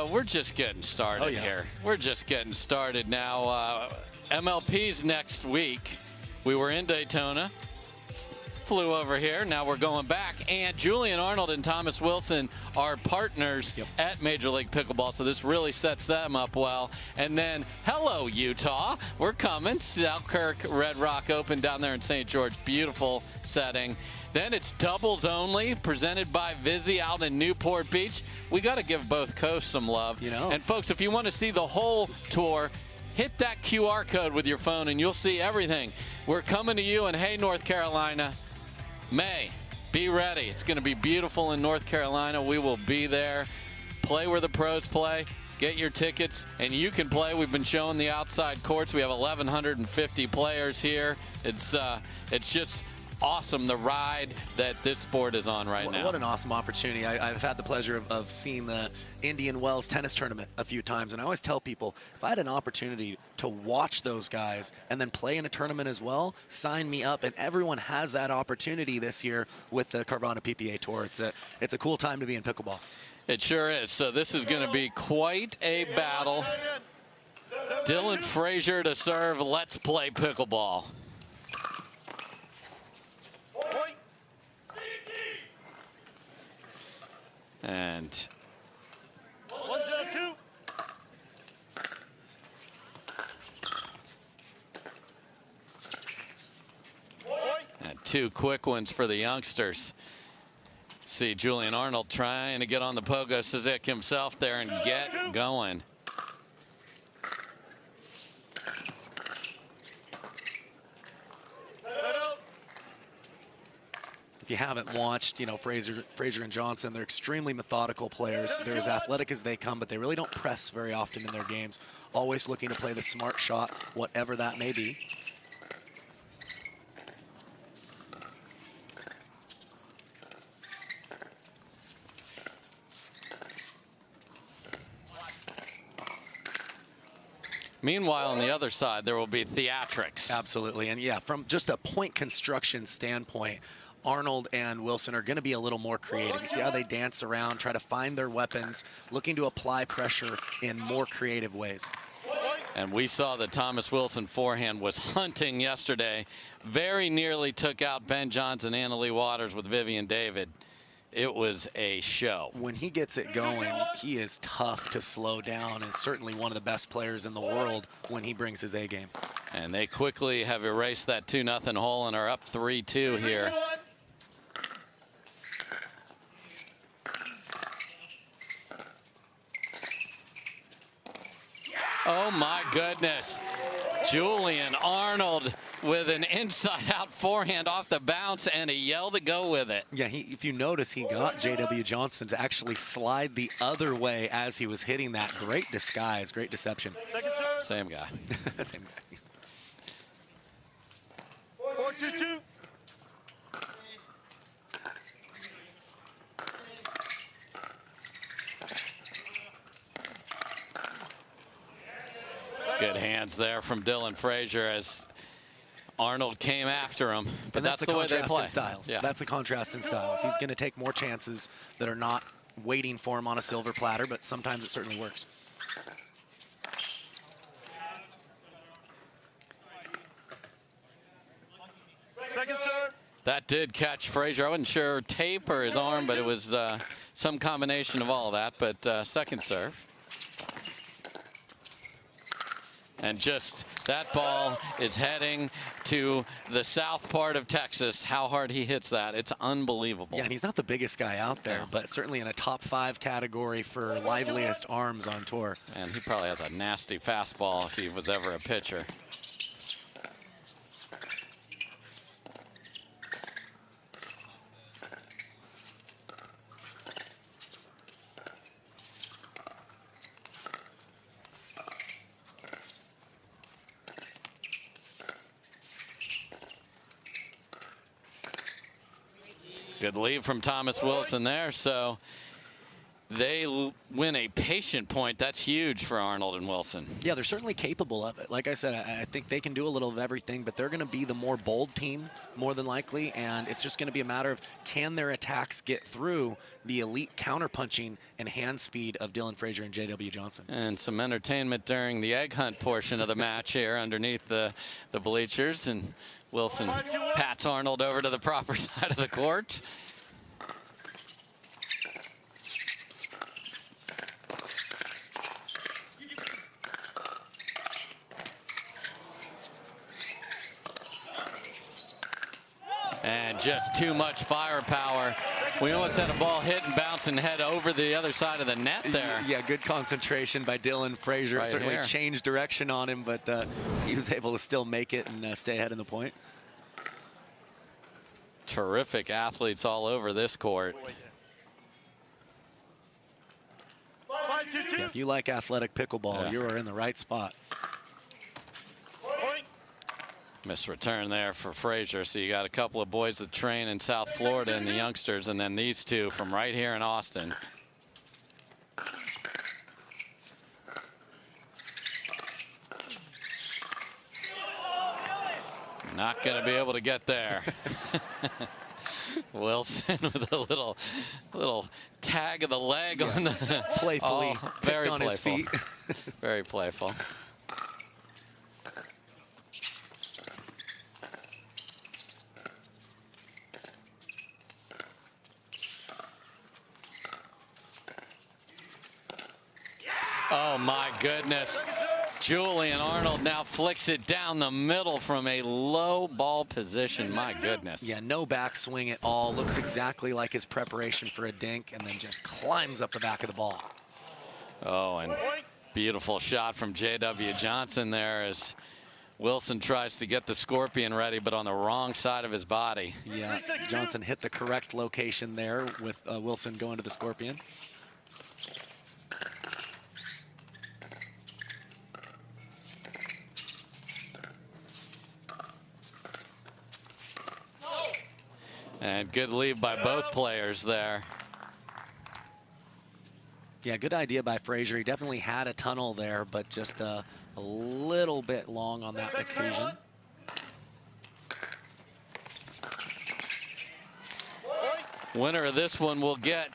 we're just getting started here. We're just getting started now. MLP's next week. We were in Daytona, flew over here. Now we're going back, and Julian Arnold and Thomas Wilson are partners at Major League Pickleball, so this really sets them up well. And then, hello, Utah. We're coming. Selkirk Red Rock Open down there in St. George. Beautiful setting. Then it's doubles only, presented by Vizzy out in Newport Beach. We got to give both coasts some love. And, folks, if you want to see the whole tour, hit that QR code with your phone, and you'll see everything. We're coming to you in Hay, North Carolina. May, be ready. It's going to be beautiful in North Carolina. We will be there. Play where the pros play. Get your tickets, and you can play. We've been showing the outside courts. We have 1,150 players here. It's just awesome the ride that this sport is on right now. What an awesome opportunity. I've had the pleasure of seeing the Indian Wells tennis tournament a few times, and I always tell people, if I had an opportunity to watch those guys and then play in a tournament as well, sign me up. And everyone has that opportunity this year with the Carvana PPA Tour. It's a cool time to be in pickleball. It sure is. So this is going to be quite a battle. Dylan Frazier to serve. Let's play pickleball. And two quick ones for the youngsters. See Julian Arnold trying to get on the pogo Sizik himself there and get going. If you haven't watched, Frazier and Johnson, they're extremely methodical players. They're as athletic as they come, but they really don't press very often in their games. Always looking to play the smart shot, whatever that may be. Meanwhile, on the other side, there will be theatrics. Absolutely. And yeah, from just a point construction standpoint, Arnold and Wilson are going to be a little more creative. You see how they dance around, try to find their weapons, looking to apply pressure in more creative ways. And we saw that Thomas Wilson forehand was hunting yesterday. Very nearly took out Ben Johnson and Leigh Waters with Vivian David. It was a show. When he gets it going, he is tough to slow down, and certainly one of the best players in the world when he brings his A game. And they quickly have erased that 2-0 hole and are up 3-2 here. Oh my goodness. Julian Arnold with an inside-out forehand off the bounce and a yell to go with it. Yeah, if you notice, he got J.W. Johnson to actually slide the other way as he was hitting that. Great disguise, great deception. Same guy. Same guy. 4-2-2. Good hands there from Dylan Frazier as Arnold came after him. But And that's the way they play. Styles. Yeah. That's the contrast in styles. He's going to take more chances that are not waiting for him on a silver platter, but sometimes it certainly works. Second serve. That did catch Frazier. I wasn't sure tape or his arm, but it was some combination of all of that. But second serve. And just that ball is heading to the south part of Texas. How hard he hits that, it's unbelievable. Yeah, and he's not the biggest guy out there, but certainly in a top 5 category for liveliest arms on tour. And he probably has a nasty fastball if he was ever a pitcher. Good lead from Thomas Wilson there, so they win a patient point. That's huge for Arnold and Wilson. Yeah, they're certainly capable of it. Like I said, I think they can do a little of everything, but they're going to be the more bold team, more than likely, and it's just going to be a matter of can their attacks get through the elite counterpunching and hand speed of Dylan Frazier and J.W. Johnson. And some entertainment during the egg hunt portion of the match here underneath the bleachers. And Wilson pats Arnold over to the proper side of the court. And just too much firepower. We almost had a ball hit and bounce and head over the other side of the net there. Yeah, good concentration by Dylan Frazier. Right Certainly here. changed direction on him, but he was able to still make it and stay ahead in the point. Terrific athletes all over this court. If you like athletic pickleball, you are in the right spot. Missed return there for Frazier. So you got a couple of boys that train in South Florida and the youngsters, and then these two from right here in Austin. Not going to be able to get there. Wilson with a little tag of the leg on the playfully very on playful. his feet. Very playful. Oh my goodness. Julian Arnold now flicks it down the middle from a low ball position. My goodness. Yeah, no backswing at all. Looks exactly like his preparation for a dink, and then just climbs up the back of the ball. Oh, and beautiful shot from J.W. Johnson there as Wilson tries to get the scorpion ready, but on the wrong side of his body. Yeah, Johnson hit the correct location there with Wilson going to the scorpion. And good lead by both players there. Yeah, good idea by Frazier. He definitely had a tunnel there, but just a little bit long on that occasion. Winner of this one will get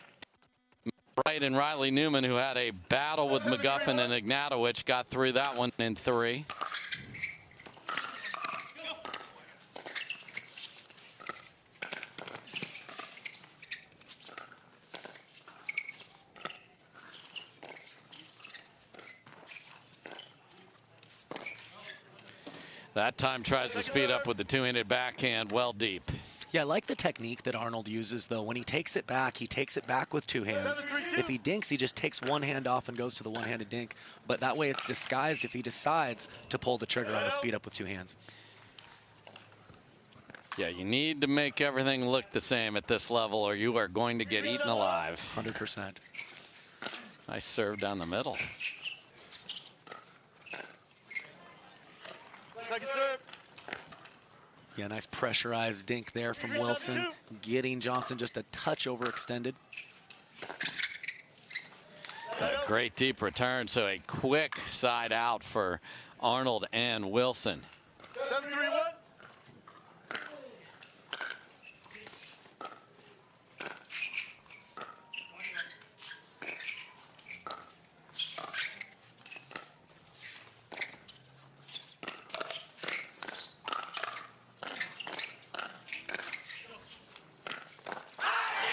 Wright and Riley Newman, who had a battle with McGuffin and Ignatowich, got through that one in 3. That time tries to speed up with the two-handed backhand well deep. Yeah, I like the technique that Arnold uses, though. When he takes it back with 2 hands. If he dinks, he just takes one hand off and goes to the one-handed dink. But that way it's disguised if he decides to pull the trigger on the speed up with 2 hands. Yeah, you need to make everything look the same at this level or you are going to get eaten alive. 100%. Nice serve down the middle. Second serve. Yeah, nice pressurized dink there from Wilson, getting Johnson just a touch overextended. A great deep return, so a quick side out for Arnold and Wilson. 7-3-1.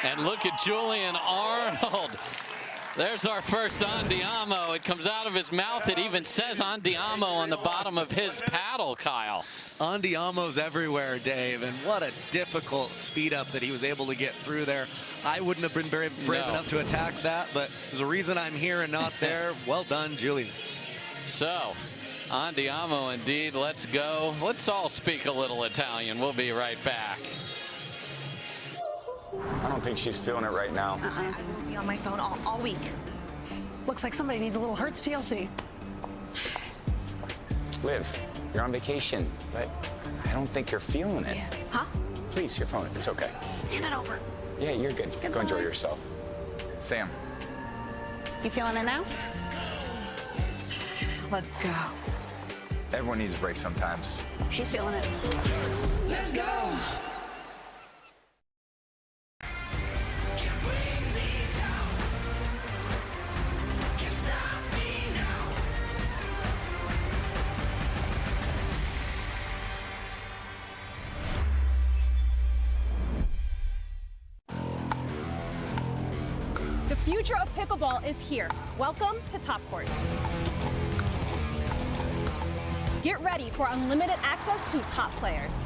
And look at Julian Arnold. There's our first Andiamo. It comes out of his mouth. It even says Andiamo on the bottom of his paddle, Kyle. Andiamo's everywhere, Dave, and what a difficult speed up that he was able to get through there. I wouldn't have been very brave enough to attack that, but there's a reason I'm here and not there. Well done, Julian. So, Andiamo indeed. Let's go. Let's all speak a little Italian. We'll be right back. I don't think she's feeling it right now. I'll be on my phone all week. Looks like somebody needs a little Hertz TLC. Liv, you're on vacation, but I don't think you're feeling it. Huh? Please, your phone. It's okay. Hand it over. Yeah, you're good. Go enjoy yourself. Sam. You feeling it now? Let's go. Everyone needs a break sometimes. She's feeling it. Let's go. The future of pickleball is here. Welcome to Top Court. Get ready for unlimited access to top players.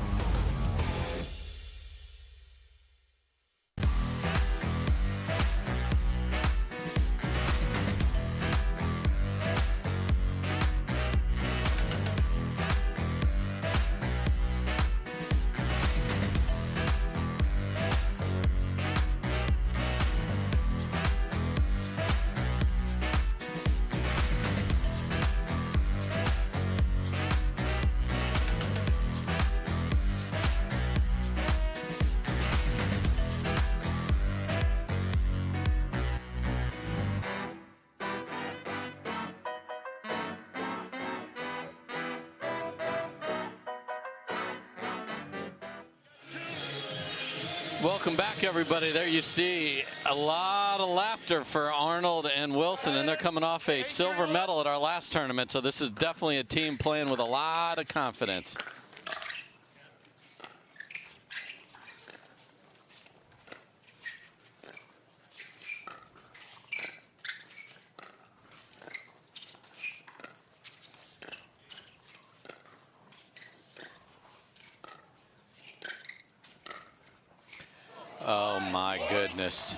Welcome back, everybody. There you see a lot of laughter for Arnold and Wilson, and they're coming off a silver medal at our last tournament, so this is definitely a team playing with a lot of confidence. Oh my goodness.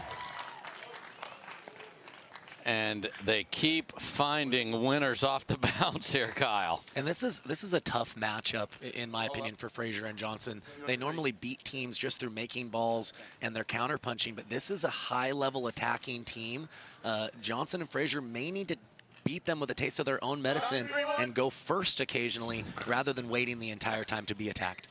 And they keep finding winners off the bounce here, Kyle. And this is a tough matchup, in my opinion, for Frazier and Johnson. They normally beat teams just through making balls and their counter-punching, but this is a high-level attacking team. Johnson and Frazier may need to beat them with a taste of their own medicine and go first occasionally rather than waiting the entire time to be attacked.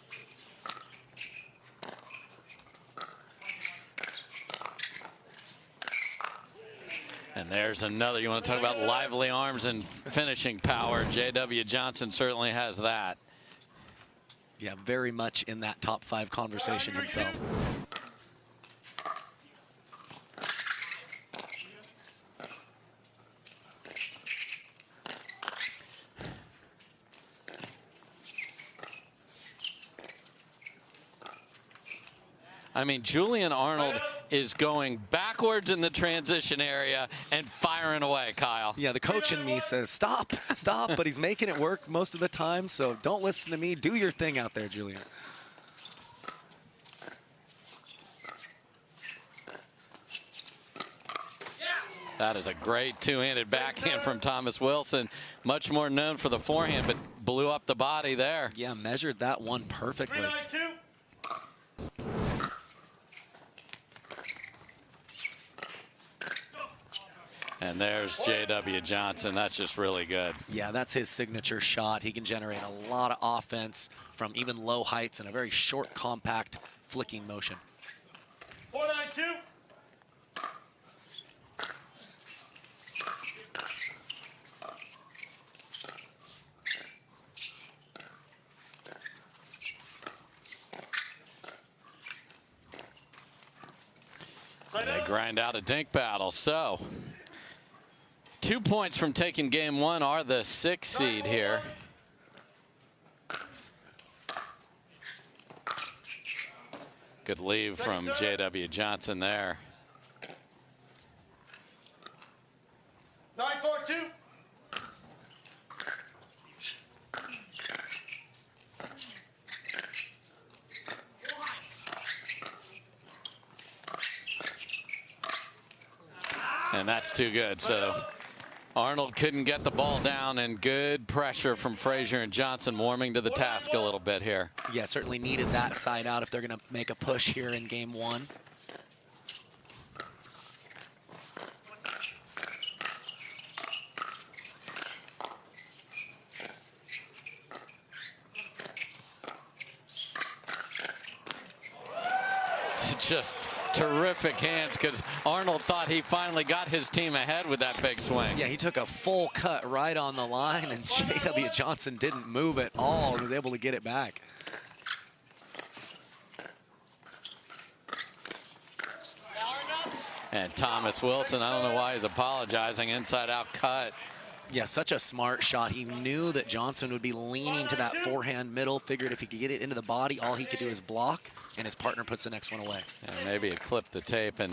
And there's another. You want to talk about lively arms and finishing power. J.W. Johnson certainly has that. Yeah, very much in that top 5 conversation himself. I mean, Julian Arnold is going backwards in the transition area and firing away, Kyle. Yeah, the coach in me says, stop, stop, but he's making it work most of the time, so don't listen to me. Do your thing out there, Julian. That is a great two-handed backhand from Thomas Wilson. Much more known for the forehand, but blew up the body there. Yeah, measured that one perfectly. And there's J.W. Johnson. That's just really good. Yeah, that's his signature shot. He can generate a lot of offense from even low heights in a very short, compact, flicking motion. 492. And they grind out a dink battle. So 2 points from taking game 1 are the 6th seed here. Good leave from J.W. Johnson there. 942. And that's too good. So Arnold couldn't get the ball down, and good pressure from Frazier and Johnson warming to the task a little bit here. Yeah, certainly needed that side out if they're going to make a push here in game 1. Just terrific hands, because Arnold thought he finally got his team ahead with that big swing. Yeah, he took a full cut right on the line, and J.W. Johnson didn't move at all. He was able to get it back. And Thomas Wilson, I don't know why he's apologizing, inside out cut. Yeah, such a smart shot. He knew that Johnson would be leaning to that forehand middle, figured if he could get it into the body, all he could do is block, and his partner puts the next one away. And maybe it clipped the tape, and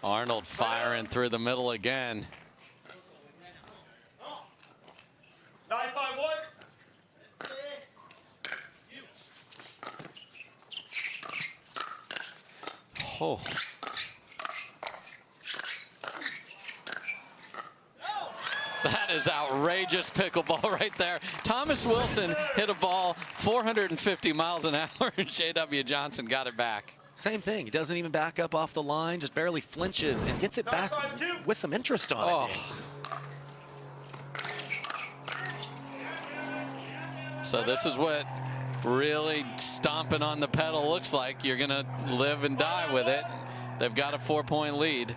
Arnold firing through the middle again. 951. Oh. That is outrageous pickleball right there. Thomas Wilson hit a ball 450 miles an hour, and J.W. Johnson got it back. Same thing. He doesn't even back up off the line, just barely flinches and gets it back with some interest on it. So this is what really stomping on the pedal looks like. You're going to live and die with it. They've got a 4-point lead.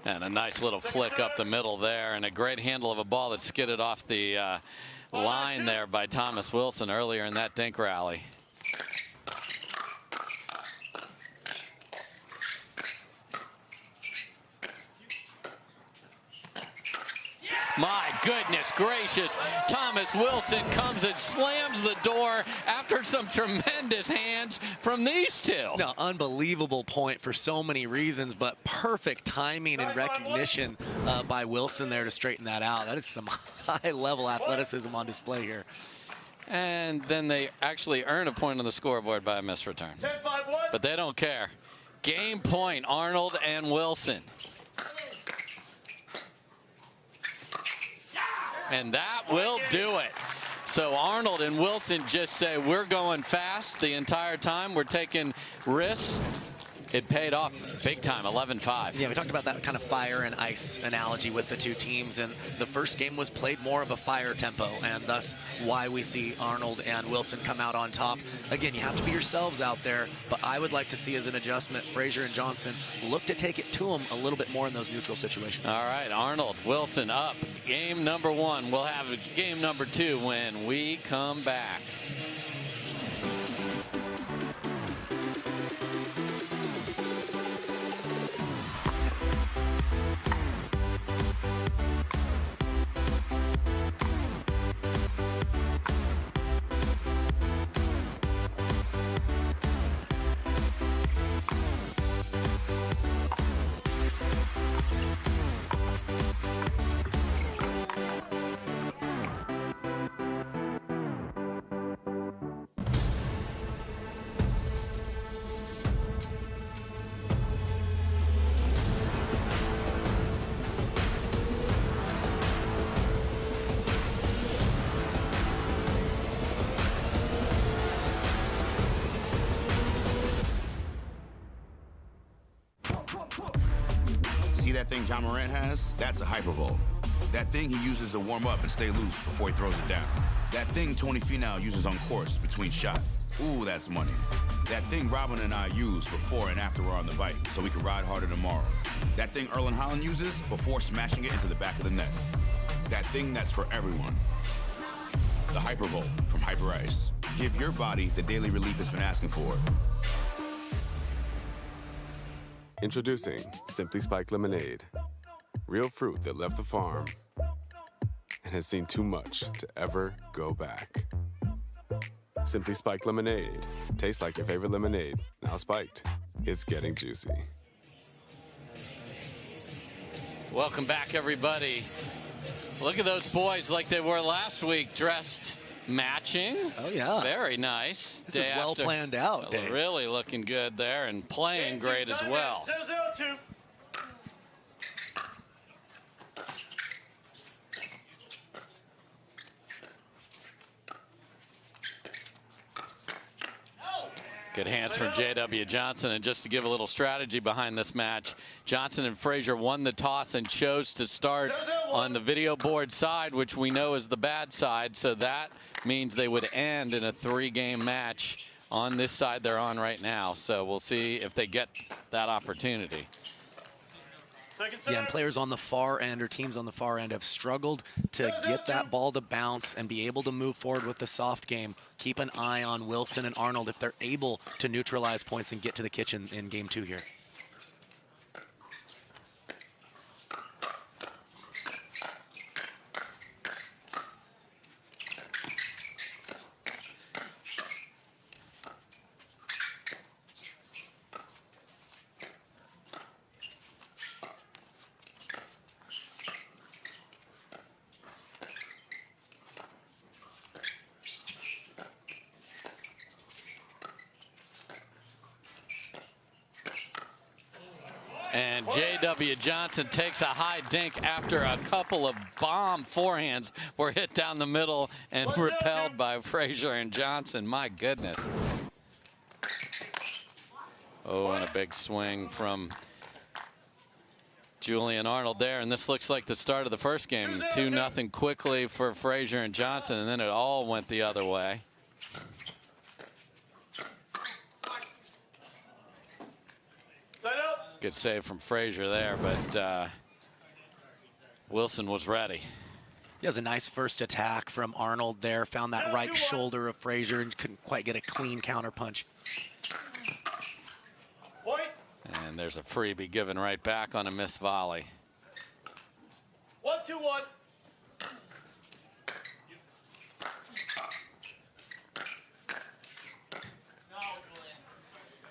And a nice little flick up the middle there, and a great handle of a ball that skidded off the line there by Thomas Wilson earlier in that dink rally. My goodness gracious, Thomas Wilson comes and slams the door after some tremendous hands from these two. No, unbelievable point for so many reasons, but perfect timing and recognition by Wilson there to straighten that out. That is some high-level athleticism on display here. And then they actually earn a point on the scoreboard by a missed return. But they don't care. Game point, Arnold and Wilson. And that will do it. So Arnold and Wilson just say, we're going fast the entire time. We're taking risks. It paid off big time, 11-5. Yeah, we talked about that kind of fire and ice analogy with the two teams, and the first game was played more of a fire tempo, and thus why we see Arnold and Wilson come out on top. Again, you have to be yourselves out there, but I would like to see as an adjustment, Frazier and Johnson look to take it to them a little bit more in those neutral situations. All right, Arnold, Wilson up. Game number 1. We'll have game number 2 when we come back. See that thing John Morant has? That's a hypervolt. That thing he uses to warm up and stay loose before he throws it down. That thing Tony Finau uses on course between shots. Ooh, that's money. That thing Robin and I use before and after we're on the bike so we can ride harder tomorrow. That thing Erlen Haaland uses before smashing it into the back of the net. That thing that's for everyone. The Hypervolt from Hyper Ice. Give your body the daily relief it's been asking for. Introducing Simply Spiked Lemonade. Real fruit that left the farm and has seen too much to ever go back. Simply Spiked Lemonade. Tastes like your favorite lemonade, now spiked. It's getting juicy. Welcome back, everybody. Look at those boys like they were last week, dressed matching. Oh, yeah. Very nice. This is well planned out, Dave. Really looking good there and playing great as well. 0-0-2. Good hands from J.W. Johnson. And just to give a little strategy behind this match, Johnson and Frazier won the toss and chose to start on the video board side, which we know is the bad side. So that means they would end in a 3-game match on this side they're on right now. So we'll see if they get that opportunity. Yeah, and players on the far end or teams on the far end have struggled to get that ball to bounce and be able to move forward with the soft game. Keep an eye on Wilson and Arnold if they're able to neutralize points and get to the kitchen in game 2 here. And J.W. Johnson takes a high dink after a couple of bomb forehands were hit down the middle and repelled by Frazier and Johnson. My goodness. Oh, and a big swing from Julian Arnold there. And this looks like the start of the first game. 2-0 quickly for Frazier and Johnson, and then it all went the other way. Good save from Frazier there, but Wilson was ready. He has a nice first attack from Arnold there. Found that right shoulder of Frazier and couldn't quite get a clean counter punch. And there's a freebie given right back on a missed volley. 1-2-1.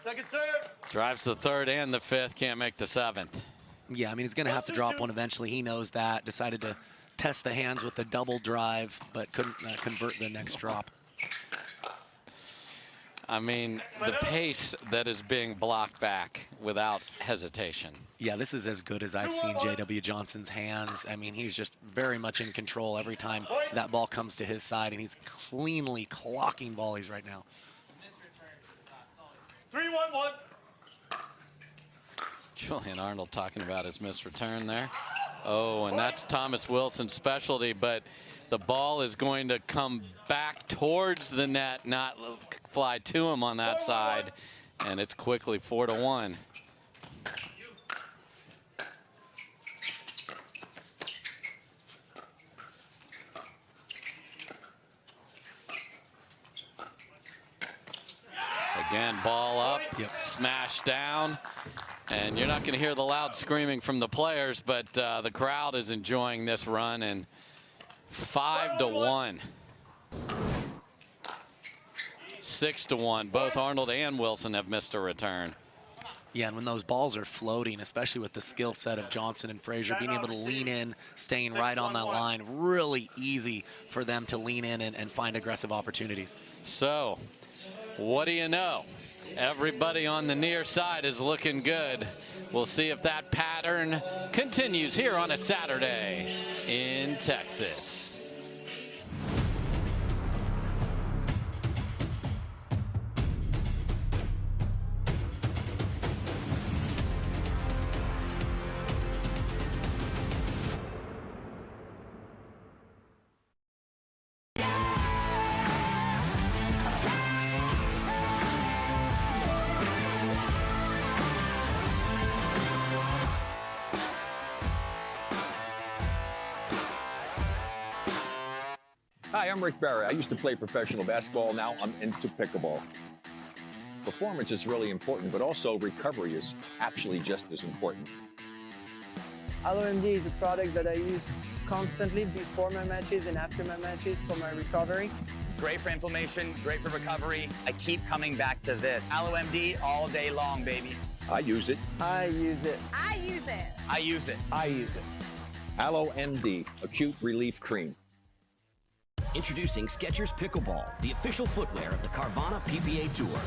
Second serve. Drives the third and the fifth, can't make the seventh. Yeah, I mean, he's going to have to drop one eventually. He knows that. Decided to test the hands with the double drive, but couldn't convert the next drop. I mean, the pace that is being blocked back without hesitation. Yeah, this is as good as I've seen J.W. Johnson's hands. I mean, he's just very much in control every time that ball comes to his side, and he's cleanly clocking volleys right now. 3-1-1. Julian Arnold talking about his missed return there. Oh, and that's Thomas Wilson's specialty, but the ball is going to come back towards the net, not fly to him on that side, and it's quickly 4-1. Again, ball up, smash down. And you're not going to hear the loud screaming from the players, but the crowd is enjoying this run, and 5-1. 6-1. Both Arnold and Wilson have missed a return. Yeah, and when those balls are floating, especially with the skill set of Johnson and Frazier, being able to lean in, staying right on that line, really easy for them to lean in and find aggressive opportunities. So, what do you know? Everybody on the near side is looking good. We'll see if that pattern continues here on a Saturday in Texas. Hi, I'm Rick Barry. I used to play professional basketball. Now I'm into pickleball. Performance is really important, but also recovery is actually just as important. AlloMD is a product that I use constantly before my matches and after my matches for my recovery. Great for inflammation, great for recovery. I keep coming back to this. AlloMD all day long, baby. I use it. I use it. I use it. I use it. I use it. AlloMD Acute Relief Cream. Introducing Skechers Pickleball, the official footwear of the Carvana PPA Tour.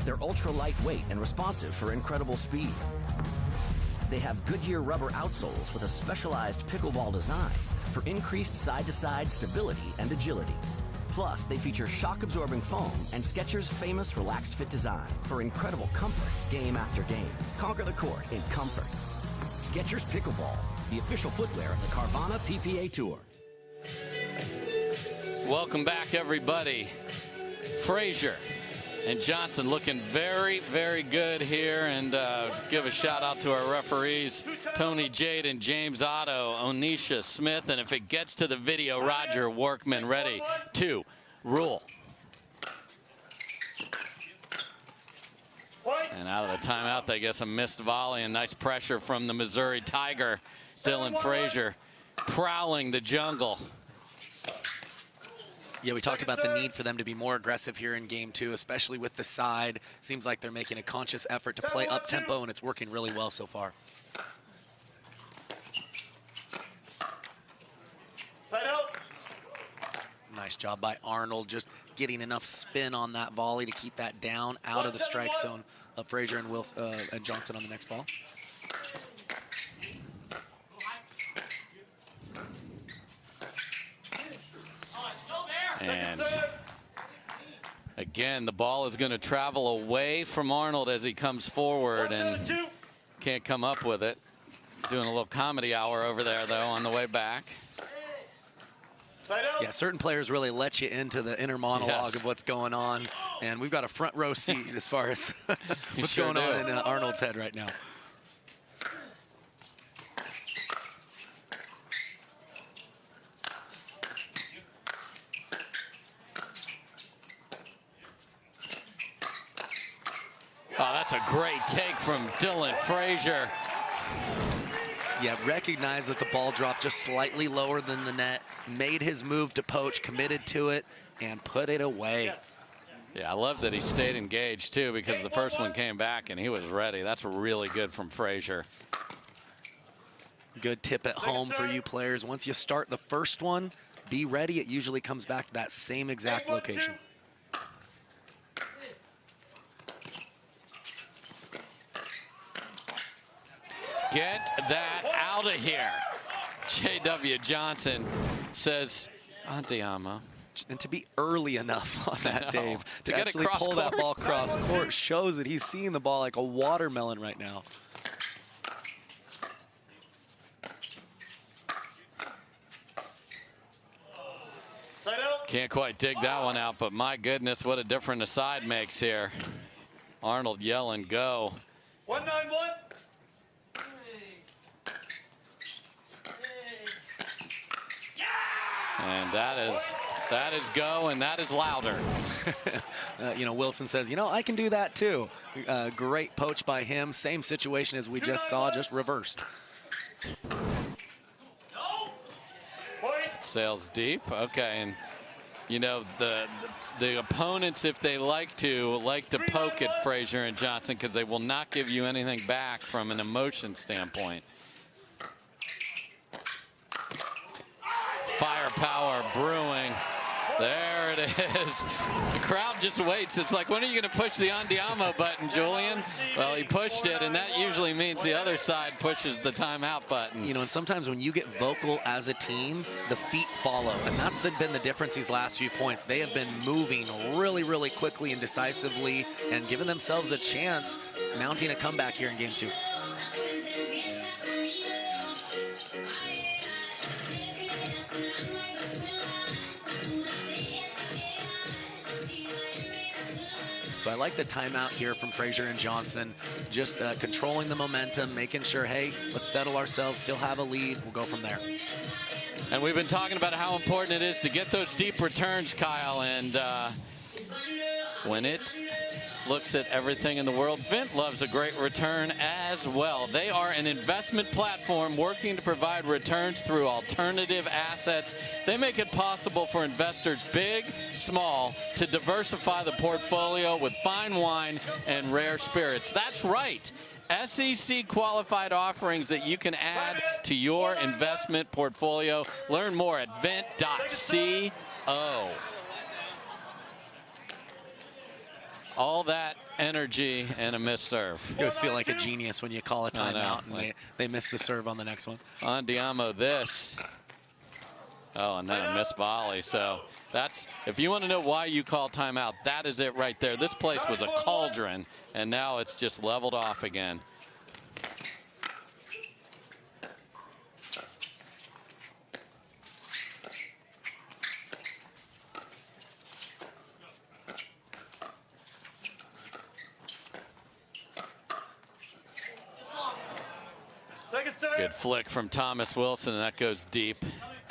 They're ultra lightweight and responsive for incredible speed. They have Goodyear rubber outsoles with a specialized pickleball design for increased side-to-side stability and agility. Plus, they feature shock-absorbing foam and Skechers' famous relaxed fit design for incredible comfort game after game. Conquer the court in comfort. Skechers Pickleball, the official footwear of the Carvana PPA Tour. Welcome back, everybody. Frazier and Johnson looking very, very good here, and give a shout out to our referees, Tony Jade and James Otto, Onisha Smith, and if it gets to the video, Roger Workman, ready to rule. And out of the timeout, they get some missed volley and nice pressure from the Missouri Tiger, Dylan Frazier, prowling the jungle. Yeah, we talked about the need for them to be more aggressive here in game two, especially with the side. Seems like they're making a conscious effort to play up-tempo, and it's working really well so far. Nice job by Arnold, just getting enough spin on that volley to keep that down out of the strike zone of Frazier and Johnson on the next ball. And again, the ball is going to travel away from Arnold as he comes forward and can't come up with it. Doing a little comedy hour over there, though, on the way back. Yeah, certain players really let you into the inner monologue of what's going on. And we've got a front row seat as far as what's going on in Arnold's head right now. Oh, that's a great take from Dylan Frazier. Yeah, recognized that the ball dropped just slightly lower than the net, made his move to poach, committed to it, and put it away. Yeah, I love that he stayed engaged, too, because the first one came back and he was ready. That's really good from Frazier. Good tip at home for you players. Once you start the first one, be ready. It usually comes back to that same exact location. Get that out of here. J.W. Johnson says, Andiamo. And to be early enough on that, Dave, to get actually it cross pull court. that ball cross court shows that he's seeing the ball like a watermelon right now. Can't quite dig that one out, but my goodness, what a difference a side makes here. Arnold yelling, go. 191. And that is go, and that is louder. You know, Wilson says, you know, I can do that too. Great poach by him. Same situation as we just saw, just reversed. Sails deep. Okay, and you know the opponents, if they like to poke at Frazier and Johnson because they will not give you anything back from an emotion standpoint. Firepower brewing. There it is. The crowd just waits. It's like, when are you going to push the Andiamo button, Julian? Well, he pushed it, and that usually means the other side pushes the timeout button. You know, and sometimes when you get vocal as a team, the feet follow, and that's been the difference these last few points. They have been moving really, really quickly and decisively and giving themselves a chance, mounting a comeback here in game 2. So I like the timeout here from Frazier and Johnson, just controlling the momentum, making sure, hey, let's settle ourselves, still have a lead. We'll go from there. And we've been talking about how important it is to get those deep returns, Kyle. And when it looks at everything in the world, Vint loves a great return as well. They are an investment platform working to provide returns through alternative assets. They make it possible for investors big, small, to diversify the portfolio with fine wine and rare spirits. That's right. SEC qualified offerings that you can add to your investment portfolio. Learn more at vint.co. All that energy and a missed serve. You always feel like a genius when you call a timeout and they miss the serve on the next one. Andiamo this. Oh, and then a missed volley. So that's, if you want to know why you call timeout, that is it right there. This place was a cauldron, and now it's just leveled off again. Good flick from Thomas Wilson, and that goes deep.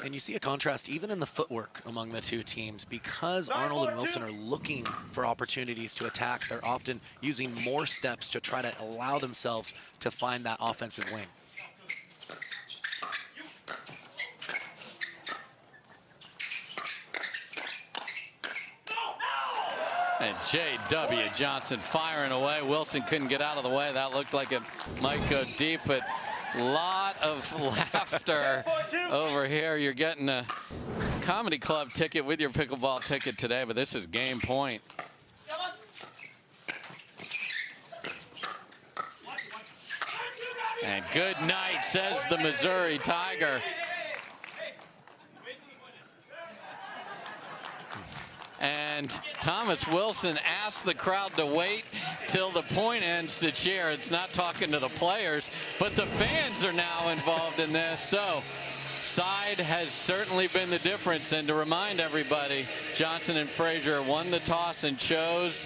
And you see a contrast even in the footwork among the two teams. Because Arnold and Wilson are looking for opportunities to attack, they're often using more steps to try to allow themselves to find that offensive wing. And J.W. Johnson firing away. Wilson couldn't get out of the way. That looked like it might go deep, but a lot of laughter over here. You're getting a comedy club ticket with your pickleball ticket today, but this is game point. And good night, says the Missouri Tiger. And Thomas Wilson asked the crowd to wait till the point ends to cheer. It's not talking to the players, but the fans are now involved in this. So Side has certainly been the difference. And to remind everybody, Johnson and Frazier won the toss and chose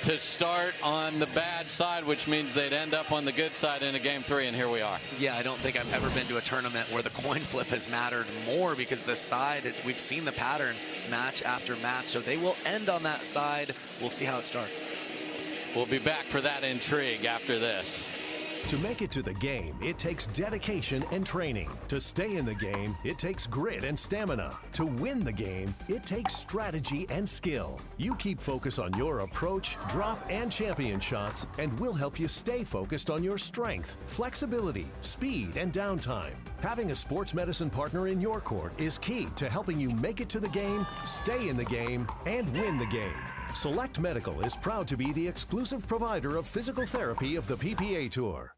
to start on the bad side, which means they'd end up on the good side in a game 3, and here we are. Yeah, I don't think I've ever been to a tournament where the coin flip has mattered more, because the side, we've seen the pattern match after match, so they will end on that side. We'll see how it starts. We'll be back for that intrigue after this. To make it to the game, it takes dedication and training. To stay in the game, it takes grit and stamina. To win the game, it takes strategy and skill. You keep focus on your approach, drop, and champion shots, and we'll help you stay focused on your strength, flexibility, speed, and downtime. Having a sports medicine partner in your court is key to helping you make it to the game, stay in the game, and win the game. Select Medical is proud to be the exclusive provider of physical therapy of the PPA Tour.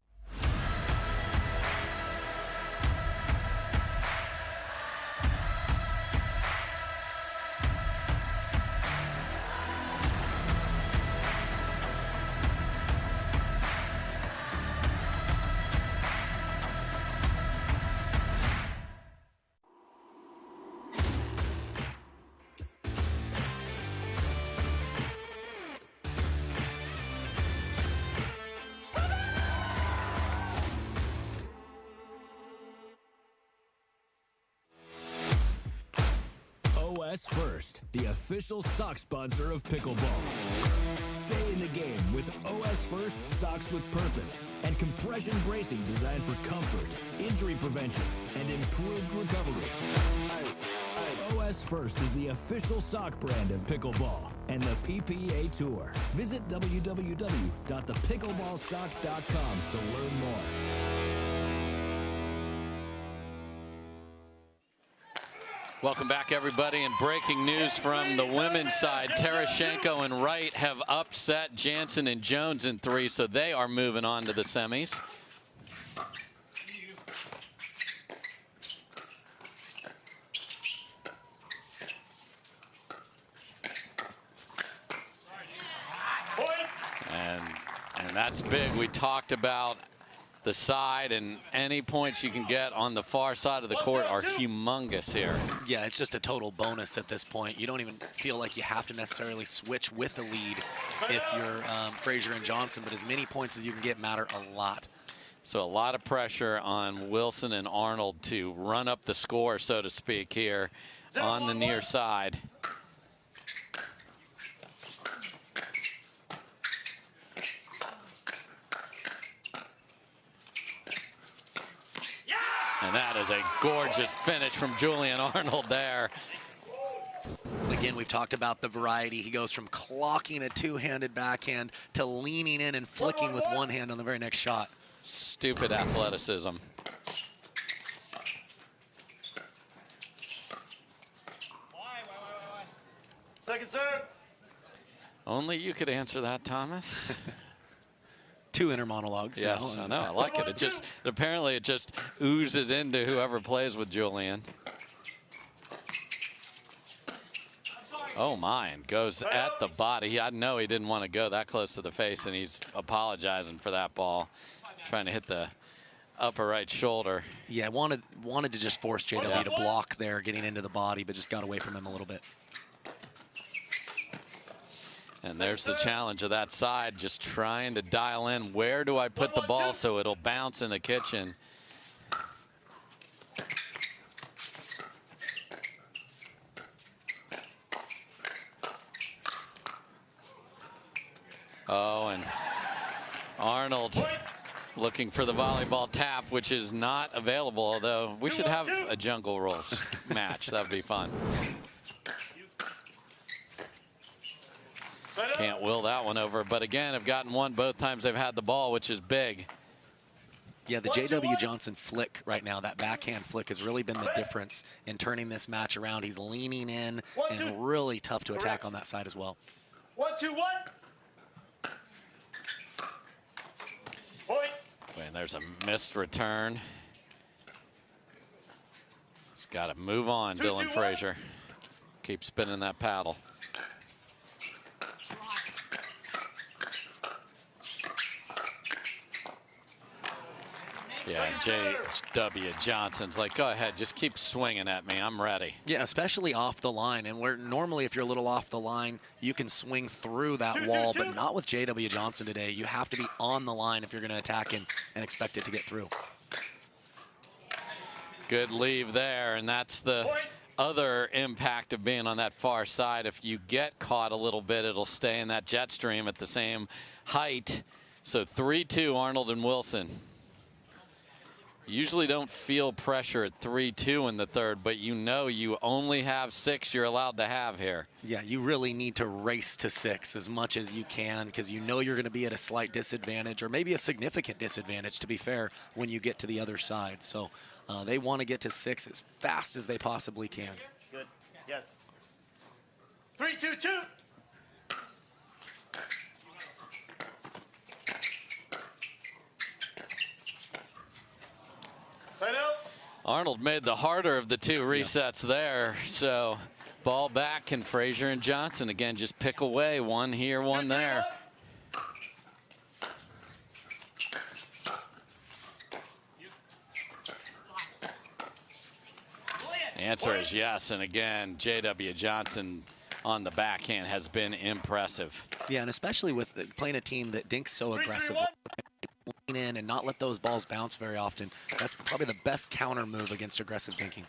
OS First, the official sock sponsor of pickleball. Stay in the game with OS First socks with purpose and compression bracing designed for comfort, injury prevention, and improved recovery. OS First is the official sock brand of pickleball and the PPA Tour. Visit www.thepickleballsock.com to learn more. Welcome back, everybody, and breaking news from the women's side. Tereschenko and Wright have upset Jansen and Jones in 3, so they are moving on to the semis. And that's big. We talked about the side, and any points you can get on the far side of the court are humongous here. Yeah, it's just a total bonus at this point. You don't even feel like you have to necessarily switch with the lead if you're Frazier and Johnson, but as many points as you can get matter a lot. So a lot of pressure on Wilson and Arnold to run up the score, so to speak, here on the near side. And that is a gorgeous finish from Julian Arnold there. Again, we've talked about the variety. He goes from clocking a two-handed backhand to leaning in and flicking with one hand on the very next shot. Stupid athleticism. Second serve. Only you could answer that, Thomas. 2 inner monologues. Yes, now. I know. I like it. It just apparently it just oozes into whoever plays with Julian. Oh my, and goes at the body. I know he didn't want to go that close to the face, and he's apologizing for that ball, trying to hit the upper right shoulder. Yeah, wanted to just force JW to block there, getting into the body, but just got away from him a little bit. And there's the challenge of that side, just trying to dial in, where do I put the ball so it'll bounce in the kitchen? Oh, and Arnold looking for the volleyball tap, which is not available, although we should have a jungle rules match. That would be fun. Can't will that one over, but again, have gotten one both times they've had the ball, which is big. Yeah, the JW Johnson flick right now, that backhand flick has really been the difference in turning this match around. He's leaning in and really tough to attack on that side as well. 1-2-1. Point. And there's a missed return. He's got to move on, Dylan Frazier. Keep spinning that paddle. Yeah, J.W. Johnson's like, go ahead, just keep swinging at me. I'm ready. Yeah, especially off the line. And where normally if you're a little off the line, you can swing through that wall, but not with J.W. Johnson today. You have to be on the line if you're going to attack him and expect it to get through. Good leave there, and that's the other impact of being on that far side. If you get caught a little bit, it'll stay in that jet stream at the same height. So 3-2, Arnold and Wilson. Usually don't feel pressure at 3-2 in the third, but you know you only have 6 you're allowed to have here. Yeah, you really need to race to 6 as much as you can, because you know you're going to be at a slight disadvantage, or maybe a significant disadvantage, to be fair, when you get to the other side. So they want to get to 6 as fast as they possibly can. Good. Yes. 3-2-2. Arnold made the harder of the 2 resets there. So ball back, and Frazier and Johnson again just pick away, one here, one there. The answer is yes, and again, J.W. Johnson on the backhand has been impressive. Yeah, and especially with playing a team that dinks so aggressively. Lean in and not let those balls bounce very often. That's probably the best counter move against aggressive dinking.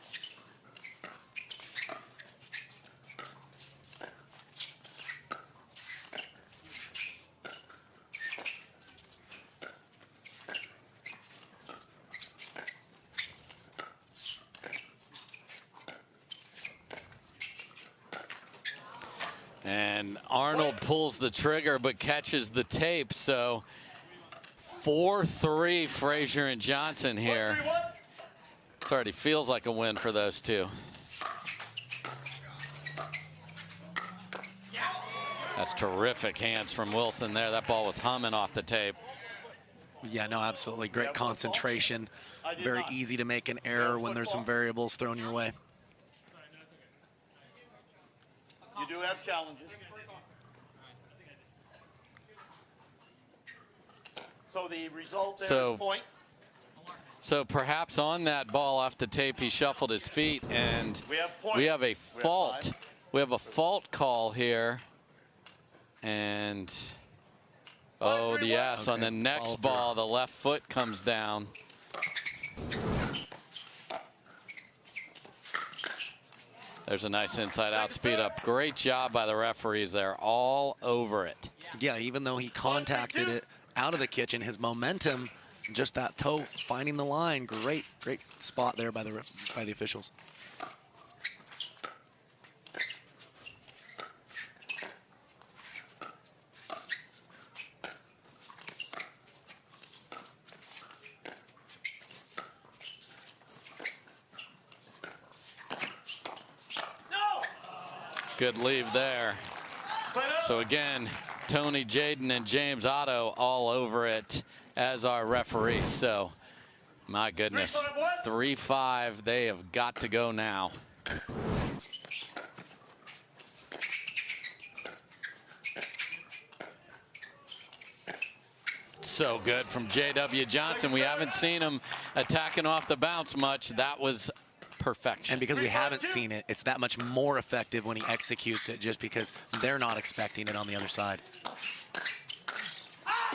And Arnold pulls the trigger but catches the tape, so 4-3 Frazier and Johnson here. It already feels like a win for those 2. That's terrific hands from Wilson there. That ball was humming off the tape. Yeah, no, absolutely. Great concentration. Very easy to make an error when there's some variables thrown your way. You do have challenges. So the result there is point. So perhaps on that ball off the tape, he shuffled his feet, and we have a fault. We have a fault call here. And oh, yes, on the next ball, the left foot comes down. There's a nice inside-out speed up. Great job by the referees. They're all over it. Yeah, even though he contacted it out of the kitchen, his momentum, just that toe finding the line. Great spot there by the officials. Good leave there. So again, Tony, Jaden, and James Otto all over it as our referees. So, my goodness, 3-5. They have got to go now. So good from J.W. Johnson. We haven't seen him attacking off the bounce much. That was perfection. And because we haven't seen it, it's that much more effective when he executes it, just because they're not expecting it on the other side.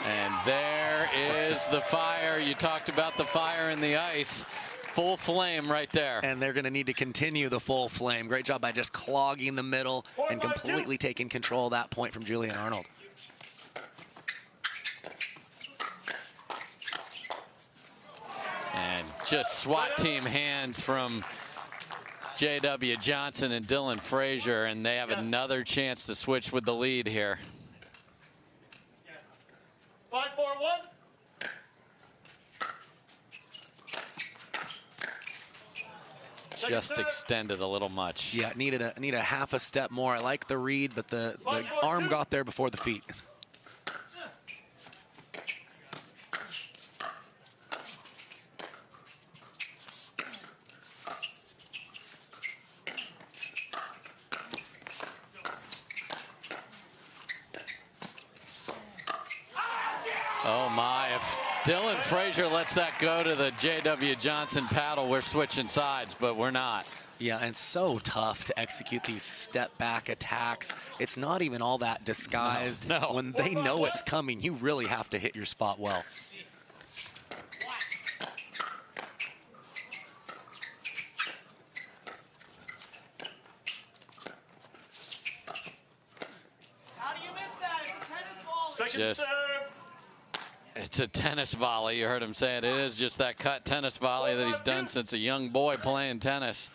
And there is the fire. You talked about the fire in the ice. Full flame right there. And they're going to need to continue the full flame. Great job by just clogging the middle and completely taking control of that point from Julian Arnold. And just SWAT team hands from J.W. Johnson and Dylan Frazier, and they have another chance to switch with the lead here. 5-4-1. Just extended a little much. Yeah, need a half a step more. I like the read, but the arm got there before the feet. Oh my, if Dylan Frazier lets that go to the J.W. Johnson paddle. We're switching sides, but we're not. Yeah, and so tough to execute these step-back attacks. It's not even all that disguised. No. When they know it's coming, you really have to hit your spot well. How do you miss that? It's a tennis ball. Just, it's a tennis volley. You heard him say it. It is just that cut tennis volley that he's done since a young boy playing tennis.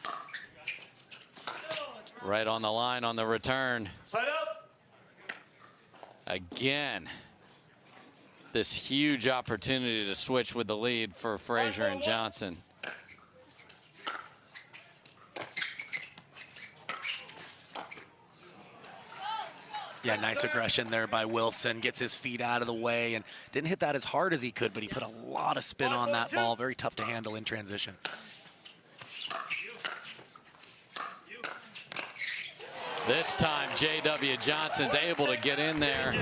Right on the line on the return. Side up. Again, this huge opportunity to switch with the lead for Frazier and Johnson. Yeah, nice aggression there by Wilson. Gets his feet out of the way and didn't hit that as hard as he could, but he put a lot of spin on that ball. Very tough to handle in transition. This time, J.W. Johnson's able to get in there.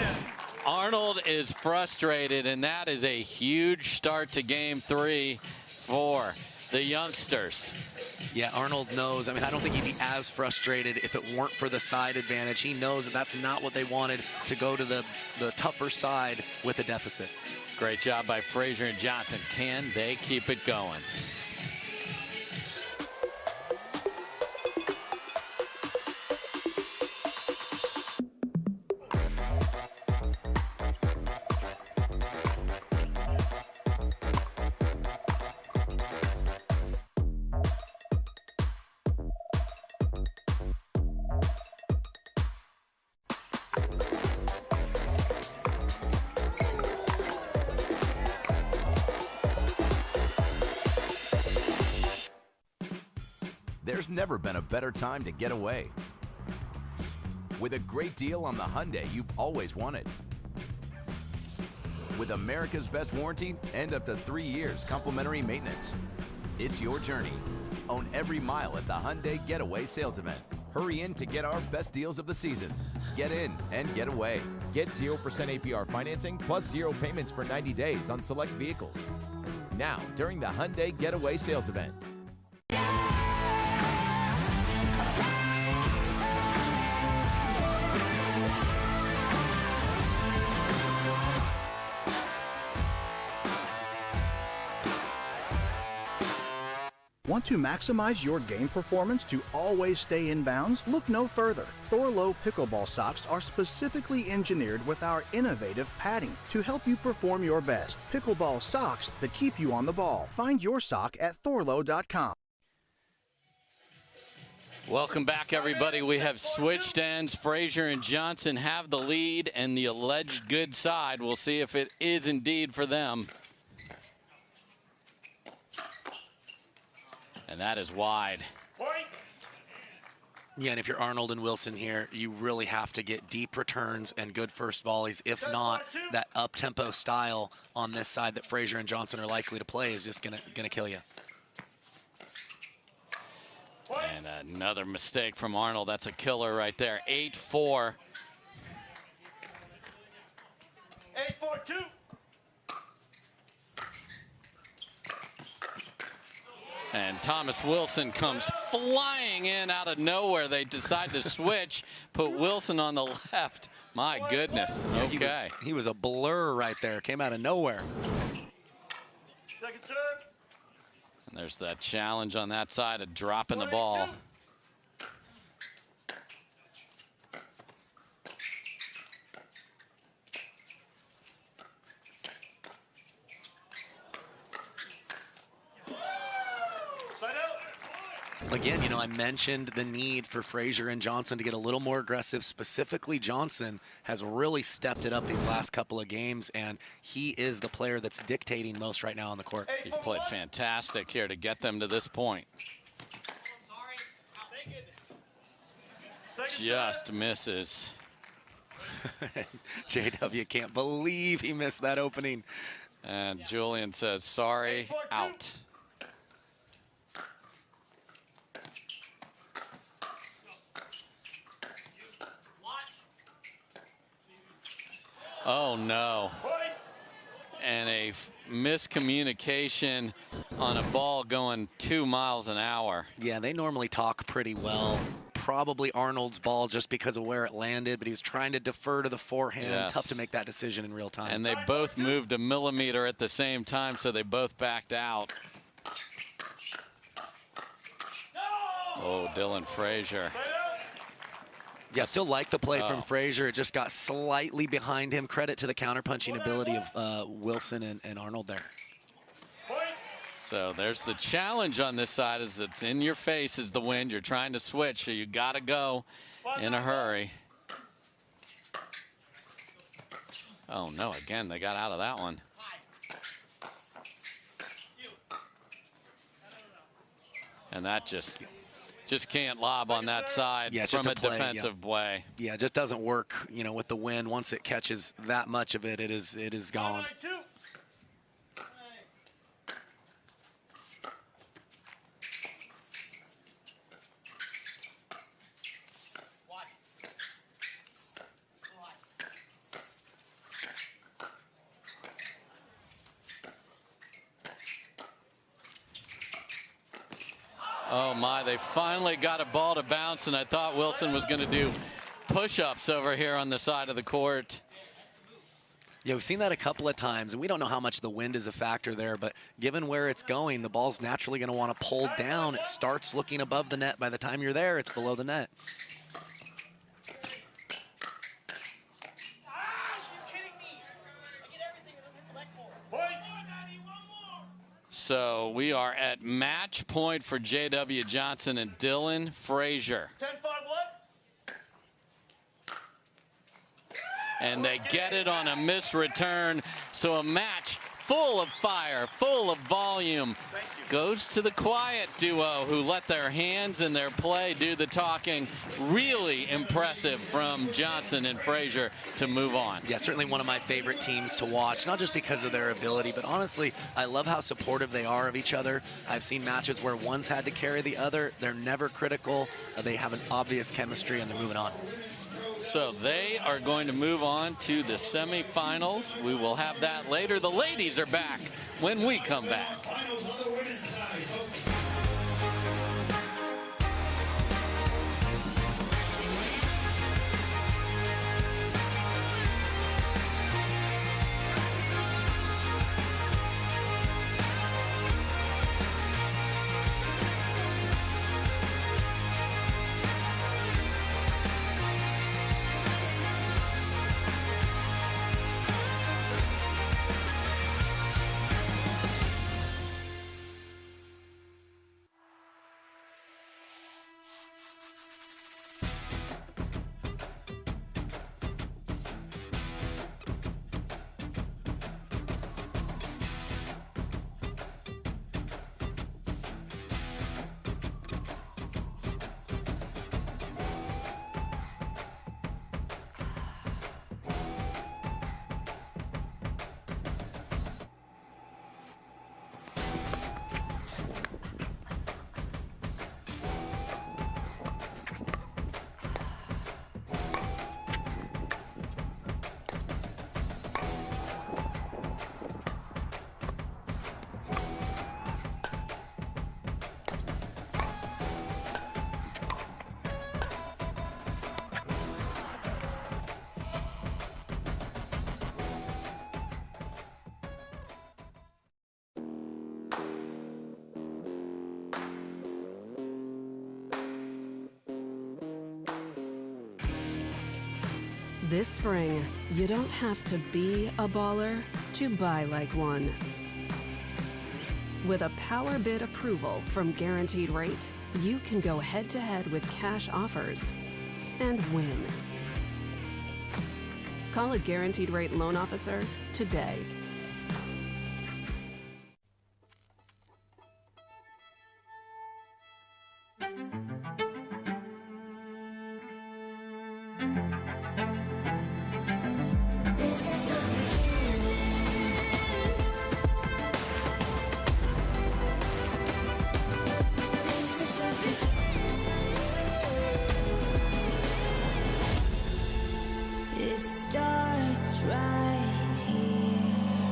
Arnold is frustrated, and that is a huge start to game 3 for the youngsters. Yeah, Arnold knows. I mean, I don't think he'd be as frustrated if it weren't for the side advantage. He knows that that's not what they wanted, to go to the tougher side with a deficit. Great job by Frazier and Johnson. Can they keep it going? There's never been a better time to get away. With a great deal on the Hyundai you've always wanted. With America's best warranty and up to 3 years complimentary maintenance. It's your journey. Own every mile at the Hyundai Getaway Sales Event. Hurry in to get our best deals of the season. Get in and get away. Get 0% APR financing plus 0 payments for 90 days on select vehicles. Now, during the Hyundai Getaway Sales Event. Want to maximize your game performance to always stay in bounds? Look no further. Thorlo pickleball socks are specifically engineered with our innovative padding to help you perform your best. Pickleball socks that keep you on the ball. Find your sock at thorlo.com. Welcome back, everybody. We have switched ends. Frazier and Johnson have the lead and the alleged good side. We'll see if it is indeed for them. And that is wide. Yeah, and if you're Arnold and Wilson here, you really have to get deep returns and good first volleys. If not, that up-tempo style on this side that Frazier and Johnson are likely to play is just gonna kill you. And another mistake from Arnold. That's a killer right there. 8-4. 8-4-2. And Thomas Wilson comes flying in out of nowhere. They decide to switch, put Wilson on the left. My goodness. Okay. He was a blur right there. Came out of nowhere. Second serve. And there's that challenge on that side of dropping the ball. Again, you know, I mentioned the need for Frazier and Johnson to get a little more aggressive. Specifically, Johnson has really stepped it up these last couple of games, and he is the player that's dictating most right now on the court. He's played fantastic here to get them to this point. Just misses. JW can't believe he missed that opening. And Julian says, sorry, out. Oh, no. and a miscommunication on a ball going 2 miles an hour. Yeah, they normally talk pretty well. Probably Arnold's ball just because of where it landed, but he was trying to defer to the forehand. Yes. Tough to make that decision in real time. And they both moved a millimeter at the same time, so they both backed out. Oh, Dylan Frazier. Yeah, still like the play from Frazier. It just got slightly behind him. Credit to the counterpunching ability of Wilson and Arnold there. So there's the challenge on this side, is it's in your face is the wind. You're trying to switch, so you got to go in a hurry. Oh, no, again, they got out of that one. And that just can't lob on that side from a defensive way. Yeah, it just doesn't work, you know, with the wind. Once it catches that much of it, it is gone. Oh my, they finally got a ball to bounce, and I thought Wilson was going to do push-ups over here on the side of the court. Yeah, we've seen that a couple of times, and we don't know how much the wind is a factor there, but given where it's going, the ball's naturally going to want to pull down. It starts looking above the net. By the time you're there, it's below the net. So we are at match point for J.W. Johnson and Dylan Frazier. 10-5 what? And they get it on a missed return. So a match full of fire, full of volume, goes to the quiet duo who let their hands and their play do the talking. Really impressive from Johnson and Frazier to move on. Yeah, certainly one of my favorite teams to watch, not just because of their ability, but honestly, I love how supportive they are of each other. I've seen matches where one's had to carry the other. They're never critical. They have an obvious chemistry, and they're moving on. So they are going to move on to the semifinals. We will have that later. The ladies are back when we come back. This spring, you don't have to be a baller to buy like one. With a power bid approval from Guaranteed Rate, you can go head-to-head with cash offers and win. Call a Guaranteed Rate loan officer today. It starts right here.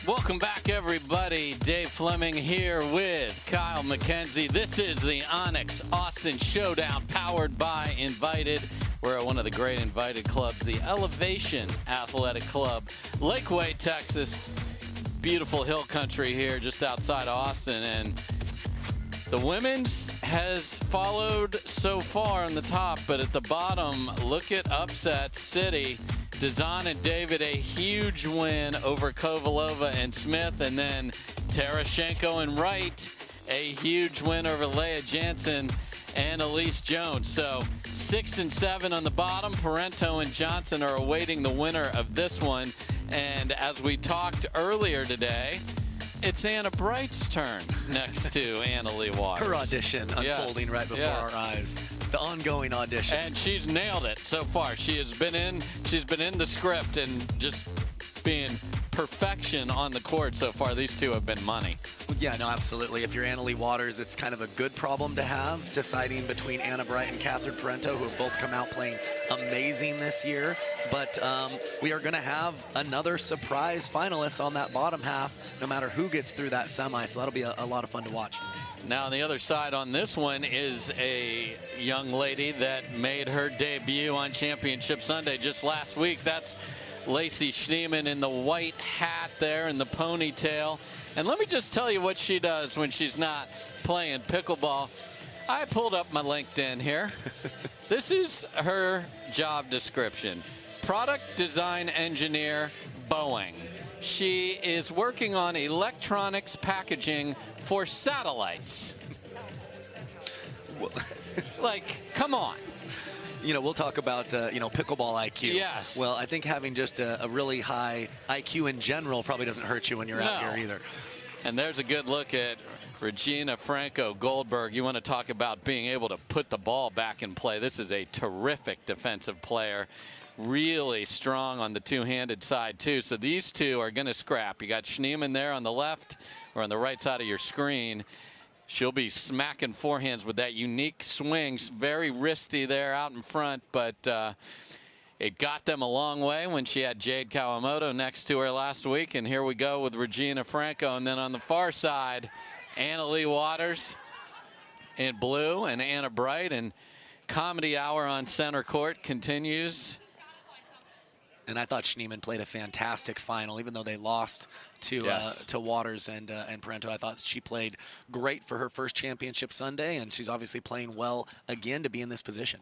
Welcome back, everybody. Dave Fleming here with Kyle McKenzie. This is the ONIX Austin Showdown, powered by Invited. We're at one of the great Invited clubs, the Elevation Athletic Club, Lakeway, Texas. Beautiful hill country here just outside of Austin. And the women's has followed so far on the top, but at the bottom, look at upset city. Dizon and David, a huge win over Kovalova and Smith, and then Tereschenko and Wright, a huge win over Lea Jansen and Allyce Jones. So 6 and 7 on the bottom. Parenteau and Johnson are awaiting the winner of this one. And as we talked earlier today, it's Anna Bright's turn next to Leigh Waters. Her audition unfolding right before our eyes. The ongoing audition. And she's nailed it so far. She's been in the script and just being perfection on the court so far. These two have been money. Yeah, no, absolutely. If you're Leigh Waters, it's kind of a good problem to have, deciding between Anna Bright and Catherine Parenteau, who have both come out playing amazing this year. But we are going to have another surprise finalist on that bottom half, no matter who gets through that semi. So that'll be a lot of fun to watch. Now on the other side on this one is a young lady that made her debut on Championship Sunday just last week. That's Lacey Schneemann in the white hat there and the ponytail. And let me just tell you what she does when she's not playing pickleball. I pulled up my LinkedIn here. This is her job description. Product Design Engineer, Boeing. She is working on electronics packaging for satellites. Like, come on. You know, we'll talk about, pickleball IQ. Yes. Well, I think having just a really high IQ in general probably doesn't hurt you when you're out here either. And there's a good look at Regina Franco Goldberg. You want to talk about being able to put the ball back in play. This is a terrific defensive player. Really strong on the two-handed side, too. So these two are going to scrap. You got Schneemann there on the left or on the right side of your screen. She'll be smacking forehands with that unique swing. Very wristy there out in front, but it got them a long way when she had Jade Kawamoto next to her last week. And here we go with Regina Franco. And then on the far side, Leigh Waters in blue and Anna Bright. And Comedy Hour on center court continues. And I thought Schneemann played a fantastic final, even though they lost to Waters and Parenteau. I thought she played great for her first championship Sunday, and she's obviously playing well again to be in this position.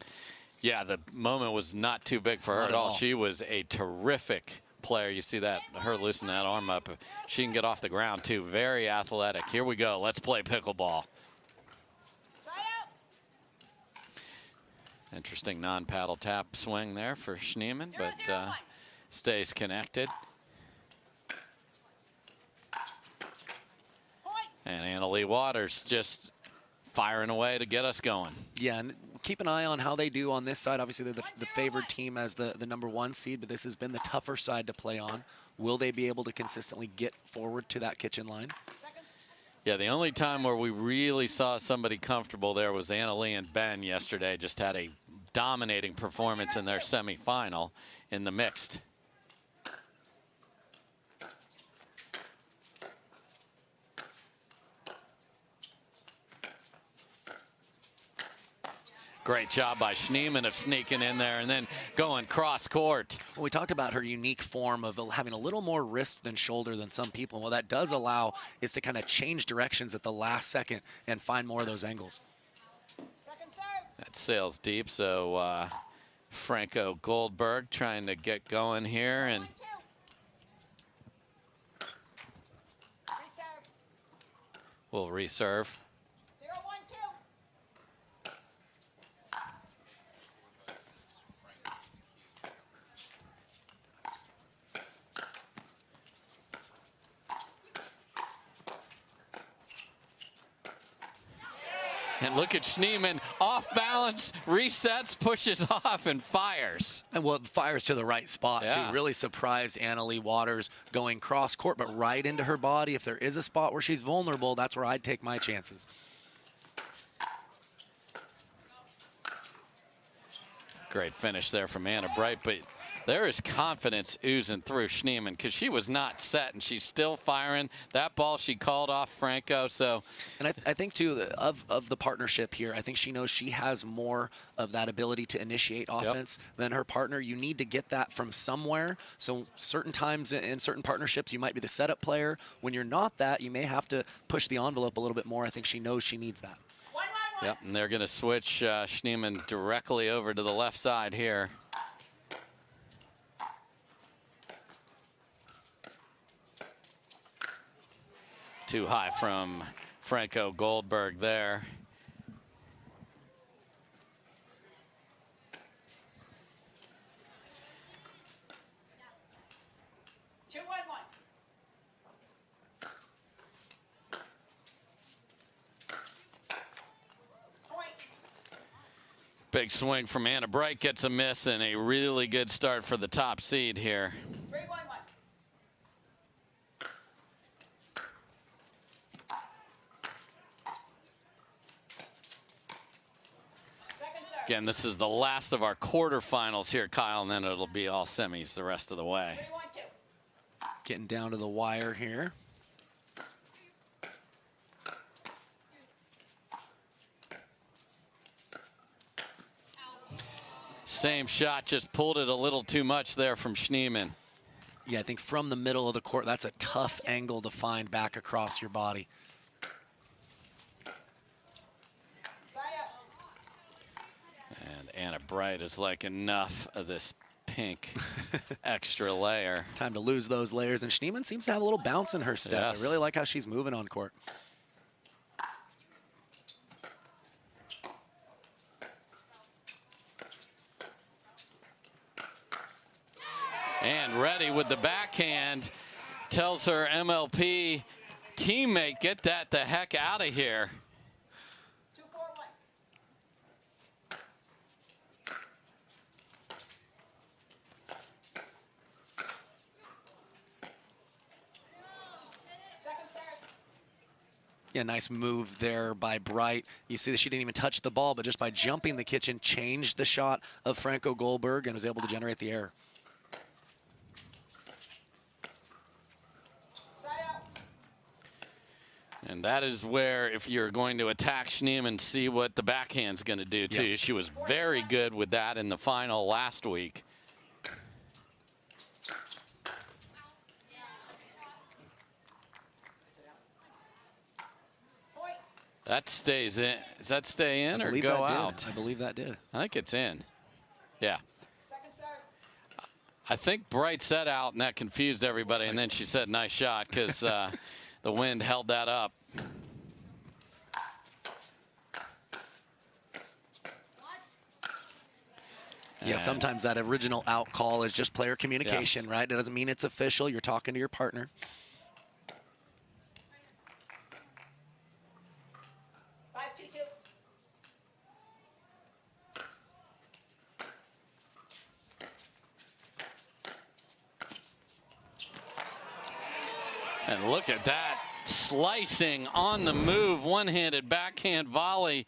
Yeah, the moment was not too big for her at all. She was a terrific player. You see that, her loosen that arm up. She can get off the ground, too. Very athletic. Here we go. Let's play pickleball. Interesting non-paddle tap swing there for Schneemann, but stays connected. And Leigh Waters just firing away to get us going. Yeah, and keep an eye on how they do on this side. Obviously, they're the favored team as the #1 seed, but this has been the tougher side to play on. Will they be able to consistently get forward to that kitchen line? Yeah, the only time where we really saw somebody comfortable there was Leigh and Ben yesterday. Just had a dominating performance in their semifinal in the mixed. Great job by Schneemann of sneaking in there and then going cross court. Well, we talked about her unique form of having a little more wrist than shoulder than some people. What that does allow is to kind of change directions at the last second and find more of those angles. That sails deep, so Franco Goldberg trying to get going here. And we'll reserve. And look at Schneemann, off balance, resets, pushes off, and fires. And well, it fires to the right spot, too. Really surprised Leigh Waters going cross court, but right into her body. If there is a spot where she's vulnerable, that's where I'd take my chances. Great finish there from Anna Bright, but There is confidence oozing through Schneemann because she was not set and she's still firing. That ball she called off Franco. So, and I think too of the partnership here, I think she knows she has more of that ability to initiate offense than her partner. You need to get that from somewhere. So certain times in certain partnerships, you might be the setup player. When you're not that, you may have to push the envelope a little bit more. I think she knows she needs that. Yep, and they're going to switch Schneemann directly over to the left side here. Too high from Franco Goldberg there. Big swing from Anna Bright, gets a miss, and a really good start for the top seed here. Again, this is the last of our quarterfinals here, Kyle, and then it'll be all semis the rest of the way. Getting down to the wire here. Same shot, just pulled it a little too much there from Schneemann. Yeah, I think from the middle of the court, that's a tough angle to find back across your body. And Anna Bright is like, enough of this pink extra layer. Time to lose those layers, and Schneemann seems to have a little bounce in her step. Yes. I really like how she's moving on court. And ready with the backhand, tells her MLP teammate, get that the heck out of here. Yeah, nice move there by Bright. You see that she didn't even touch the ball, but just by jumping the kitchen, changed the shot of Franco Goldberg and was able to generate the error. And that is where, if you're going to attack Schneemann, see what the backhand's going to do, too. Yep. She was very good with that in the final last week. That stays in. Does that stay in or go out? I believe that did. I think it's in. Yeah. I think Bright set out, and that confused everybody, and then she said, nice shot, because the wind held that up. Yeah, sometimes that original out call is just player communication, right? It doesn't mean it's official. You're talking to your partner. And look at that, slicing on the move, one-handed backhand volley.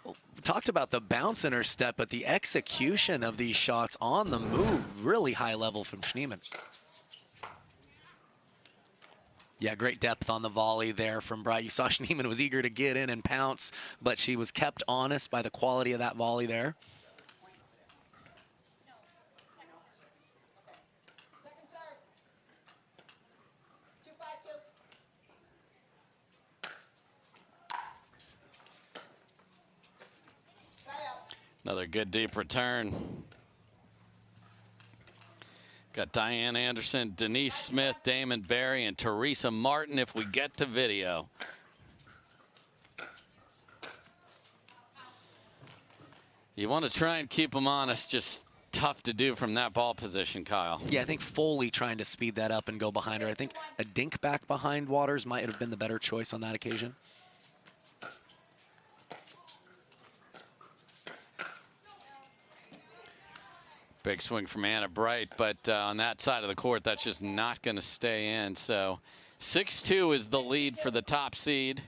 We talked about the bounce in her step, but the execution of these shots on the move, really high level from Schneemann. Yeah, great depth on the volley there from Bright. You saw Schneemann was eager to get in and pounce, but she was kept honest by the quality of that volley there. Another good deep return. Got Diane Anderson, Denise Smith, Damon Barry, and Teresa Martin if we get to video. You want to try and keep them honest, just tough to do from that ball position, Kyle. Yeah, I think Foley trying to speed that up and go behind her. I think a dink back behind Waters might have been the better choice on that occasion. Big swing from Anna Bright, but on that side of the court, that's just not going to stay in. So 6-2 is the lead for the top seed.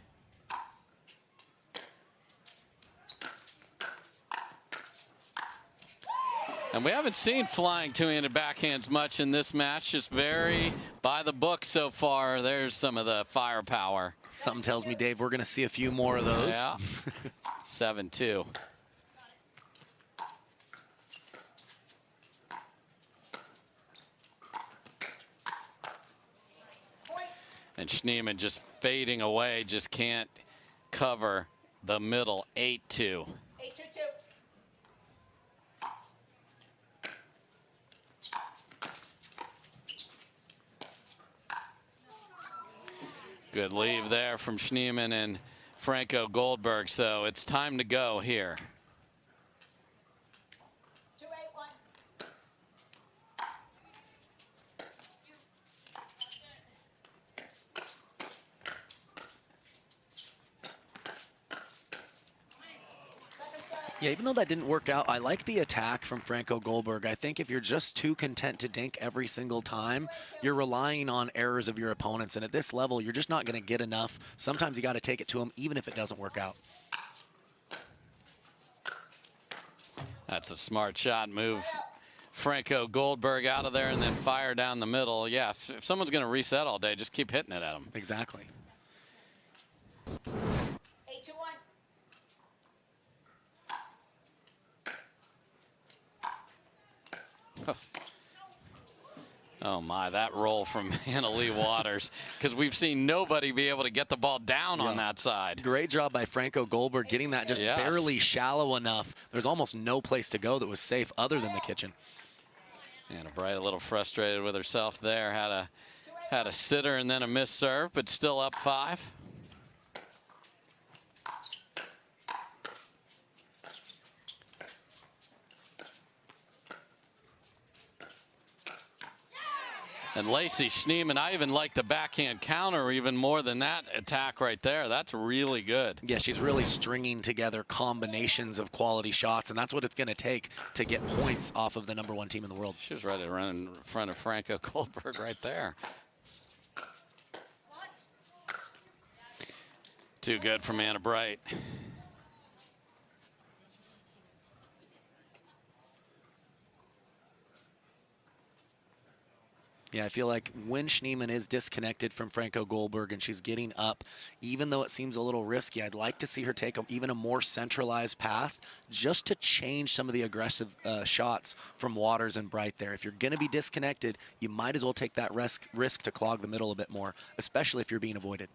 And we haven't seen flying two-handed backhands much in this match. Just very by the book so far. There's some of the firepower. Something tells me, Dave, we're going to see a few more of those. Yeah. 7-2. And Schneemann just fading away, just can't cover the middle. 8-2. Good leave there from Schneemann and Franco Goldberg, so it's time to go here. Yeah, even though that didn't work out, I like the attack from Franco Goldberg. I think if you're just too content to dink every single time, you're relying on errors of your opponents. And at this level, you're just not going to get enough. Sometimes you got to take it to them, even if it doesn't work out. That's a smart shot. Move Franco Goldberg out of there and then fire down the middle. Yeah, if someone's going to reset all day, just keep hitting it at them. Exactly. 8-2-1. Oh my, that roll from Leigh Waters, because we've seen nobody be able to get the ball down on that side. Great job by Franco Goldberg getting that just barely shallow enough. There's almost no place to go that was safe other than the kitchen. And Bright a little frustrated with herself there. Had a sitter and then a missed serve, but still up 5. And Lacey Schneemann, I even like the backhand counter even more than that attack right there. That's really good. Yeah, she's really stringing together combinations of quality shots, and that's what it's going to take to get points off of the #1 team in the world. She was ready to run in front of Franco Goldberg right there. Too good from Anna Bright. Yeah, I feel like when Schneemann is disconnected from Franco Goldberg and she's getting up, even though it seems a little risky, I'd like to see her take even a more centralized path just to change some of the aggressive shots from Waters and Bright there. If you're going to be disconnected, you might as well take that risk to clog the middle a bit more, especially if you're being avoided.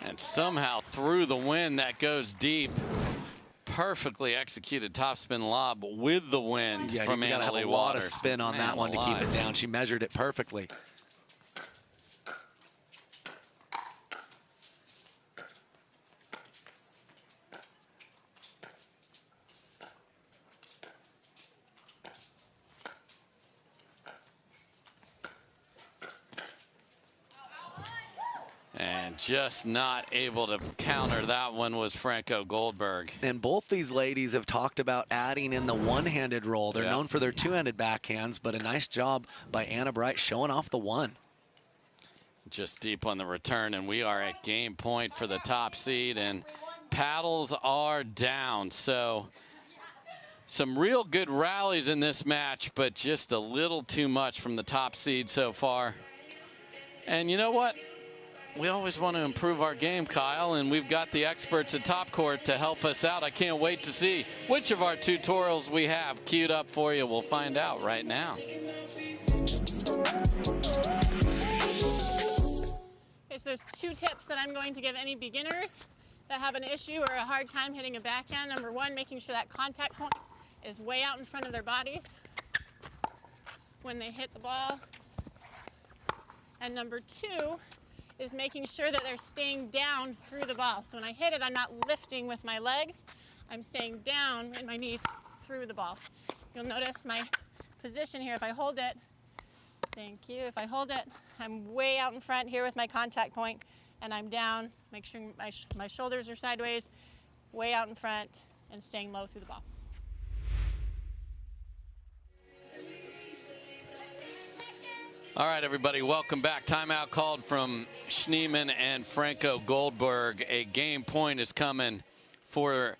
And somehow through the wind that goes deep. Perfectly executed topspin lob with the wind from you gotta have Leigh a lot Waters. of spin on that one to keep it down. She measured it perfectly. And just not able to counter that one was Franco Goldberg. And both these ladies have talked about adding in the one-handed roll. They're known for their two-handed backhands, but a nice job by Anna Bright showing off the one. Just deep on the return, and we are at game point for the top seed, and paddles are down. So some real good rallies in this match, but just a little too much from the top seed so far. And you know what? We always want to improve our game, Kyle, and we've got the experts at Top Court to help us out. I can't wait to see which of our tutorials we have queued up for you. We'll find out right now. Okay, so there's 2 tips that I'm going to give any beginners that have an issue or a hard time hitting a backhand. Number 1, making sure that contact point is way out in front of their bodies when they hit the ball. And number 2 is making sure that they're staying down through the ball. So when I hit it, I'm not lifting with my legs. I'm staying down in my knees through the ball. You'll notice my position here. If I hold it, Thank you. If I hold it, I'm way out in front here with my contact point, and I'm down. Make sure my shoulders are sideways, way out in front, and staying low through the ball. All right, everybody, welcome back. Timeout called from Schneemann and Franco Goldberg. A game point is coming for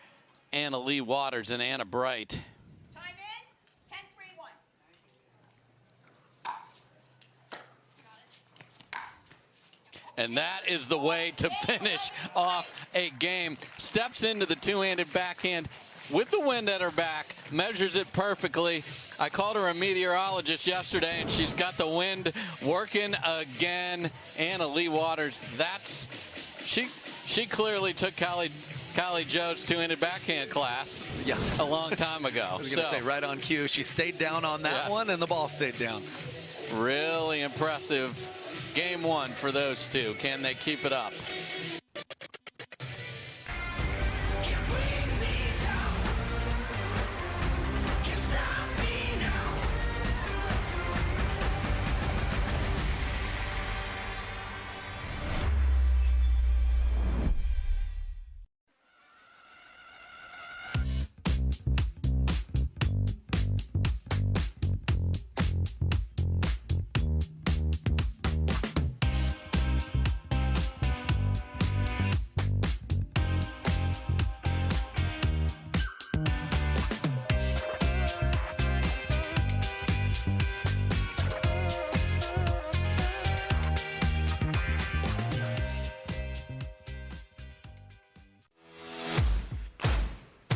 Leigh Waters and Anna Bright. Time in, 10-3-1. And that is the way to finish off a game. Steps into the two-handed backhand with the wind at her back, measures it perfectly. I called her a meteorologist yesterday, and she's got the wind working again. Leigh Waters, she clearly took Callie Jones' two-handed backhand class a long time ago. I was going to say, right on cue. She stayed down on that one, and the ball stayed down. Really impressive game one for those two. Can they keep it up?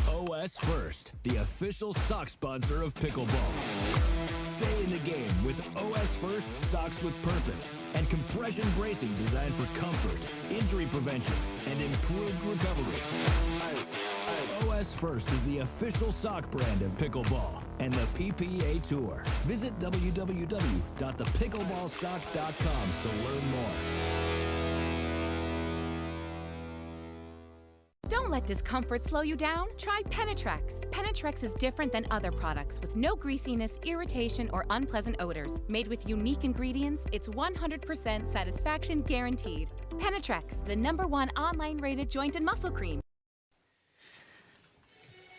OS First, the official sock sponsor of pickleball. Stay in the game with OS First socks with purpose and compression bracing designed for comfort, injury prevention, and improved recovery. OS First is the official sock brand of pickleball and the PPA Tour. Visit www.thepickleballsock.com to learn more. Don't let discomfort slow you down. Try Penetrex. Penetrex is different than other products with no greasiness, irritation, or unpleasant odors. Made with unique ingredients, it's 100% satisfaction guaranteed. Penetrex, the #1 online rated joint and muscle cream.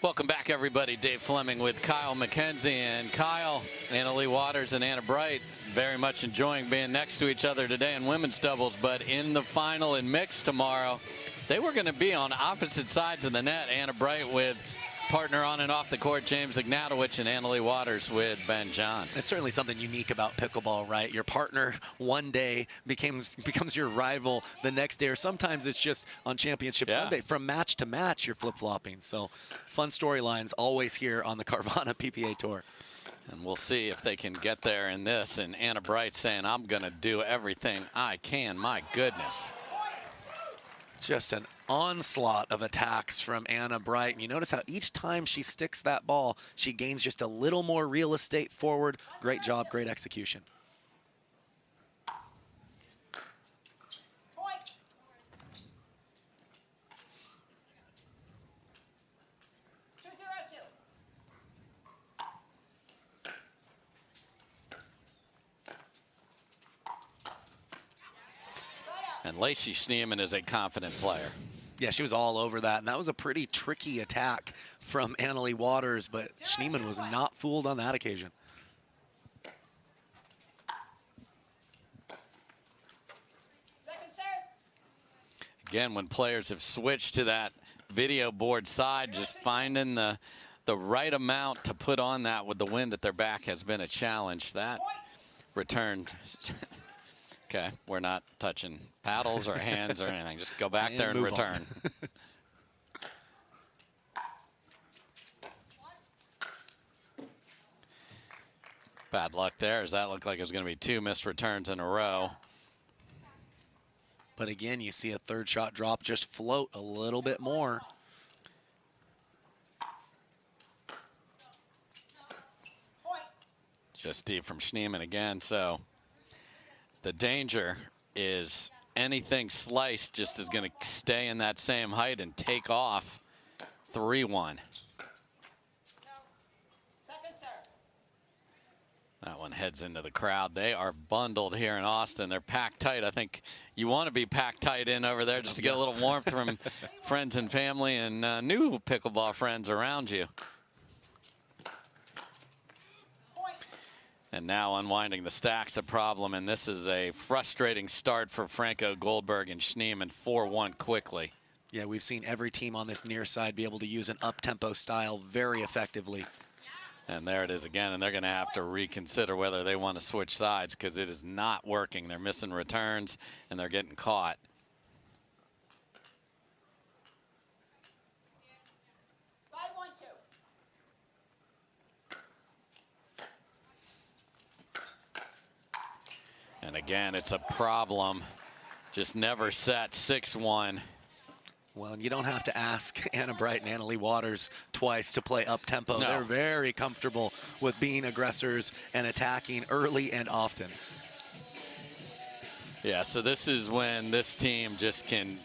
Welcome back, everybody. Dave Fleming with Kyle McKenzie. And Kyle, Leigh Waters, and Anna Bright very much enjoying being next to each other today in women's doubles. But in the final in mixed tomorrow, they were going to be on opposite sides of the net. Anna Bright with partner on and off the court, James Ignatowich, and Leigh Waters with Ben Johns. It's certainly something unique about pickleball, right? Your partner one day becomes your rival the next day, or sometimes it's just on Championship Sunday. From match to match, you're flip-flopping. So fun storylines always here on the Carvana PPA Tour. And we'll see if they can get there in this. And Anna Bright saying, I'm going to do everything I can. My goodness. Just an onslaught of attacks from Anna Bright. And you notice how each time she sticks that ball, she gains just a little more real estate forward. Great job, great execution. And Lacey Schneemann is a confident player. Yeah, she was all over that. And that was a pretty tricky attack from Leigh Waters, but Schneemann was not fooled on that occasion. Again, when players have switched to that video board side, just finding the right amount to put on that with the wind at their back has been a challenge. That returned. Okay, we're not touching paddles or hands or anything. Just go back there and return. Bad luck there, as that looked like it was going to be 2 missed returns in a row. But again, you see a third shot drop just float a little bit more. Just deep from Schneemann again, so the danger is anything sliced just is going to stay in that same height and take off 3-1. That one heads into the crowd. They are bundled here in Austin. They're packed tight. I think you want to be packed tight in over there just to get a little warmth from friends and family and new pickleball friends around you. And now unwinding the stacks, a problem, and this is a frustrating start for Franco, Goldberg, and Schneemann. 4-1 quickly. Yeah, we've seen every team on this near side be able to use an up-tempo style very effectively. And there it is again, and they're going to have to reconsider whether they want to switch sides because it is not working. They're missing returns, and they're getting caught. And again, it's a problem. Just never set. 6-1. Well, you don't have to ask Anna Bright and Leigh Waters twice to play up-tempo. No. They're very comfortable with being aggressors and attacking early and often. Yeah, so this is when this team can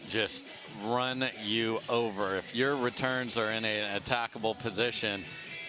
run you over. If your returns are in an attackable position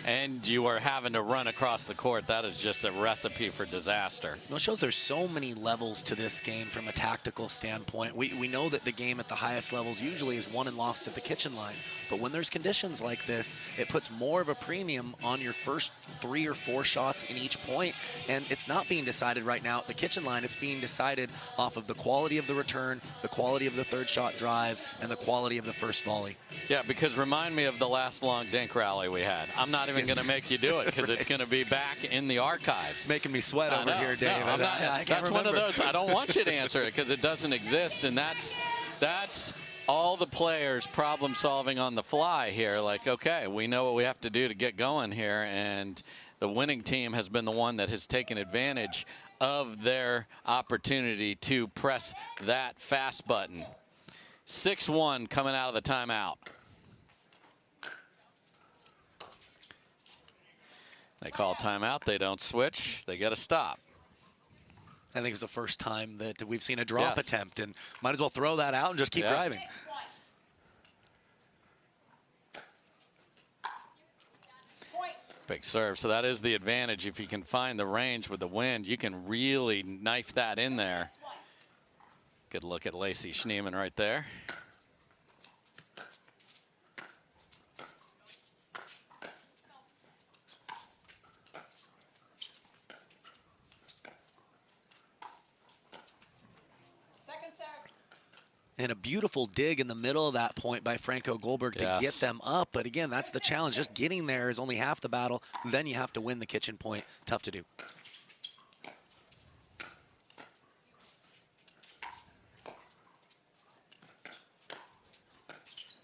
and you are having to run across the court, that is just a recipe for disaster. Well, it shows there's so many levels to this game from a tactical standpoint. We know that the game at the highest levels usually is won and lost at the kitchen line. But when there's conditions like this, it puts more of a premium on your first 3 or 4 shots in each point. And it's not being decided right now at the kitchen line. It's being decided off of the quality of the return, the quality of the third shot drive, and the quality of the first volley. Yeah, because remind me of the last long dink rally we had. I'm not even going to make you do it because it's going to be back in the archives. It's making me sweat over here, Dave. No, I'm not, I can't that's one of remember. those. I don't want you to answer it because it doesn't exist, and that's all the players problem solving on the fly here. Like, okay, we know what we have to do to get going here, and the winning team has been the one that has taken advantage of their opportunity to press that fast button. 6-1 coming out of the timeout. They call timeout. They don't switch. They get a stop. I think it's the first time that we've seen a drop Yes. attempt, and might as well throw that out and just keep driving. Big serve. So that is the advantage. If you can find the range with the wind, you can really knife that in there. Good look at Lacey Schneemann right there. And a beautiful dig in the middle of that point by Franco Goldberg to Yes. get them up. But again, that's the challenge. Just getting there is only half the battle. Then you have to win the kitchen point. Tough to do.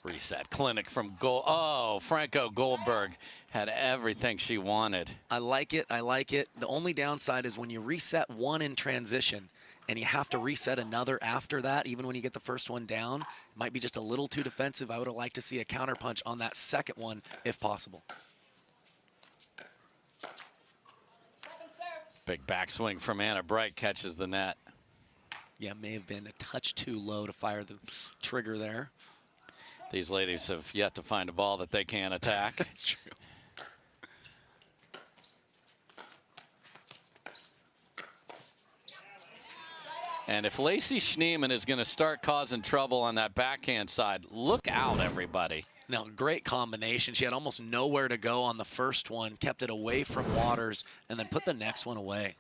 Reset clinic from Franco Goldberg had everything she wanted. I like it. I like it. The only downside is when you reset one in transition and you have to reset another after that, even when you get the first one down, it might be just a little too defensive. I would have liked to see a counterpunch on that second one if possible. Big backswing from Anna Bright catches the net. Yeah, may have been a touch too low to fire the trigger there. These ladies have yet to find a ball that they can attack. That's true. And if Lacey Schneemann is going to start causing trouble on that backhand side, look out, everybody. Now, great combination. She had almost nowhere to go on the first one, kept it away from Waters, and then put the next one away.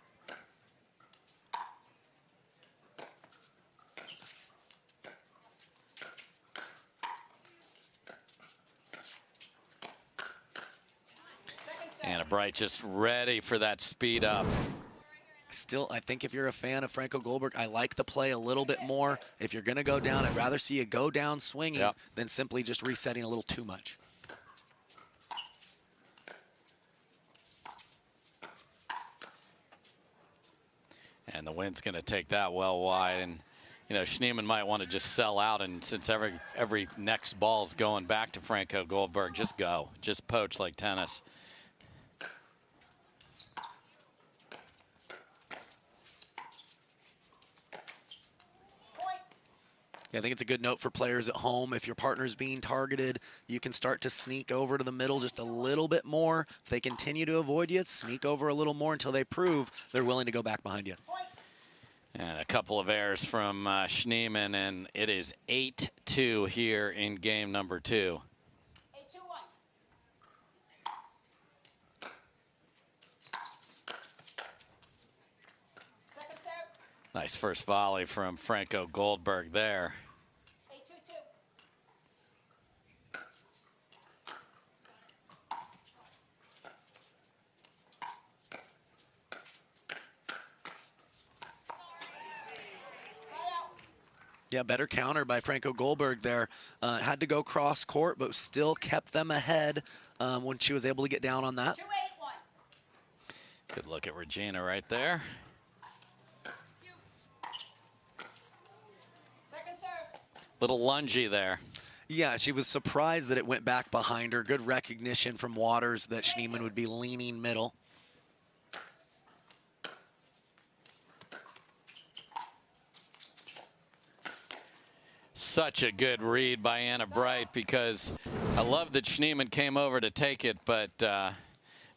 Anna Bright just ready for that speed up. Still, I think if you're a fan of Franco Goldberg, I like the play a little bit more. If you're going to go down, I'd rather see you go down swinging than simply just resetting a little too much. And the wind's going to take that well wide. And, you know, Schneemann might want to just sell out. And since every next ball's going back to Franco Goldberg, just go. Just poach like tennis. Yeah, I think it's a good note for players at home. If your partner's being targeted, you can start to sneak over to the middle just a little bit more. If they continue to avoid you, sneak over a little more until they prove they're willing to go back behind you. And a couple of errors from Schneemann, and it is 8-2 here in game number 2. Nice first volley from Franco Goldberg there. Yeah, better counter by Franco Goldberg there. Had to go cross court, but still kept them ahead when she was able to get down on that. Good look at Regina right there. Little lungy there. Yeah, she was surprised that it went back behind her. Good recognition from Waters that Schneemann would be leaning middle. Such a good read by Anna Bright, because I love that Schneemann came over to take it, but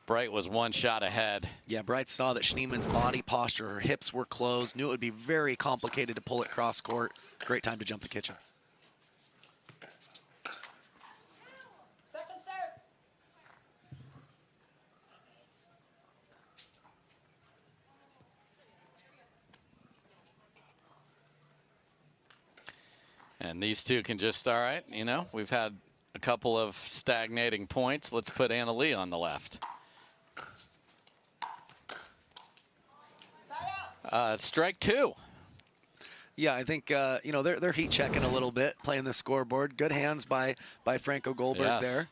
Bright was one shot ahead. Yeah, Bright saw that Schneemann's body posture, her hips were closed, knew it would be very complicated to pull it cross court. Great time to jump the kitchen. And these two can just, all right, you know, we've had a couple of stagnating points. Let's put Anna Leigh on the left. Strike 2. Yeah, I think, you know, they're heat checking a little bit, playing the scoreboard. Good hands by Franco Goldberg there.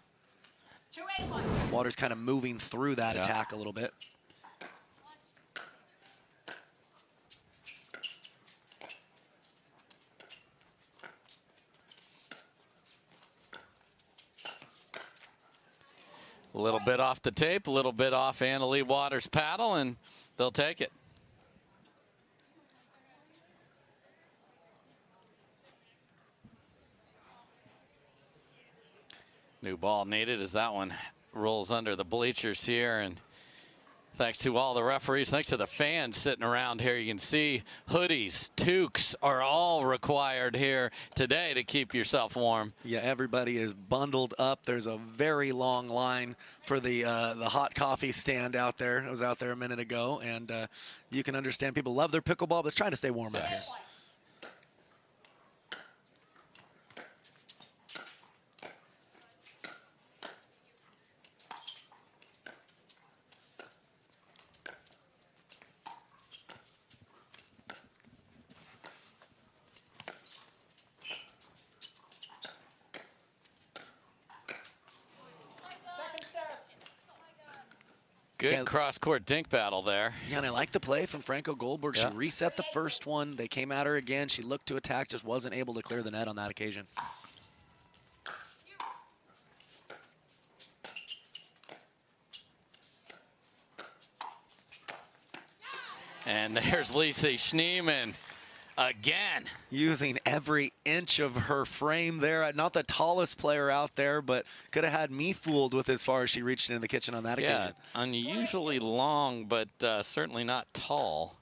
Waters kind of moving through that attack a little bit. A little bit off the tape, a little bit off Anna Leigh Waters' paddle, and they'll take it. New ball needed as that one rolls under the bleachers here. And thanks to all the referees, thanks to the fans sitting around here. You can see hoodies, toques are all required here today to keep yourself warm. Yeah, everybody is bundled up. There's a very long line for the hot coffee stand out there. I was out there a minute ago, and you can understand people love their pickleball, but trying to stay warm out here. Good cross-court dink battle there. Yeah, and I like the play from Franco Goldberg. She reset the first one. They came at her again. She looked to attack, just wasn't able to clear the net on that occasion. And there's Lisa Schneemann again. Using every inch of her frame there. Not the tallest player out there, but could have had me fooled with as far as she reached into the kitchen on that occasion. Yeah, unusually long, but certainly not tall.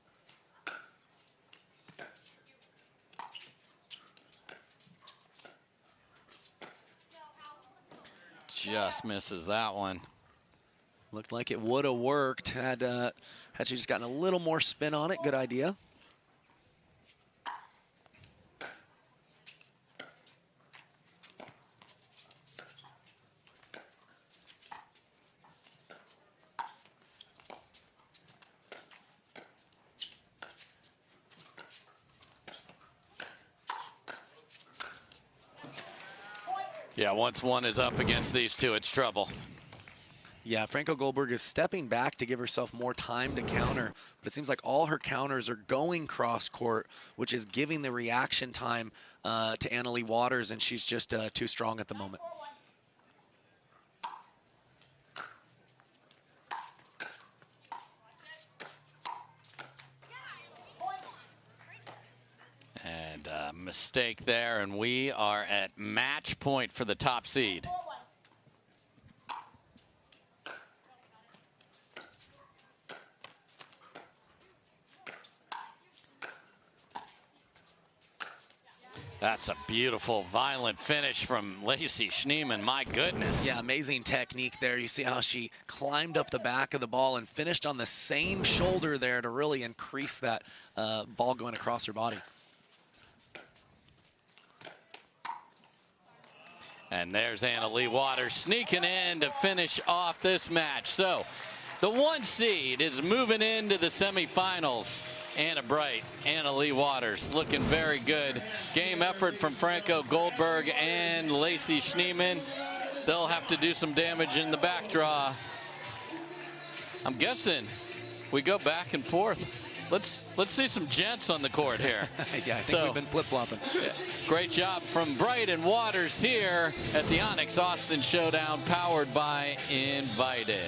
Just misses that one. Looked like it would have worked had she just gotten a little more spin on it. Good idea. Yeah, once one is up against these two, it's trouble. Yeah, Franco Goldberg is stepping back to give herself more time to counter, but it seems like all her counters are going cross-court, which is giving the reaction time to Anna Leigh Waters, and she's just too strong at the moment. And mistake there, and we are at match point for the top seed. That's a beautiful, violent finish from Lacey Schneemann. My goodness. Yeah, amazing technique there. You see how she climbed up the back of the ball and finished on the same shoulder there to really increase that ball going across her body. And there's Leigh Waters sneaking in to finish off this match. So the 1 seed is moving into the semifinals. Anna Bright, Leigh Waters looking very good. Game effort from Franco Goldberg and Lacey Schneemann. They'll have to do some damage in the back draw. I'm guessing we go back and forth. Let's see some gents on the court here. Yeah, I think we've been flip-flopping. Yeah, great job from Bright and Waters here at the ONIX Austin Showdown, powered by Invited.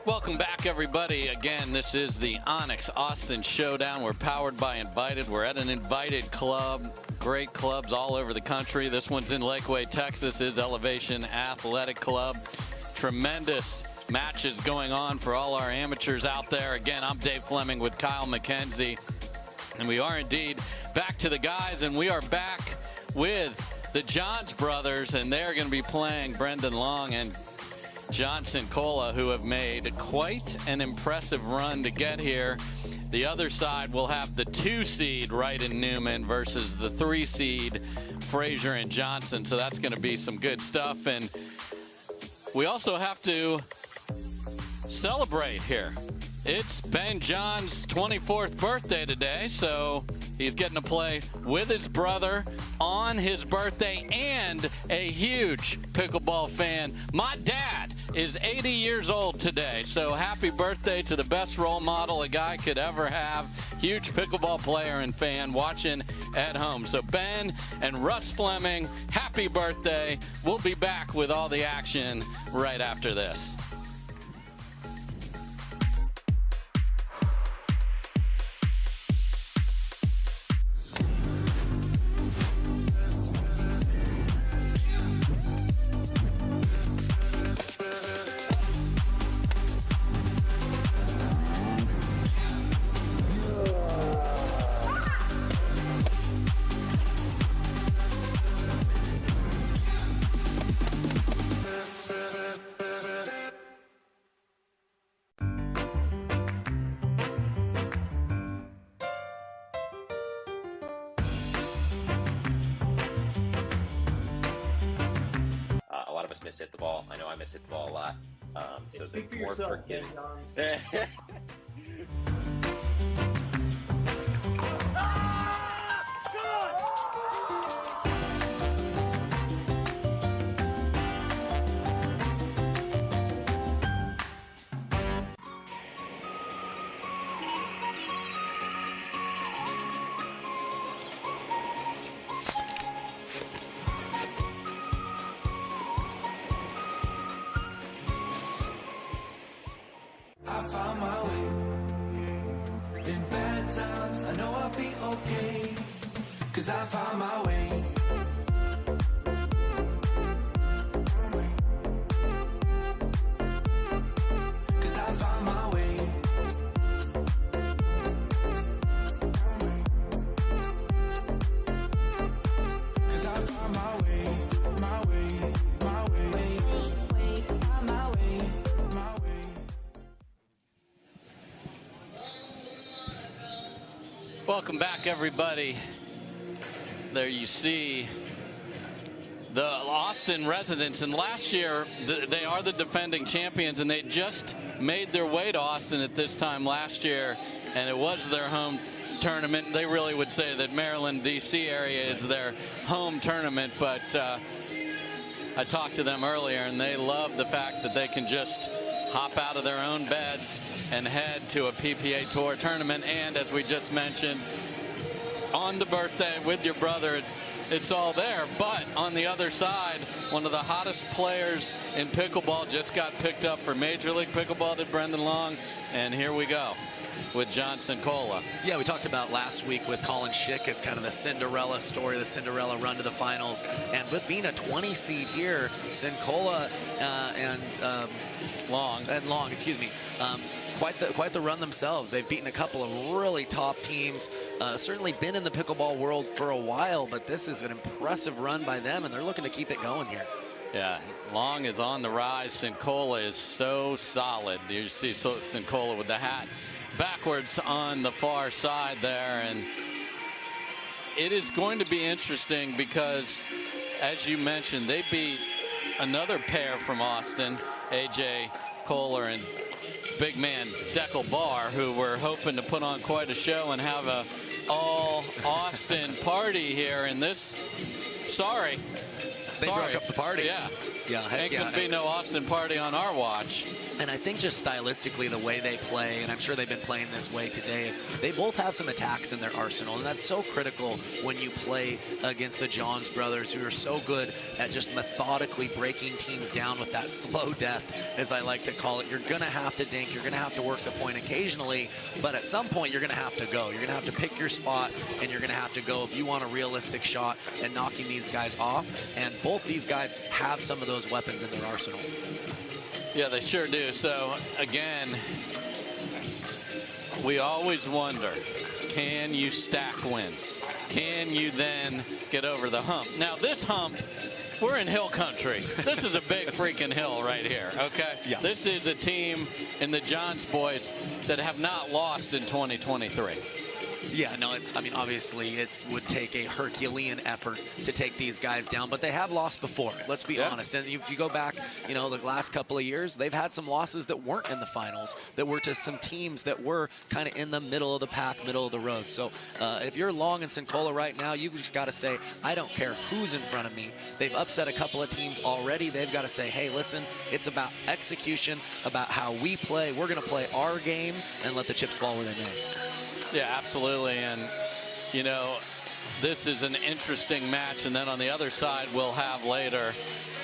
Welcome back, everybody. Again, this is the ONIX Austin Showdown. We're powered by Invited. We're at an Invited club. Great clubs all over the country. This one's in Lakeway, Texas, is Elevation Athletic Club. Tremendous matches going on for all our amateurs out there. Again, I'm Dave Fleming with Kyle McKenzie. And we are indeed back to the guys, and we are back with the Johns brothers, and they're going to be playing Brendan Loong and Cincola, who have made quite an impressive run to get here. The other side will have the 2 seed Wright and Newman versus the 3 seed Frazier and Johnson. So that's going to be some good stuff. And we also have to celebrate here. It's Ben John's 24th birthday today, so he's getting to play with his brother on his birthday, and a huge pickleball fan. My dad is 80 years old today, so happy birthday to the best role model a guy could ever have. Huge pickleball player and fan watching at home. So Ben and Russ Fleming, happy birthday. We'll be back with all the action right after this. Hit the ball. I know I mishit the ball a lot. So speak for more yourself, forgiving. Ben Johns. 'cause I found my way. Cause I found my way. Cause I found my way, my way, my way, my way, my way. Welcome back, everybody. There you see the Austin residents, and last year they are the defending champions, and they just made their way to Austin at this time last year, and it was their home tournament. They really would say that Maryland, D.C. area is their home tournament, but I talked to them earlier, and they love the fact that they can just hop out of their own beds and head to a PPA Tour tournament. And as we just mentioned, on the birthday with your brother, it's all there. But on the other side, one of the hottest players in pickleball just got picked up for Major League Pickleball to Brendan Long, and here we go with Cincola. Yeah, we talked about last week with Colin Schick. It's kind of the Cinderella story, the Cinderella run to the finals. And with being a 20 seed here, Cincola and Long, excuse me, quite the run themselves. They've beaten a couple of really top teams, certainly been in the pickleball world for a while, but this is an impressive run by them, and they're looking to keep it going here. Yeah, Long is on the rise. Cincola is so solid. You see Cincola with the hat backwards on the far side there, and it is going to be interesting because, as you mentioned, they beat another pair from Austin, AJ Koller and big man Deckel Barr, who were hoping to put on quite a show and have a all Austin party here in this. Sorry. They broke up the party. Yeah. Heck Ain't gonna be no Austin party on our watch. And I think just stylistically, the way they play, and I'm sure they've been playing this way today, is they both have some attacks in their arsenal. And that's so critical when you play against the Johns brothers, who are so good at just methodically breaking teams down with that slow death, as I like to call it. You're going to have to dink. You're going to have to work the point occasionally. But at some point, you're going to have to go. You're going to have to pick your spot, and you're going to have to go if you want a realistic shot at knocking these guys off. And both these guys have some of those weapons in their arsenal. Yeah, they sure do. So, again, we always wonder, can you stack wins? Can you then get over the hump? Now, this hump, we're in hill country. This is a big freaking hill right here, okay? Yeah. This is a team in the Johns boys that have not lost in 2023. Yeah, no, obviously it would take a Herculean effort to take these guys down, but they have lost before. Let's be honest. And if you go back, the last couple of years, they've had some losses that weren't in the finals, that were to some teams that were kind of in the middle of the pack, middle of the road. So if you're Long and Cincola right now, you've just got to say, I don't care who's in front of me. They've upset a couple of teams already. They've got to say, hey, listen, it's about execution, about how we play. We're going to play our game and let the chips fall where they may. Yeah, absolutely. And, this is an interesting match. And then on the other side, we'll have later,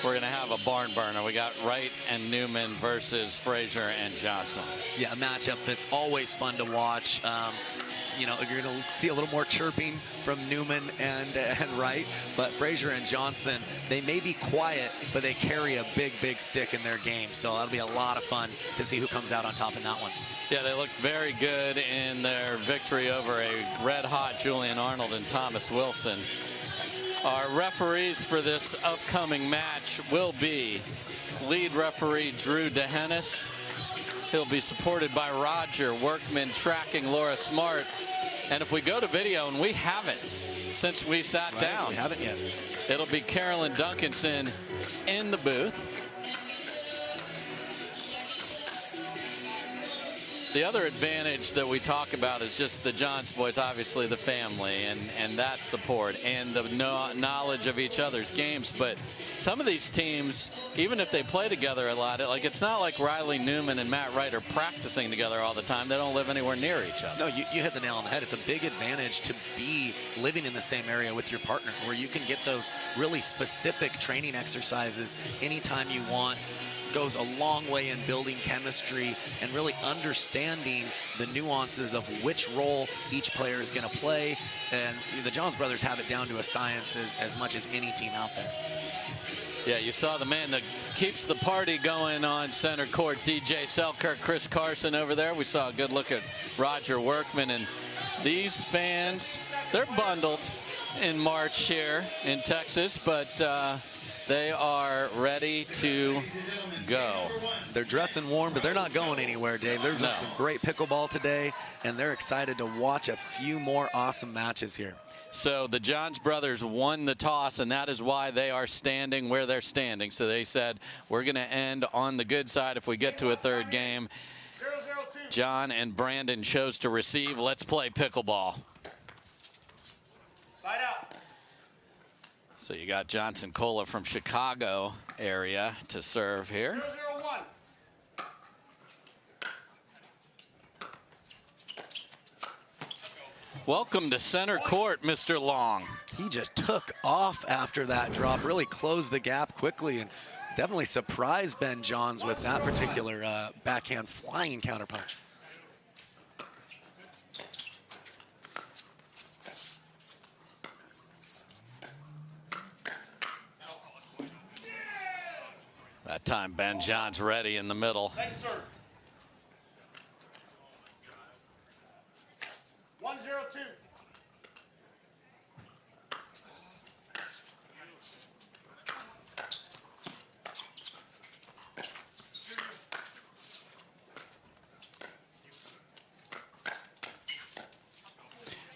we're going to have a barn burner. We got Wright and Newman versus Frazier and Johnson. Yeah, a matchup that's always fun to watch. You're going to see a little more chirping from Newman and Wright, but Frazier and Johnson, they may be quiet, but they carry a big, big stick in their game. So that'll be a lot of fun to see who comes out on top in that one. Yeah, they looked very good in their victory over a red-hot Julian Arnold and Thomas Wilson. Our referees for this upcoming match will be lead referee Drew DeHennis. He'll be supported by Roger Workman tracking Laura Smart. And if we go to video, and we haven't since we sat down. We haven't yet. It'll be Carolyn Duncanson in the booth. The other advantage that we talk about is just the Johns boys, obviously the family and that support and the knowledge of each other's games. But some of these teams, even if they play together a lot, it's not like Riley Newman and Matt Wright are practicing together all the time. They don't live anywhere near each other. No, you hit the nail on the head. It's a big advantage to be living in the same area with your partner, where you can get those really specific training exercises anytime you want. goes a long way in building chemistry and really understanding the nuances of which role each player is going to play. And the Johns brothers have it down to a science as much as any team out there. Yeah, you saw the man that keeps the party going on center court, DJ Selkirk, Chris Carson over there. We saw a good look at Roger Workman. And these fans, they're bundled in March here in Texas, but they are ready to go. They're dressing warm, but they're not going anywhere, Dave. They're looking great pickleball today, and they're excited to watch a few more awesome matches here. So the Johns brothers won the toss, and that is why they are standing where they're standing. So they said, we're going to end on the good side if we get to a third game. John and Brandon chose to receive. Let's play pickleball. Side out. So you got Johnson Koller from Chicago area to serve here. 0-0-1. Welcome to center court, Mr. Long. He just took off after that drop, really closed the gap quickly, and definitely surprised Ben Johns with that particular backhand flying counterpunch. That time Ben Johns ready in the middle. Thank you, sir. 1-0-2.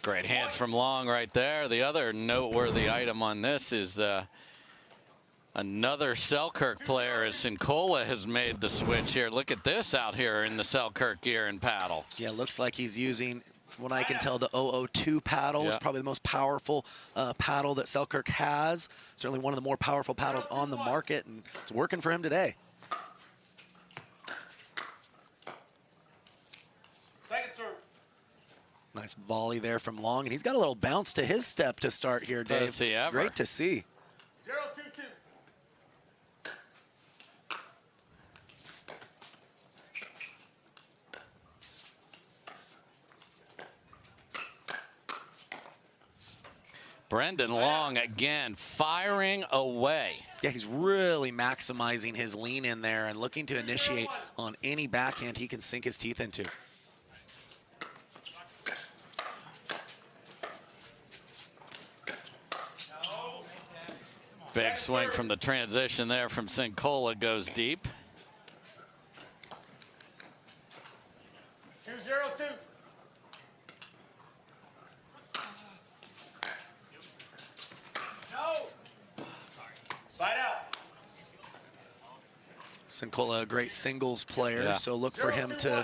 Great hands from Long right there. The other noteworthy item on this is another Selkirk player, as Cincola has made the switch here. Look at this out here in the Selkirk gear and paddle. Yeah, looks like he's using, what I can tell, the 002 paddle. It's probably the most powerful paddle that Selkirk has. Certainly one of the more powerful paddles on the market, and it's working for him today. Second serve. Nice volley there from Long, and he's got a little bounce to his step to start here, Dave. Does he ever? Great to see. 0-2-2. Brendan Long again firing away. Yeah, he's really maximizing his lean in there and looking to initiate on any backhand he can sink his teeth into. Big swing from the transition there from Cincola, goes deep. 2-0-2. No. Side out. Cincola, a great singles player, so look for him to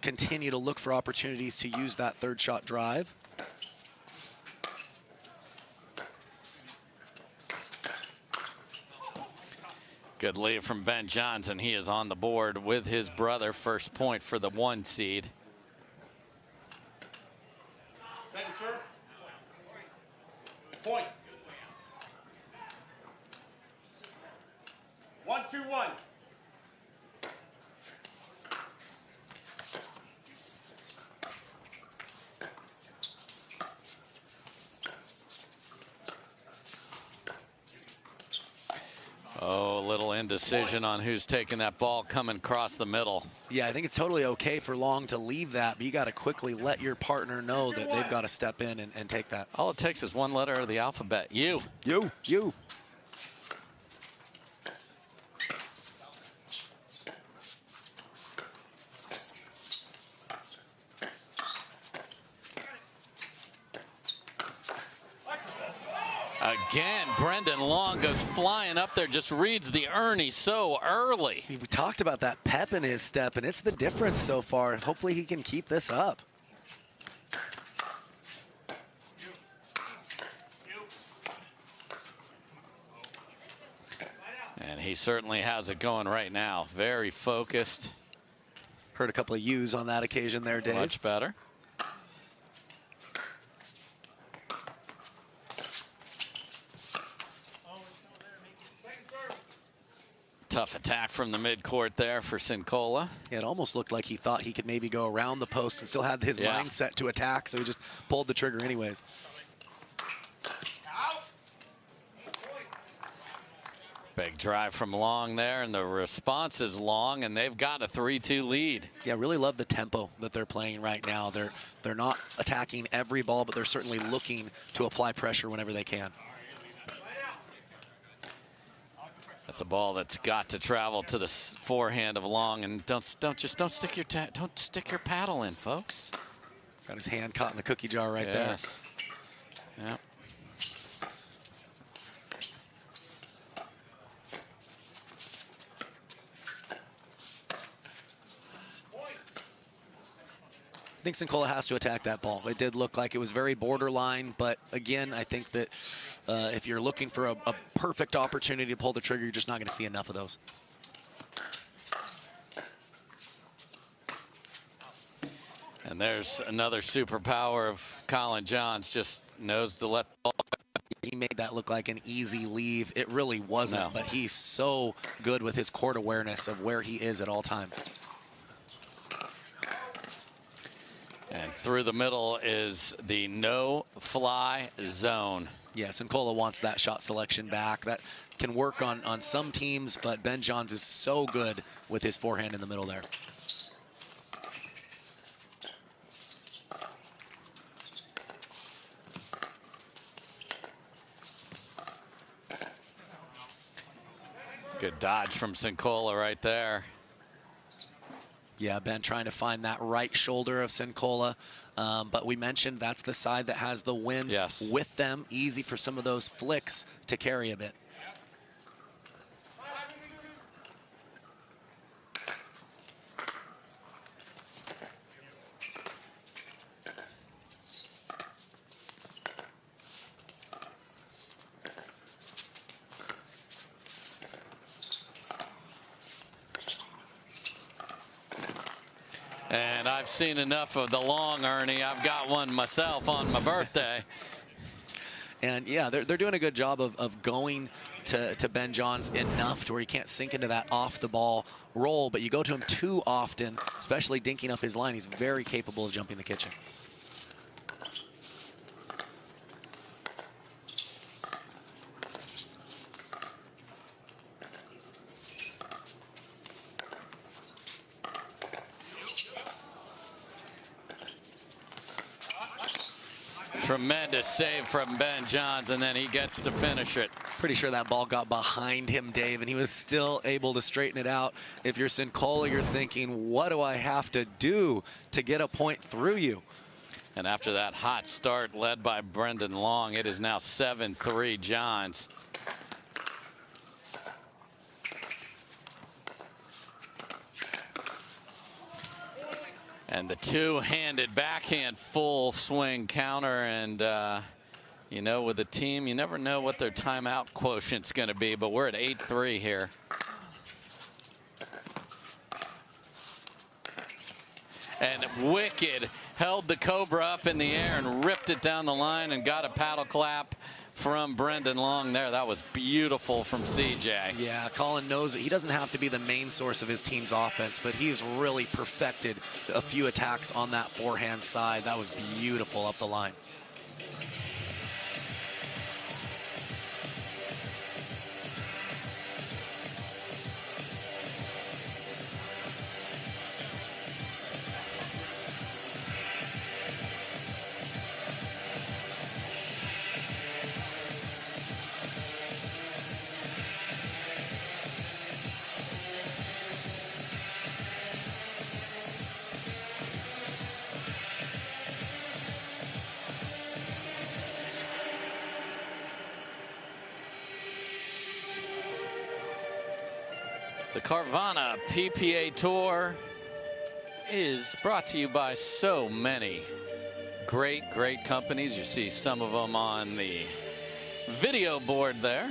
continue to look for opportunities to use that third shot drive. Good lead from Ben Johns, and he is on the board with his brother. First point for the 1 seed. Second serve. Point. 1-2-1. Oh, a little indecision on who's taking that ball coming across the middle. Yeah, I think it's totally okay for Long to leave that, but you got to quickly let your partner know that they've got to step in and take that. All it takes is one letter of the alphabet. You. You. Again, Brendan Long goes flying up there, just reads the Ernie so early. We talked about that pep in his step, and it's the difference so far. Hopefully he can keep this up. And he certainly has it going right now. Very focused. Heard a couple of U's on that occasion there, Dave. Much better. Tough attack from the midcourt there for Cincola. Yeah, it almost looked like he thought he could maybe go around the post and still had his mindset to attack, so he just pulled the trigger anyways. Big drive from Loong there, and the response is Loong, and they've got a 3-2 lead. Yeah, really love the tempo that they're playing right now. They're not attacking every ball, but they're certainly looking to apply pressure whenever they can. That's a ball that's got to travel to the forehand of Loong, and don't stick your paddle in, folks. Got his hand caught in the cookie jar right there. Yes. Yep. I think Cincola has to attack that ball. It did look like it was very borderline, but again, I think that if you're looking for a perfect opportunity to pull the trigger, you're just not going to see enough of those. And there's another superpower of Collin Johns, just knows to let the ball. He made that look like an easy leave. It really wasn't, but he's so good with his court awareness of where he is at all times. And through the middle is the no-fly zone. Yeah, Cincola wants that shot selection back. That can work on some teams, but Ben Johns is so good with his forehand in the middle there. Good dodge from Cincola right there. Yeah, Ben trying to find that right shoulder of Cincola. But we mentioned that's the side that has the wind with them. Easy for some of those flicks to carry a bit. And I've seen enough of the Loong, Ernie. I've got one myself on my birthday. And yeah, they're doing a good job of going to Ben Johns enough to where he can't sink into that off the ball roll, but you go to him too often, especially dinking up his line. He's very capable of jumping the kitchen. Tremendous save from Ben Johns, and then he gets to finish it. Pretty sure that ball got behind him, Dave, and he was still able to straighten it out. If you're Cincola, you're thinking, what do I have to do to get a point through you? And after that hot start led by Brendan Loong, it is now 7-3 Johns. And the two-handed backhand full swing counter, and you know, with a team, you never know what their timeout quotient's going to be, but we're at 8-3 here. And Wicked held the Cobra up in the air and ripped it down the line and got a paddle clap from Brendan Loong there. That was beautiful from CJ. Yeah, Collin knows that he doesn't have to be the main source of his team's offense, but he's really perfected a few attacks on that forehand side. That was beautiful up the line. The Carvana PPA Tour is brought to you by so many great companies. You see some of them on the video board there.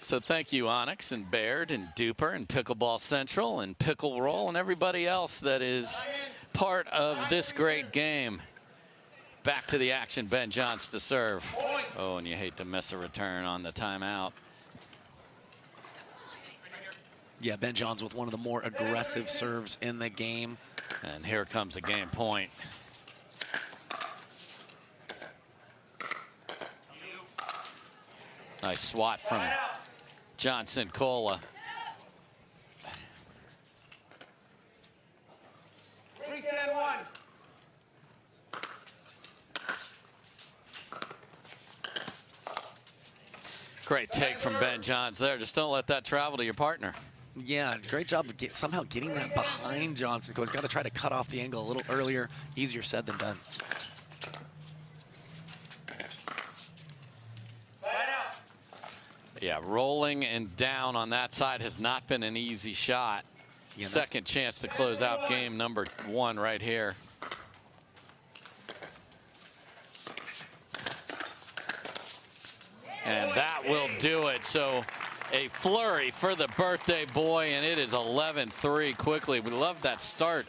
So thank you, Onyx and Baird and Duper and Pickleball Central and Pickle Roll and everybody else that is part of this great game. Back to the action, Ben Johns to serve. Oh, and you hate to miss a return on the timeout. Yeah, Ben Johns with one of the more aggressive serves in the game. And here comes a game point. Nice swat from Johnson Cincola. Great take from Ben Johns there. Just don't let that travel to your partner. Yeah, great job of somehow getting that behind Johnson. He's got to try to cut off the angle a little earlier. Easier said than done. Yeah, rolling and down on that side has not been an easy shot. Yeah, second chance to close out game number 1 right here. And that will do it. So a flurry for the birthday boy, and it is 11-3 quickly. We love that start.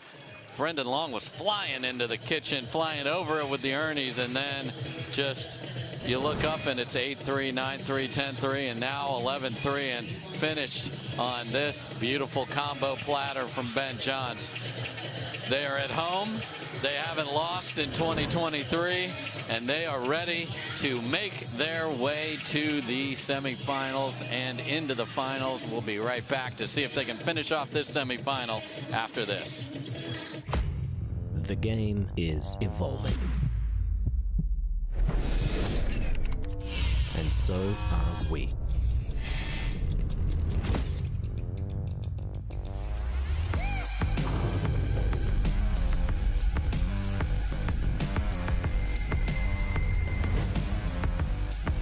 Brendan Long was flying into the kitchen, flying over it with the Ernies, and then just you look up and it's 8-3, 9-3, 10-3, and now 11-3, and finished on this beautiful combo platter from Ben Johns. They are at home. They haven't lost in 2023, and they are ready to make their way to the semifinals and into the finals. We'll be right back to see if they can finish off this semifinal after this. The game is evolving. And so are we.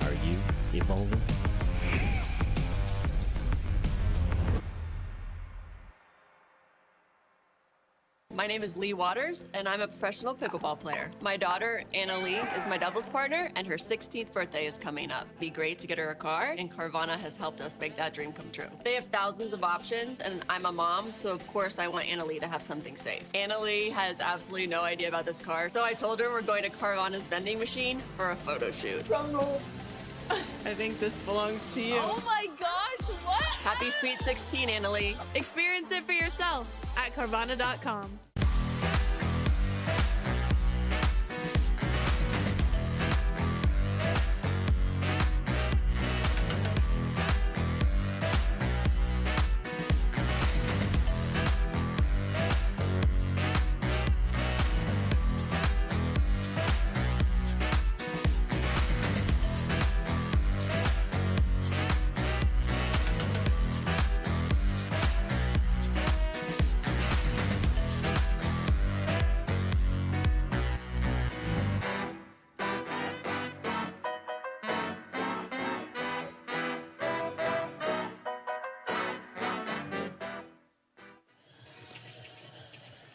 Are you evolving? My name is Leigh Waters, and I'm a professional pickleball player. My daughter, Anna Lee, is my doubles partner, and her 16th birthday is coming up. It'd be great to get her a car, and Carvana has helped us make that dream come true. They have thousands of options, and I'm a mom, so of course I want Anna Lee to have something safe. Anna Lee has absolutely no idea about this car, so I told her we're going to Carvana's vending machine for a photo shoot. Drum roll. I think this belongs to you. Oh my gosh, what? Happy Sweet 16, Anna Lee. Experience it for yourself at Carvana.com.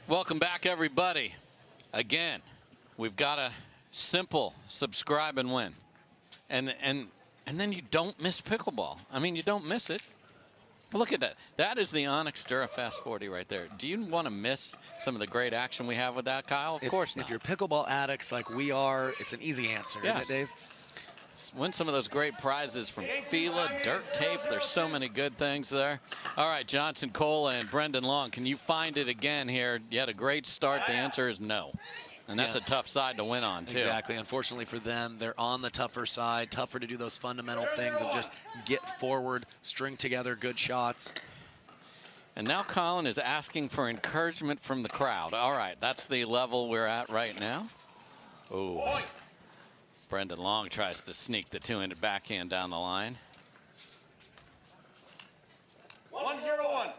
Welcome back, everybody. Again, we've got a simple subscribe and win. And then you don't miss pickleball. I mean, you don't miss it. Look at that. That is the ONIX DuraFast 40 right there. Do you want to miss some of the great action we have with that, Kyle? Of course not. If you're pickleball addicts like we are, it's an easy answer, isn't it, Dave? Win some of those great prizes from Fila, Dirt Tape. There's so many good things there. All right, Johnson, Koller, and Brendan Long, can you find it again here? You had a great start. The answer is no. And that's a tough side to win on, too. Exactly. Unfortunately for them, they're on the tougher side, tougher to do those fundamental things of just get forward, string together good shots. And now Collin is asking for encouragement from the crowd. All right, that's the level we're at right now. Oh. Brendan Long tries to sneak the two-handed backhand down the line. 1-0-1.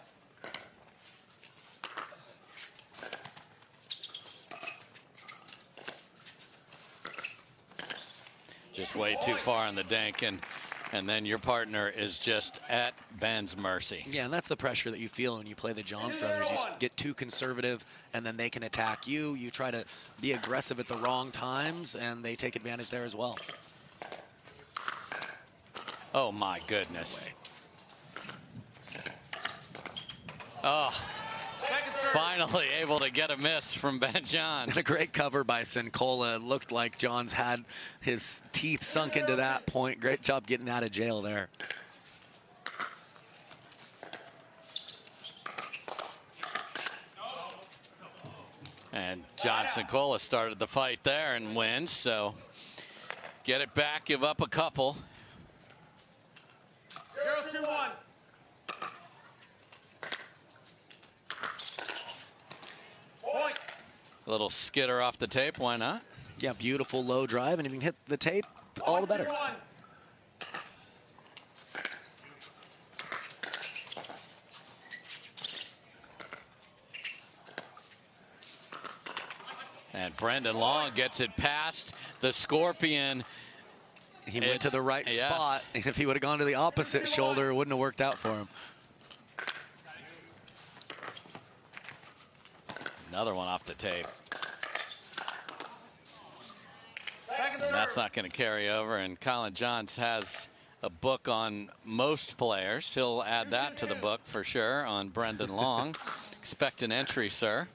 Just way too far on the dank, and then your partner is just at Ben's mercy. Yeah, and that's the pressure that you feel when you play the Johns brothers. You get too conservative, and then they can attack you. You try to be aggressive at the wrong times, and they take advantage there as well. Oh, my goodness. Oh, finally able to get a miss from Ben Johns. And a great cover by Cincola. It looked like Johns had his teeth sunk into that point. Great job getting out of jail there. And John Cincola started the fight there and wins, so get it back, give up a couple. 0-2-1. Point. A little skitter off the tape, why not? Yeah, beautiful low drive, and if you can hit the tape, all the better. And Brendan Loong gets it past the Scorpion. He went to the right spot. If he would have gone to the opposite shoulder, it wouldn't have worked out for him. Another one off the tape. And that's not going to carry over. And Collin Johns has a book on most players. He'll add that to the book for sure on Brendan Loong. Expect an entry, sir.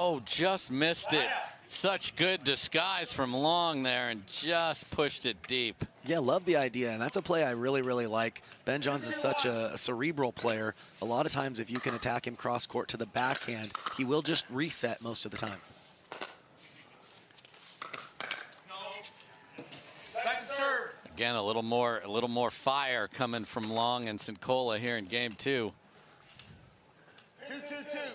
Oh, just missed it. Such good disguise from Loong there and just pushed it deep. Yeah, love the idea, and that's a play I really, really like. Ben Johns is such a cerebral player. A lot of times if you can attack him cross court to the backhand, he will just reset most of the time. Again, a little more fire coming from Loong and Cincola here in game 2. 2-2-2.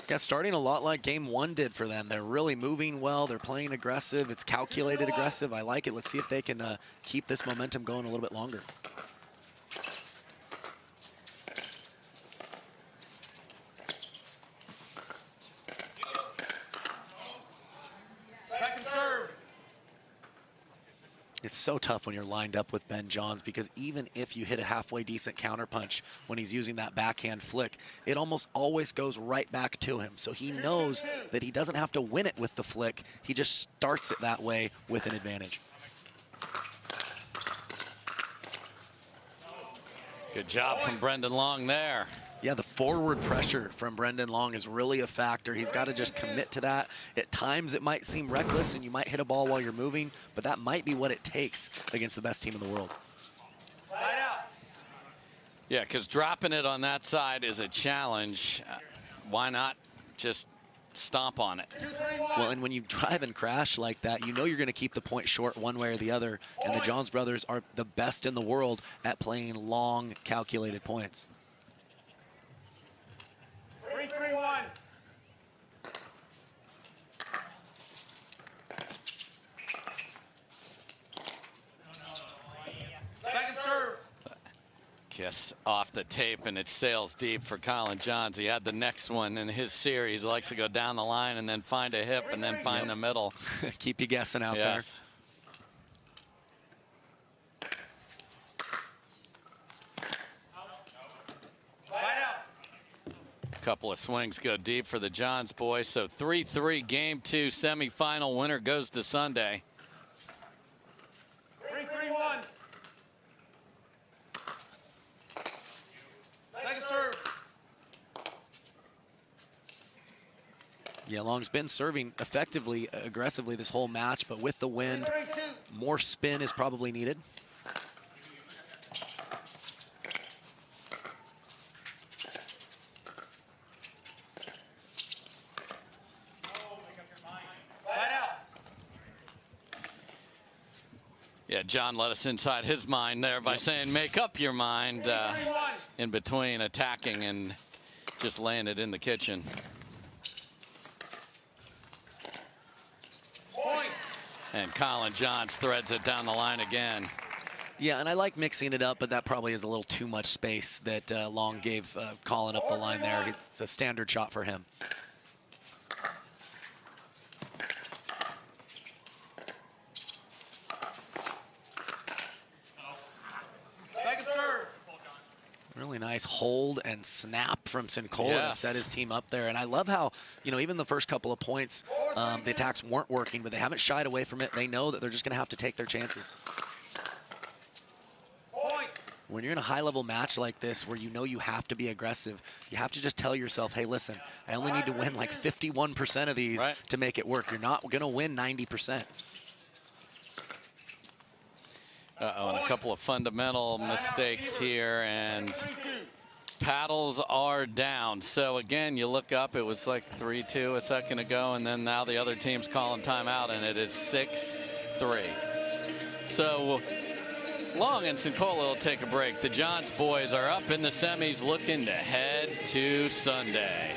Yeah, starting a lot like game 1 did for them. They're really moving well. They're playing aggressive. It's calculated aggressive. I like it. Let's see if they can keep this momentum going a little bit longer. Second serve. It's so tough when you're lined up with Ben Johns because even if you hit a halfway decent counterpunch when he's using that backhand flick, it almost always goes right back to him. So he knows that he doesn't have to win it with the flick. He just starts it that way with an advantage. Good job from Brendan Loong there. Yeah, the forward pressure from Brendan Loong is really a factor. He's got to just commit to that. At times it might seem reckless and you might hit a ball while you're moving, but that might be what it takes against the best team in the world. Side out. Yeah, because dropping it on that side is a challenge. Why not just stomp on it? Well, and when you drive and crash like that, you know you're going to keep the point short one way or the other, and the Johns brothers are the best in the world at playing long, calculated points. 3-3-1. Second serve. Kiss off the tape, and it sails deep for Collin Johns. He had the next one in his series. He likes to go down the line and then find a hip and then find the middle. Keep you guessing out there. Couple of swings go deep for the Johns boys. So 3-3 game 2 semifinal. Winner goes to Sunday. 3-3-1. Second serve. Yeah, Long's been serving effectively, aggressively this whole match, but with the wind, more spin is probably needed. Yeah, John let us inside his mind there by saying, make up your mind in between attacking and just laying it in the kitchen. Point. And Collin Johns threads it down the line again. Yeah, and I like mixing it up, but that probably is a little too much space that Loong gave Collin up the line there. It's a standard shot for him. nice hold and snap from Cincola to set his team up there. And I love how, even the first couple of points, the attacks weren't working, but they haven't shied away from it. They know that they're just going to have to take their chances. When you're in a high-level match like this where you have to be aggressive, you have to just tell yourself, hey, listen, I only need to win like 51% of these to make it work. You're not going to win 90%. Uh-oh, and a couple of fundamental mistakes here, and paddles are down. So again, you look up, it was like 3-2 a second ago, and then now the other team's calling timeout, and it is 6-3. So Loong and Cincola will take a break. The Johns boys are up in the semis looking to head to Sunday.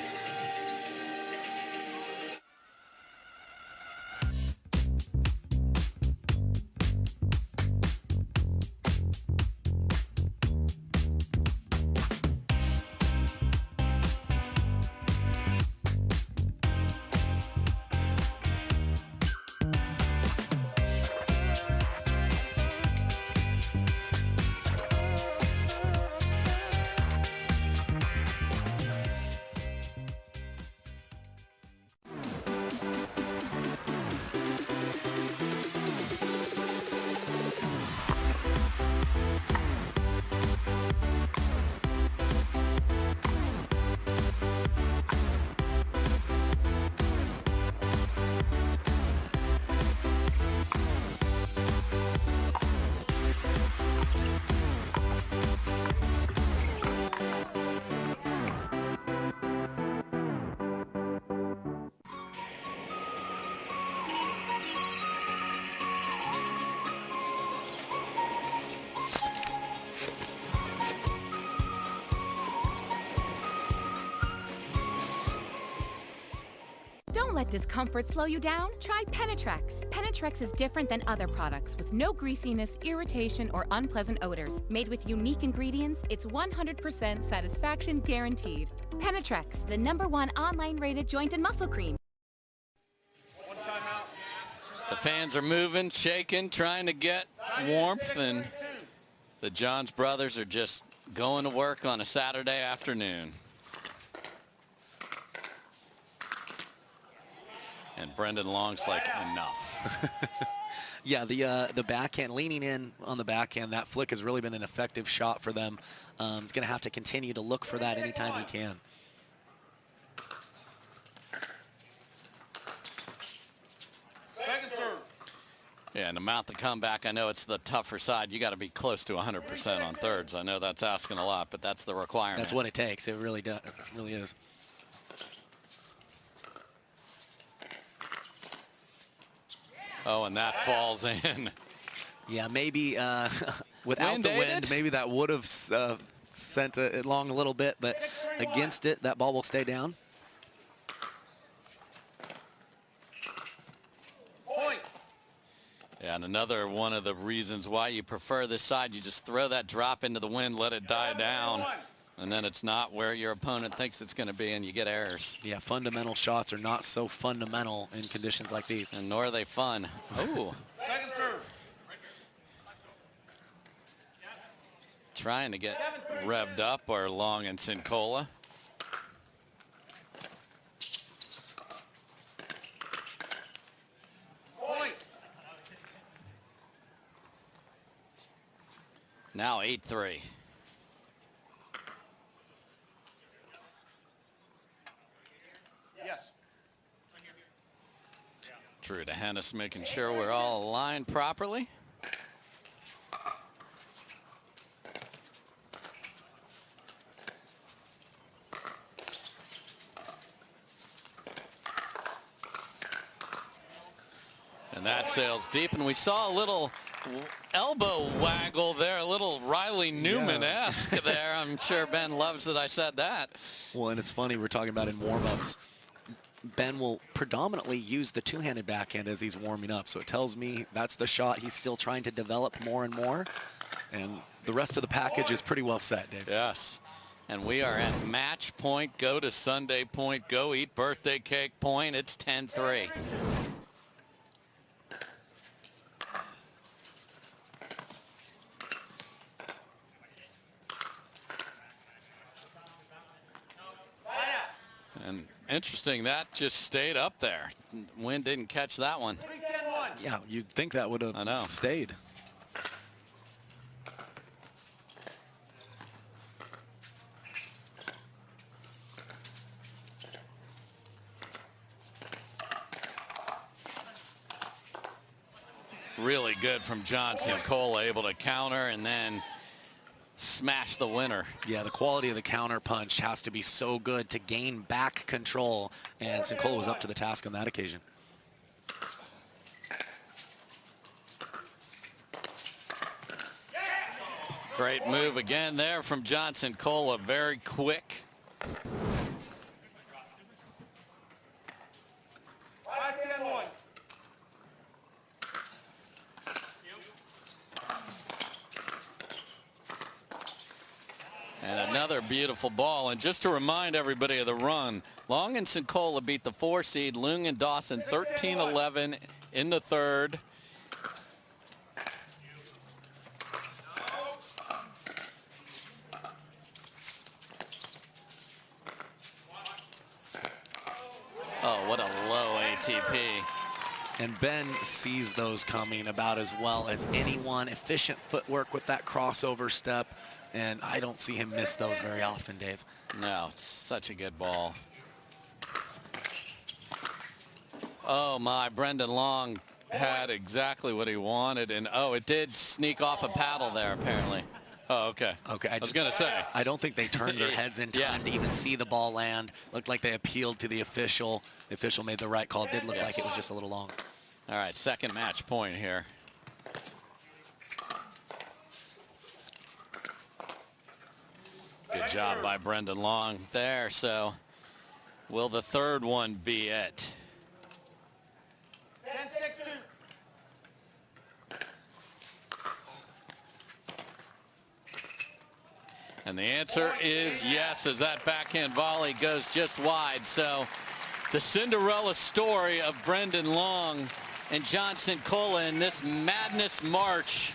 Don't let discomfort slow you down. Try Penetrex. Penetrex is different than other products with no greasiness, irritation, or unpleasant odors. Made with unique ingredients, it's 100% satisfaction guaranteed. Penetrex, the #1 online rated joint and muscle cream. The fans are moving, shaking, trying to get warmth, and the Johns brothers are just going to work on a Saturday afternoon. And Brendan Long's like, enough. Yeah, the backhand, leaning in on the backhand, that flick has really been an effective shot for them. He's going to have to continue to look for that anytime he can. Yeah, and to mount the comeback, I know it's the tougher side. You got to be close to 100% on thirds. I know that's asking a lot, but that's the requirement. That's what it takes. It really does. It really is. Oh, and that falls in. Yeah, maybe without the wind, maybe that would have sent it along a little bit, but against it, that ball will stay down. Yeah, and another one of the reasons why you prefer this side, you just throw that drop into the wind, let it die down, and then it's not where your opponent thinks it's going to be, and you get errors. Yeah, fundamental shots are not so fundamental in conditions like these. And nor are they fun. Ooh. Second serve. Trying to get revved up are Loong and Cincola. Now 8-3. Yes. Drew to Hennis, making sure we're all aligned properly. And that sails deep, and we saw a little elbow waggle there, a little Riley Newman-esque there. I'm sure Ben loves that I said that. Well, and it's funny, we're talking about in warm-ups. Ben will predominantly use the two-handed backhand as he's warming up, so it tells me that's the shot he's still trying to develop more and more. And the rest of the package is pretty well set, Dave. Yes. And we are at match point, go to Sunday point, go eat birthday cake point. It's 10-3. Interesting, that just stayed up there. Wind didn't catch that one. Yeah, you'd think that would have stayed. Really good from Johnson. Koller able to counter and then smash the winner. Yeah, the quality of the counter punch has to be so good to gain back control, and Cincola was up to the task on that occasion. Great move again there from Johnson. Koller very quick. And another beautiful ball. And just to remind everybody of the run, Loong and Cincola beat the 4 seed, Loong and Dawson 13-11 in the third. Oh, what a low ATP. And Ben sees those coming about as well as anyone. Efficient footwork with that crossover step. And I don't see him miss those very often, Dave. No, it's such a good ball. Oh my, Brendan Loong had exactly what he wanted. And oh, it did sneak off a paddle there apparently. Oh, okay. Okay, I was going to say. I don't think they turned their heads in time to even see the ball land. Looked like they appealed to the official. The official made the right call. It did look like it was just a little long. All right, second match point here. Good job by Brendan Loong there. So will the third one be it? And the answer is yes, as that backhand volley goes just wide. So the Cinderella story of Brendan Loong and Johnson Koller in this madness march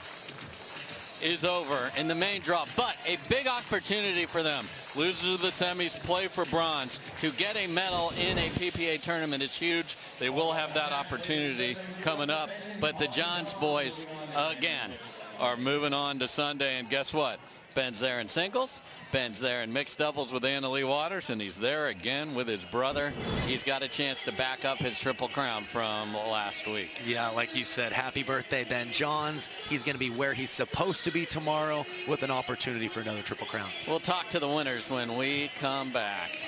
is over in the main draw, but a big opportunity for them. Losers of the semis play for bronze. To get a medal in a PPA tournament is huge. They will have that opportunity coming up, but the Johns boys, again, are moving on to Sunday, and guess what? Ben's there in singles, Ben's there in mixed doubles with Leigh Waters, and he's there again with his brother. He's got a chance to back up his Triple Crown from last week. Yeah, like you said, happy birthday, Ben Johns. He's going to be where he's supposed to be tomorrow with an opportunity for another Triple Crown. We'll talk to the winners when we come back.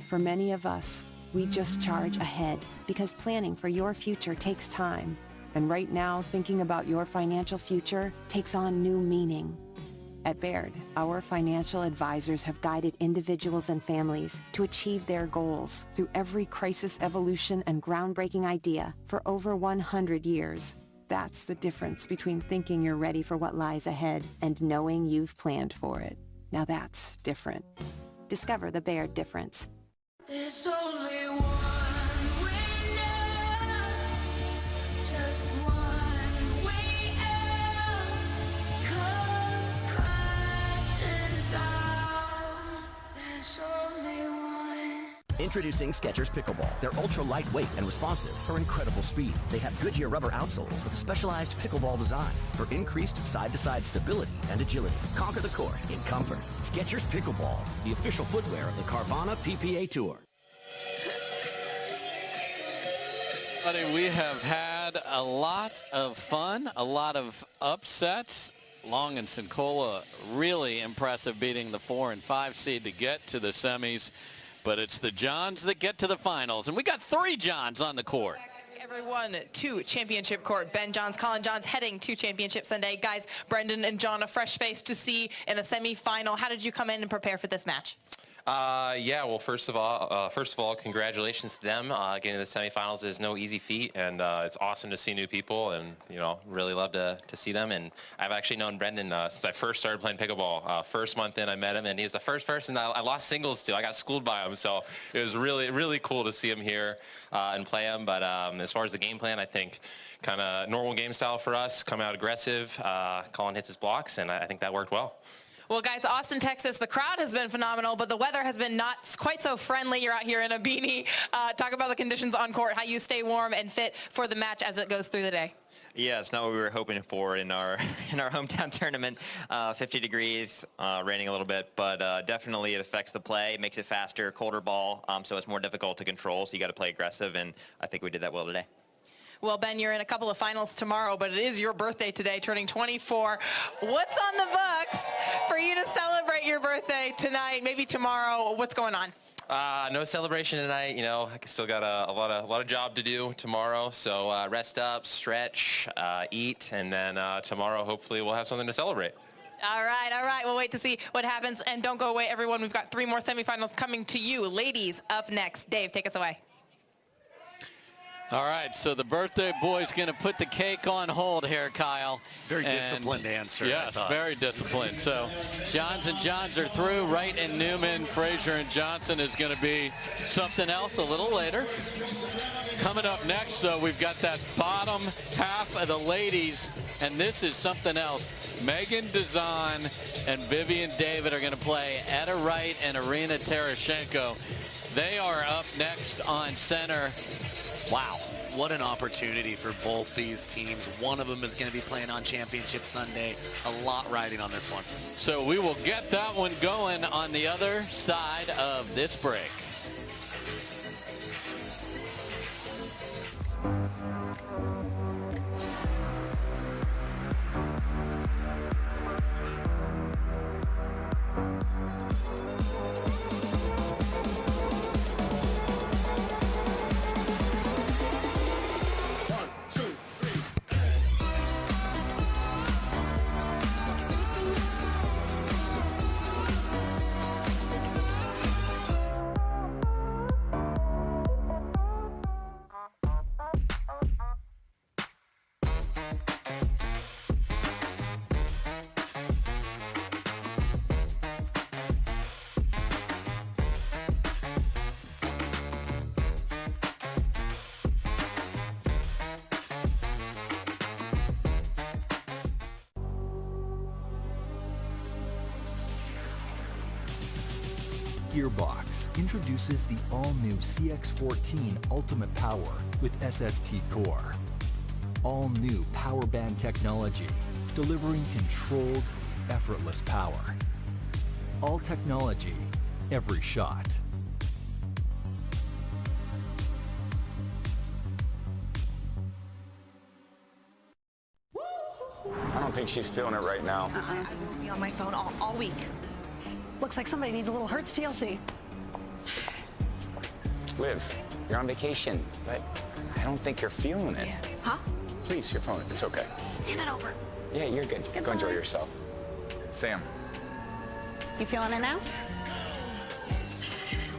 For many of us, we just charge ahead because planning for your future takes time. And right now, thinking about your financial future takes on new meaning. At Baird, our financial advisors have guided individuals and families to achieve their goals through every crisis evolution and groundbreaking idea for over 100 years. That's the difference between thinking you're ready for what lies ahead and knowing you've planned for it. Now that's different. Discover the Baird difference. There's only one way now, just one way out, comes crashing down. There's only one. Introducing Skechers Pickleball. They're ultra lightweight and responsive for incredible speed. They have Goodyear rubber outsoles with a specialized pickleball design for increased side-to-side stability and agility. Conquer the court in comfort. Skechers Pickleball, the official footwear of the Carvana PPA Tour. We have had a lot of fun, a lot of upsets. Loong and Cincola really impressive, beating the 4 and 5 seed to get to the semis. But it's the Johns that get to the finals. And we got 3 Johns on the court. Everyone to championship court. Ben Johns, Collin Johns heading to championship Sunday. Guys, Brendan and John, a fresh face to see in a semifinal. How did you come in and prepare for this match? Yeah, well, first of all, congratulations to them. Getting to the semifinals is no easy feat, and it's awesome to see new people, and really love to see them. And I've actually known Brendan since I first started playing pickleball. First month in, I met him, and he was the first person that I lost singles to. I got schooled by him, so it was really, really cool to see him here and play him. But as far as the game plan, I think kind of normal game style for us, come out aggressive. Collin hits his blocks, and I think that worked well. Well, guys, Austin, Texas, the crowd has been phenomenal, but the weather has been not quite so friendly. You're out here in a beanie. Talk about the conditions on court, how you stay warm and fit for the match as it goes through the day. Yeah, it's not what we were hoping for in our hometown tournament. 50 degrees, raining a little bit, but definitely it affects the play, makes it faster, colder ball, so it's more difficult to control, so you got to play aggressive, and I think we did that well today. Well, Ben, you're in a couple of finals tomorrow, but it is your birthday today, turning 24. What's on the books for you to celebrate your birthday tonight, maybe tomorrow? What's going on? No celebration tonight. I still got a lot of job to do tomorrow. So rest up, stretch, eat, and then tomorrow hopefully we'll have something to celebrate. All right. We'll wait to see what happens. And don't go away, everyone. We've got 3 more semifinals coming to you. Ladies up next. Dave, take us away. All right, so the birthday boy's going to put the cake on hold here, Kyle. Very disciplined answer. Yes, very disciplined. So Johns and Johns are through. Wright and Newman, Frazier and Johnson is going to be something else a little later. Coming up next, though, we've got that bottom half of the ladies, and this is something else. Megan Dizon and Vivian David are going to play Etta Wright and Irina Tereschenko. They are up next on center. Wow, what an opportunity for both these teams. One of them is going to be playing on Championship Sunday. A lot riding on this one. So we will get that one going on the other side of this break. Gearbox introduces the all-new CX-14 Ultimate Power with SST Core. All-new power band technology, delivering controlled, effortless power. All technology, every shot. I don't think she's feeling it right now. I won't be on my phone all week. Looks like somebody needs a little Hertz TLC. Liv, you're on vacation, but I don't think you're feeling it. Huh? Please, your phone. It's okay. Hand it over. Yeah, you're good. Go enjoy yourself. Sam. You feeling it now?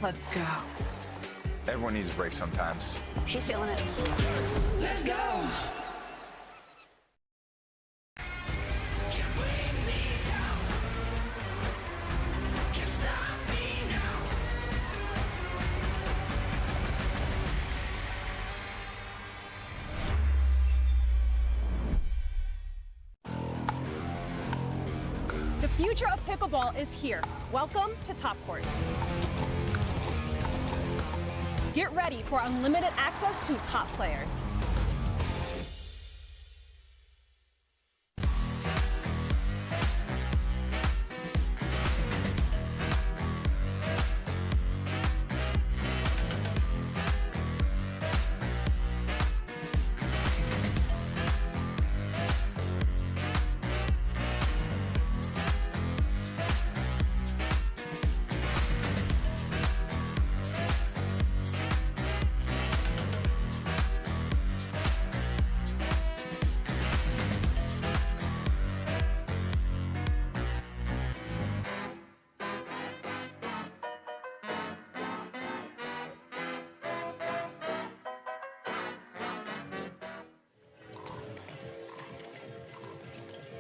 Let's go. Everyone needs a break sometimes. She's feeling it. Let's go. The future of pickleball is here. Welcome to Top Court. Get ready for unlimited access to top players.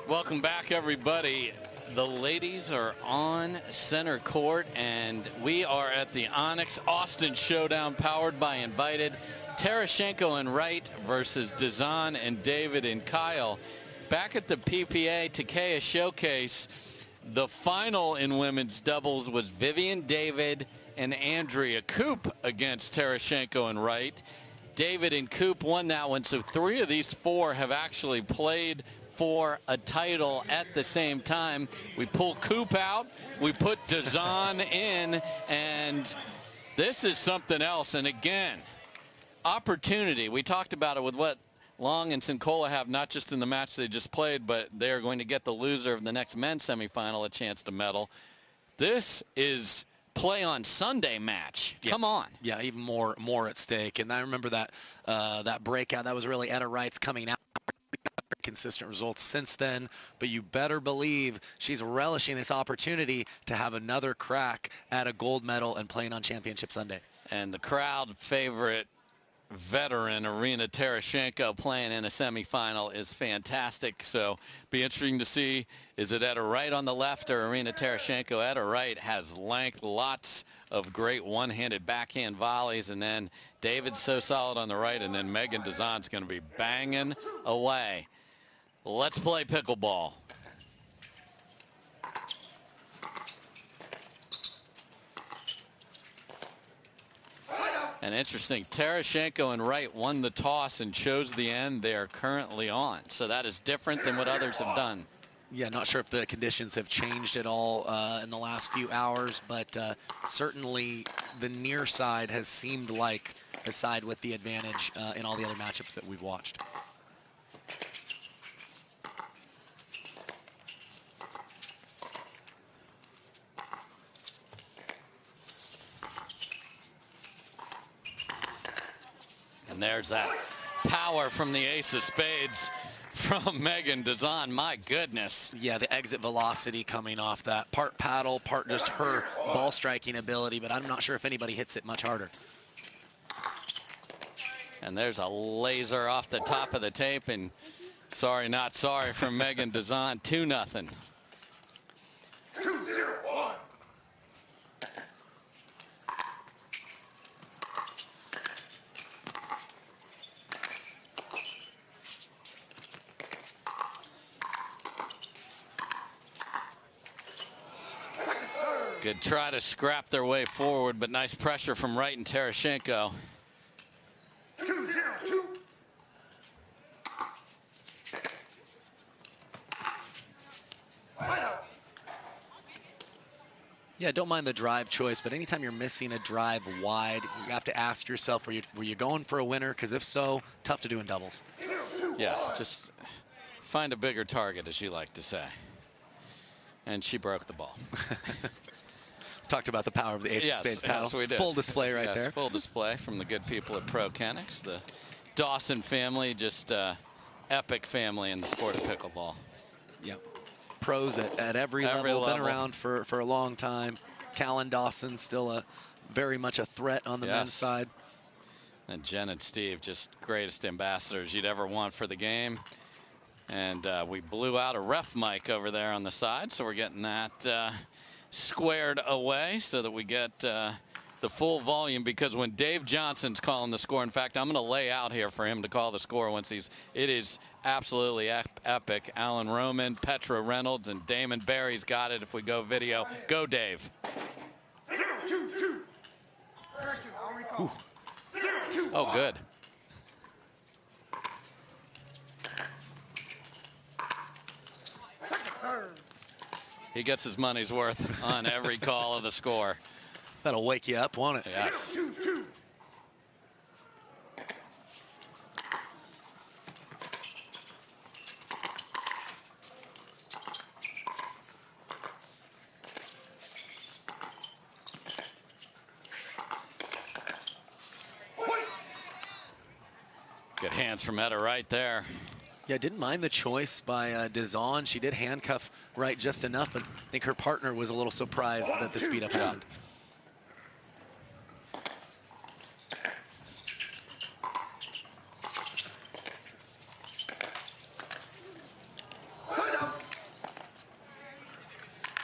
Welcome back, everybody. The ladies are on center court, and we are at the ONIX Austin Showdown, powered by Invited. Tereschenko and Wright versus Dizon and David and Kyle. Back at the PPA Takea Showcase, the final in women's doubles was Vivian David and Andrea Koop against Tereschenko and Wright. David and Koop won that one, so 3 of these 4 have actually played for a title at the same time. We pull Koop out, we put Dizon in, and this is something else. And again, opportunity. We talked about it with what Loong and Cincola have, not just in the match they just played, but they're going to get the loser of the next men's semifinal a chance to medal. This is play on Sunday match. Yeah. Come on. Yeah, even more at stake. And I remember that that breakout. That was really Etta Wright's coming out. Consistent results since then, but you better believe she's relishing this opportunity to have another crack at a gold medal and playing on Championship Sunday. And the crowd favorite veteran Irina Tereschenko playing in a semifinal is fantastic. So be interesting to see, is it Etta Wright on the left or Irina Tereschenko? Etta Wright has length, lots of great one-handed backhand volleys, and then David's so solid on the right, and then Megan Dizon's going to be banging away. Let's play pickleball. And interesting, Tereschenko and Wright won the toss and chose the end they are currently on. So that is different than what others have done. Yeah, not sure if the conditions have changed at all in the last few hours, but certainly the near side has seemed like the side with the advantage in all the other matchups that we've watched. And there's that power from the ace of spades from Megan Dizon. My goodness. Yeah, the exit velocity coming off that. Part paddle, part just her ball striking ability, but I'm not sure if anybody hits it much harder. And there's a laser off the top of the tape, and sorry, not sorry from Megan Dizon. 2-0. 2-0-1. Good try to scrap their way forward, but nice pressure from Wright and Tereschenko. 2-0-2. Yeah, don't mind the drive choice, but anytime you're missing a drive wide, you have to ask yourself, were you going for a winner? Because if so, tough to do in doubles. Yeah, just find a bigger target, as you like to say. And she broke the ball. Talked about the power of the ace of spades paddle. Yes, we did. Full display right there. Full display from the good people at Procanics. The Dawson family, just epic family in the sport of pickleball. Yep. Pros at every level, been around for a long time. Collin Dawson still very much a threat on the men's side. And Jen and Steve, just greatest ambassadors you'd ever want for the game. And we blew out a ref mic over there on the side, so we're getting that squared away so that we get the full volume, because when Dave Johnson's calling the score, in fact, I'm going to lay out here for him to call the score once it is absolutely epic. Alan Roman, Petra Reynolds, and Damon Barry's got it if we go video. Go, Dave. 0-2-2. Ooh. Oh, good. He gets his money's worth on every call of the score. That'll wake you up, won't it? Yes. 2-2. Good hands from Etta right there. Yeah, didn't mind the choice by Dizon. She did handcuff Wright just enough, but I think her partner was a little surprised that the speed up happened.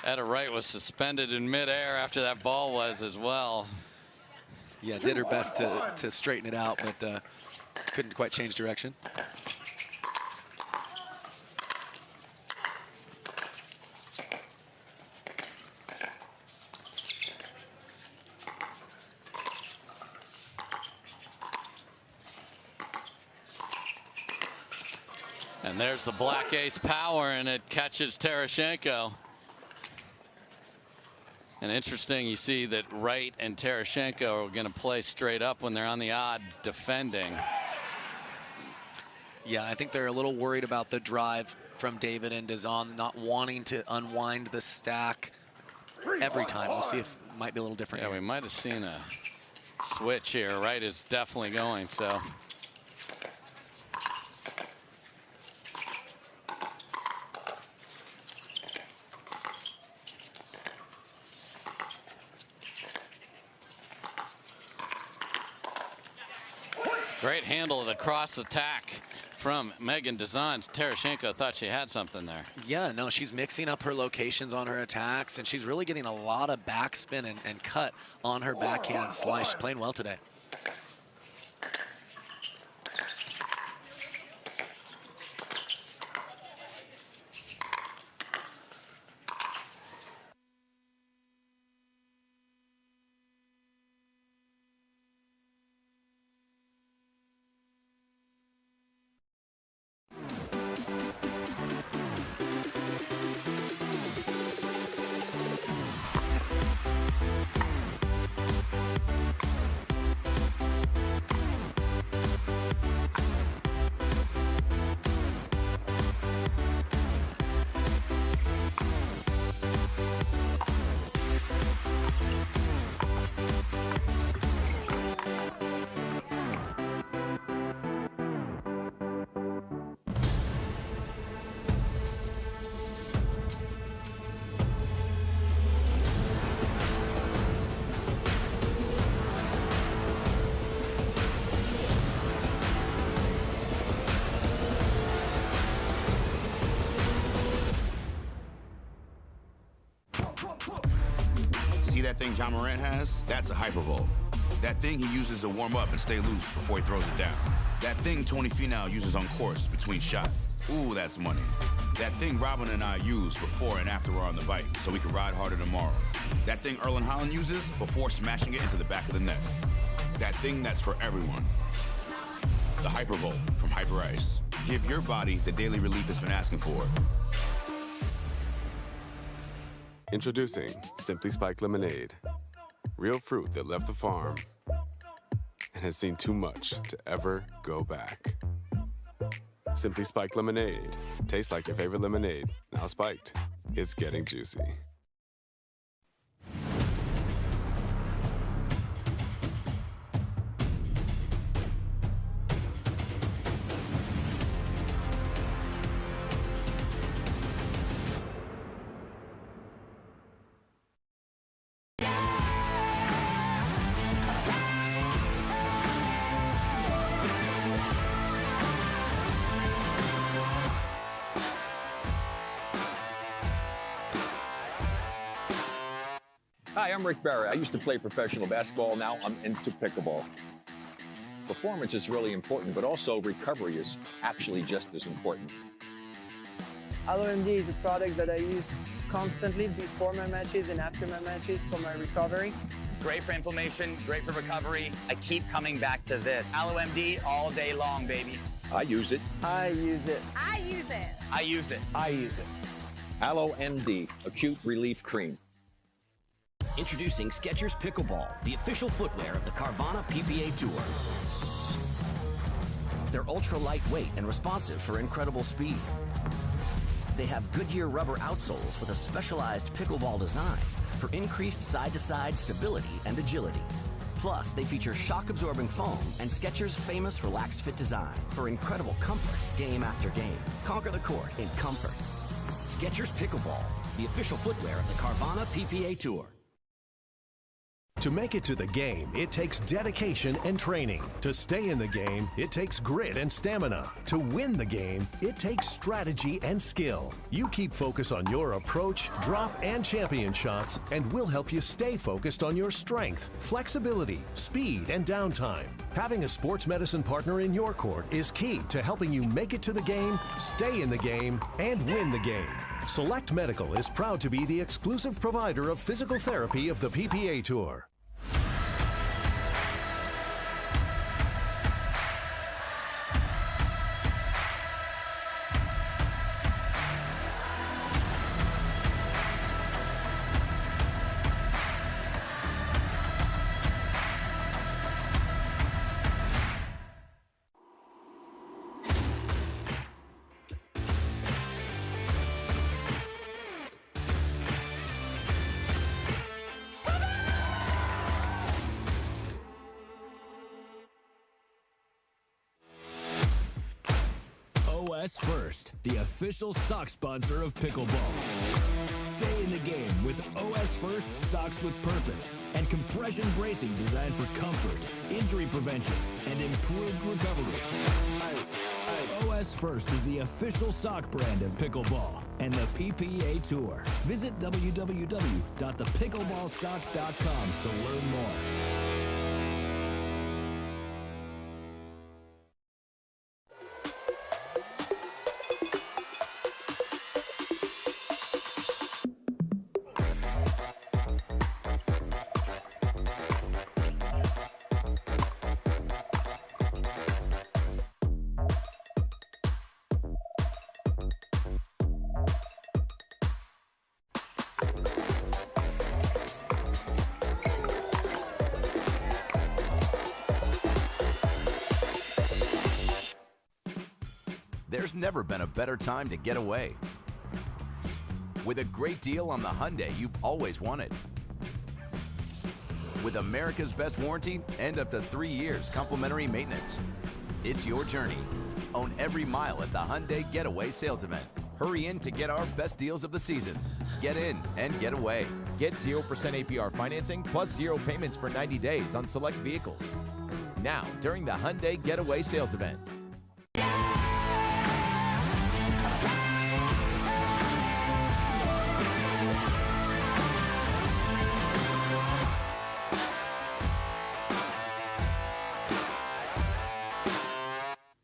Wright was suspended in midair after that ball was as well. Yeah, did her best to straighten it out, but couldn't quite change direction. And there's the black ace power, and it catches Tereschenko. And interesting, you see that Wright and Tereschenko are going to play straight up when they're on the odd defending. Yeah, I think they're a little worried about the drive from David and Dizon, not wanting to unwind the stack every time. We'll see if it might be a little different. Yeah, we might have seen a switch here. Wright is definitely going, so. Great handle of the cross attack from Megan Dizon. Tereschenko thought she had something there. Yeah, no, she's mixing up her locations on her attacks, and she's really getting a lot of backspin and cut on her backhand slice. She's playing well today. That thing John Morant has, that's a hypervolt. That thing he uses to warm up and stay loose before he throws it down. That thing Tony Finau uses on course between shots. Ooh, that's money. That thing Robin and I use before and after we're on the bike so we can ride harder tomorrow. That thing Erlen Haaland uses before smashing it into the back of the net. That thing that's for everyone. The Hypervolt from Hyper Ice. Give your body the daily relief it's been asking for. Introducing Simply Spiked Lemonade. Real fruit that left the farm and has seen too much to ever go back. Simply Spiked Lemonade. Tastes like your favorite lemonade, now spiked. It's getting juicy. Hi, I'm Rick Barry. I used to play professional basketball. Now I'm into pickleball. Performance is really important, but also recovery is actually just as important. LOMD is a product that I use constantly before my matches and after my matches for my recovery. Great for inflammation, great for recovery. I keep coming back to this. LOMD all day long, baby. I use it. I use it. I use it. I use it. I use it. LOMD, Acute Relief Cream. Introducing Skechers Pickleball, the official footwear of the Carvana PPA Tour. They're ultra lightweight and responsive for incredible speed. They have Goodyear rubber outsoles with a specialized pickleball design for increased side-to-side stability and agility. Plus, they feature shock-absorbing foam and Skechers' famous relaxed fit design for incredible comfort game after game. Conquer the court in comfort. Skechers Pickleball, the official footwear of the Carvana PPA Tour. To make it to the game, it takes dedication and training. To stay in the game, it takes grit and stamina. To win the game, it takes strategy and skill. You keep focus on your approach, drop, and champion shots, and we'll help you stay focused on your strength, flexibility, speed, and downtime. Having a sports medicine partner in your court is key to helping you make it to the game, stay in the game, and win the game. Select Medical is proud to be the exclusive provider of physical therapy of the PPA Tour. OS First, the official sock sponsor of pickleball. Stay in the game with OS First socks with purpose and compression bracing designed for comfort, injury prevention, and improved recovery. OS First is the official sock brand of pickleball and the PPA Tour. Visit www.thepickleballsock.com to learn more. There's never been a better time to get away. With a great deal on the Hyundai you've always wanted. With America's best warranty and up to 3 years complimentary maintenance. It's your journey. Own every mile at the Hyundai Getaway Sales Event. Hurry in to get our best deals of the season. Get in and get away. Get 0% APR financing plus 0 payments for 90 days on select vehicles. Now, during the Hyundai Getaway Sales Event.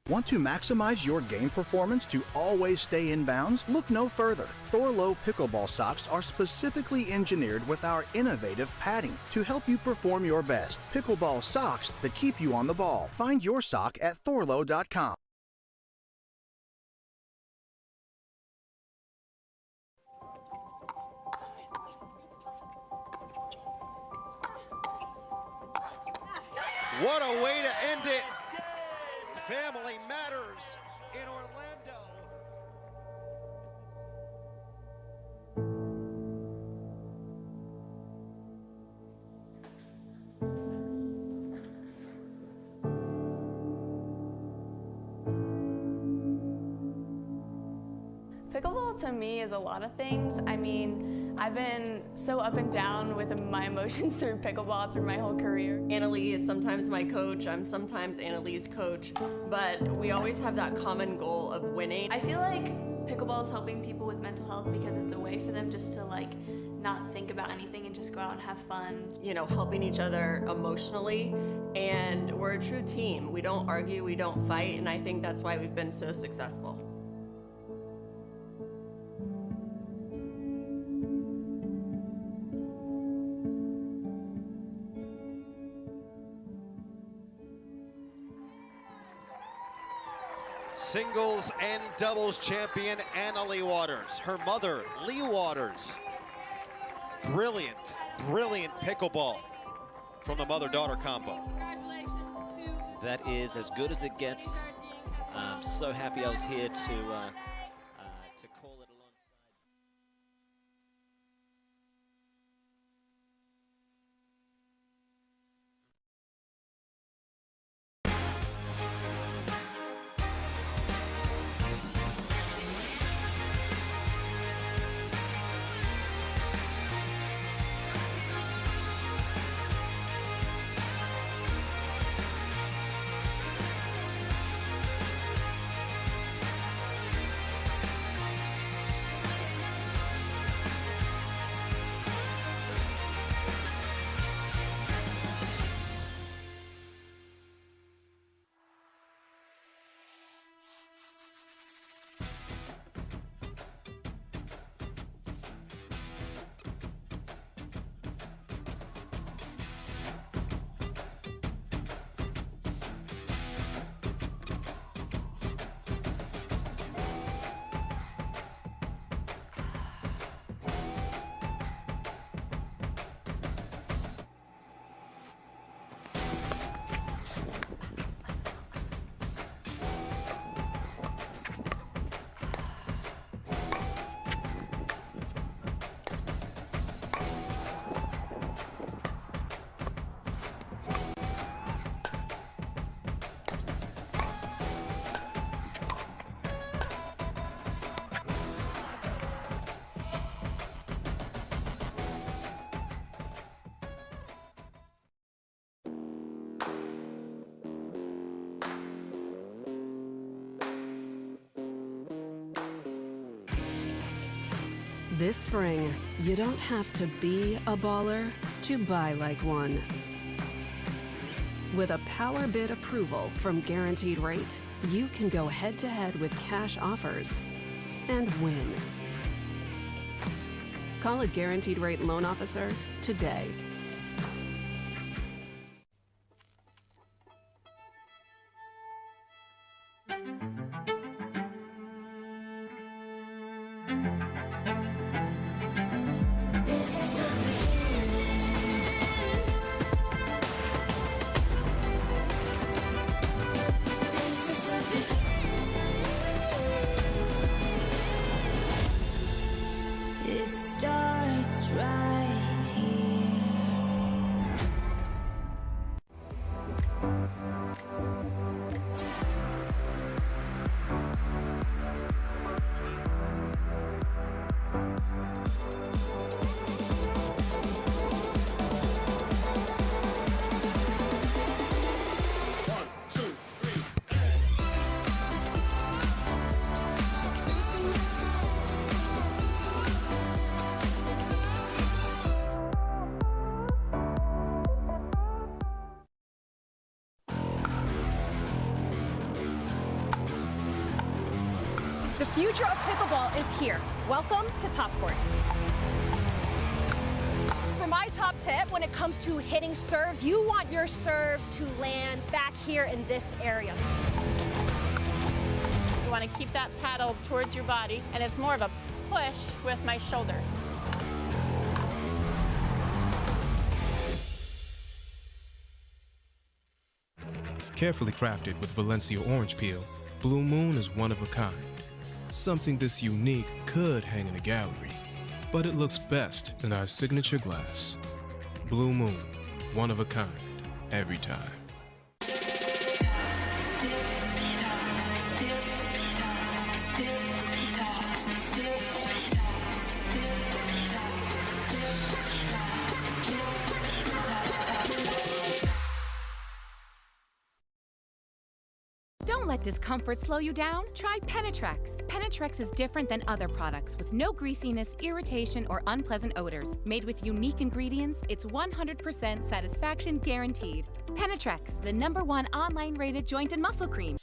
Want to maximize your game performance to always stay in bounds? Look no further. Thorlo pickleball socks are specifically engineered with our innovative padding to help you perform your best. Pickleball socks that keep you on the ball. Find your sock at thorlo.com. What a way to end it. Family matters in Orlando. Pickleball to me is a lot of things. I mean, I've been so up and down with my emotions through pickleball through my whole career. Annalee is sometimes my coach, I'm sometimes Annalee's coach, but we always have that common goal of winning. I feel like pickleball is helping people with mental health because it's a way for them just to not think about anything and just go out and have fun. You know, helping each other emotionally, and we're a true team. We don't argue, we don't fight, and I think that's why we've been so successful. Singles and doubles champion Leigh Waters. Her mother, Leigh Waters. Brilliant, brilliant pickleball from the mother-daughter combo. That is as good as it gets. I'm so happy I was here to call it alongside. This spring, you don't have to be a baller to buy like one. With a power bid approval from Guaranteed Rate, you can go head-to-head with cash offers and win. Call a Guaranteed Rate loan officer today. It starts right here. The future of pickleball is here. Welcome to Top Court. For my top tip, when it comes to hitting serves, you want your serves to land back here in this area. You want to keep that paddle towards your body, and it's more of a push with my shoulder. Carefully crafted with Valencia orange peel, Blue Moon is one of a kind. Something this unique could hang in a gallery, but it looks best in our signature glass. Blue Moon, one of a kind, every time. Don't let discomfort slow you down. Try Penetrex. Penetrex is different than other products with no greasiness, irritation, or unpleasant odors. Made with unique ingredients, it's 100% satisfaction guaranteed. Penetrex, the #1 online rated joint and muscle cream.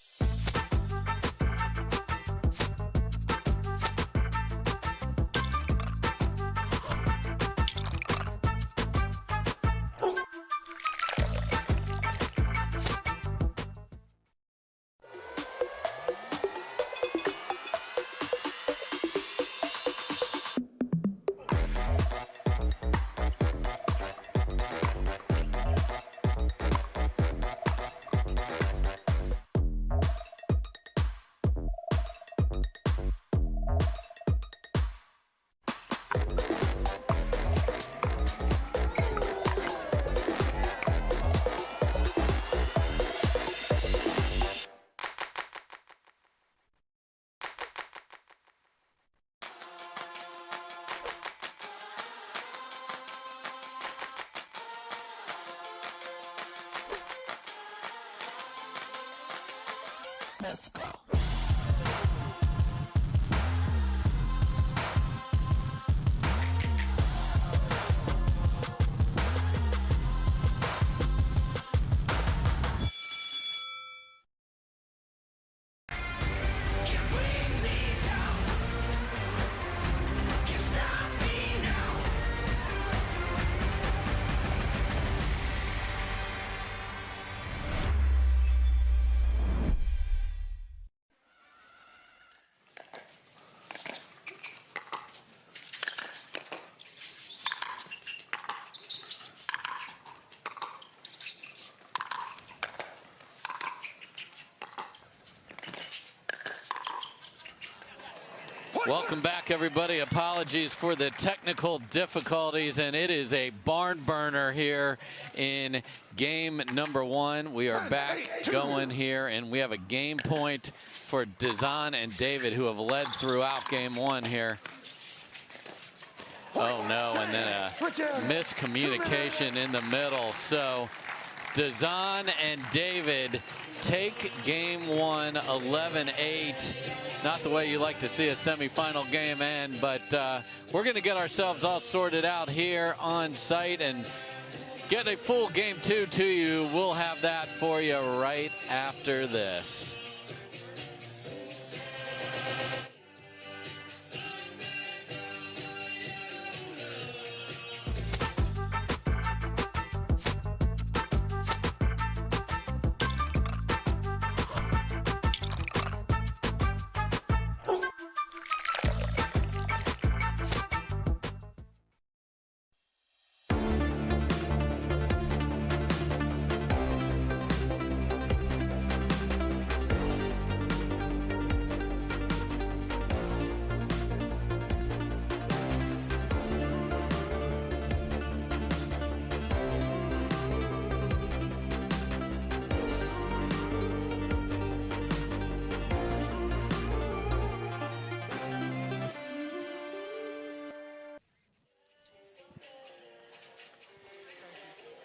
Let's go. Welcome back, everybody. Apologies for the technical difficulties, and it is a barn burner here in game #1. We are back going here, and we have a game point for Dizon and David, who have led throughout game 1 here. Oh, no, and then a miscommunication in the middle. So Dizon and David take game 1, 11-8. Not the way you like to see a semifinal game end, but we're going to get ourselves all sorted out here on site and get a full game 2 to you. We'll have that for you right after this.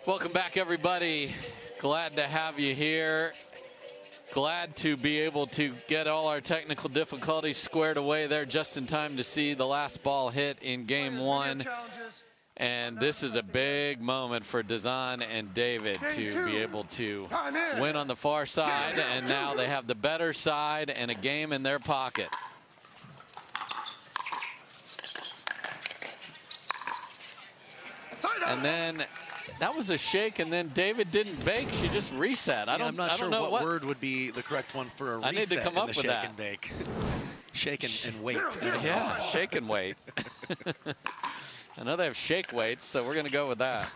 Welcome back, everybody. Glad to have you here. Glad to be able to get all our technical difficulties squared away there just in time to see the last ball hit in game 1. And this is a big moment for Dizon and David to be able to win on the far side. And now they have the better side and a game in their pocket. And then that was a shake, and then David didn't bake. She just reset. I'm not sure what word would be the correct one for a reset. I need to come up with shake that. And bake. Shake and wait. Yeah, shake and wait. I know they have shake weights, so we're going to go with that.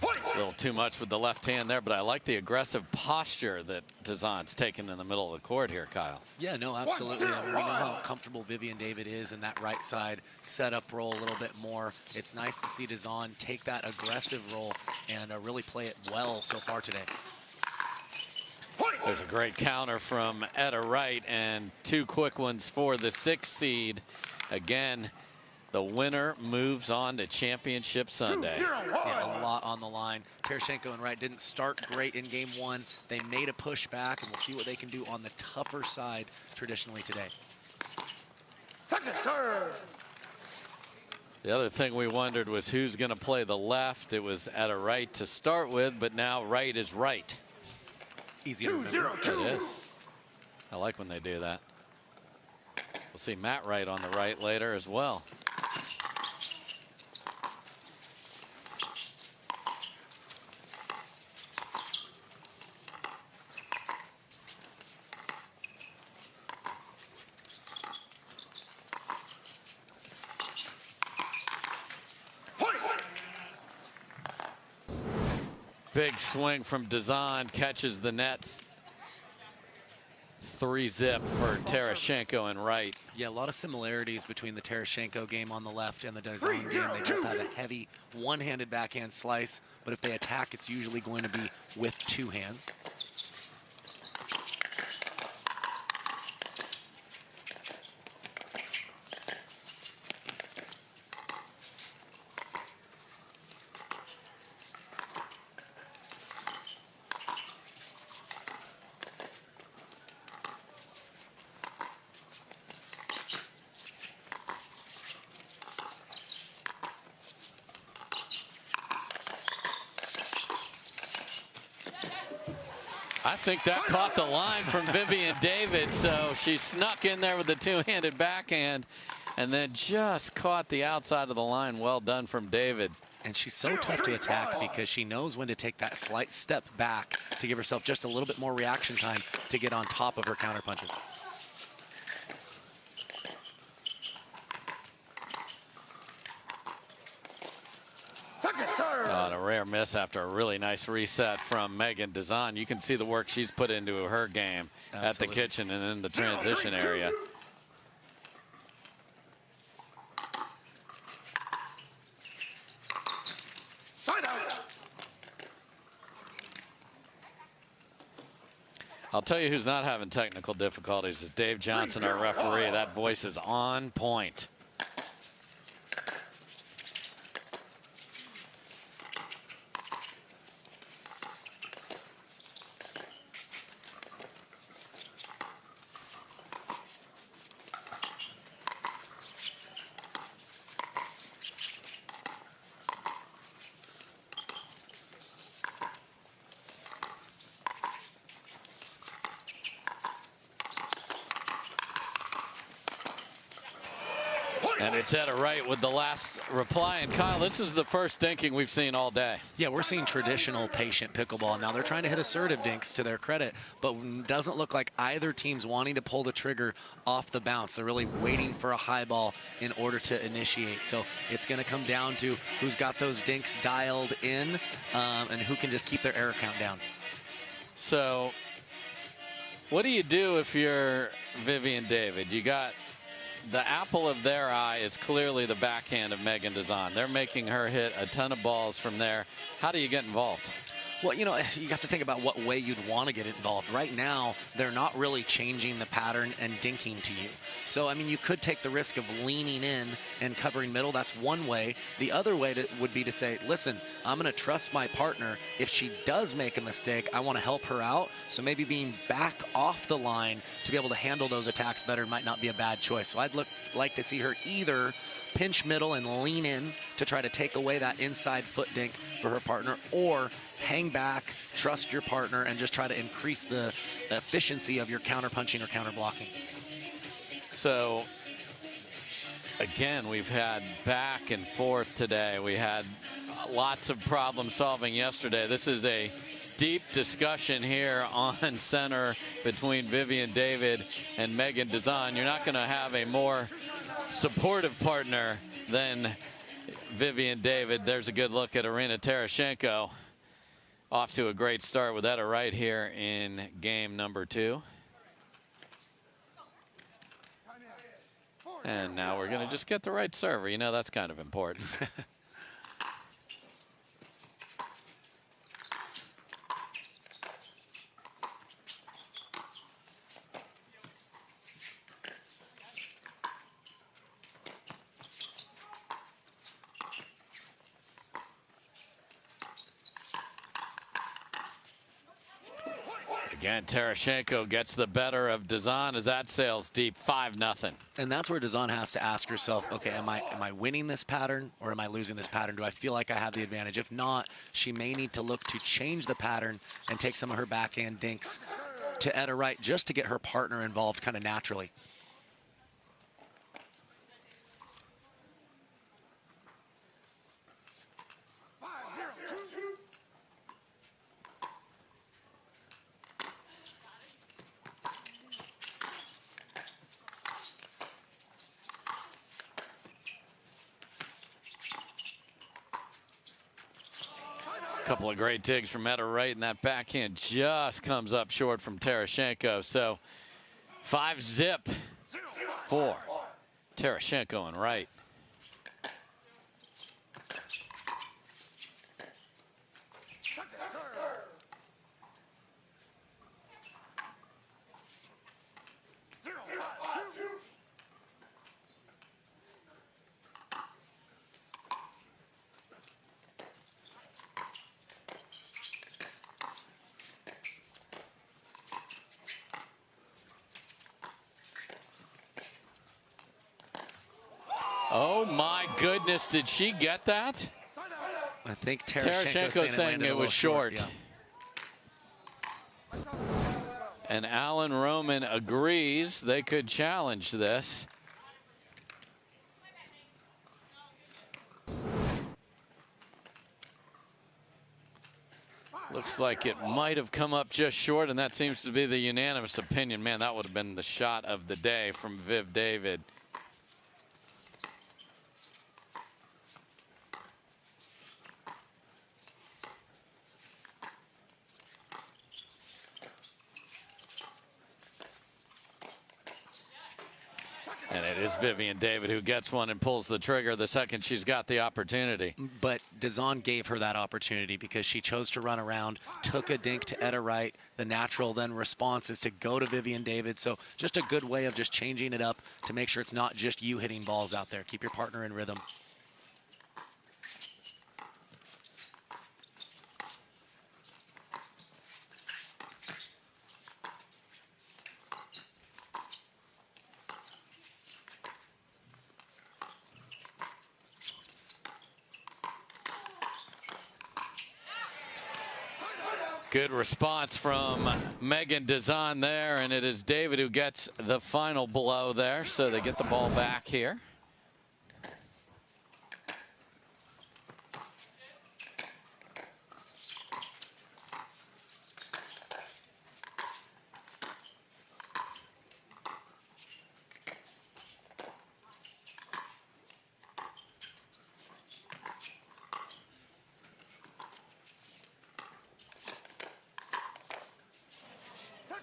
A little too much with the left hand there, but I like the aggressive posture that Dizon's taken in the middle of the court here, Kyle. Yeah, no, absolutely. I mean, we know how comfortable Vivian David is in that right side setup role a little bit more. It's nice to see Dizon take that aggressive role and really play it well so far today. There's a great counter from Wright, and 2 quick ones for the 6th seed. Again, the winner moves on to Championship Sunday. Yeah, a lot on the line. Tereschenko and Wright didn't start great in game 1. They made a push back, and we'll see what they can do on the tougher side traditionally today. Second serve. The other thing we wondered was who's going to play the left. It was Wright to start with, but now Wright is right. Easy to remember. It is. I like when they do that. We'll see Matt Wright on the right later as well. Big swing from Dizon, catches the net. 3-zip for Tereschenko and Wright. Yeah, a lot of similarities between the Tereschenko game on the left and the Dizon game. They both have a heavy one-handed backhand slice, but if they attack, it's usually going to be with 2 hands. I think that caught the line from Vivian David, so she snuck in there with the 2-handed backhand and then just caught the outside of the line. Well done from David. And she's so tough to attack because she knows when to take that slight step back to give herself just a little bit more reaction time to get on top of her counter punches. Oh, a rare miss after a really nice reset from Megan Dizon. You can see the work she's put into her game at the kitchen and in the transition area. I'll tell you who's not having technical difficulties is Dave Johnson, our referee. That voice is on point. And it's at a Wright with the last reply. And Kyle, this is the first dinking we've seen all day. Yeah, we're seeing traditional patient pickleball. Now they're trying to hit assertive dinks to their credit, but doesn't look like either team's wanting to pull the trigger off the bounce. They're really waiting for a high ball in order to initiate. So it's going to come down to who's got those dinks dialed in and who can just keep their error count down. So what do you do if you're Vivian David? You got the apple of their eye is clearly the backhand of Megan Dizon. They're making her hit a ton of balls from there. How do you get involved? Well, you know, you have to think about what way you'd want to get involved. Right now, they're not really changing the pattern and dinking to you. So, I mean, you could take the risk of leaning in and covering middle. That's one way. The other way would be to say, listen, I'm going to trust my partner. If she does make a mistake, I want to help her out. So maybe being back off the line to be able to handle those attacks better might not be a bad choice. So I'd like to see her either pinch middle and lean in to try to take away that inside foot dink for her partner, or hang back, trust your partner, and just try to increase the efficiency of your counter punching or counter blocking. So again, we've had back and forth today. We had lots of problem solving yesterday. This is a deep discussion here on center between Vivian David and Megan Dizon. You're not going to have a more supportive partner than Vivian David. There's a good look at Irina Tereschenko. Off to a great start with that right here in game number 2. And now we're going to just get the right server. You know, that's kind of important. Again, Tereschenko gets the better of Dizon as that sails deep, 5-0. And that's where Dizon has to ask herself, okay, am I winning this pattern or am I losing this pattern? Do I feel like I have the advantage? If not, she may need to look to change the pattern and take some of her backhand dinks to Etta Wright just to get her partner involved kind of naturally. Couple of great digs from Etta Wright, and that backhand just comes up short from Tereschenko. So 5-0 for Tereschenko and Wright. Oh my goodness, did she get that? I think Tereschenko saying it was short. Yeah. And Alan Roman agrees they could challenge this. Looks like it might have come up just short, and that seems to be the unanimous opinion. Man, that would have been the shot of the day from Viv David. And it is Vivian David who gets one and pulls the trigger the second she's got the opportunity. But Dizon gave her that opportunity because she chose to run around, took a dink to Etta Wright. The natural then response is to go to Vivian David. So just a good way of just changing it up to make sure it's not just you hitting balls out there. Keep your partner in rhythm. Good response from Megan Dizon there, and it is David who gets the final blow there, so they get the ball back here.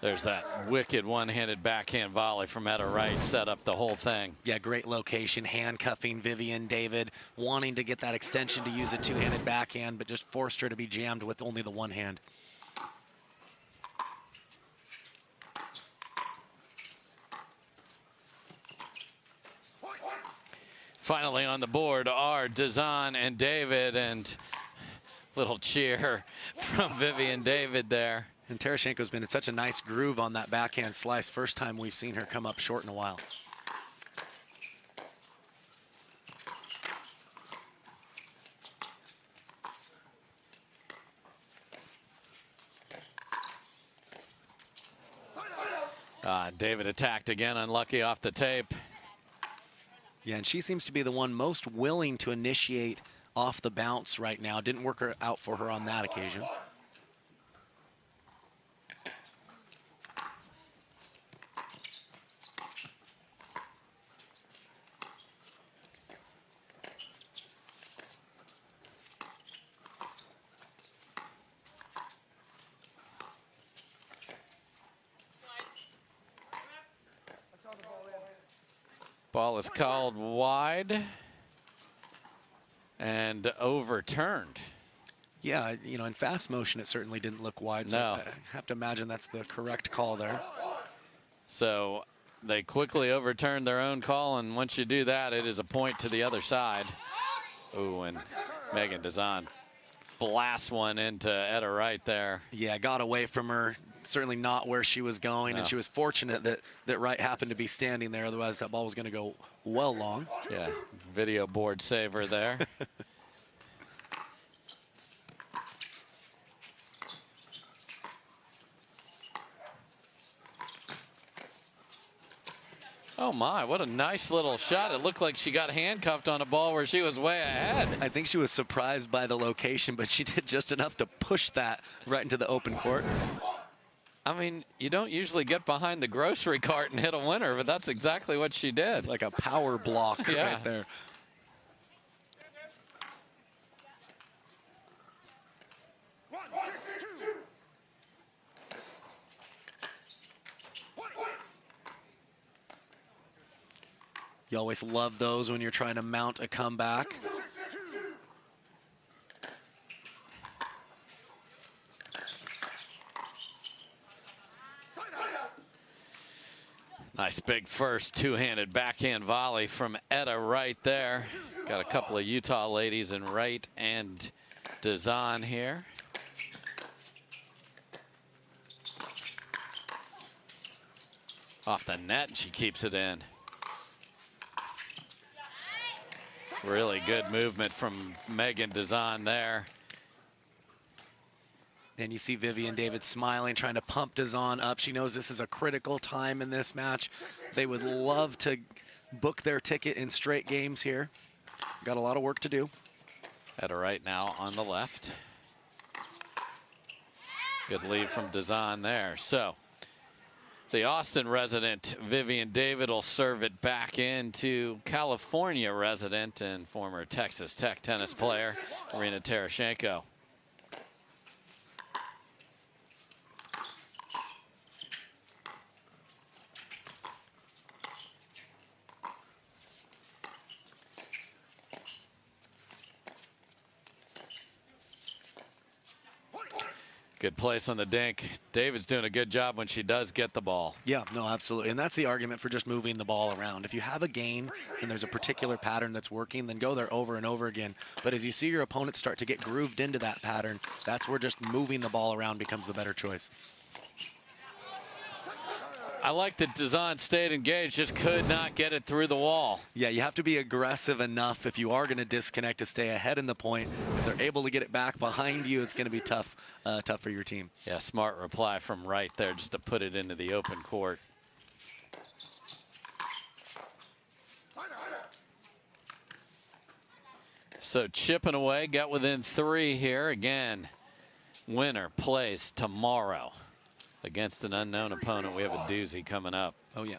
There's that wicked one-handed backhand volley from Wright, set up the whole thing. Yeah, great location, handcuffing Vivian David, wanting to get that extension to use a two-handed backhand, but just forced her to be jammed with only the one hand. Finally on the board are Dizon and David, and little cheer from Vivian David there. And Tereschenko's been in such a nice groove on that backhand slice. First time we've seen her come up short in a while. David attacked again, unlucky off the tape. Yeah, and she seems to be the one most willing to initiate off the bounce right now. Didn't work out for her on that occasion. Ball is called wide and overturned. Yeah, you know, in fast motion, it certainly didn't look wide. So No. I have to imagine that's the correct call there. So they quickly overturned their own call, and once you do that, it is a point to the other side. Ooh, and Megan Dizon blasts one into Wright there. Yeah, got away from her. Certainly not where she was going, and she was fortunate that Wright happened to be standing there. Otherwise, that ball was going to go well long. Yeah, video board saver there. Oh my, what a nice little shot. It looked like she got handcuffed on a ball where she was way ahead. I think she was surprised by the location, but she did just enough to push that right into the open court. I mean, you don't usually get behind the grocery cart and hit a winner, but that's exactly what she did. It's like a power block Yeah. right there. You always love those when you're trying to mount a comeback. Nice big first two-handed backhand volley from Wright there. Got a couple of Utah ladies in Wright and Dizon here. Off the net, and she keeps it in. Really good movement from Megan Dizon there. And you see Vivian David smiling, trying to pump Dizon up. She knows this is a critical time in this match. They would love to book their ticket in straight games here. Got a lot of work to do. Wright now on the left. Good lead from Dizon there. So the Austin resident Vivian David will serve it back into California resident and former Texas Tech tennis player Irina Tereschenko. Good place on the dink. David's doing a good job when she does get the ball. Yeah, no, absolutely. And that's the argument for just moving the ball around. If you have a gain and there's a particular pattern that's working, then go there over and over again. But as you see your opponents start to get grooved into that pattern, that's where just moving the ball around becomes the better choice. I like that Dizon stayed engaged, just could not get it through the wall. Yeah, you have to be aggressive enough if you are going to disconnect to stay ahead in the point. If they're able to get it back behind you, it's going to be tough for your team. Yeah, smart reply from Wright there just to put it into the open court. So chipping away, got within 3 here. Again, winner plays tomorrow against an unknown opponent. We have a doozy coming up. Oh, yeah.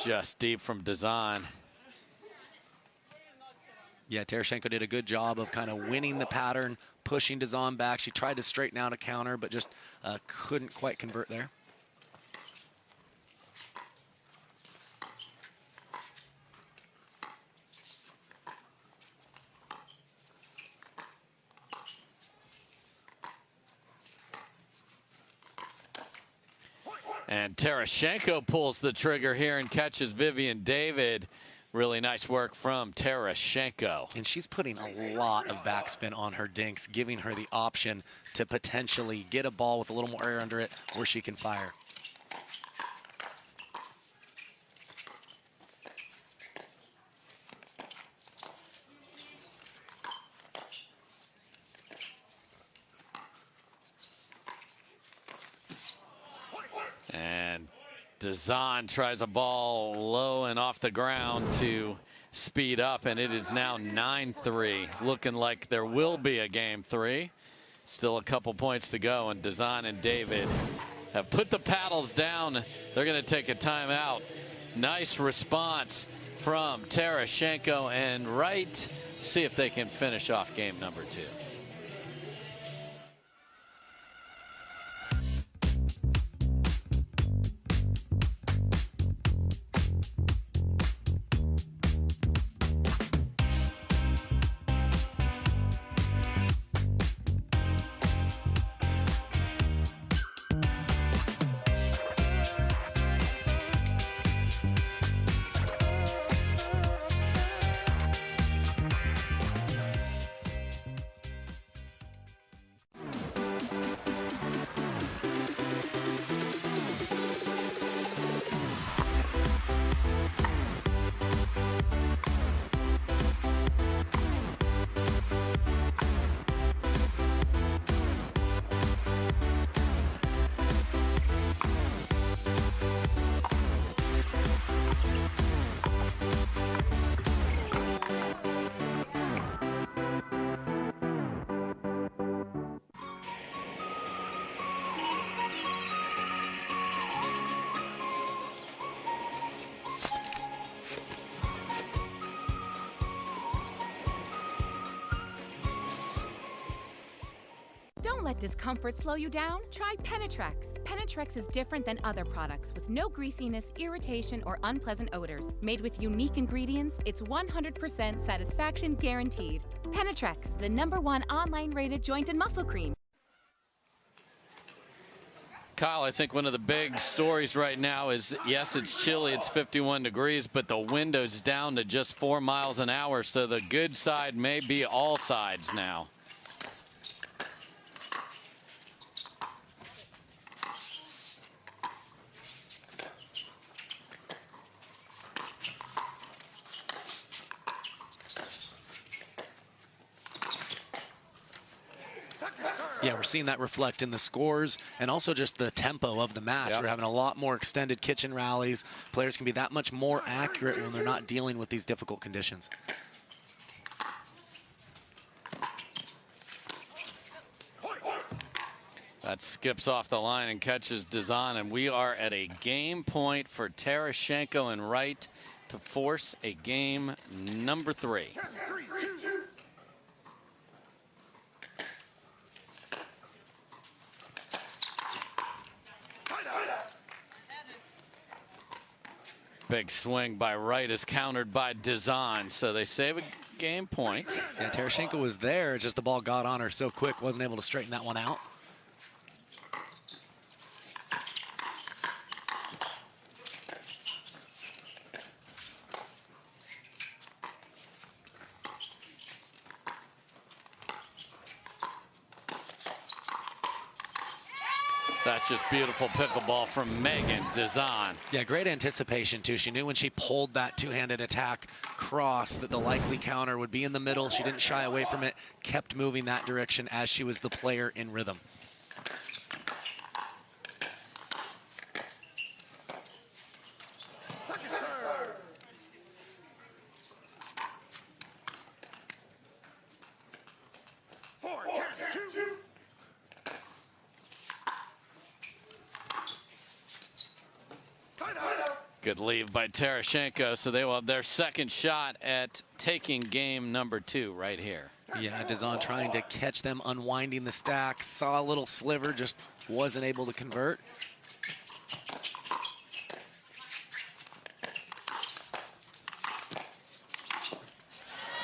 Just deep from Dizon. Yeah, Tereschenko did a good job of kind of winning the pattern, pushing Dizon back. She tried to straighten out a counter, but just couldn't quite convert there. And Tereschenko pulls the trigger here and catches Vivian David. Really nice work from Tereschenko. And she's putting a lot of backspin on her dinks, giving her the option to potentially get a ball with a little more air under it where she can fire. And Dizon tries a ball low and off the ground to speed up, and it is now 9-3. Looking like there will be a game 3. Still a couple points to go, and Dizon and David have put the paddles down. They're going to take a timeout. Nice response from Tereschenko and Wright. See if they can finish off game number 2. Don't let discomfort slow you down. Try Penetrex. Penetrex is different than other products with no greasiness, irritation, or unpleasant odors. Made with unique ingredients, it's 100% satisfaction guaranteed. Penetrex, the #1 online rated joint and muscle cream. Kyle, I think one of the big stories right now is, yes, it's chilly, it's 51 degrees, but the window's down to just 4 miles an hour, so the good side may be all sides now. Yeah, we're seeing that reflect in the scores and also just the tempo of the match. Yep. We're having a lot more extended kitchen rallies. Players can be that much more accurate when they're not dealing with these difficult conditions. That skips off the line and catches Dizon, and we are at a game point for Tereschenko and Wright to force a game number 3. Big swing by Wright is countered by Dizon, so they save a game point. Yeah, Tereschenko was there, just the ball got on her so quick, wasn't able to straighten that one out. That's just beautiful pickleball from Megan Dizon. Yeah, great anticipation, too. She knew when she pulled that two-handed attack cross that the likely counter would be in the middle. She didn't shy away from it, kept moving that direction as she was the player in rhythm. Good leave by Tereschenko, so they will have their second shot at taking game number 2 right here. Yeah, Dizon trying to catch them unwinding the stack. Saw a little sliver, just wasn't able to convert.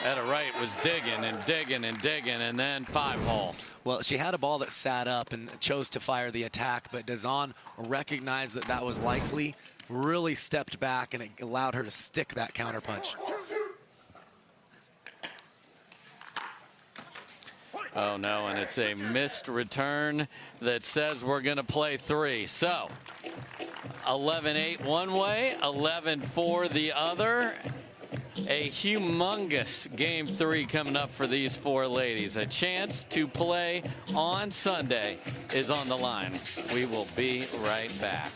Etta Wright was digging and digging and digging, and then 5-hole. Well, she had a ball that sat up and chose to fire the attack, but Dizon recognized that that was likely, really stepped back, and it allowed her to stick that counterpunch. Oh no, and it's a missed return that says we're going to play 3. So 11-8 one way, 11-4 the other. A humongous game 3 coming up for these 4 ladies. A chance to play on Sunday is on the line. We will be right back.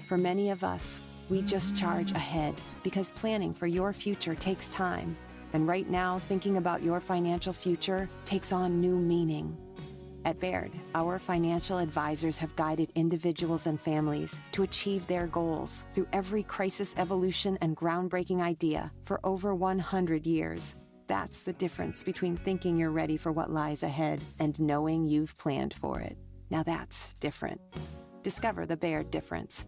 For many of us, we just charge ahead because planning for your future takes time. And right now, thinking about your financial future takes on new meaning. At Baird, our financial advisors have guided individuals and families to achieve their goals through every crisis evolution and groundbreaking idea for over 100 years. That's the difference between thinking you're ready for what lies ahead and knowing you've planned for it. Now that's different. Discover the Baird difference.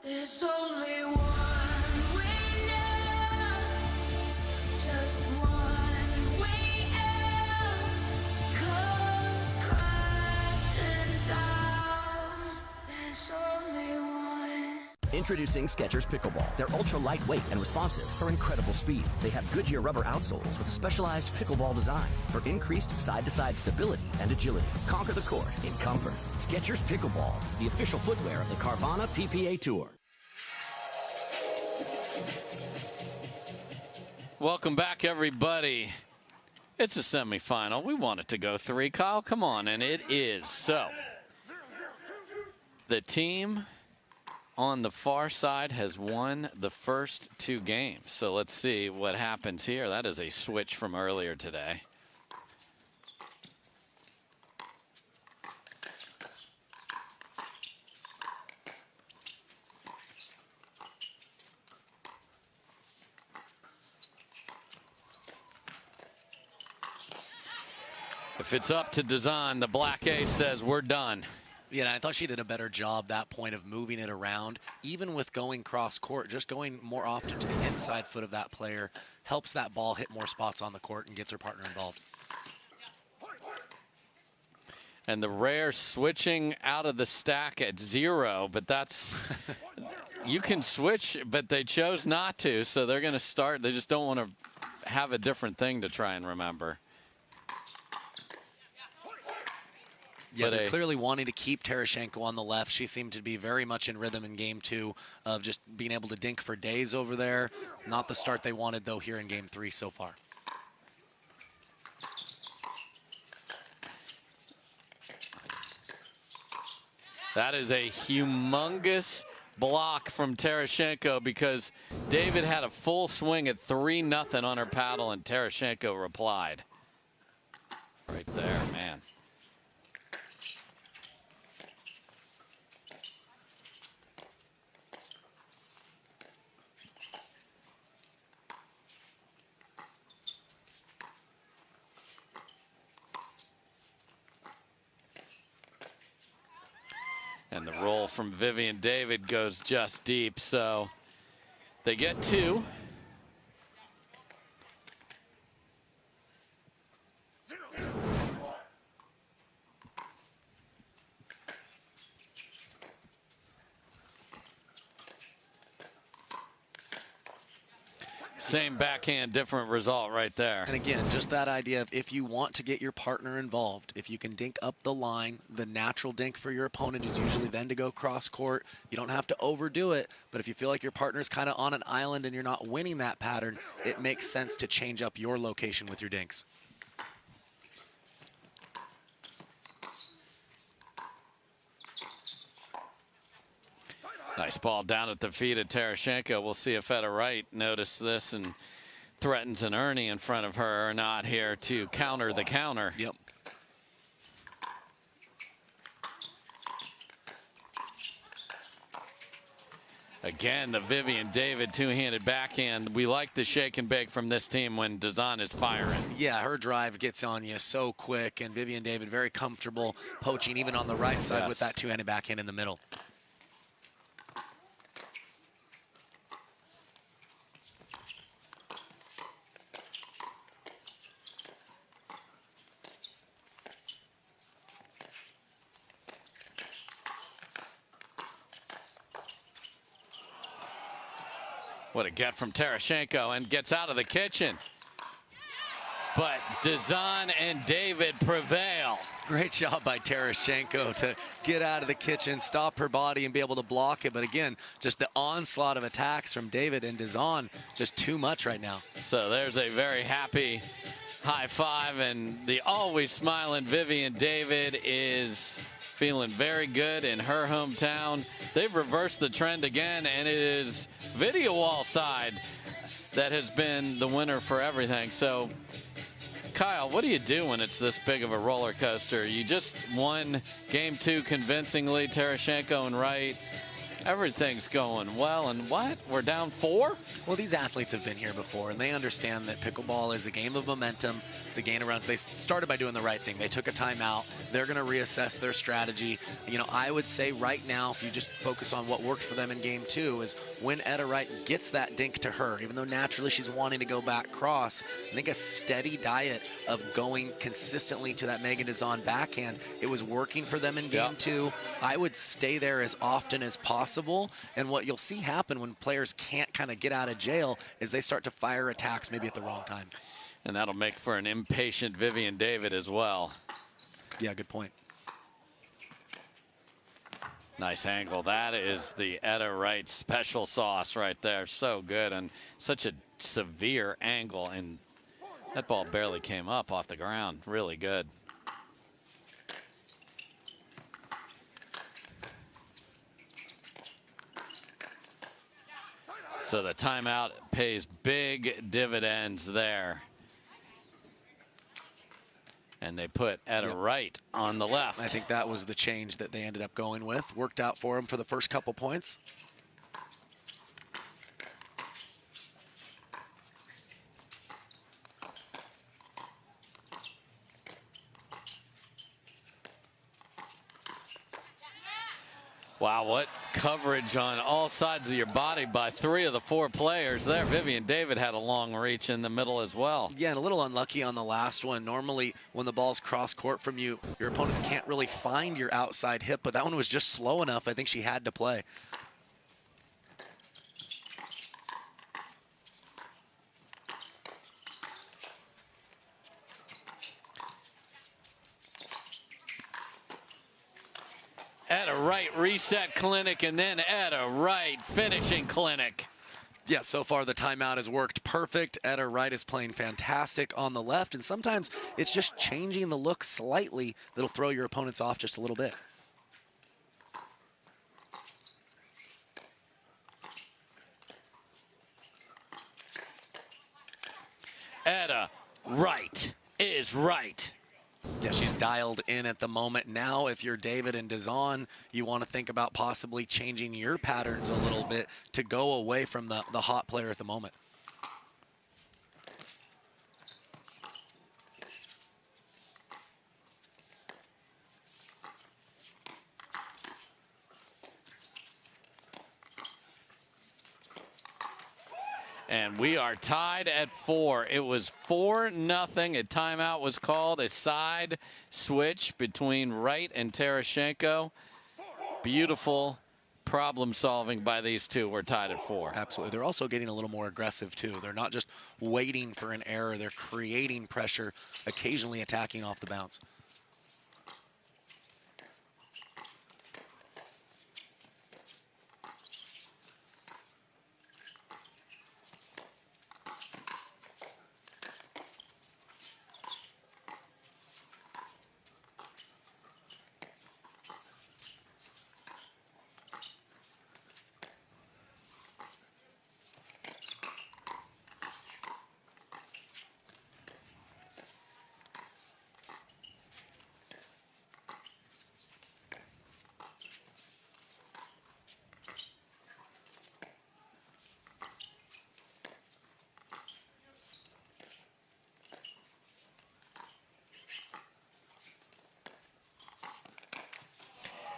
There's only one way now, just one way out, comes crashing down. There's only one. Introducing Skechers Pickleball. They're ultra lightweight and responsive for incredible speed. They have Goodyear rubber outsoles with a specialized pickleball design for increased side-to-side stability and agility. Conquer the court in comfort. Skechers Pickleball, the official footwear of the Carvana PPA Tour. Welcome back, everybody. It's a semifinal. We want it to go 3, Kyle. Come on, and it is. So, the team on the far side has won the first 2 games. So let's see what happens here. That is a switch from earlier today. If it's up to Dizon, the black ace says we're done. Yeah, and I thought she did a better job that point of moving it around. Even with going cross court, just going more often to the inside foot of that player helps that ball hit more spots on the court and gets her partner involved. And the rare switching out of the stack at 0, but that's, you can switch, but they chose not to, so they're going to start. They just don't want to have a different thing to try and remember. Yeah, they're clearly wanting to keep Tereschenko on the left. She seemed to be very much in rhythm in game 2 of just being able to dink for days over there. Not the start they wanted, though, here in game 3 so far. That is a humongous block from Tereschenko because David had a full swing at 3-0 on her paddle, and Tereschenko replied. Right there, man. And the roll from Vivian David goes just deep, so they get 2. Same backhand, different result right there. And again, just that idea of if you want to get your partner involved, if you can dink up the line, the natural dink for your opponent is usually then to go cross court. You don't have to overdo it, but if you feel like your partner's kind of on an island and you're not winning that pattern, it makes sense to change up your location with your dinks. Nice ball down at the feet of Tereschenko. We'll see if Wright noticed this and threatens an Ernie in front of her or not here to counter the counter. Yep. Again, the Vivian David two-handed backhand. We like the shake and bake from this team when Dizon is firing. Yeah, her drive gets on you so quick, and Vivian David very comfortable poaching even on the right side with that two-handed backhand in the middle. What a get from Tereschenko, and gets out of the kitchen. But Dizon and David prevail. Great job by Tereschenko to get out of the kitchen, stop her body, and be able to block it. But again, just the onslaught of attacks from David and Dizon, just too much right now. So there's a very happy high five, and the always smiling Vivian David is feeling very good in her hometown. They've reversed the trend again, and it is Video Wall side that has been the winner for everything. So, Kyle, what do you do when it's this big of a roller coaster? You just won game 2 convincingly, Tereschenko and Wright. Everything's going well, and what? We're down 4? Well, these athletes have been here before, and they understand that pickleball is a game of momentum. It's a game of runs. They started by doing the right thing. They took a timeout. They're going to reassess their strategy. You know, I would say right now, if you just focus on what worked for them in game 2, is when Wright gets that dink to her, even though naturally she's wanting to go back cross, I think a steady diet of going consistently to that Megan Dizon backhand, it was working for them in game 2. I would stay there as often as possible. And what you'll see happen when players can't kind of get out of jail is they start to fire attacks maybe at the wrong time. And that'll make for an impatient Vivian David as well. Yeah, good point. Nice angle. That is the Wright special sauce right there. So good, and such a severe angle, and that ball barely came up off the ground. Really good. So the timeout pays big dividends there. And they put Wright on the left. I think that was the change that they ended up going with. Worked out for them for the first couple points. Wow, what coverage on all sides of your body by 3 of the 4 players there. Vivian David had a long reach in the middle as well. Yeah, and a little unlucky on the last one. Normally, when the ball's cross court from you, your opponents can't really find your outside hip, but that one was just slow enough. I think she had to play. Wright reset clinic, and then Wright finishing clinic. Yeah, so far the timeout has worked perfect. Wright is playing fantastic on the left, and sometimes it's just changing the look slightly that'll throw your opponents off just a little bit. Wright is right. Yeah, she's dialed in at the moment. Now, if you're David and Dizon, you want to think about possibly changing your patterns a little bit to go away from the hot player at the moment. And we are tied at 4. It was 4-0. A timeout was called. A side switch between Wright and Tereschenko. Beautiful problem solving by these two. We're tied at 4. Absolutely. They're also getting a little more aggressive, too. They're not just waiting for an error. They're creating pressure, occasionally attacking off the bounce.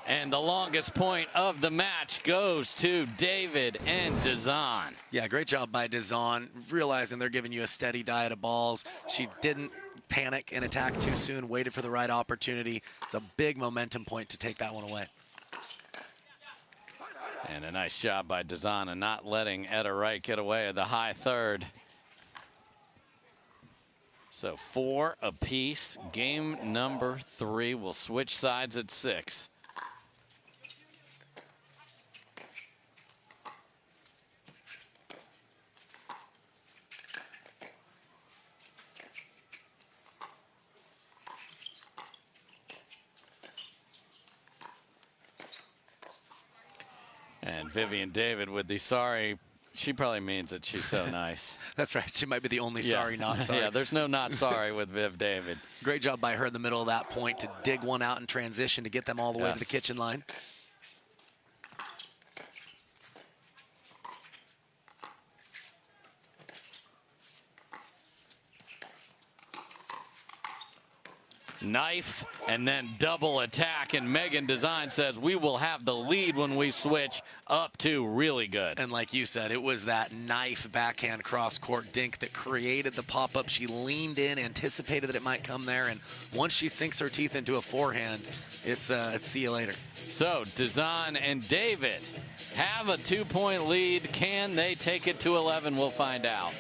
And the longest point of the match goes to David and Dizon. Yeah, great job by Dizon, realizing they're giving you a steady diet of balls. She didn't panic and attack too soon, waited for the right opportunity. It's a big momentum point to take that one away. And a nice job by Dizon and not letting Etta Wright get away at the high third. So 4 apiece. Game number 3. We'll switch sides at 6. And Vivian David with the sorry. She probably means that she's so nice. That's right. She might be the only sorry, not sorry. Yeah, there's no not sorry with Viv David. Great job by her in the middle of that point to dig one out in transition to get them all the way to the kitchen line. Knife and then double attack, and Megan Dizon says we will have the lead when we switch up to really good. And like you said, it was that knife backhand cross-court dink that created the pop-up. She leaned in, anticipated that it might come there, and once she sinks her teeth into a forehand, it's see you later. So Dizon and David have a 2-point lead. Can they take it to 11? We'll find out.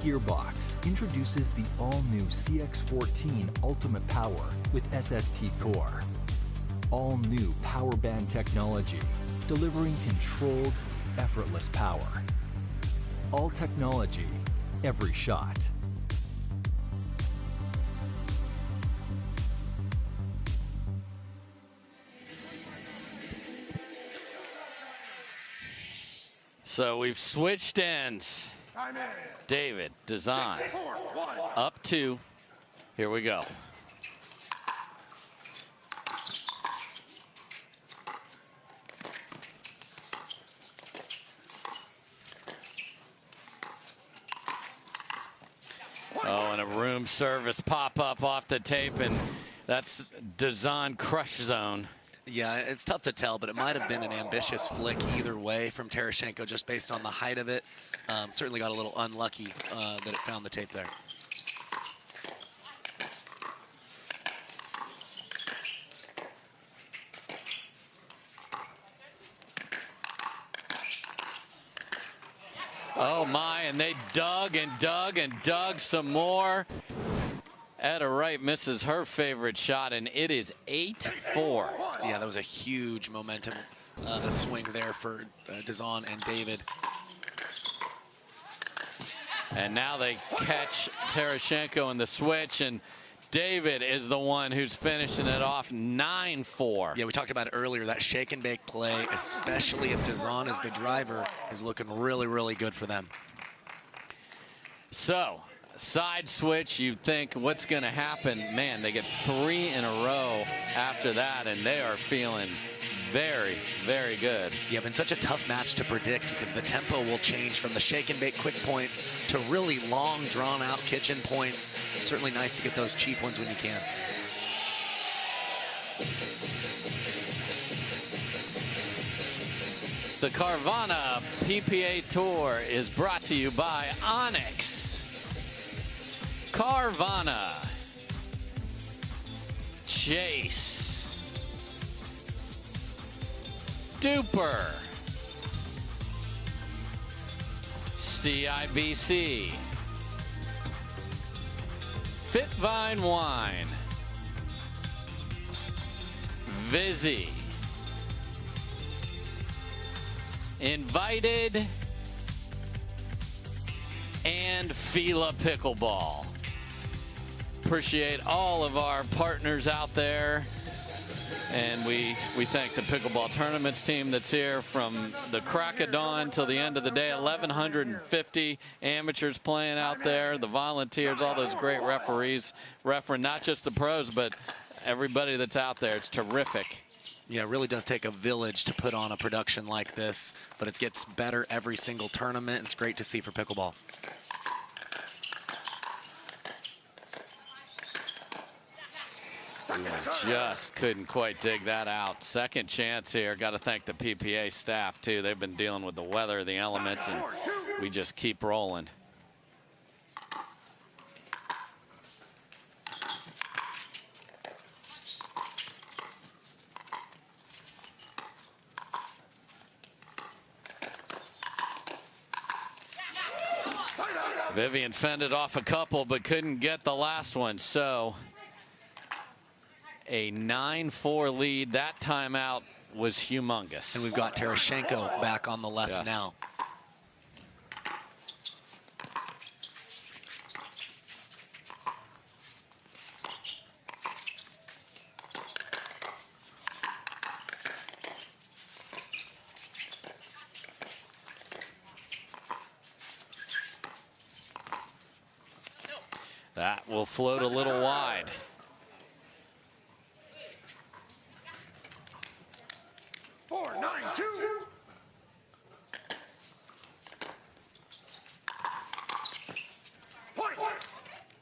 Gearbox introduces the all-new CX-14 Ultimate Power with SST Core. All-new power band technology, delivering controlled, effortless power. All technology, every shot. So we've switched ends. David, Dizon, up 2. Here we go. Oh, and a room service pop-up off the tape, and that's Dizon crush zone. Yeah, it's tough to tell, but it might have been an ambitious flick either way from Tereschenko just based on the height of it. Certainly got a little unlucky that it found the tape there. Oh my, and they dug and dug and dug some more. Etta Wright misses her favorite shot, and it is 8-4. Yeah, that was a huge momentum swing there for Dizon and David. And now they catch Tereschenko in the switch, and David is the one who's finishing it off 9-4. Yeah, we talked about it earlier. That shake and bake play, especially if Dizon is the driver, is looking really, really good for them. So, side switch, you think what's going to happen? Man, they get 3 in a row after that, and they are feeling very, very good. Yeah, been such a tough match to predict because the tempo will change from the shake and bake quick points to really long, drawn-out kitchen points. Certainly nice to get those cheap ones when you can. The Carvana PPA Tour is brought to you by ONIX. Carvana. Chase. Duper. CIBC. Fitvine Wine. Vizzy. Invited, and Fila Pickleball. Appreciate all of our partners out there, and we thank the pickleball tournaments team that's here from the crack of dawn till the end of the day. 1,150 amateurs playing out there, the volunteers, all those great referees, refereeing not just the pros, but everybody that's out there. It's terrific. Yeah, it really does take a village to put on a production like this, but it gets better every single tournament. It's great to see for pickleball. Just couldn't quite dig that out. Second chance here. Got to thank the PPA staff, too. They've been dealing with the weather, the elements, and we just keep rolling. Vivian fended off a couple, but couldn't get the last one. So a 9-4 lead. That timeout was humongous. And we've got Tereschenko back on the left now. That will float a little wide.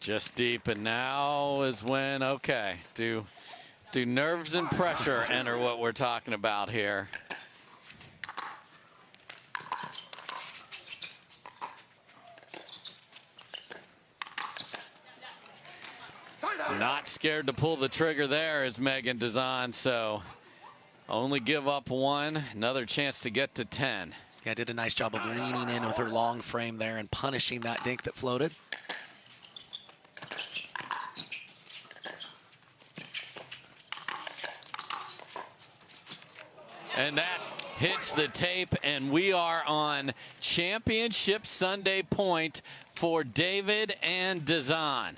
Just deep, and now is when, okay, do nerves and pressure enter what we're talking about here? Not scared to pull the trigger there is Megan Dizon, so only give up one. Another chance to get to 10. Yeah, did a nice job of leaning in with her long frame there and punishing that dink that floated. And that hits the tape, and we are on Championship Sunday point for David and Dizon.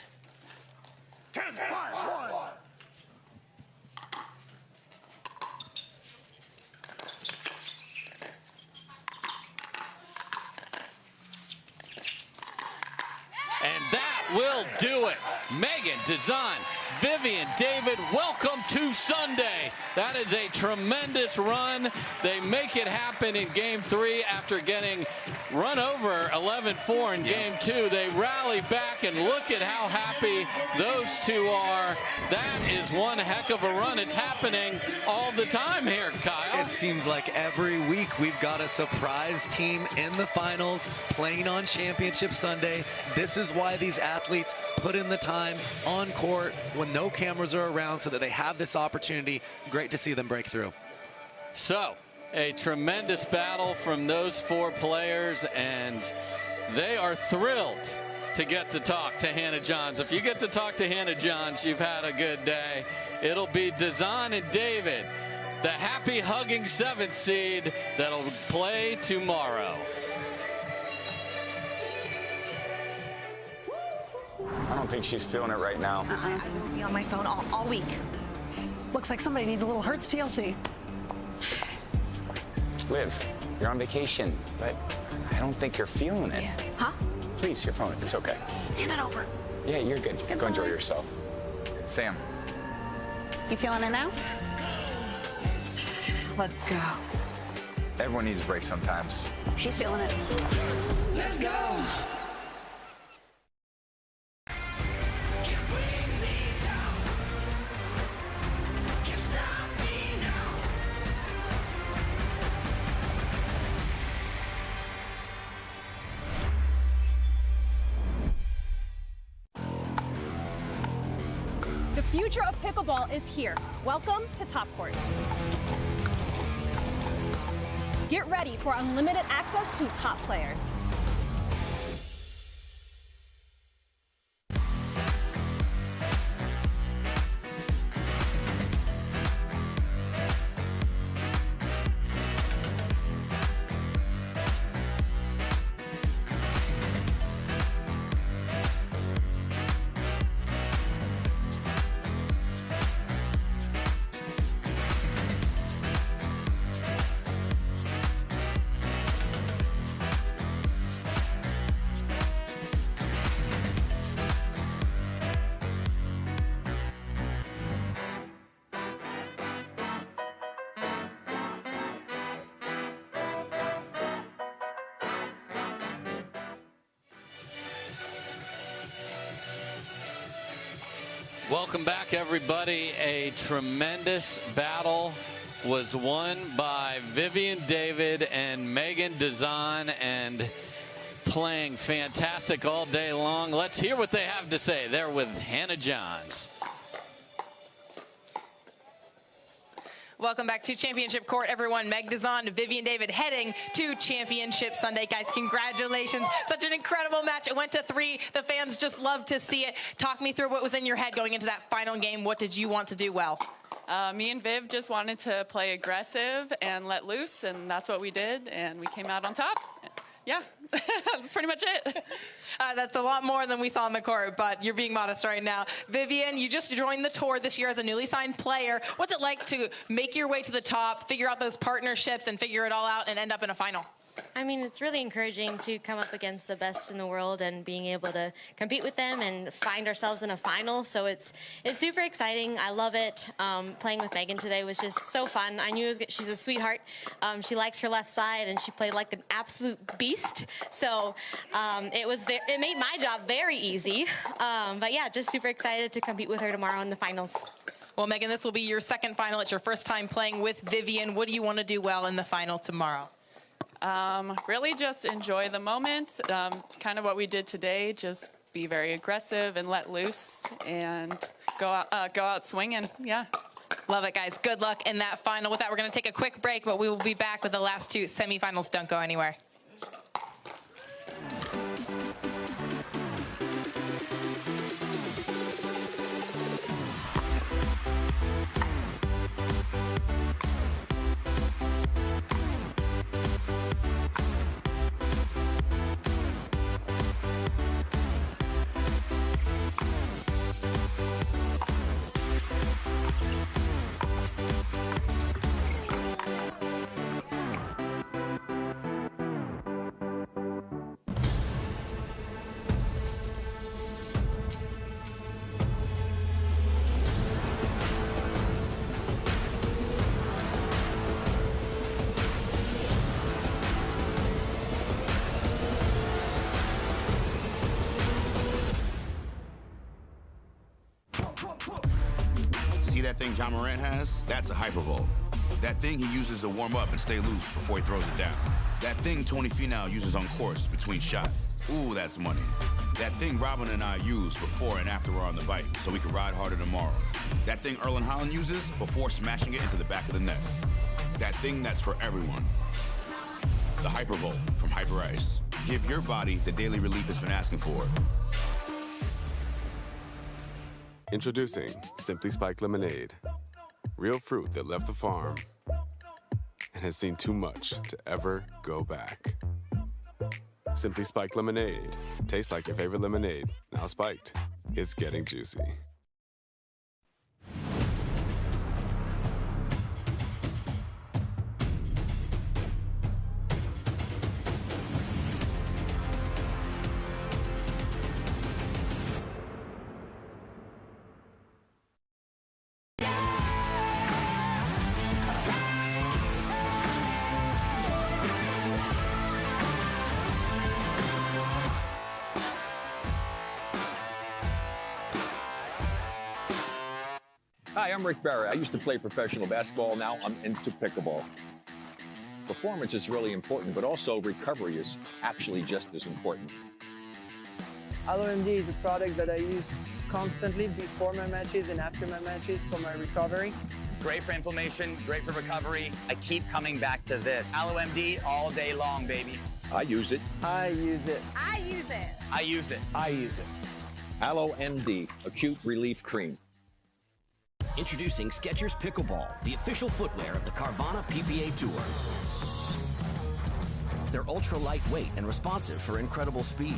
10-5-1. And that will do it. Megan, Dizon, Vivian, David, welcome to Sunday. That is a tremendous run. They make it happen in game 3 after getting run over 11-4 in game 2. They rally back, and look at how happy those two are. That is one heck of a run. It's happening all the time here, Kyle. It seems like every week we've got a surprise team in the finals playing on Championship Sunday. This is why these athletes put in the time on court when no cameras are around so that they have this opportunity. Great to see them break through. So, a tremendous battle from those 4 players, and they are thrilled to get to talk to Hannah Johns. If you get to talk to Hannah Johns, you've had a good day. It'll be Dizon and David, the happy hugging 7th seed that'll play tomorrow. I don't think she's feeling it right now. I will be on my phone all week. Looks like somebody needs a little Hertz TLC. Liv, you're on vacation, but I don't think you're feeling it. Huh? Please, your phone. It's okay. Hand it over. Yeah, you're good. Go enjoy yourself. Sam. You feeling it now? Let's go. Everyone needs a break sometimes. She's feeling it. Let's go. The future of pickleball is here. Welcome to Top Court. Get ready for unlimited access to top players. Welcome back, everybody. A tremendous battle was won by Vivian David and Megan Dizon, and playing fantastic all day long. Let's hear what they have to say. They're with Hannah Johns. Welcome back to Championship Court, everyone. Meg Dizon, Vivian David heading to Championship Sunday. Guys, congratulations. Such an incredible match. It went to 3. The fans just loved to see it. Talk me through what was in your head going into that final game. What did you want to do well? Me and Viv just wanted to play aggressive and let loose, and that's what we did, and we came out on top. Yeah, that's pretty much it. That's a lot more than we saw on the court, but you're being modest right now. Vivian, you just joined the tour this year as a newly signed player. What's it like to make your way to the top, figure out those partnerships, and figure it all out and end up in a final? I mean, it's really encouraging to come up against the best in the world and being able to compete with them and find ourselves in a final. So it's super exciting. I love it. Playing with Megan today was just so fun. I knew she's a sweetheart. She likes her left side, and she played like an absolute beast. So it made my job very easy. But yeah, just super excited to compete with her tomorrow in the finals. Well, Megan, this will be your second final. It's your first time playing with Vivian. What do you want to do well in the final tomorrow? Really just enjoy the moment, kind of what we did today, just be very aggressive and let loose and go out swinging. Yeah. Love it, guys. Good luck in that final. With that, we're going to take a quick break, but we will be back with the last 2 semifinals. Don't go anywhere. See that thing John Morant has? That's a hypervolt. That thing he uses to warm up and stay loose before he throws it down. That thing Tony Finau uses on course between shots. Ooh, that's money. That thing Robin and I use before and after we're on the bike so we can ride harder tomorrow. That thing Erlen Haaland uses before smashing it into the back of the net. That thing that's for everyone. The Hypervolt from Hyper Ice. Give your body the daily relief it's been asking for. Introducing Simply Spiked Lemonade. Real fruit that left the farm and has seen too much to ever go back. Simply Spiked Lemonade. Tastes like your favorite lemonade, now spiked. It's getting juicy. Hi, I'm Rick Barry. I used to play professional basketball. Now I'm into pickleball. Performance is really important, but also recovery is actually just as important. LOMD is a product that I use constantly before my matches and after my matches for my recovery. Great for inflammation, great for recovery. I keep coming back to this. LOMD all day long, baby. I use it. I use it. I use it. I use it. I use it. AlloMD, Acute Relief Cream. Introducing Skechers Pickleball, the official footwear of the Carvana PPA Tour. They're ultra lightweight and responsive for incredible speed.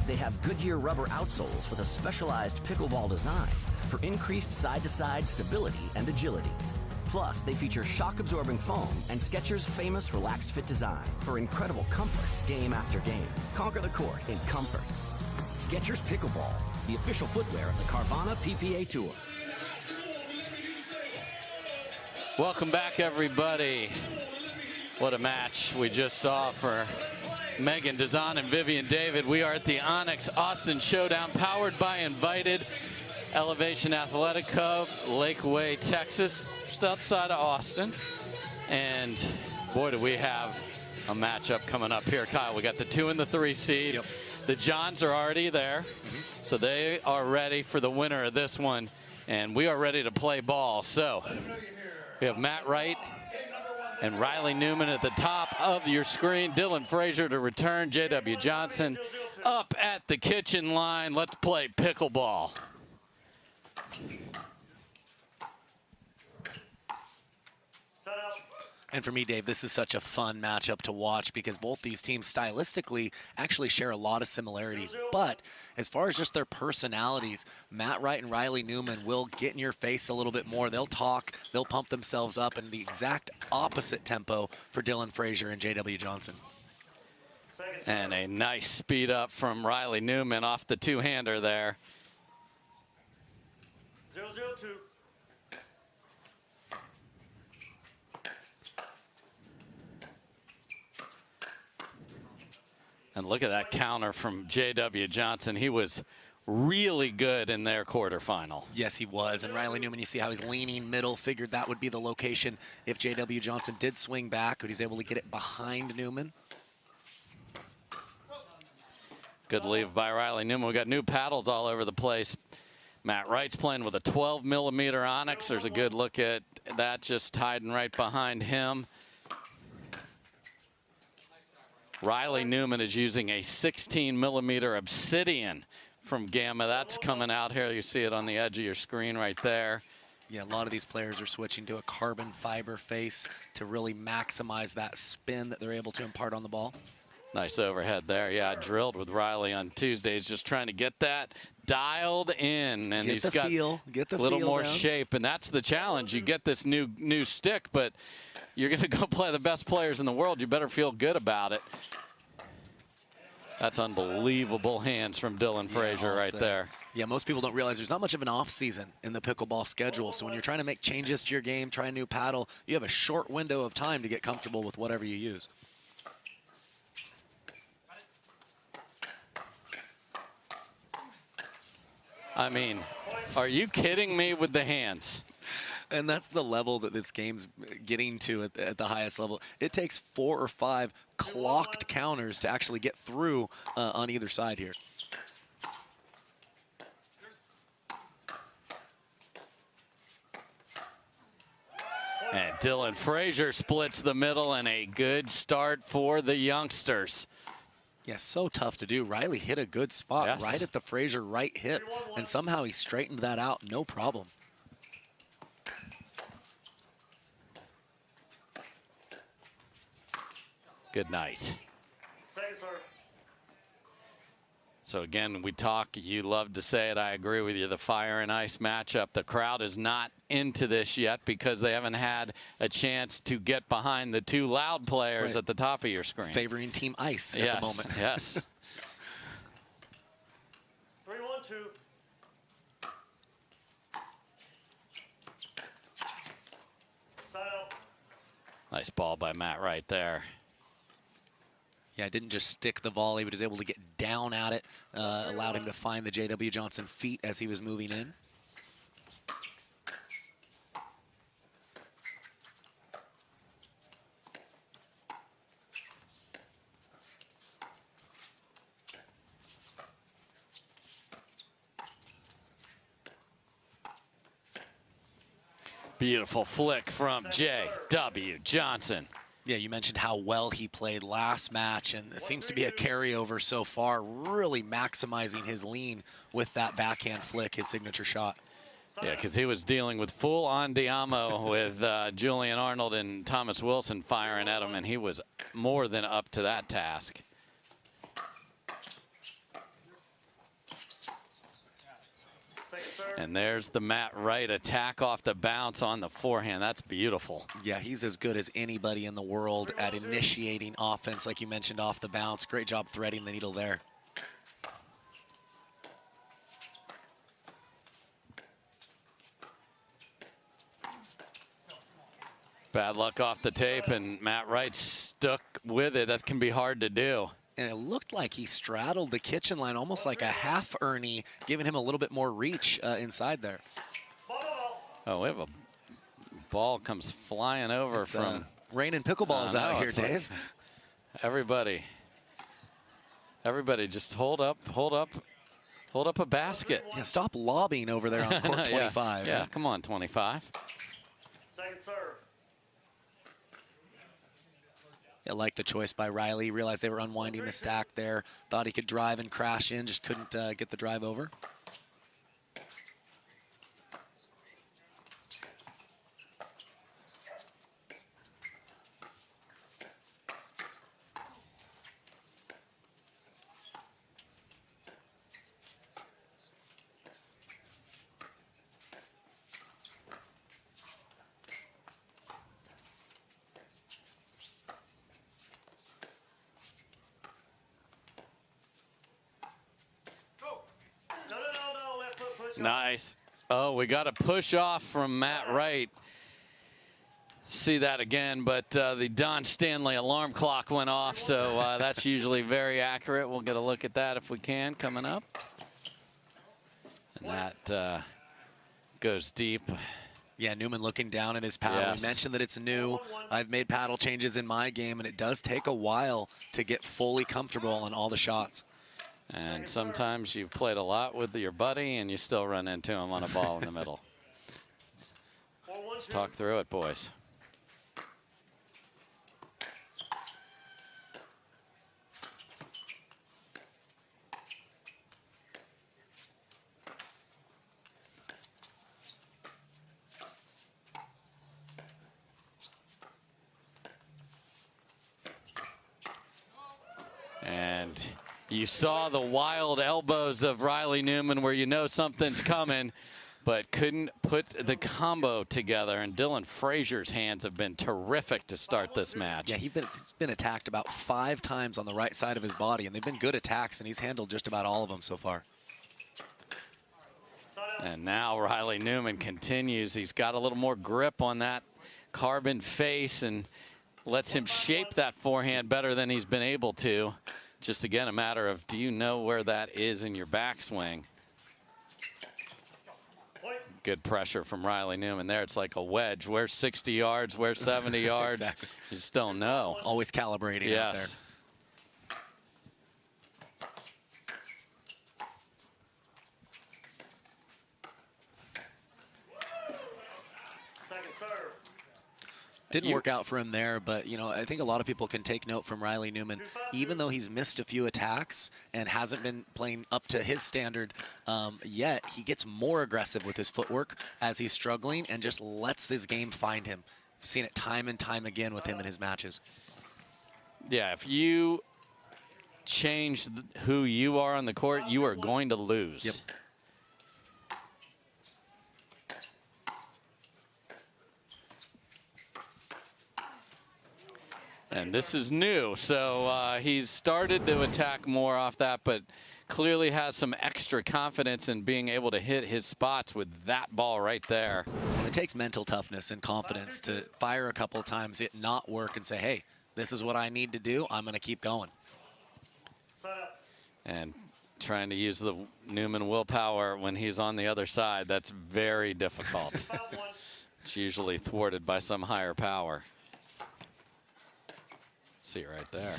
They have Goodyear rubber outsoles with a specialized pickleball design for increased side-to-side stability and agility. Plus, they feature shock-absorbing foam and Skechers' famous relaxed fit design for incredible comfort game after game. Conquer the court in comfort. Skechers Pickleball, the official footwear of the Carvana PPA Tour. Welcome back, everybody. What a match we just saw for Megan Dizon and Vivian David. We are at the ONIX Austin Showdown, powered by Invited Elevation Athletic Club, Lakeway, Texas, just outside of Austin. And boy, do we have a matchup coming up here, Kyle. We got the 2 and the 3 seed. Yep. The Johns are already there, so they are ready for the winner of this one, and we are ready to play ball. So we have Matt Wright and Riley Newman at the top of your screen. Dylan Frazier to return. J.W. Johnson up at the kitchen line. Let's play pickleball. And for me, Dave, this is such a fun matchup to watch because both these teams stylistically actually share a lot of similarities. But as far as just their personalities, Matt Wright and Riley Newman will get in your face a little bit more. They'll talk, they'll pump themselves up, in the exact opposite tempo for Dylan Frazier and J.W. Johnson. And a nice speed up from Riley Newman off the two-hander there. 0-0-2. And look at that counter from J.W. Johnson. He was really good in their quarterfinal. Yes, he was. And Riley Newman, you see how he's leaning middle, figured that would be the location if J.W. Johnson did swing back, but he's able to get it behind Newman. Good leave by Riley Newman. We got new paddles all over the place. Matt Wright's playing with a 12mm Onyx. There's a good look at that, just hiding right behind him. Riley Newman is using a 16mm Obsidian from Gamma. That's coming out here. You see it on the edge of your screen right there. Yeah, a lot of these players are switching to a carbon fiber face to really maximize that spin that they're able to impart on the ball. Nice overhead there. Yeah, I drilled with Riley on Tuesday. He's just trying to get that dialed in, and he's got a little more shape, and that's the challenge. You get this new stick, but you're going to go play the best players in the world. You better feel good about it. That's unbelievable hands from Dylan Frazier right there. Yeah, most people don't realize there's not much of an off season in the pickleball schedule. So when you're trying to make changes to your game, try a new paddle, you have a short window of time to get comfortable with whatever you use. I mean, are you kidding me with the hands? And that's the level that this game's getting to at the highest level. It takes 4 or 5 clocked counters to actually get through on either side here. And Dylan Frazier splits the middle, and a good start for the youngsters. Yeah, so tough to do. Riley hit a good spot right at the Frazier right hip, and somehow he straightened that out, no problem. Good night. So again, we talk, you love to say it, I agree with you, the fire and ice matchup. The crowd is not into this yet because they haven't had a chance to get behind the two loud players at the top of your screen. Favoring Team Ice at the moment. Yes. 3-1-2. Side up. Nice ball by Matt Wright there. Yeah, didn't just stick the volley, but was able to get down at it. Allowed him to find the J.W. Johnson feet as he was moving in. Beautiful flick from J.W. Johnson. Yeah, you mentioned how well he played last match, and it seems to be a carryover so far, really maximizing his lean with that backhand flick, his signature shot. Yeah, because he was dealing with full Andiamo with Julian Arnold and Thomas Wilson firing at him, and he was more than up to that task. And there's the Matt Wright attack off the bounce on the forehand. That's beautiful. Yeah, he's as good as anybody in the world at initiating offense, like you mentioned, off the bounce. Great job threading the needle there. Bad luck off the tape, and Matt Wright stuck with it. That can be hard to do. And it looked like he straddled the kitchen line, almost like a half Ernie, giving him a little bit more reach inside there. Oh, we have a ball comes flying over from... Raining pickleballs out here, Dave. Everybody just hold up a basket. Yeah, stop lobbing over there on court 25. Yeah, come on, 25. Second serve. I like the choice by Riley. Realized they were unwinding the stack there. Thought he could drive and crash in, just couldn't get the drive over. Nice. Oh, we got a push off from Matt Wright. See that again, but the Don Stanley alarm clock went off, so that's usually very accurate. We'll get a look at that if we can coming up. And that goes deep. Yeah, Newman looking down at his paddle. Yes. We mentioned that it's new. I've made paddle changes in my game, and it does take a while to get fully comfortable on all the shots. And sometimes you've played a lot with your buddy and you still run into him on a ball in the middle. Let's talk through it, boys. And you saw the wild elbows of Riley Newman where you know something's coming, but couldn't put the combo together. And Dylan Frazier's hands have been terrific to start this match. Yeah, he's been attacked about 5 times on the right side of his body, and they've been good attacks, and he's handled just about all of them so far. And now Riley Newman continues. He's got a little more grip on that carbon face and lets him shape that forehand better than he's been able to. Just again, a matter of, do you know where that is in your backswing? Good pressure from Riley Newman there. It's like a wedge. Where's 60 yards? Where's 70 yards? Exactly. You just don't know. Always calibrating out there. Second serve. Didn't work out for him there, but you know, I think a lot of people can take note from Riley Newman. Even though he's missed a few attacks and hasn't been playing up to his standard yet, he gets more aggressive with his footwork as he's struggling and just lets this game find him. I've seen it time and time again with him in his matches. Yeah, if you change who you are on the court, you are going to lose. Yep. And this is new, so he's started to attack more off that, but clearly has some extra confidence in being able to hit his spots with that ball right there. And it takes mental toughness and confidence to fire a couple of times, it not work, and say, hey, this is what I need to do. I'm going to keep going. And trying to use the Newman willpower when he's on the other side, that's very difficult. It's usually thwarted by some higher power. See it right there.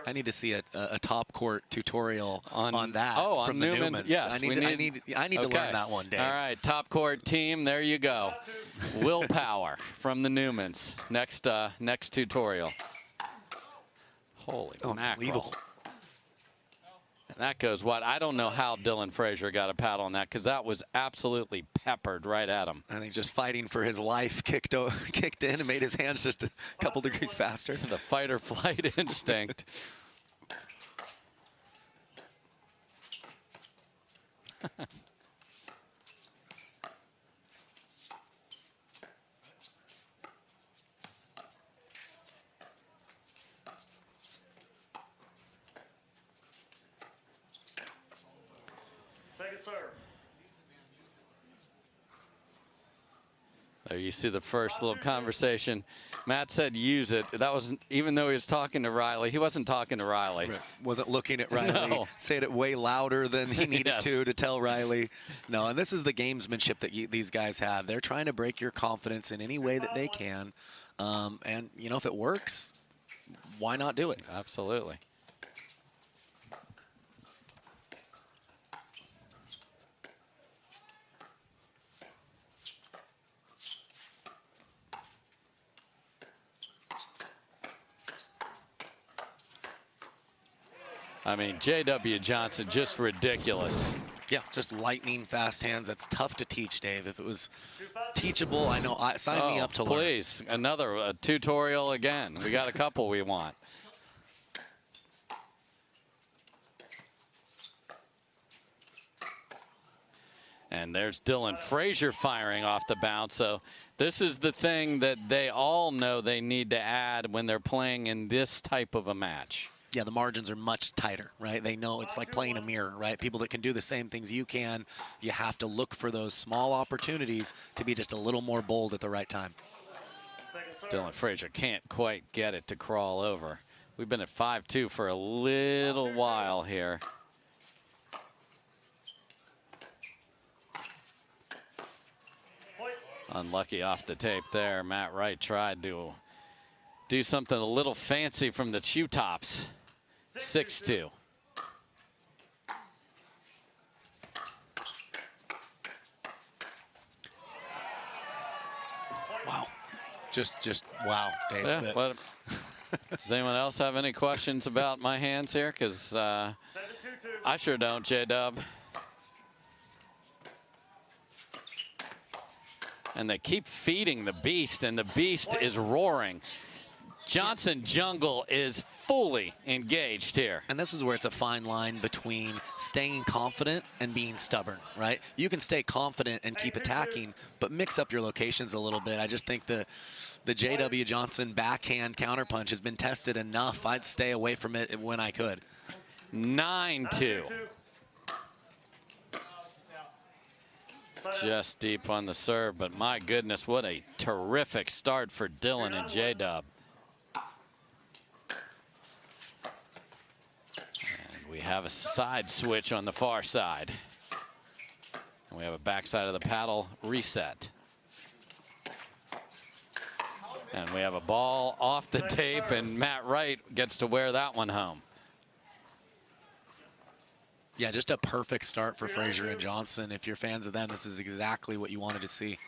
I need to see a top court tutorial on that from the Newman. Newmans. Yes, I need to learn that one, Dave. All right, top court team, there you go. Willpower from the Newmans. Next tutorial. Holy mackerel. And that goes what? I don't know how Dylan Frazier got a paddle on that, because that was absolutely peppered right at him. I think just fighting for his life kicked in and made his hands just a couple degrees faster. The fight or flight instinct. Second serve. There you see the first little conversation. Matt said use it. That wasn't, even though he was talking to Riley, he wasn't talking to Riley. Right. Wasn't looking at Riley. No. Saying it way louder than he needed Yes. to tell Riley. No, and this is the gamesmanship that these guys have. They're trying to break your confidence in any way that they can. And, you know, if it works, why not do it? Absolutely. I mean, J.W. Johnson, just ridiculous. Yeah, just lightning fast hands. That's tough to teach, Dave. If it was teachable, I know. Sign me up to learn. Please, another tutorial again. We got a couple we want. And there's Dylan Frazier firing off the bounce. So this is the thing that they all know they need to add when they're playing in this type of a match. Yeah, the margins are much tighter, right? They know it's like playing a mirror, right? People that can do the same things you can, you have to look for those small opportunities to be just a little more bold at the right time. Dylan Frazier can't quite get it to crawl over. We've been at 5-2 for a little while here. Unlucky off the tape there. Matt Wright tried to do something a little fancy from the shoe tops. 6-2. Wow. Just wow, Dave. Yeah, what, does anyone else have any questions about my hands here? Because I sure don't, J-Dub. And they keep feeding the beast, and the beast is roaring. Johnson Jungle is fully engaged here. And this is where it's a fine line between staying confident and being stubborn, right? You can stay confident and keep attacking, but mix up your locations a little bit. I just think the J.W. Johnson backhand counterpunch has been tested enough. I'd stay away from it when I could. 9-2. Just deep on the serve, but my goodness, what a terrific start for Dylan and J-Dub. And we have a side switch on the far side. And we have a backside of the paddle reset. And we have a ball off the tape, and Matt Wright gets to wear that one home. Yeah, just a perfect start for Frazier and Johnson. If you're fans of them, this is exactly what you wanted to see.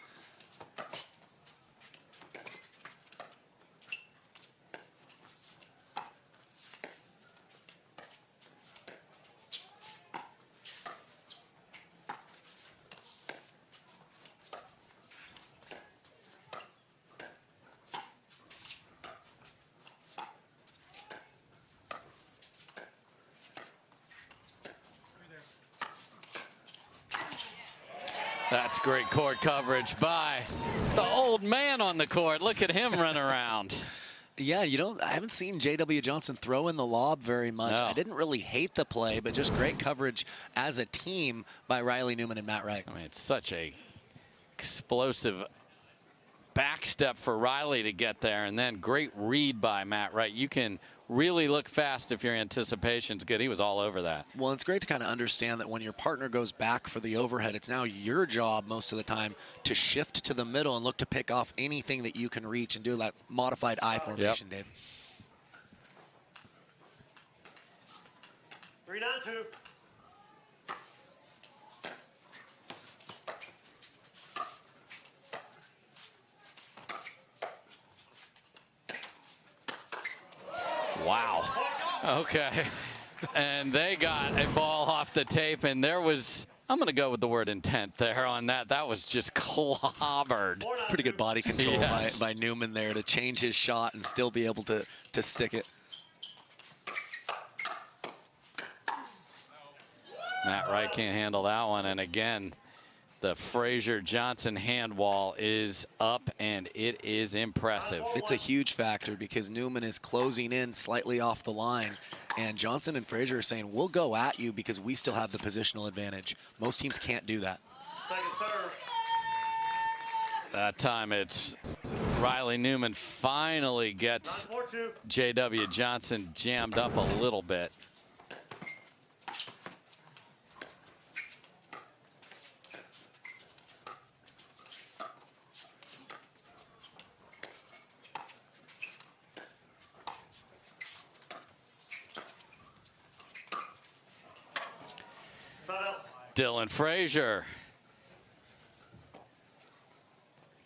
That's great court coverage by the old man on the court. Look at him run around. Yeah, I haven't seen J.W. Johnson throw in the lob very much. No. I didn't really hate the play, but just great coverage as a team by Riley Newman and Matt Wright. I mean, it's such a explosive back step for Riley to get there, and then great read by Matt Wright. You can really look fast if your anticipation's good. He was all over that. Well, it's great to kind of understand that when your partner goes back for the overhead, it's now your job most of the time to shift to the middle and look to pick off anything that you can reach and do that modified I formation, Dave. 3-2. Wow. Okay. And they got a ball off the tape, and there was, I'm going to go with the word intent there on that. That was just clobbered. Pretty good body control Yes. by Newman there to change his shot and still be able to stick it. Matt Wright can't handle that one. And again, the Frazier-Johnson hand wall is up, and it is impressive. It's a huge factor because Newman is closing in slightly off the line, and Johnson and Frazier are saying, we'll go at you because we still have the positional advantage. Most teams can't do that. Second serve. That time it's Riley Newman finally gets J.W. Johnson jammed up a little bit. Dylan Frazier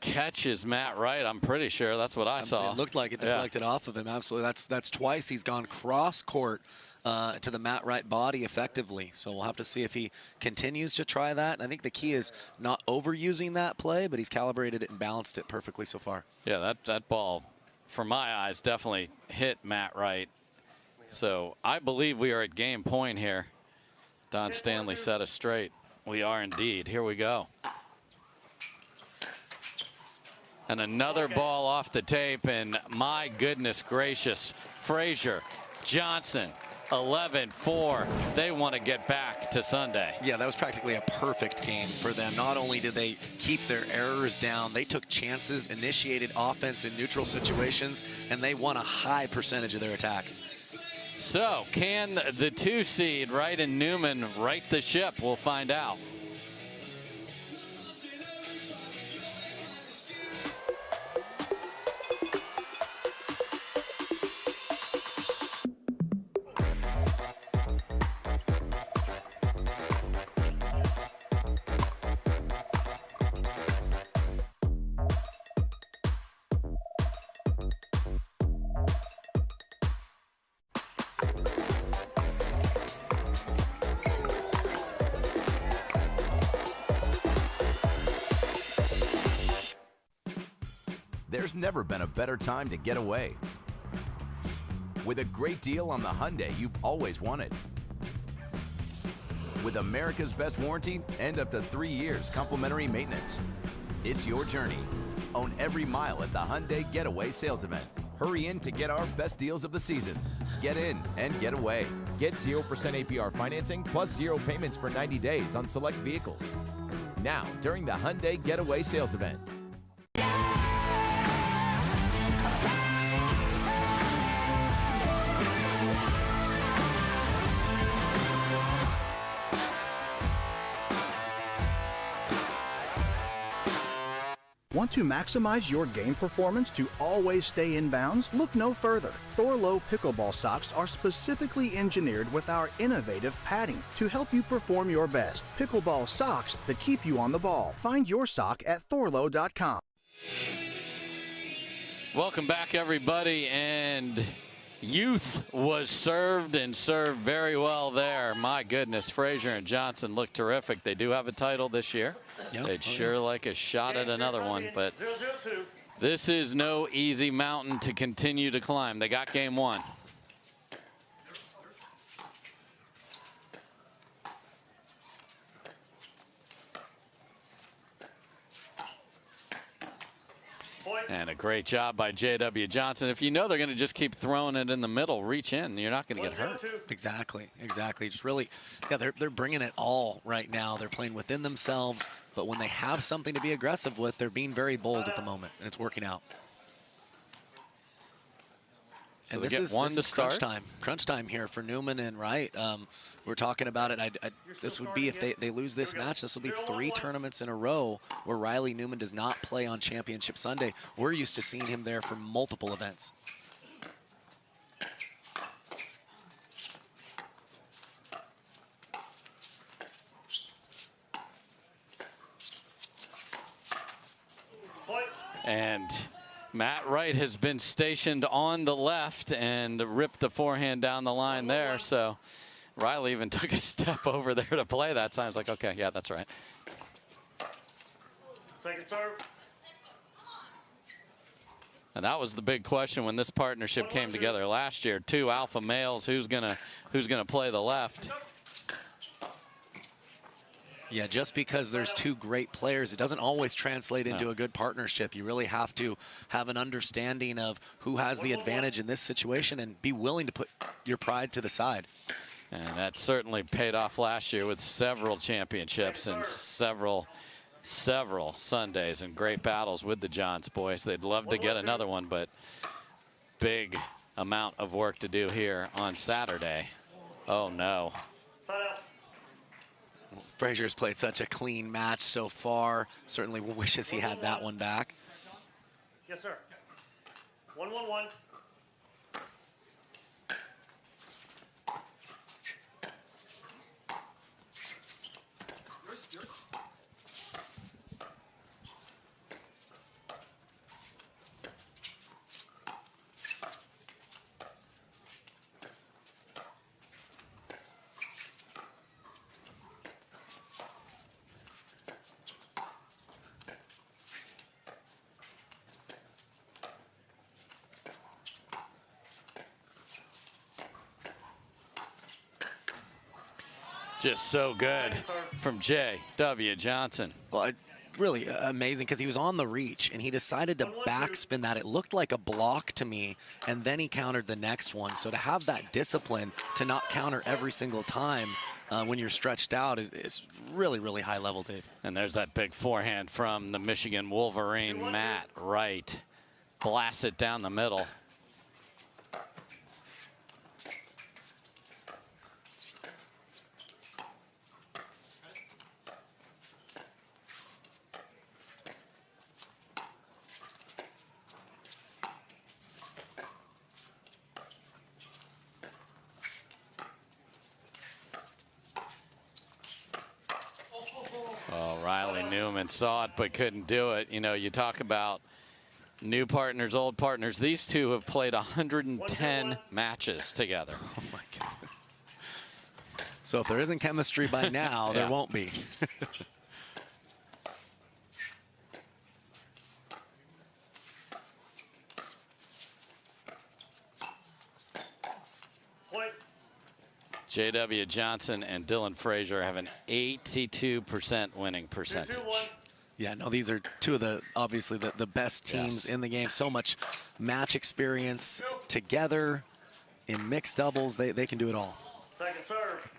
catches Matt Wright. I'm pretty sure that's what I saw. It looked like it deflected off of him. Absolutely. That's twice he's gone cross court to the Matt Wright body effectively. So we'll have to see if he continues to try that. And I think the key is not overusing that play, but he's calibrated it and balanced it perfectly so far. Yeah, that ball, from my eyes, definitely hit Matt Wright. So I believe we are at game point here. Don Stanley set us straight. We are indeed. Here we go. And another ball off the tape, and my goodness gracious, Frazier, Johnson, 11-4. They want to get back to Sunday. Yeah, that was practically a perfect game for them. Not only did they keep their errors down, they took chances, initiated offense in neutral situations, and they won a high percentage of their attacks. So, can the 2 seed, Wright and Newman, right the ship? We'll find out. There's never been a better time to get away. With a great deal on the Hyundai you've always wanted. With America's best warranty and up to 3 years complimentary maintenance. It's your journey. Own every mile at the Hyundai Getaway Sales Event. Hurry in to get our best deals of the season. Get in and get away. Get 0% APR financing plus 0 payments for 90 days on select vehicles. Now, during the Hyundai Getaway Sales Event. Want to maximize your game performance to always stay in bounds? Look no further. Thorlo pickleball socks are specifically engineered with our innovative padding to help you perform your best. Pickleball socks that keep you on the ball. Find your sock at thorlo.com. Welcome back, everybody, and youth was served and served very well there. My goodness, Frazier and Johnson look terrific. They do have a title this year. Yep. They'd sure like a shot at another one, but this is no easy mountain to continue to climb. They got game one. And a great job by J.W. Johnson. If you know they're going to just keep throwing it in the middle, reach in, you're not going to get hurt. Exactly, exactly. Just really, yeah, they're bringing it all right now. They're playing within themselves, but when they have something to be aggressive with, they're being very bold at the moment, and it's working out. So and they this get is one to start. Crunch time here for Newman and Wright. We're talking about it. This would be, if they lose this match, this will be 3 tournaments in a row where Riley Newman does not play on Championship Sunday. We're used to seeing him there for multiple events. And Matt Wright has been stationed on the left and ripped the forehand down the line there. So Riley even took a step over there to play that time. It's like, okay, yeah, that's right. Second serve. And that was the big question when this partnership came together last year. 2 alpha males, who's gonna play the left? Yeah, just because there's 2 great players, it doesn't always translate into a good partnership. You really have to have an understanding of who has the advantage in this situation and be willing to put your pride to the side. And that certainly paid off last year with several championships and several Sundays and great battles with the Johns boys. They'd love to get another one, but big amount of work to do here on Saturday. Oh, no. Frazier's played such a clean match so far. Certainly wishes he had that one back. Yes, sir. 1-1-1. Just so good from J.W. Johnson. Well, really amazing because he was on the reach and he decided to backspin that. It looked like a block to me, and then he countered the next one. So to have that discipline to not counter every single time when you're stretched out is really, really high level, Dave. And there's that big forehand from the Michigan Wolverine, Matt Wright. Blasts it down the middle. Oh, Riley Newman saw it but couldn't do it. You know, you talk about new partners, old partners. These two have played 110 matches together. Oh, my goodness. So if there isn't chemistry by now, there won't be. J.W. Johnson and Dylan Frazier have an 82% winning percentage. Yeah, no, these are 2 of the, obviously, the best teams in the game. So much match experience together in mixed doubles. They can do it all. Second serve.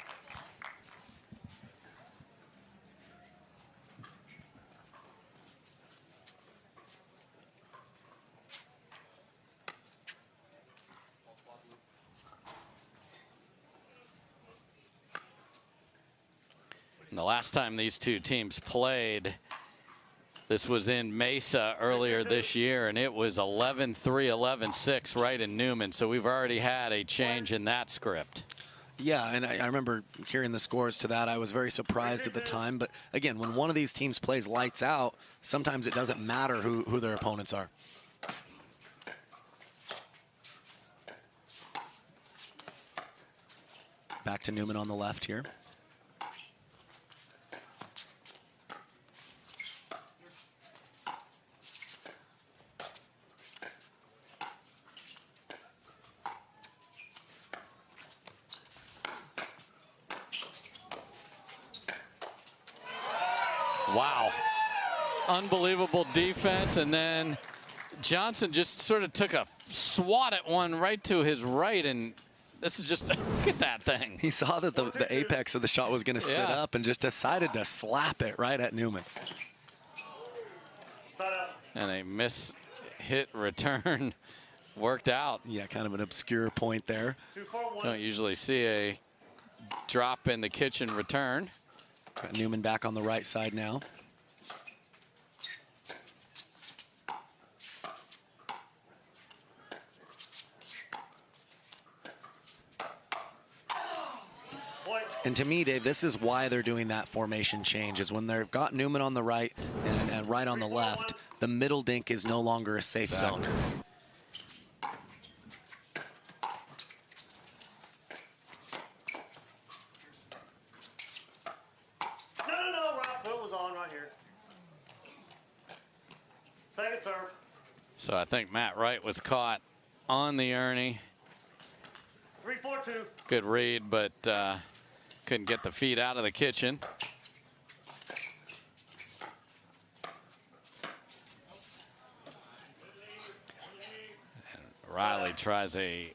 And the last time these 2 teams played, this was in Mesa earlier this year, and it was 11-3, 11-6 Wright and Newman. So we've already had a change in that script. Yeah, and I remember hearing the scores to that. I was very surprised at the time. But again, when one of these teams plays lights out, sometimes it doesn't matter who their opponents are. Back to Newman on the left here. Wow. Unbelievable defense, and then Johnson just sort of took a swat at one right to his right, and this is just, look at that thing. He saw that the apex of the shot was going to sit up and just decided to slap it right at Newman. And a miss-hit return worked out. Yeah, kind of an obscure point there. Don't usually see a drop in the kitchen return. Got Newman back on the right side now. And to me, Dave, this is why they're doing that formation change, is when they've got Newman on the right and Wright on the left, the middle dink is no longer a safe zone. No, right foot was on right here. Second serve. So I think Matt Wright was caught on the Ernie. 3-4-2. Good read, but couldn't get the feet out of the kitchen. And Riley tries a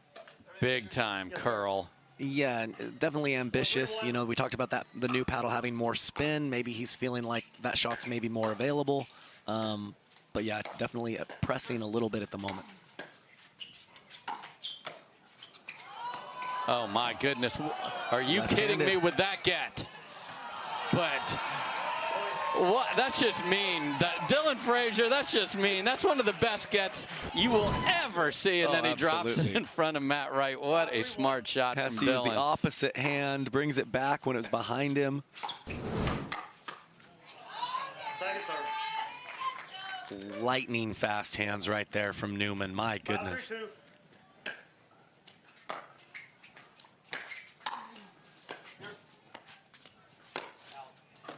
big-time curl. Yeah, definitely ambitious. You know, we talked about that, the new paddle having more spin. Maybe he's feeling like that shot's maybe more available. But yeah, definitely pressing a little bit at the moment. Oh my goodness, are you kidding me with that get? But what? That's just mean. Dylan Frazier, that's just mean. That's one of the best gets you will ever see, and then he drops it in front of Matt Wright. What a smart shot from Dylan. Has to use the opposite hand, brings it back when it was behind him. Second serve. Lightning fast hands right there from Newman. My goodness. 5-3-2.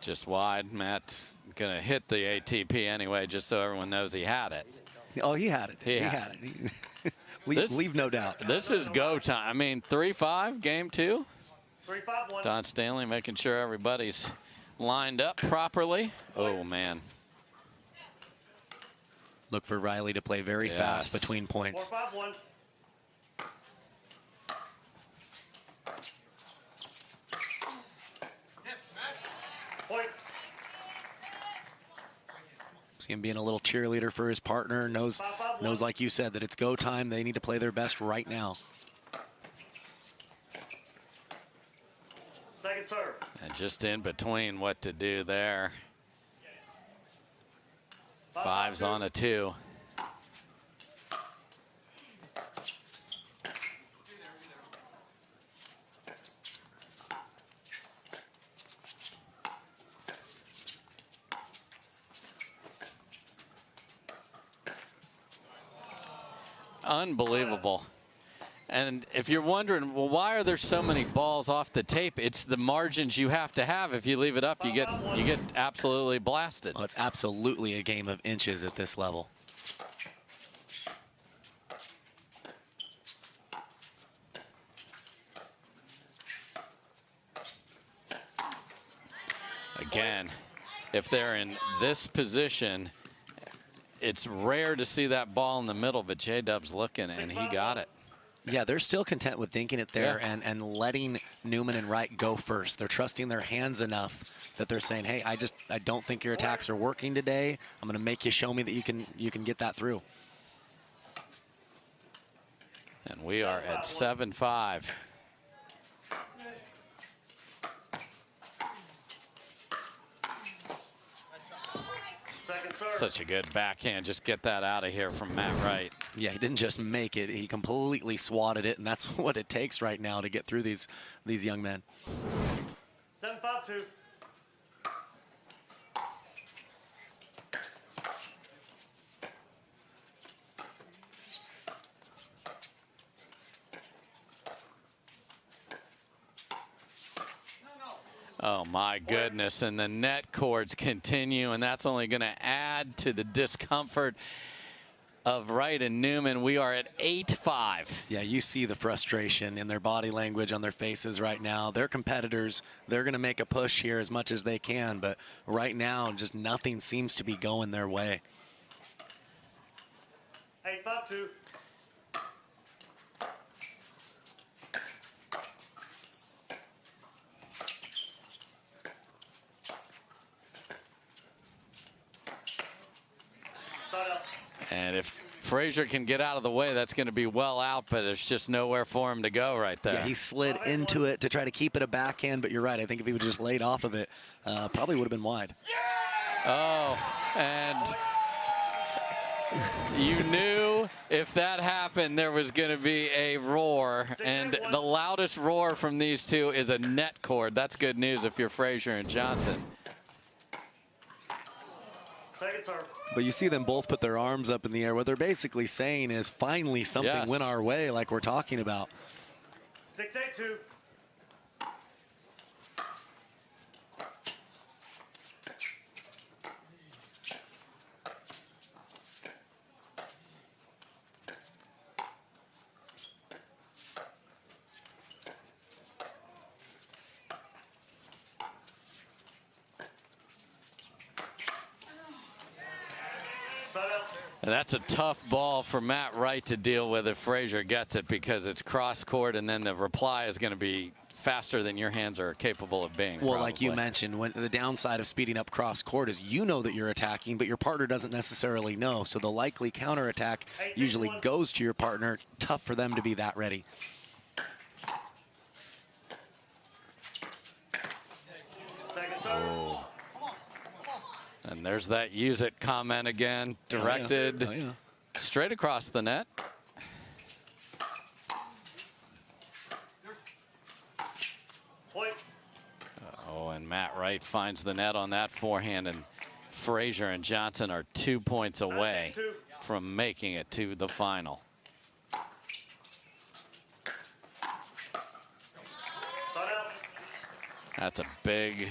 Just wide. Matt's gonna hit the ATP anyway, just so everyone knows he had it. Oh, he had it. He had it. Leave no doubt. This is go time. I mean, 3-5, game 2. 3-5-1. Don Stanley making sure everybody's lined up properly. Oh, man. Look for Riley to play very fast between points. 4-5-1. Point. See him being a little cheerleader for his partner. Knows, like you said, that it's go time. They need to play their best right now. Second serve. And just in between what to do there. 5's on a 2. Unbelievable. And if you're wondering, well, why are there so many balls off the tape? It's the margins you have to have. If you leave it up, you get absolutely blasted. Well, it's absolutely a game of inches at this level. Again, if they're in this position, it's rare to see that ball in the middle, but J-Dub's looking, and he got it. Yeah, they're still content with dinking it there and letting Newman and Wright go first. They're trusting their hands enough that they're saying, hey, I don't think your attacks are working today. I'm going to make you show me that you can get that through. And we are at 7-5. Such a good backhand. Just get that out of here from Matt Wright. Yeah, he didn't just make it. He completely swatted it, and that's what it takes right now to get through these young men. 7-5-2. Oh, my goodness. And the net cords continue, and that's only going to add to the discomfort of Wright and Newman. We are at 8-5. Yeah, you see the frustration in their body language on their faces right now. They're competitors. They're going to make a push here as much as they can, but right now just nothing seems to be going their way. 8-5-2. Side up. And if Frazier can get out of the way, that's going to be well out, but there's just nowhere for him to go right there. Yeah, he slid into it to try to keep it a backhand, but you're right. I think if he would just laid off of it, probably would have been wide. Oh, and you knew if that happened, there was going to be a roar, and the loudest roar from these two is a net cord. That's good news if you're Frazier and Johnson. Second serve. But you see them both put their arms up in the air. What they're basically saying is, finally something went our way, like we're talking about. 6-8-2. And that's a tough ball for Matt Wright to deal with if Frazier gets it, because it's cross court, and then the reply is going to be faster than your hands are capable of being. Well, like you mentioned, when the downside of speeding up cross court is you know that you're attacking, but your partner doesn't necessarily know. So the likely counterattack usually goes to your partner. Tough for them to be that ready. Second serve. Oh. And there's that use it comment again, directed straight across the net. Point. Oh, and Matt Wright finds the net on that forehand, and Frazier and Johnson are 2 points away from making it to the final. That's a big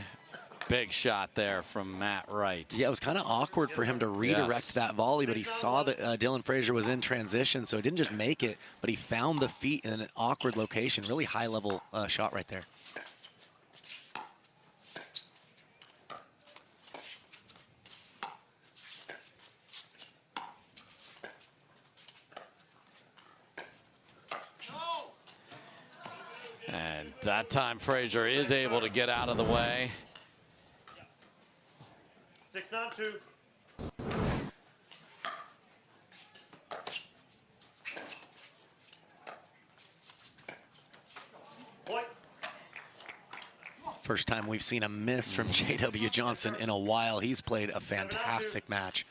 shot there from Matt Wright. Yeah, it was kind of awkward for him to redirect that volley, but he saw that Dylan Frazier was in transition, so he didn't just make it, but he found the feet in an awkward location. Really high-level shot right there. And that time Frazier is able to get out of the way. 6-9-2. Point. First time we've seen a miss from J.W. Johnson in a while. He's played a fantastic match.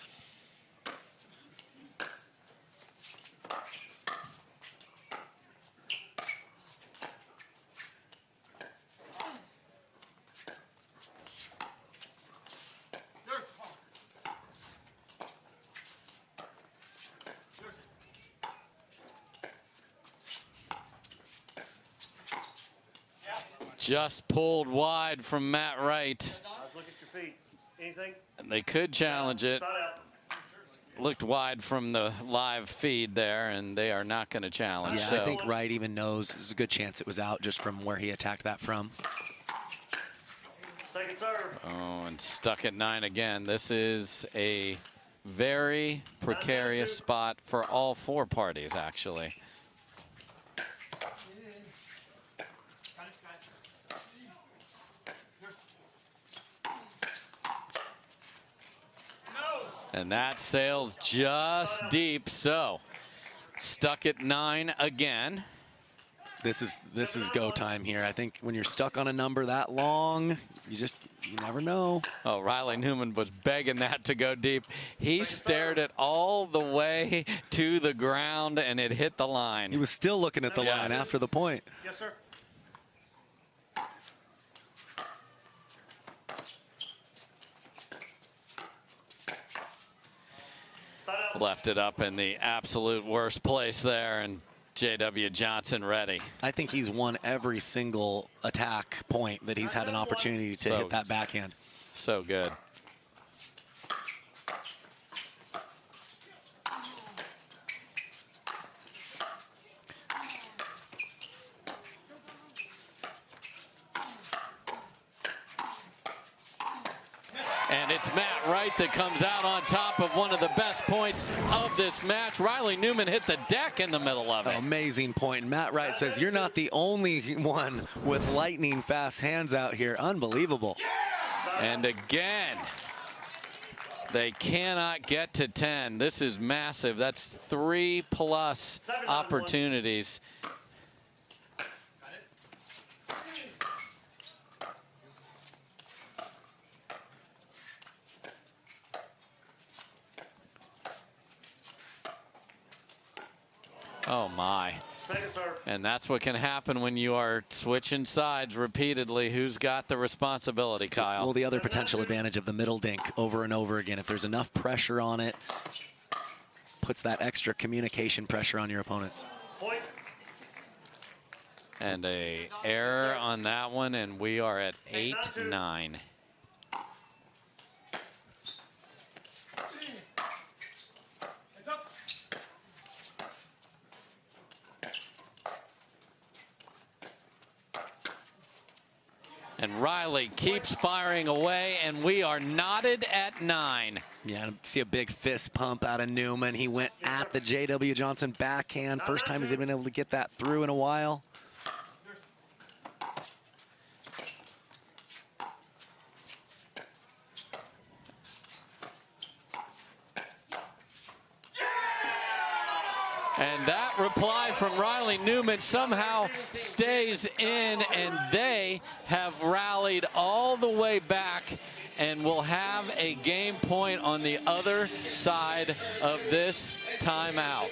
Just pulled wide from Matt Wright. Let's look at your feet. Anything? And they could challenge it. Side out. Looked wide from the live feed there, and they are not going to challenge. Yeah, so. I think Wright even knows there's a good chance it was out just from where he attacked that from. Second serve. Oh, and stuck at 9 again. This is a very precarious spot for all four parties, actually. And that sails just deep, so stuck at 9 again. This is go time here. I think when you're stuck on a number that long, you never know. Oh, Riley Newman was begging that to go deep. He stared it all the way to the ground, and it hit the line. He was still looking at the line after the point. Yes, sir. Left it up in the absolute worst place there, and J.W. Johnson ready. I think he's won every single attack point that he's had an opportunity to hit that backhand. So good. And it's Matt Wright that comes out on top of one of the best points of this match. Riley Newman hit the deck in the middle of it. Amazing point. Matt Wright says, you're not the only one with lightning fast hands out here. Unbelievable. And again, they cannot get to 10. This is massive. That's 3+ opportunities. Oh my. And that's what can happen when you are switching sides repeatedly. Who's got the responsibility, Kyle? Well, the other potential advantage of the middle dink over and over again, if there's enough pressure on it, puts that extra communication pressure on your opponents. And a error on that one, and we are at 8-9. And Riley keeps firing away, and we are knotted at 9. Yeah, I see a big fist pump out of Newman. He went at the J.W. Johnson backhand. First time he's been able to get that through in a while. And that reply from Riley Newman somehow stays in, and they have rallied all the way back and will have a game point on the other side of this timeout.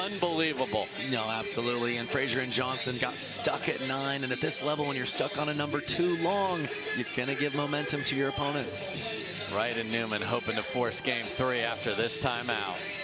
Unbelievable. No, absolutely. And Frazier and Johnson got stuck at 9, and at this level, when you're stuck on a number too long, you're going to give momentum to your opponents. Wright and Newman hoping to force game 3 after this timeout.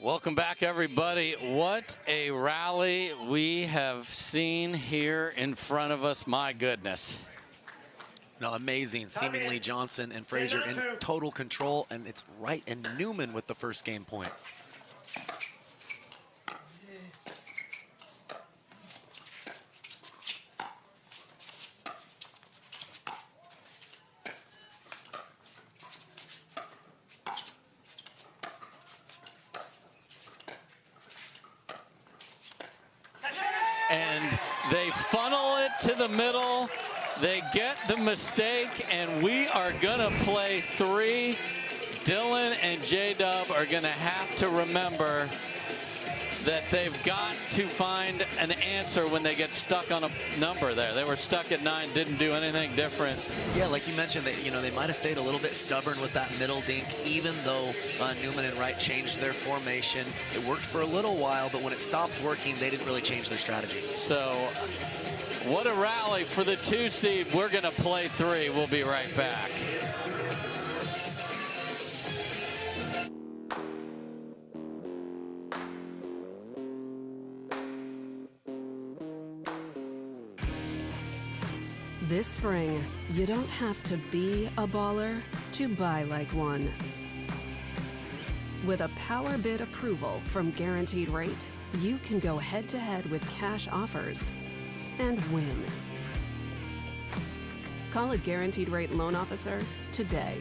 Welcome back, everybody. What a rally we have seen here in front of us. My goodness. No, amazing. Seemingly Johnson and Frazier in total control, and it's Wright and Newman with the first game point. And they funnel it to the middle. They get the mistake, and we are going to play 3. Dylan and J-Dub are going to have to remember that they've got to find an answer when they get stuck on a number there. They were stuck at 9, didn't do anything different. Yeah, like you mentioned, they might have stayed a little bit stubborn with that middle dink, even though Newman and Wright changed their formation. It worked for a little while, but when it stopped working, they didn't really change their strategy. So, what a rally for the 2 seed. We're going to play 3. We'll be right back. This spring, you don't have to be a baller to buy like one. With a power bid approval from Guaranteed Rate, you can go head-to-head with cash offers and win. Call a Guaranteed Rate loan officer today.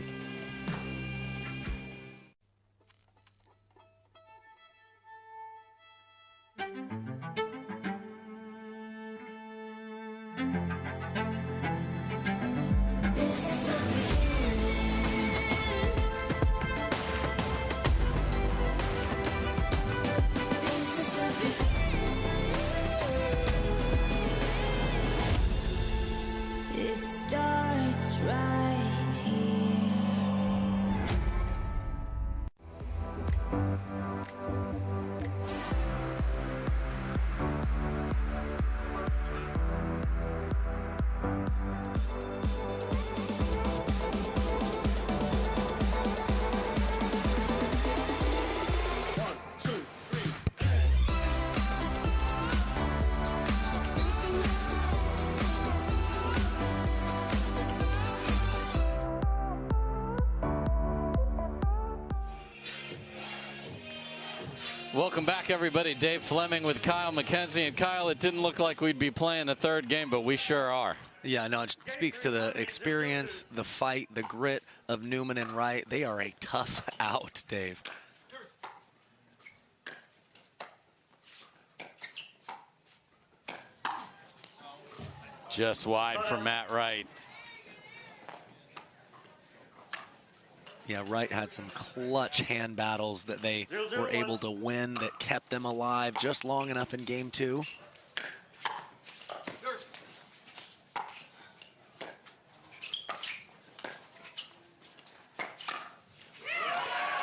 It starts right here. Welcome back, everybody. Dave Fleming with Kyle McKenzie. And Kyle, it didn't look like we'd be playing a third game, but we sure are. Yeah, no, it speaks to the experience, the fight, the grit of Newman and Wright. They are a tough out, Dave. Just wide for Matt Wright. Yeah, Wright had some clutch hand battles that they were able to win that kept them alive just long enough in game two.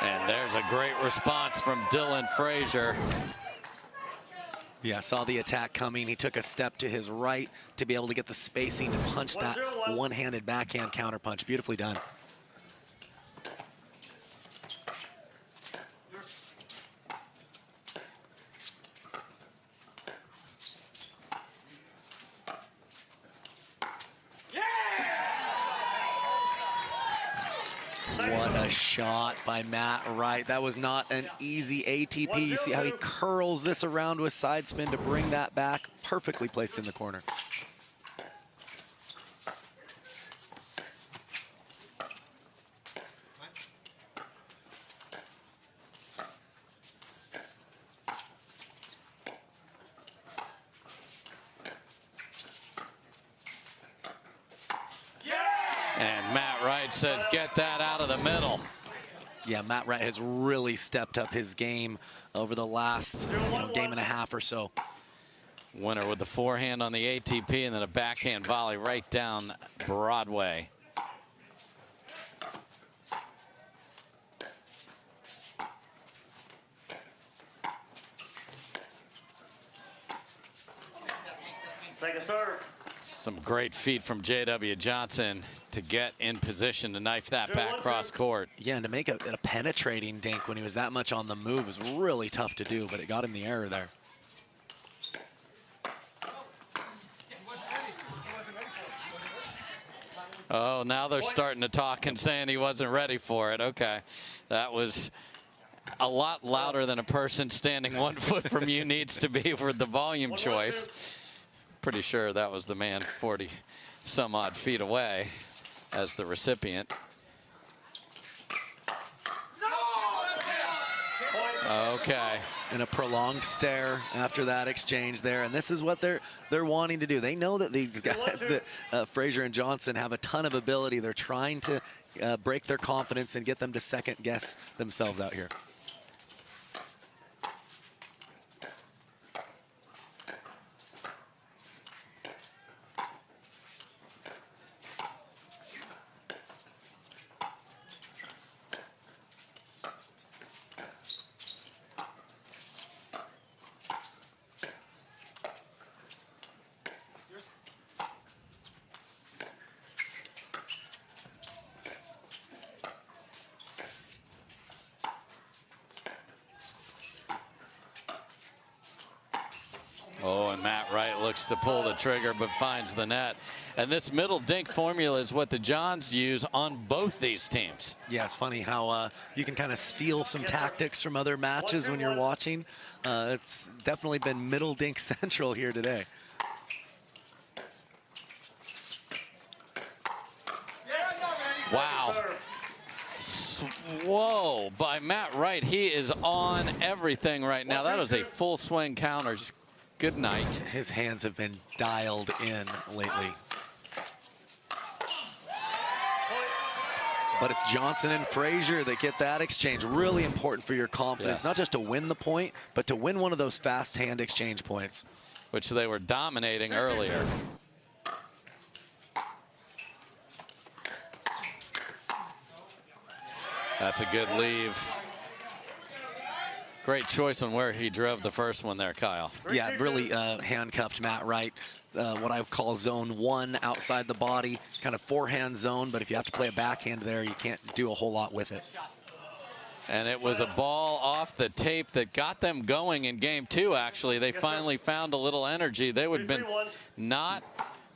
And there's a great response from Dylan Frazier. Yeah, saw the attack coming. He took a step to his right to be able to get the spacing and punch that one-handed backhand counterpunch. Beautifully done. What a shot by Matt Wright. That was not an easy ATP. You see how he curls this around with side spin to bring that back. Perfectly placed in the corner. And Matt Wright says, get that out of the middle. Yeah, Matt Wright has really stepped up his game over the last game and a half or so. Winner with the forehand on the ATP and then a backhand volley right down Broadway. Second serve. Some great feet from J.W. Johnson to get in position to knife that back cross court. Yeah, and to make a penetrating dink when he was that much on the move was really tough to do, but it got him the error there. Oh, now they're starting to talk and saying he wasn't ready for it. Okay, that was a lot louder than a person standing 1 foot from you needs to be for the volume choice. Pretty sure that was the man 40 some odd feet away as the recipient. Okay. And a prolonged stare after that exchange there. And this is what they're wanting to do. They know that these guys, Frazier and Johnson, have a ton of ability. They're trying to break their confidence and get them to second guess themselves out here. looks to pull the trigger, but finds the net. And this middle dink formula is what the Johns use on both these teams. Yeah, it's funny how you can kind of steal some tactics from other matches when you're watching. It's definitely been middle dink central here today. Wow. Whoa, by Matt Wright. He is on everything right now. That was a full swing counter. Just good night. His hands have been dialed in lately. But it's Johnson and Frazier that get that exchange. Really important for your confidence, Yes. not just to win the point, but to win one of those fast hand exchange points. Which they were dominating earlier. That's a good leave. Great choice on where he drove the first one there, Kyle. Yeah, really handcuffed Matt Wright. What I call zone 1 outside the body, kind of forehand zone, but if you have to play a backhand there, you can't do a whole lot with it. And it was a ball off the tape that got them going in game 2, actually. They finally found a little energy. They would have been not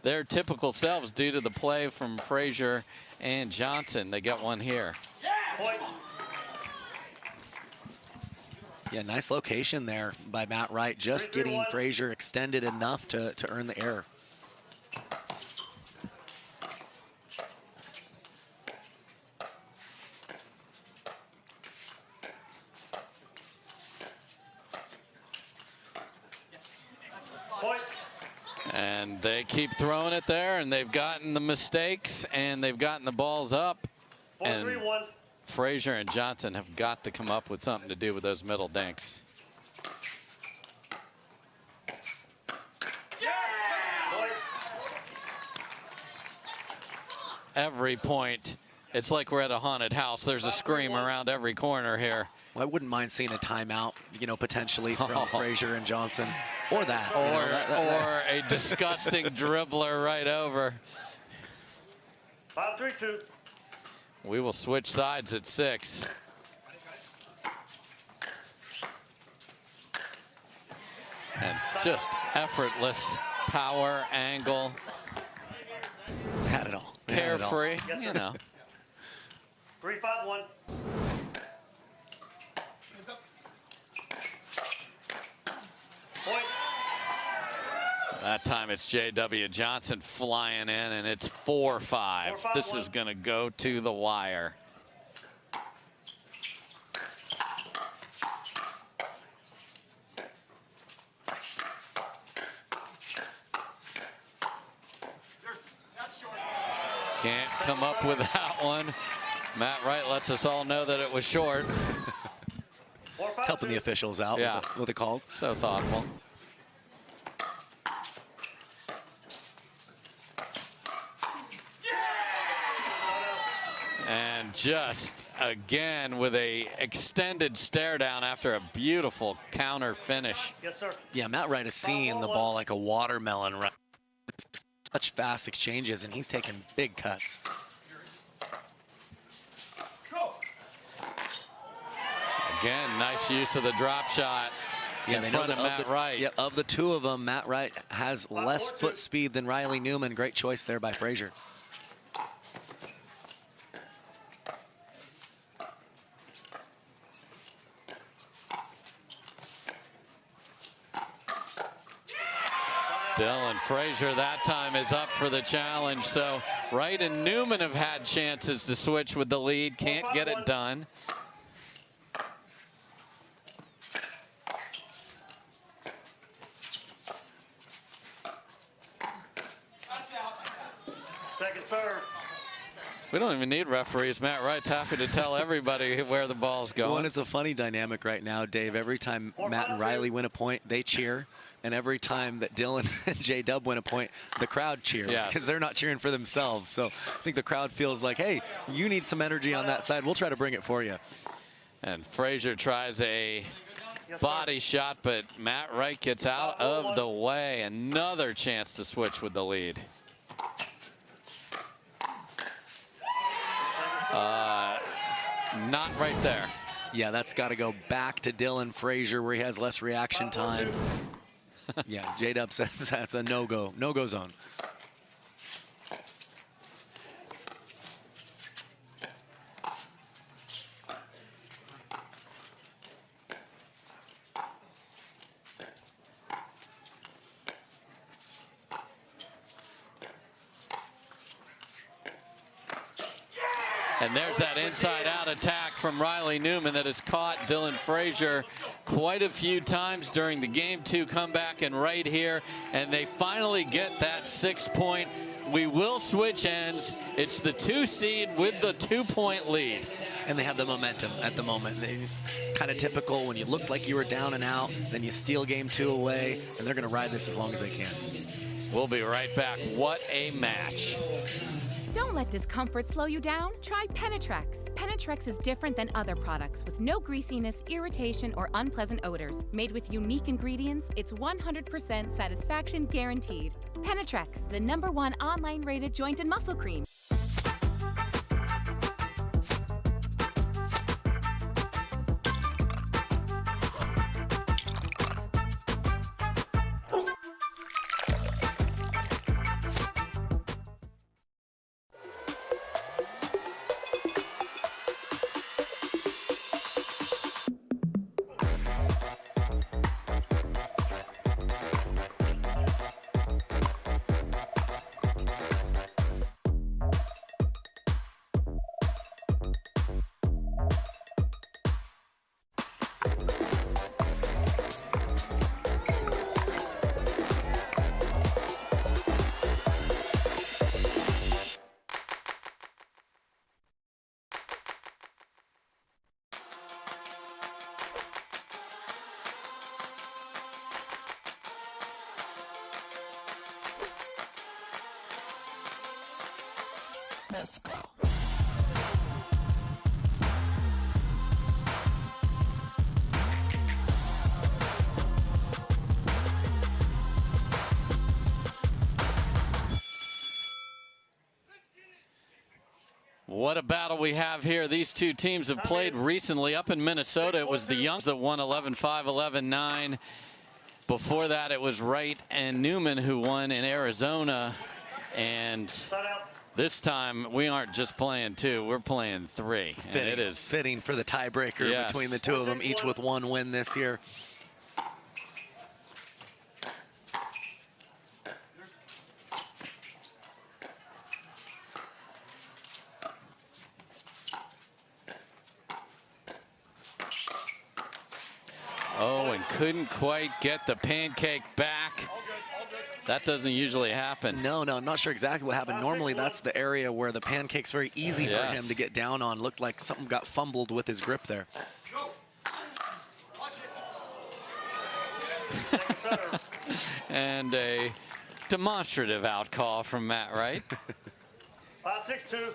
their typical selves due to the play from Frazier and Johnson. They get one here. Yeah, nice location there by Matt Wright, just getting Frazier extended enough to earn the error. And they keep throwing it there, and they've gotten the mistakes, and they've gotten the balls up. And Frazier and Johnson have got to come up with something to do with those middle dinks. Every point, it's like we're at a haunted house. There's a scream around every corner here. Well, I wouldn't mind seeing a timeout, you know, potentially from Frazier and Johnson, or that. Or a disgusting dribbler right over. 5-3-2. We will switch sides at 6. And just effortless power, angle. Had it all. Carefree, Yes, sir. you know. 3-5-1. That time it's J.W. Johnson flying in, and it's 4-5. This is going to go to the wire. Can't come up with that one. Matt Wright lets us all know that it was short. Helping the officials out with the calls. So thoughtful. And just again with a extended stare down after a beautiful counter finish. Yes, sir. Yeah, Matt Wright is seeing the ball like a watermelon. Right? Such fast exchanges, and he's taking big cuts. Again, nice use of the drop shot in front of Matt Wright. Yeah, of the two of them, Matt Wright has less foot speed than Riley Newman. Great choice there by Frazier. Dylan Frazier that time is up for the challenge. So Wright and Newman have had chances to switch with the lead. Can't get it done. Second serve. We don't even need referees. Matt Wright's happy to tell everybody where the ball's going. Well, and it's a funny dynamic right now, Dave. Every time Matt and Riley win a point, they cheer. And every time that Dylan and J-Dub win a point, the crowd cheers because they're not cheering for themselves. So I think the crowd feels like, hey, you need some energy on that side. We'll try to bring it for you. And Frazier tries a body shot, but Matt Wright gets out of the way. Another chance to switch with the lead. Not right there. Yeah, that's got to go back to Dylan Frazier where he has less reaction time. Yeah, J-Dub says that's a no-go zone. And there's that inside-out attack from Riley Newman that has caught Dylan Frazier quite a few times during the game. 2 comeback and right here, and they finally get that 6-point. We will switch ends. It's the 2 seed with the 2-point lead. And they have the momentum at the moment. Kind of typical when you looked like you were down and out, then you steal game 2 away, and they're going to ride this as long as they can. We'll be right back. What a match. Don't let discomfort slow you down. Try Penetrex. Penetrex is different than other products with no greasiness, irritation, or unpleasant odors. Made with unique ingredients, it's 100% satisfaction guaranteed. Penetrex, the #1 online rated joint and muscle cream. Let's go. What a battle we have here. These two teams have played recently up in Minnesota. It was the Youngs that won 11-5, 11-9. Before that, it was Wright and Newman who won in Arizona. And this time, we aren't just playing 2, we're playing 3. And it is fitting for the tiebreaker between the 2 of them, each with 1 win this year. Oh, and couldn't quite get the pancake back. That doesn't usually happen. No, I'm not sure exactly what happened. Normally, that's the area where the pancake's very easy for him to get down on. Looked like something got fumbled with his grip there. And a demonstrative out call from Matt Wright. 5-6-2.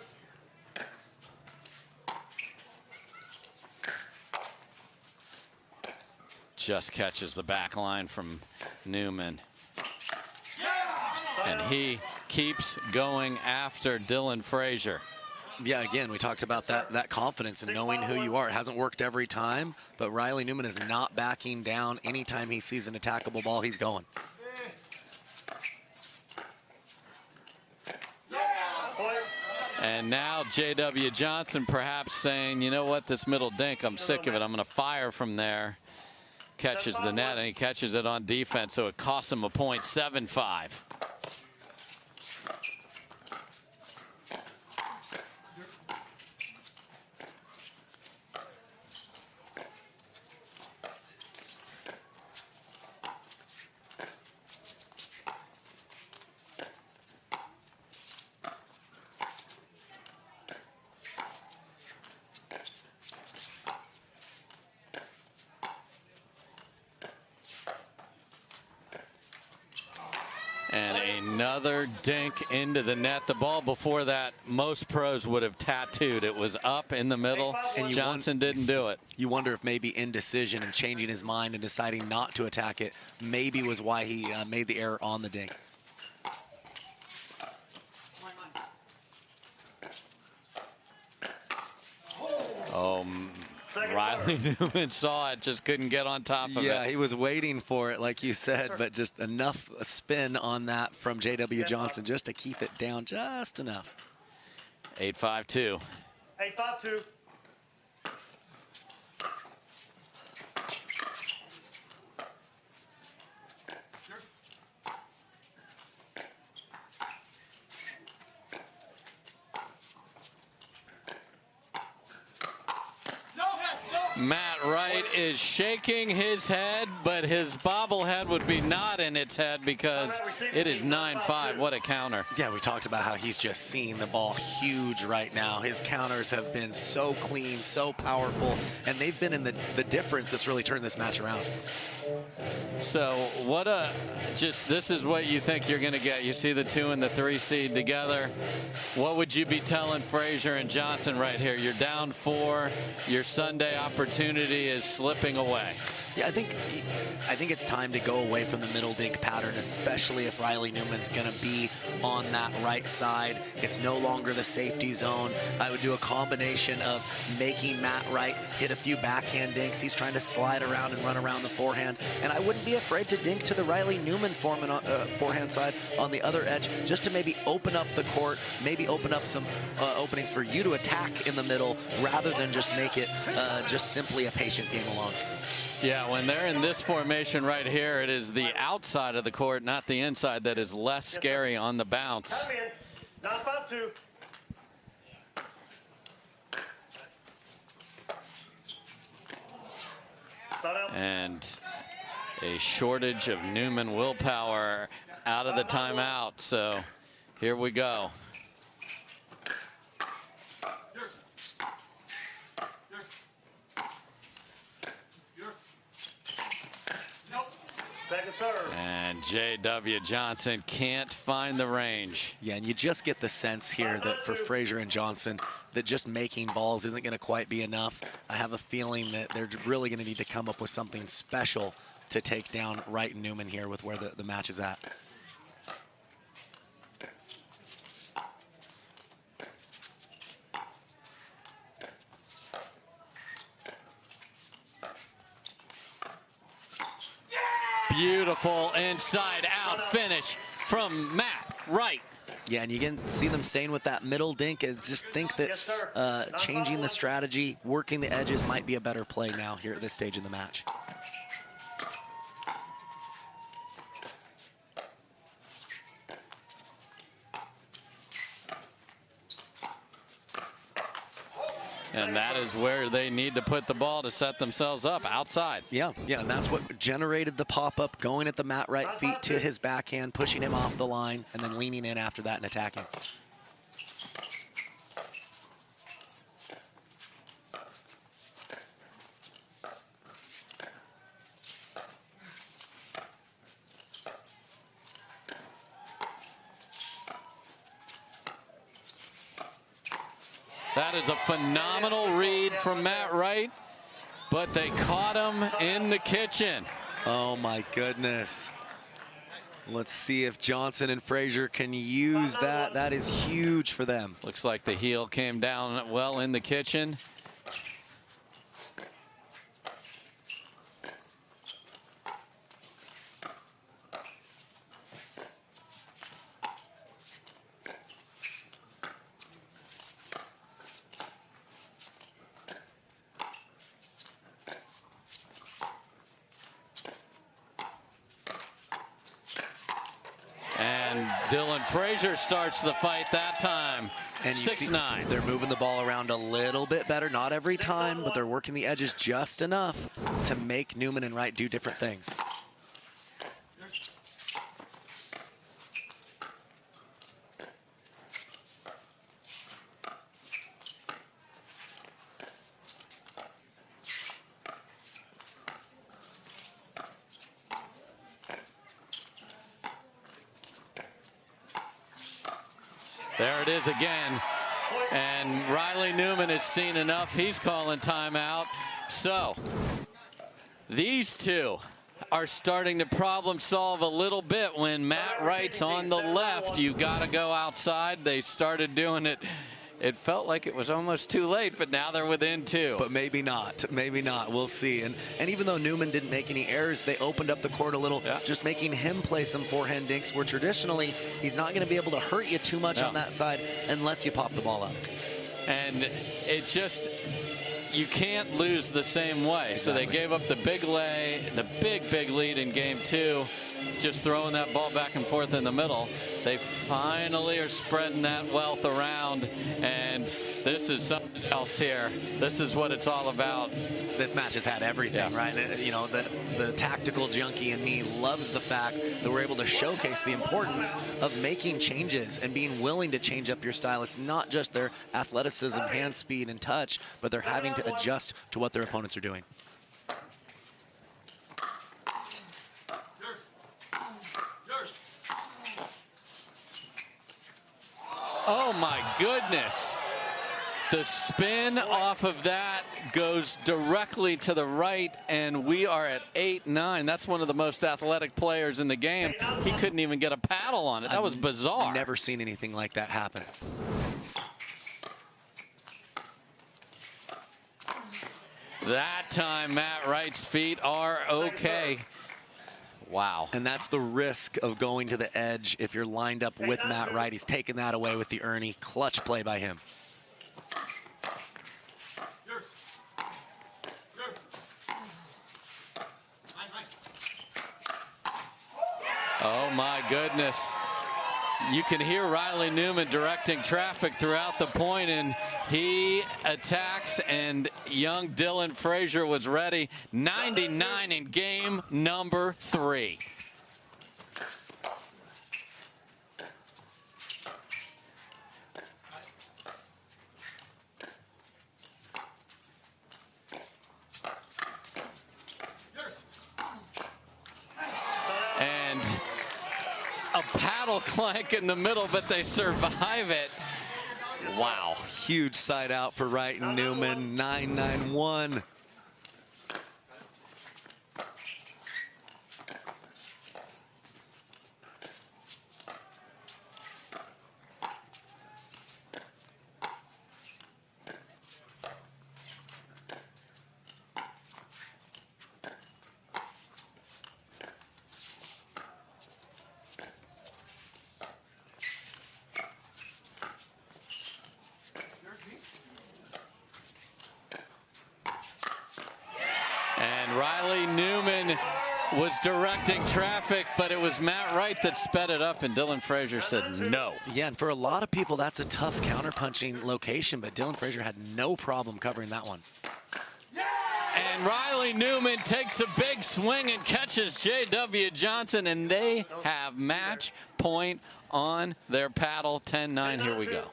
Just catches the back line from Newman. And he keeps going after Dylan Frazier. Yeah, again, we talked about that confidence and knowing who you are. It hasn't worked every time, but Riley Newman is not backing down. Anytime he sees an attackable ball, he's going. And now J.W. Johnson perhaps saying, you know what, this middle dink, I'm sick of it. I'm going to fire from there. Catches the net, and he catches it on defense, so it costs him a point, 7-5. And another dink into the net. The ball before that, most pros would have tattooed. It was up in the middle, and Johnson didn't do it. You wonder if maybe indecision and changing his mind and deciding not to attack it maybe was why he made the error on the dink. Oh, Riley Newman saw it, just couldn't get on top of it. Yeah, he was waiting for it, like you said, but just enough spin on that from J.W. Johnson just to keep it down just enough. 8-5-2. 8-5-2. Matt Wright is shaking his head, but his bobblehead would be not in its head because it is 9-5. What a counter. Yeah, we talked about how he's just seeing the ball huge right now. His counters have been so clean, so powerful, and they've been in the difference that's really turned this match around. So what this is what you think you're going to get. You see the 2 and the 3 seed together. What would you be telling Frazier and Johnson right here? You're down 4. Your Sunday opportunity is slipping away. Yeah, I think it's time to go away from the middle dink pattern, especially if Riley Newman's going to be on that right side. It's no longer the safety zone. I would do a combination of making Matt Wright hit a few backhand dinks. He's trying to slide around and run around the forehand. And I wouldn't be afraid to dink to the Riley Newman forehand side on the other edge, just to maybe open up the court, maybe open up some openings for you to attack in the middle, rather than just make it just simply a patient game along. Yeah, when they're in this formation right here, it is the outside of the court, not the inside, that is less scary on the bounce. 9-5-2. And a shortage of Newman willpower out of the timeout. So here we go. Second serve. And J.W. Johnson can't find the range. Yeah, and you just get the sense here that for Frazier and Johnson, that just making balls isn't going to quite be enough. I have a feeling that they're really going to need to come up with something special to take down Wright and Newman here with where the match is at. Beautiful inside-out finish from Matt Wright. Yeah, and you can see them staying with that middle dink, and just think that changing the strategy, working the edges might be a better play now here at this stage in the match. And that is where they need to put the ball to set themselves up, outside. Yeah, and that's what generated the pop-up, going at the Matt Wright feet to his backhand, pushing him off the line, and then leaning in after that and attacking. That is a phenomenal read from Matt Wright, but they caught him in the kitchen. Oh my goodness. Let's see if Johnson and Frazier can use that. That is huge for them. Looks like the heel came down well in the kitchen. Frazier starts the fight that time. And 6-9. They're moving the ball around a little bit better, not every time, but they're working the edges just enough to make Newman and Wright do different things. There it is again. And Riley Newman has seen enough. He's calling timeout. So these two are starting to problem solve a little bit. When Matt Wright's on the left, you got to go outside. They started doing it it felt like it was almost too late, but now they're within 2. But maybe not. Maybe not. We'll see. And even though Newman didn't make any errors, they opened up the court a little, just making him play some forehand dinks where traditionally he's not going to be able to hurt you too much on that side unless you pop the ball up. And it's just, you can't lose the same way. So they gave up the big lead in game 2, just throwing that ball back and forth in the middle. They finally are spreading that wealth around, and this is something else here. This is what it's all about. This match has had everything, right? You know, the tactical junkie in me loves the fact that we're able to showcase the importance of making changes and being willing to change up your style. It's not just their athleticism, hand speed, and touch, but they're having to adjust to what their opponents are doing. Oh my goodness. The spin off of that goes directly to the right, and we are at 8-9. That's one of the most athletic players in the game. He couldn't even get a paddle on it. That was bizarre. I've never seen anything like that happen. That time, Matt Wright's feet are okay. Wow. And that's the risk of going to the edge if you're lined up with Matt Wright. He's taken that away with the Ernie. Clutch play by him. Oh my goodness. You can hear Riley Newman directing traffic throughout the point, and he attacks, and young Dylan Frazier was ready. 99 in game number 3. And a paddle clank in the middle, but they survive it. Wow. Huge side out for Wright and Newman. 9-9-1. Riley Newman was directing traffic, but it was Matt Wright that sped it up, and Dylan Frazier said no. Yeah, and for a lot of people, that's a tough counterpunching location, but Dylan Frazier had no problem covering that one. And Riley Newman takes a big swing and catches J.W. Johnson, and they have match point on their paddle. 10-9, here we go.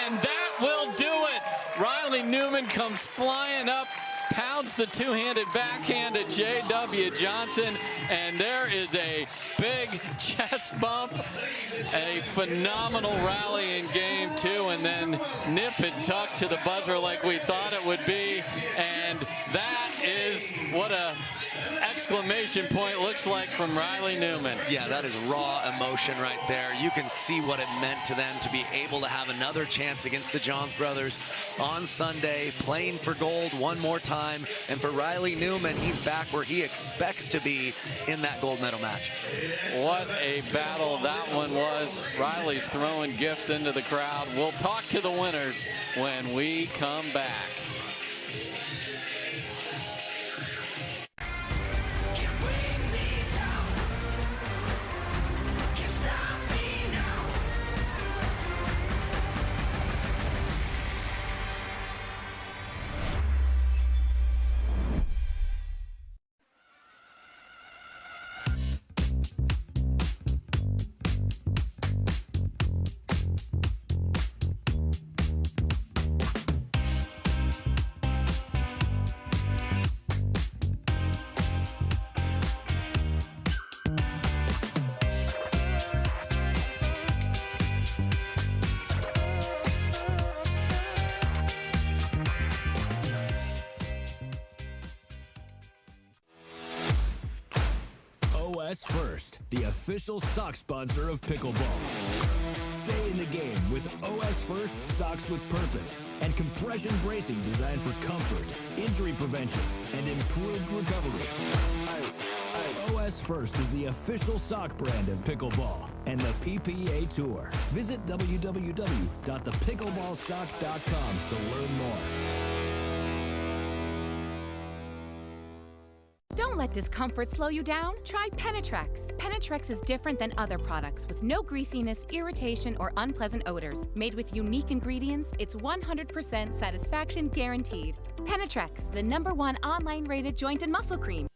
And that will do it. Riley Newman comes flying up, pounds the two-handed backhand at J.W. Johnson, and there is a big chest bump, a phenomenal rally in game 2, and then nip and tuck to the buzzer like we thought it would be, and that is what a exclamation point looks like from Riley Newman. Yeah, that is raw emotion right there. You can see what it meant to them to be able to have another chance against the Johns brothers on Sunday, playing for gold one more time. And for Riley Newman, he's back where he expects to be in that gold medal match. What a battle that one was. Riley's throwing gifts into the crowd. We'll talk to the winners when we come back. OS First, the official sock sponsor of pickleball. Stay in the game with OS First socks with purpose and compression bracing designed for comfort, injury prevention, and improved recovery. OS First is the official sock brand of pickleball and the PPA Tour. Visit www.thepickleballsock.com to learn more. Don't let discomfort slow you down. Try Penetrex. Penetrex is different than other products with no greasiness, irritation, or unpleasant odors. Made with unique ingredients, it's 100% satisfaction guaranteed. Penetrex, the #1 online rated joint and muscle cream.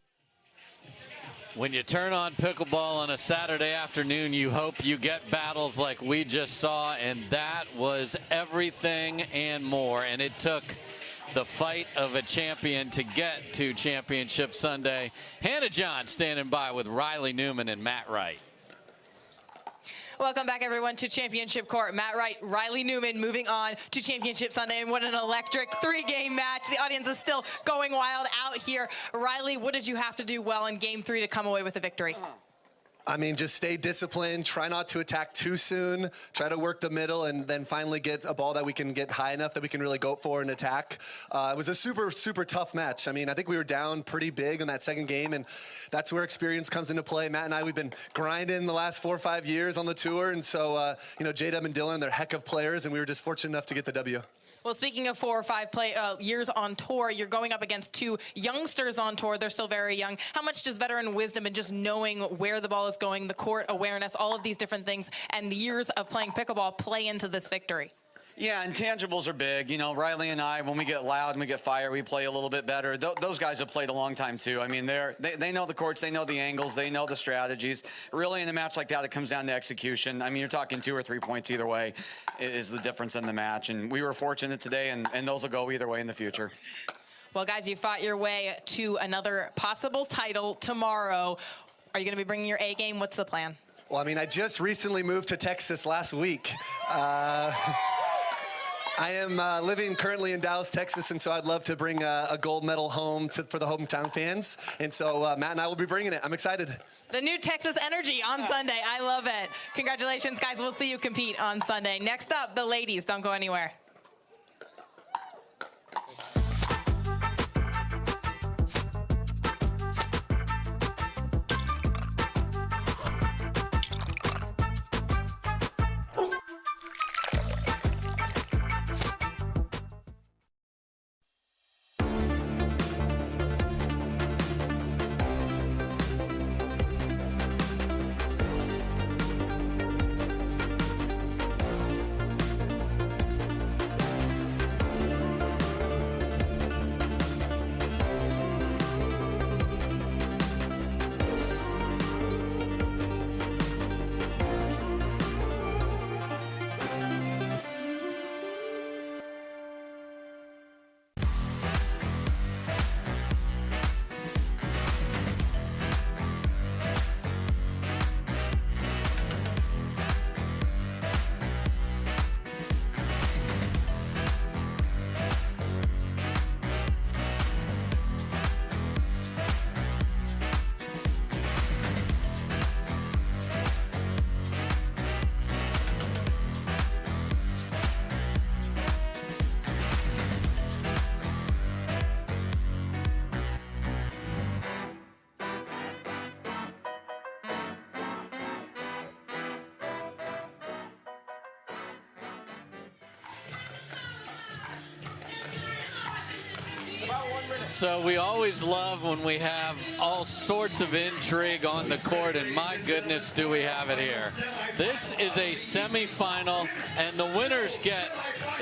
When you turn on pickleball on a Saturday afternoon, you hope you get battles like we just saw, and that was everything and more. And it took the fight of a champion to get to Championship Sunday. Hannah John standing by with Riley Newman and Matt Wright. Welcome back, everyone, to Championship Court. Matt Wright, Riley Newman moving on to Championship Sunday, and what an electric three-game match. The audience is still going wild out here. Riley, what did you have to do well in Game 3 to come away with a victory? I mean, just stay disciplined, try not to attack too soon, try to work the middle, and then finally get a ball that we can get high enough that we can really go for and attack. It was a super, super tough match. I mean, I think we were down pretty big in that second game, and that's where experience comes into play. Matt and I, we've been grinding the last 4 or 5 years on the tour, and so, you know, J-Dub and Dylan, they're heck of players, and we were just fortunate enough to get the W. Well, speaking of 4 or 5 years on tour, you're going up against 2 youngsters on tour. They're still very young. How much does veteran wisdom and just knowing where the ball is going, the court awareness, all of these different things, and the years of playing pickleball play into this victory? Yeah, intangibles are big. You know, Riley and I, when we get loud and we get fire, we play a little bit better. Those guys have played a long time, too. I mean, they know the courts, they know the angles, they know the strategies. Really, in a match like that, it comes down to execution. I mean, you're talking 2 or 3 points either way is the difference in the match. And we were fortunate today, and those will go either way in the future. Well, guys, you fought your way to another possible title tomorrow. Are you going to be bringing your A game? What's the plan? Well, I mean, I just recently moved to Texas last week. I am living currently in Dallas, Texas, and so I'd love to bring a gold medal home for the hometown fans. And so Matt and I will be bringing it. I'm excited. The new Texas energy on Sunday. I love it. Congratulations, guys. We'll see you compete on Sunday. Next up, the ladies. Don't go anywhere. So we always love when we have all sorts of intrigue on the court, and my goodness, do we have it here. This is a semifinal, and the winners get,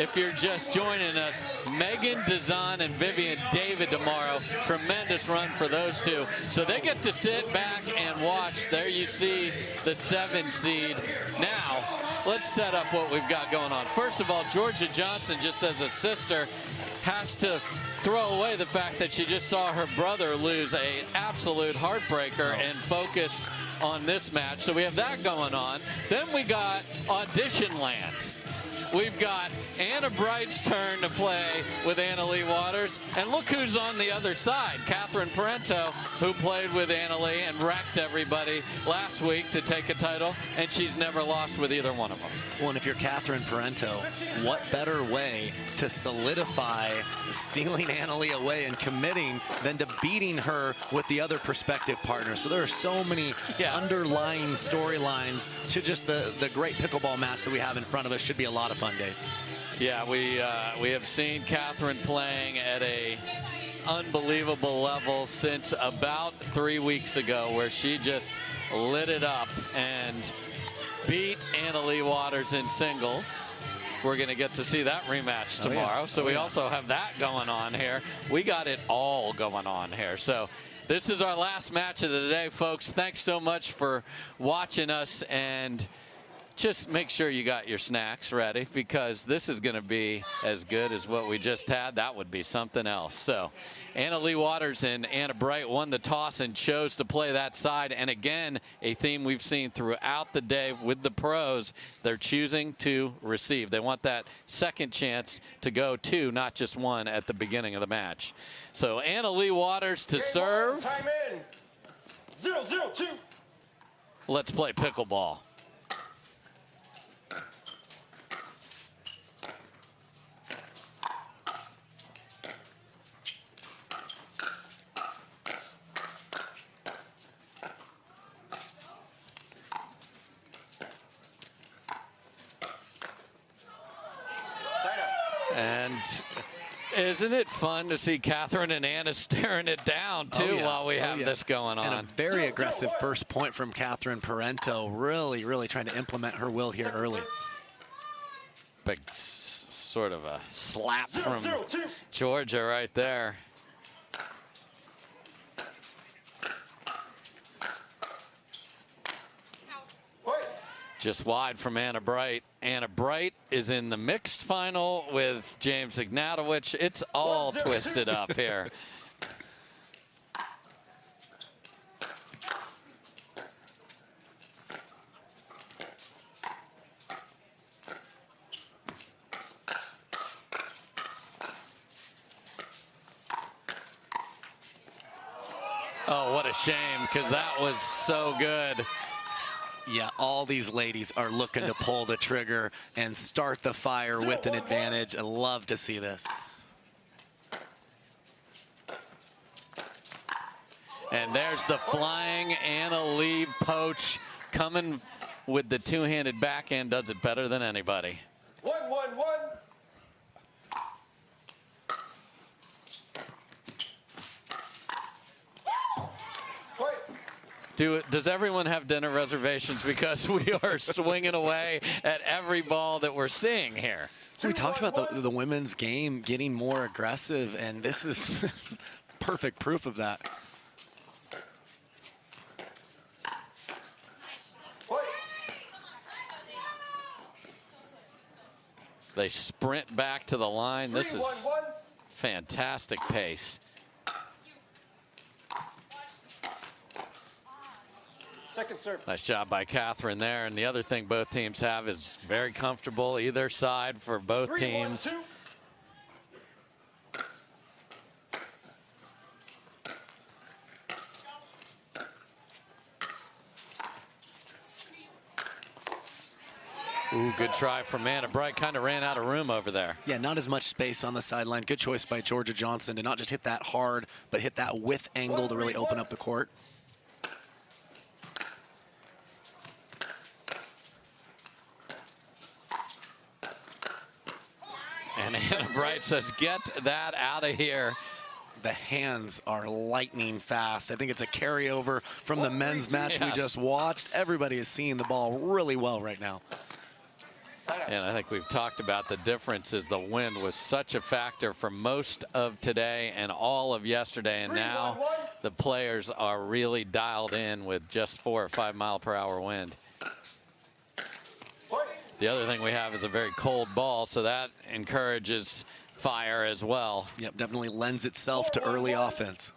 if you're just joining us, Megan Dizon and Vivian David tomorrow. Tremendous run for those two. So they get to sit back and watch. There you see the 7 seed. Now, let's set up what we've got going on. First of all, Georgia Johnson, just as a sister, has to throw away the fact that she just saw her brother lose a absolute heartbreaker and focus on this match. So we have that going on. Then we got Audition Land. we've got Anna Bright's turn to play with Leigh Waters. And look who's on the other side, Catherine Parenteau, who played with Leigh and wrecked everybody last week to take a title, and she's never lost with either one of them. Well, and if you're Catherine Parenteau, what better way to solidify stealing Leigh away and committing than to beating her with the other prospective partners? So there are so many underlying storylines to just the great pickleball match that we have in front of us. Should be a lot of fun, Dave. Yeah, we have seen Catherine playing at a unbelievable level since about 3 weeks ago, where she just lit it up and beat Leigh Waters in singles. We're going to get to see that rematch tomorrow. So we also have that going on here. We got it all going on here. So this is our last match of the day, folks. Thanks so much for watching us, and just make sure you got your snacks ready, because this is going to be as good as what we just had. That would be something else. So Leigh Waters and Anna Bright won the toss and chose to play that side. And again, a theme we've seen throughout the day with the pros, they're choosing to receive. They want that second chance to go 2, not just 1 at the beginning of the match. So Leigh Waters to serve. Time in. 0-0-2. Let's play pickleball. And isn't it fun to see Catherine and Anna staring it down, too, while we have this going on? And a very aggressive first point from Catherine Parenteau. Really, really trying to implement her will here early. Big sort of a slap from Georgia right there. Just wide from Anna Bright. Anna Bright is in the mixed final with James Ignatowich. It's all twisted up here. Oh, what a shame, because that was so good. Yeah, all these ladies are looking to pull the trigger and start the fire with an advantage. I love to see this. And there's the flying Leigh poach coming with the two-handed backhand. Does it better than anybody. 1-1-1. Does everyone have dinner reservations? Because we are swinging away at every ball that we're seeing here. We talked about the women's game getting more aggressive, and this is perfect proof of that. They sprint back to the line. This is fantastic pace. Second serve. Nice job by Catherine there. And the other thing both teams have is very comfortable either side for both teams. 3-1-2. Ooh, good try from Anna Bright. Kind of ran out of room over there. Yeah, not as much space on the sideline. Good choice by Georgia Johnson to not just hit that hard, but hit that with angle to really open up the court. And Anna Bright says, get that out of here. The hands are lightning fast. I think it's a carryover from the men's match we just watched. Everybody is seeing the ball really well right now. And I think we've talked about the difference is the wind was such a factor for most of today and all of yesterday. And now the players are really dialed in with just 4 or 5 mile per hour wind. The other thing we have is a very cold ball, so that encourages fire as well. Yep, definitely lends itself to early offense.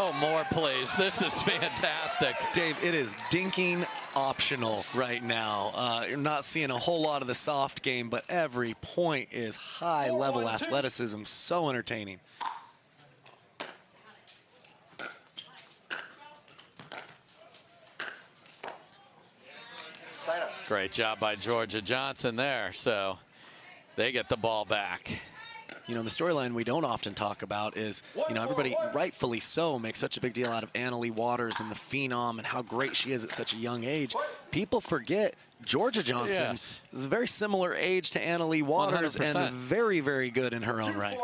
Oh, more, please. This is fantastic. Dave, it is dinking optional right now. You're not seeing a whole lot of the soft game, but every point is high-level athleticism. So entertaining. Great job by Georgia Johnson there. So they get the ball back. You know, the storyline we don't often talk about is, you know, everybody rightfully so makes such a big deal out of Leigh Waters and the phenom and how great she is at such a young age. People forget Georgia Johnson is a very similar age to Leigh Waters 100%. and very, very good in her own right.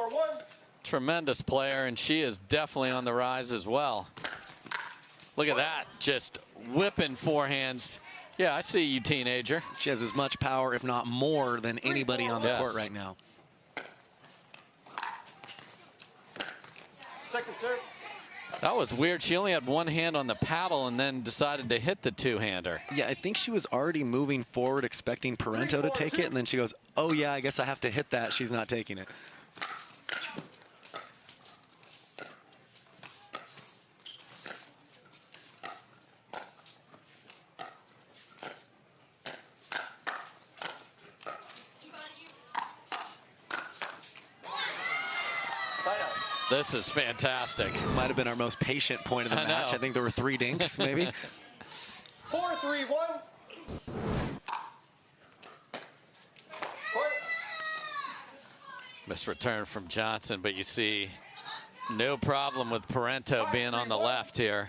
Tremendous player, and she is definitely on the rise as well. Look at that, just whipping forehands. Yeah, I see you, teenager. She has as much power, if not more, than anybody on the court right now. Second serve. That was weird. She only had one hand on the paddle and then decided to hit the two-hander. Yeah, I think she was already moving forward, expecting Parenteau to take it, and then she goes, oh, yeah, I guess I have to hit that. She's not taking it. This is fantastic. Might have been our most patient point of the match. I think there were 3 dinks, maybe. 4-3-1. Missed return from Johnson, but you see no problem with Parenteau being on the left here.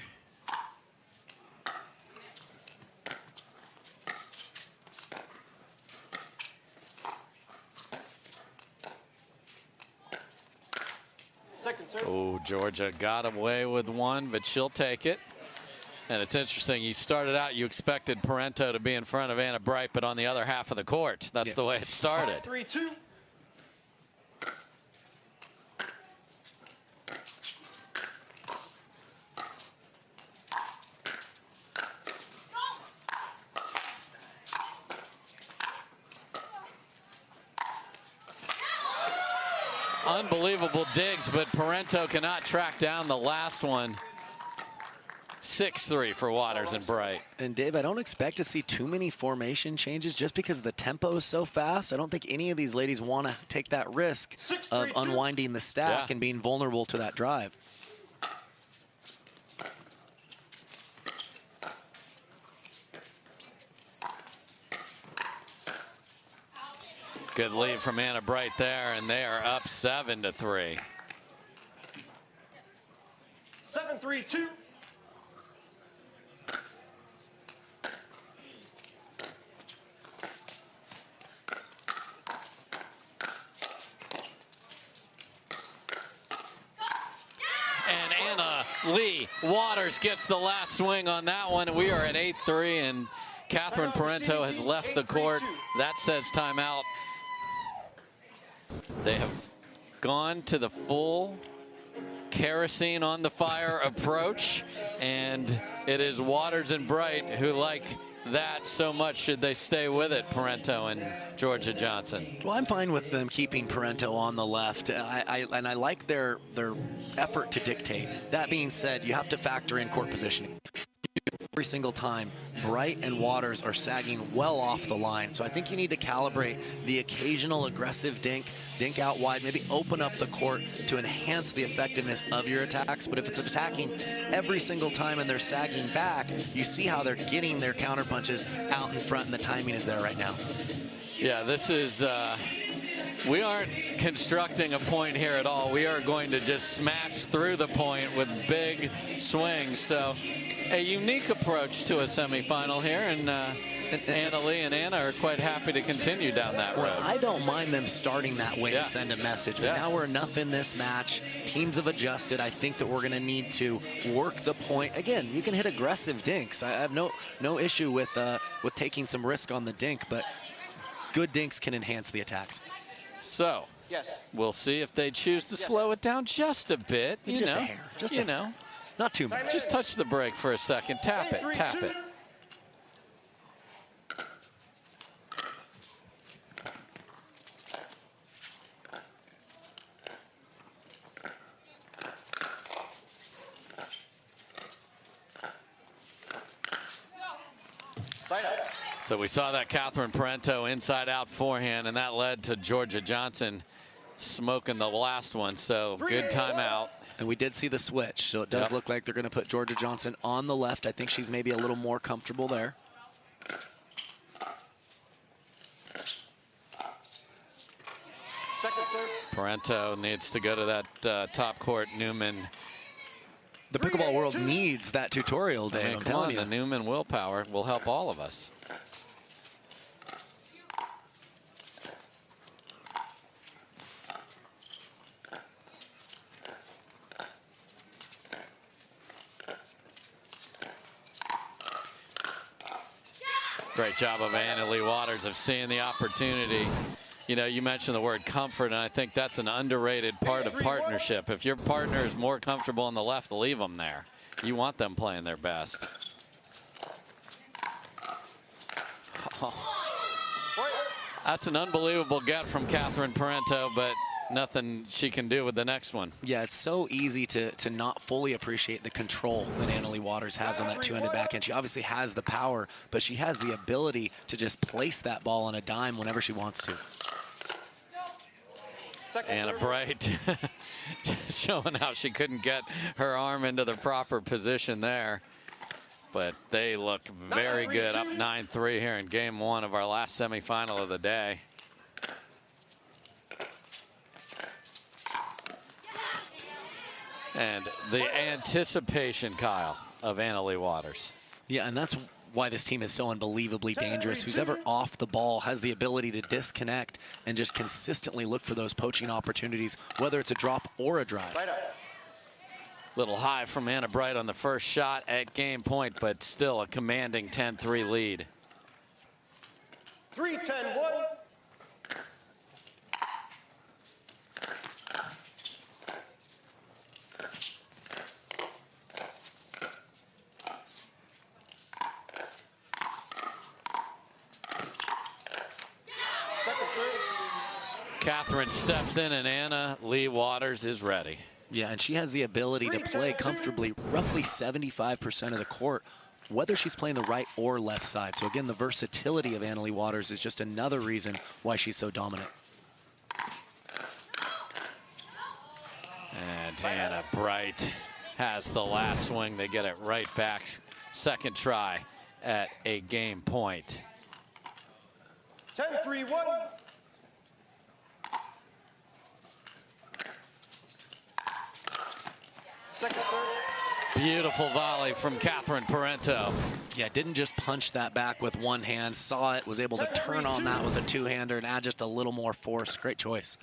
Oh, Georgia got away with one, but she'll take it. And it's interesting, you started out, you expected Parenteau to be in front of Anna Bright, but on the other half of the court. That's the way it started. 3-2. Unbelievable digs, but Parenteau cannot track down the last one. 6-3 for Waters and Bright. And Dave, I don't expect to see too many formation changes just because the tempo is so fast. I don't think any of these ladies want to take that risk of unwinding the stack and being vulnerable to that drive. Good lead from Anna Bright there, and they are up 7-3. 7-3-2. And Leigh Waters gets the last swing on that one. We are at 8-3, and Catherine Parenteau has left the court. That says timeout. They have gone to the full kerosene on the fire approach, and it is Waters and Bright who like that so much. Should they stay with it, Parenteau and Georgia Johnson? Well, I'm fine with them keeping Parenteau on the left. And I like their effort to dictate. That being said, you have to factor in court positioning. Every single time, Bright and Waters are sagging well off the line. So I think you need to calibrate the occasional aggressive dink out wide, maybe open up the court to enhance the effectiveness of your attacks. But if it's attacking every single time and they're sagging back, you see how they're getting their counter punches out in front, and the timing is there right now. Yeah, this is, we aren't constructing a point here at all. We are going to just smash through the point with big swings. So a unique approach to a semifinal here, and Leigh and Anna are quite happy to continue down that road. I don't mind them starting that way to send a message. But now we're enough in this match. Teams have adjusted. I think that we're going to need to work the point. Again, you can hit aggressive dinks. I have no issue with taking some risk on the dink, but good dinks can enhance the attacks. So we'll see if they choose to slow it down just a bit. Just a hair. Just a hair. Not too much. Just touch the brake for a second. Tap it. Tap it. So we saw that Catherine Parenteau inside-out forehand, and that led to Georgia Johnson smoking the last one. So good timeout. And we did see the switch, so it does look like they're going to put Georgia Johnson on the left. I think she's maybe a little more comfortable there. Parenteau needs to go to that top court. Newman. The pickleball world needs that tutorial, Dave. I mean, come on, the Newman willpower will help all of us. Great job of Leigh Waters of seeing the opportunity. You know, you mentioned the word comfort, and I think that's an underrated part of partnership. If your partner is more comfortable on the left, leave them there. You want them playing their best. Oh. That's an unbelievable get from Catherine Parenteau, but nothing she can do with the next one. Yeah, it's so easy to not fully appreciate the control that Leigh Waters has on that two-handed backhand. She obviously has the power, but she has the ability to just place that ball on a dime whenever she wants to. Anna Bright showing how she couldn't get her arm into the proper position there. But they look very good, up 9-3 here in game one of our last semifinal of the day. And the anticipation, Kyle, of Leigh Waters. Yeah, and that's why this team is so unbelievably dangerous. Who's ever off the ball has the ability to disconnect and just consistently look for those poaching opportunities, whether it's a drop or a drive. Little high from Anna Bright on the first shot at game point, but still a commanding 10-3 lead. 3-10-1. Catherine steps in, and Leigh Waters is ready. Yeah, and she has the ability to play comfortably roughly 75% of the court, whether she's playing the right or left side. So again, the versatility of Leigh Waters is just another reason why she's so dominant. And Anna Bright has the last swing. They get it right back. Second try at a game point. 10-3-1. Beautiful volley from Catherine Parenteau. Yeah, didn't just punch that back with one hand, saw it, was able to turn on that with a two-hander and add just a little more force. Great choice.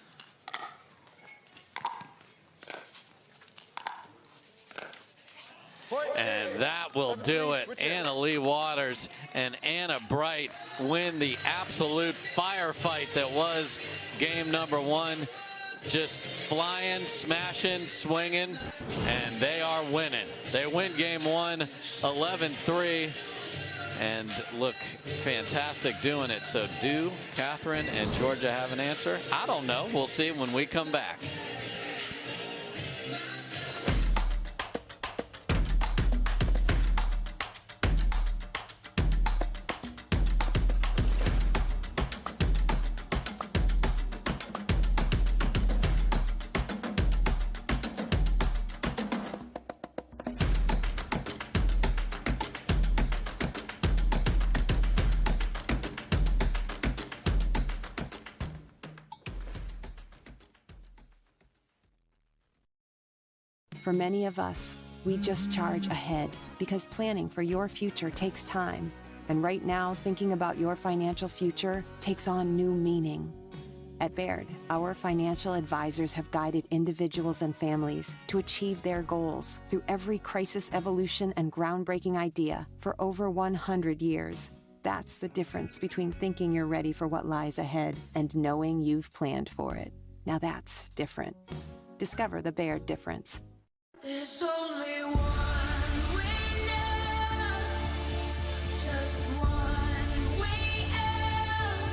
And that will do it. Leigh Waters and Anna Bright win the absolute firefight that was game number one. Just flying, smashing, swinging, and they are winning. They win game one, 11-3, and look fantastic doing it. So do Catherine and Georgia have an answer? I don't know. We'll see when we come back. For many of us, we just charge ahead because planning for your future takes time. And right now, thinking about your financial future takes on new meaning. At Baird, our financial advisors have guided individuals and families to achieve their goals through every crisis evolution and groundbreaking idea for over 100 years. That's the difference between thinking you're ready for what lies ahead and knowing you've planned for it. Now that's different. Discover the Baird difference. There's only one way now, just one way out,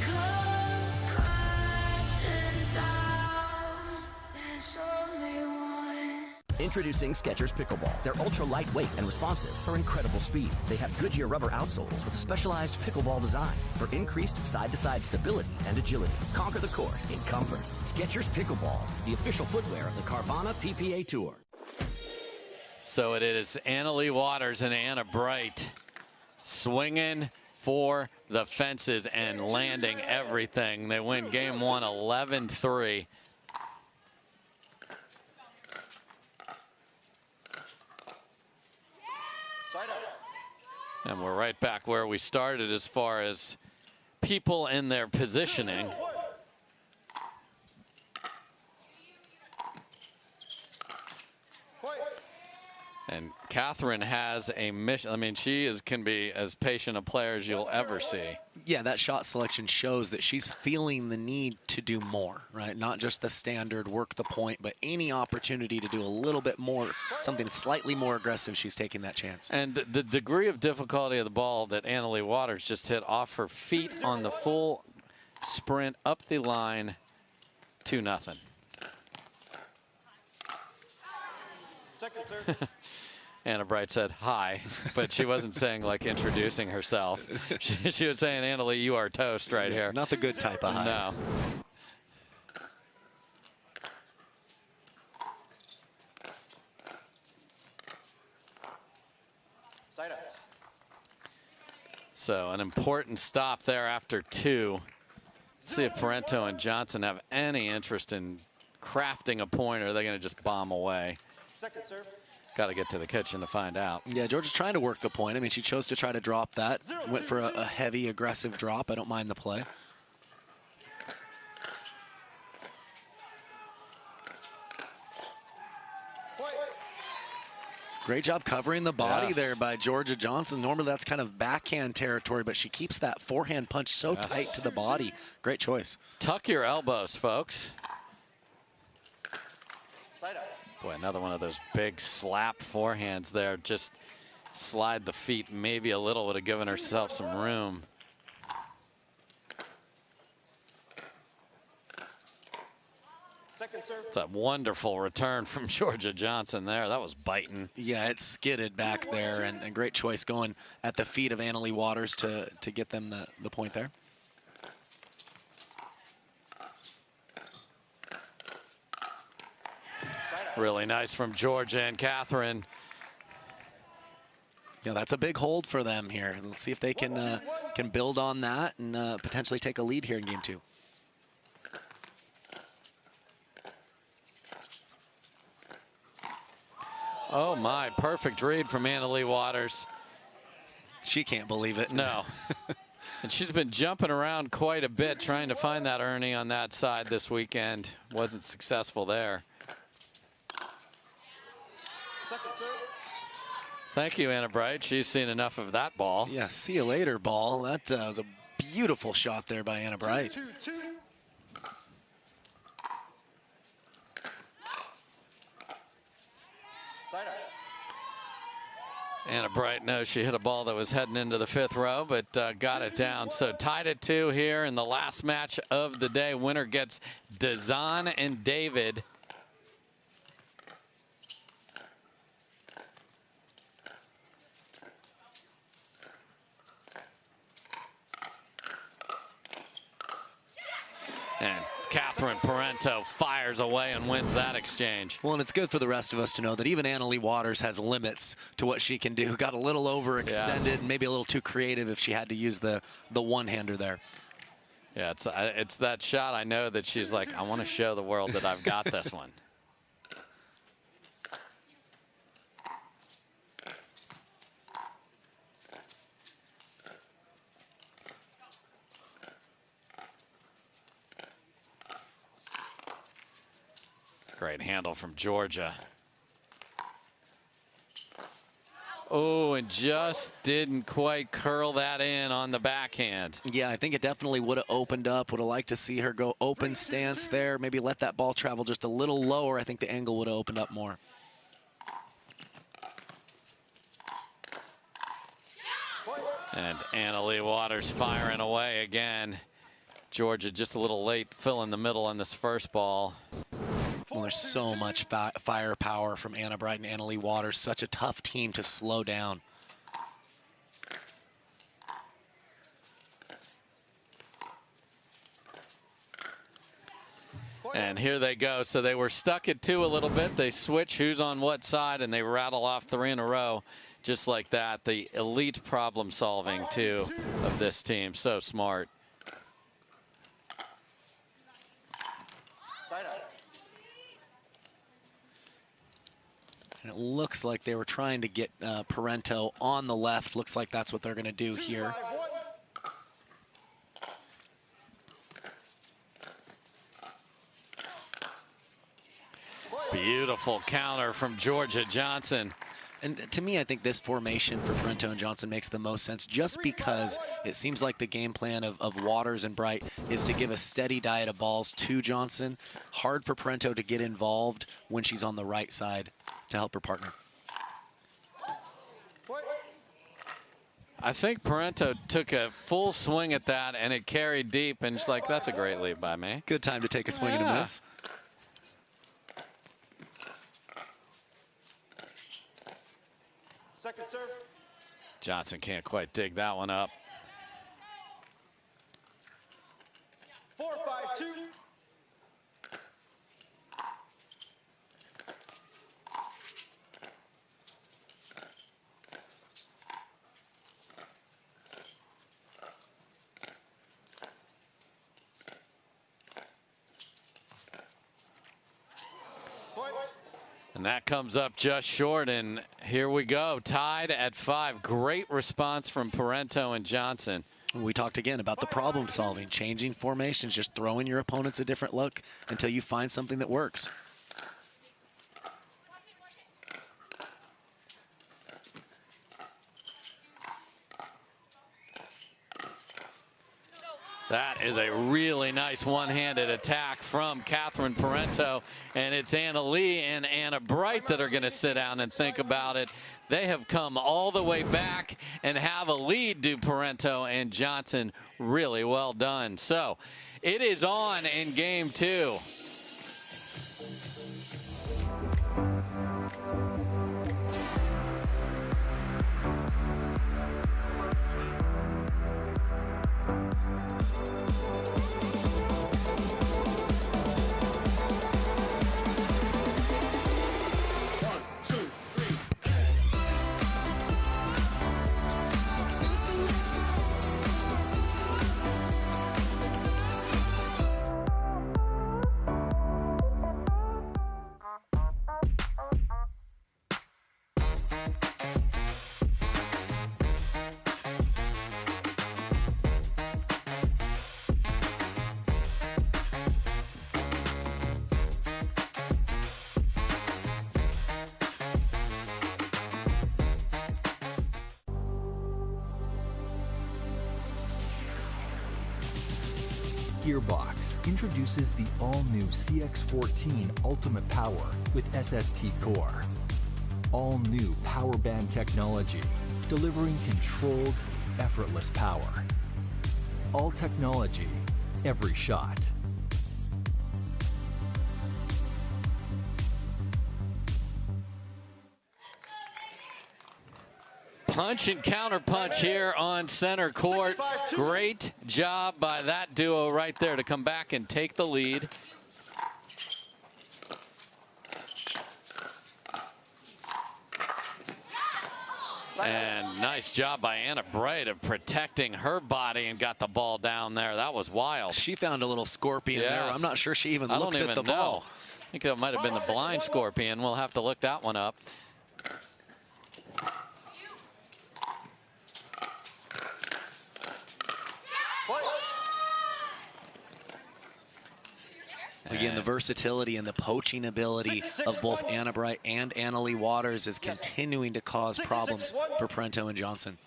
comes crashing down. There's only one. Introducing Skechers Pickleball. They're ultra lightweight and responsive for incredible speed. They have Goodyear rubber outsoles with a specialized pickleball design for increased side-to-side stability and agility. Conquer the court in comfort. Skechers Pickleball, the official footwear of the Carvana PPA Tour. So it is Leigh Waters and Anna Bright swinging for the fences and landing everything. They win game one 11-3. And we're right back where we started as far as people in their positioning. And Catherine has a mission. I mean, she can be as patient a player as you'll ever see. Yeah, that shot selection shows that she's feeling the need to do more, right? Not just the standard work the point, but any opportunity to do a little bit more, something slightly more aggressive, she's taking that chance. And the degree of difficulty of the ball that Leigh Waters just hit off her feet on the full sprint up the line, 2-0. Second serve. Anna Bright said hi, but she wasn't saying like introducing herself. She was saying, Leigh, you are toast right here. Not the good type of hi. No. Side up. So an important stop there after 2. See if Parenteau and Johnson have any interest in crafting a point, or are they going to just bomb away? Second serve. Got to get to the kitchen to find out. Yeah, Georgia's trying to work the point. I mean, she chose to try to drop that. Went for a heavy, aggressive drop. I don't mind the play. Great job covering the body there by Georgia Johnson. Normally that's kind of backhand territory, but she keeps that forehand punch so tight to the body. Great choice. Tuck your elbows, folks. Boy, another one of those big slap forehands there. Just slide the feet maybe a little, would have given herself some room. Second serve. It's a wonderful return from Georgia Johnson there. That was biting. Yeah, it skidded back there, and great choice going at the feet of Leigh Waters to get them the point there. Really nice from Georgia and Catherine. Yeah, that's a big hold for them here. Let's see if they can build on that and potentially take a lead here in game 2. Oh my, perfect read from Leigh Waters. She can't believe it. No. And she's been jumping around quite a bit trying to find that Ernie on that side this weekend. Wasn't successful there. Second serve. Thank you, Anna Bright. She's seen enough of that ball. Yeah, see you later ball. That was a beautiful shot there by Anna Bright. 2-2. Side up. Anna Bright knows she hit a ball that was heading into the 5th row, but got it down. So tied at 2 here in the last match of the day. Winner gets Dizon and David. And Catherine Parenteau fires away and wins that exchange. Well, and it's good for the rest of us to know that even Leigh Waters has limits to what she can do. Got a little overextended, maybe a little too creative if she had to use the one-hander there. Yeah, it's that shot. I know that she's like, I want to show the world that I've got this one. Great handle from Georgia. Oh, and just didn't quite curl that in on the backhand. Yeah, I think it definitely would have opened up. Would have liked to see her go open stance there. Maybe let that ball travel just a little lower. I think the angle would have opened up more. And Leigh Waters firing away again. Georgia just a little late filling the middle on this first ball. Well, there's so much firepower from Anna Bright and Leigh Waters. Such a tough team to slow down. And here they go. So they were stuck at 2 a little bit. They switch who's on what side, and they rattle off 3 in a row just like that. The elite problem solving, too, of this team. So smart. And it looks like they were trying to get Parenteau on the left. Looks like that's what they're going to do here. Beautiful counter from Georgia Johnson. And to me, I think this formation for Parenteau and Johnson makes the most sense just because it seems like the game plan of Waters and Bright is to give a steady diet of balls to Johnson. Hard for Parenteau to get involved when she's on the right side to help her partner. I think Parenteau took a full swing at that, and it carried deep, and she's like, that's a great lead by me. Good time to take a swing and a miss. Second serve. Johnson can't quite dig that one up. 4-5-2. And that comes up just short, and here we go, tied at 5. Great response from Parenteau and Johnson. We talked again about the problem solving, changing formations, just throwing your opponents a different look until you find something that works. That is a really nice one-handed attack from Catherine Parenteau, and it's Anna Leigh and Anna Bright that are going to sit down and think about it. They have come all the way back and have a lead to Parenteau and Johnson. Really well done. So it is on in game 2. Gearbox introduces the all-new CX-14 Ultimate Power with SST Core. All-new power band technology, delivering controlled, effortless power. All technology, every shot. Punch and counter punch here on center court. Great job by that duo right there to come back and take the lead. And nice job by Anna Bright of protecting her body and got the ball down there. That was wild. She found a little scorpion there. I'm not sure she even looked at the ball. I think that might have been the blind scorpion. We'll have to look that one up. Again, the versatility and the poaching ability of both Anna Bright and Leigh Waters is continuing to cause problems for Parenteau and Johnson.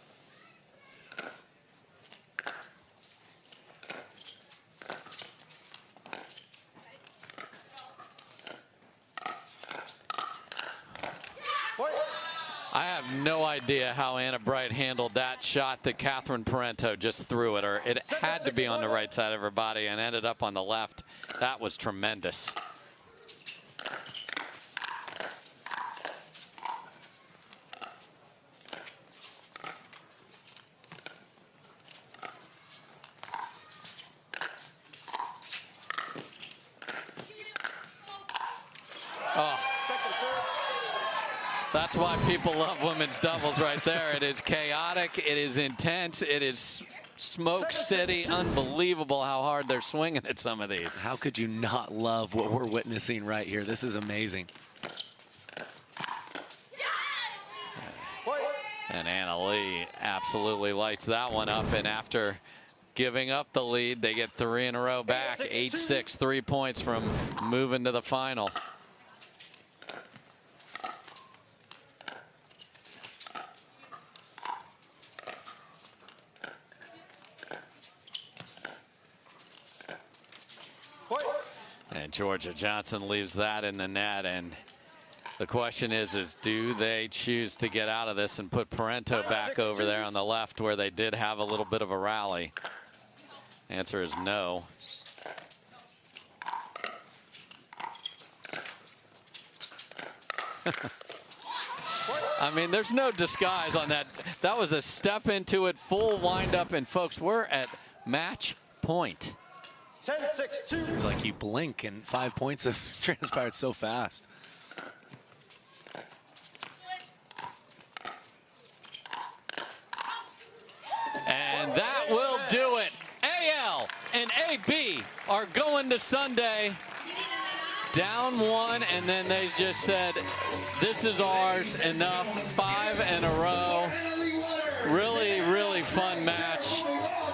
I have no idea how Anna Bright handled that shot that Catherine Parenteau just threw at her. It had to be on the right side of her body and ended up on the left. That was tremendous. That's why people love women's doubles right there. It is chaotic. It is intense. It is Smoke City. Unbelievable how hard they're swinging at some of these. How could you not love what we're witnessing right here? This is amazing. And Anna-Leigh absolutely lights that one up. And after giving up the lead, they get 3 in a row back. 8-6, 3 points from moving to the final. And Georgia Johnson leaves that in the net. And the question is do they choose to get out of this and put Parenteau back over there on the left where they did have a little bit of a rally? Answer is no. I mean, there's no disguise on that. That was a step into it, full windup, and folks, we're at match point. 10-6-2. Seems like you blink and 5 points have transpired so fast. And that will do it. AL and AB are going to Sunday down 1, and then they just said, this is ours, enough. 5 in a row. Really, really fun match.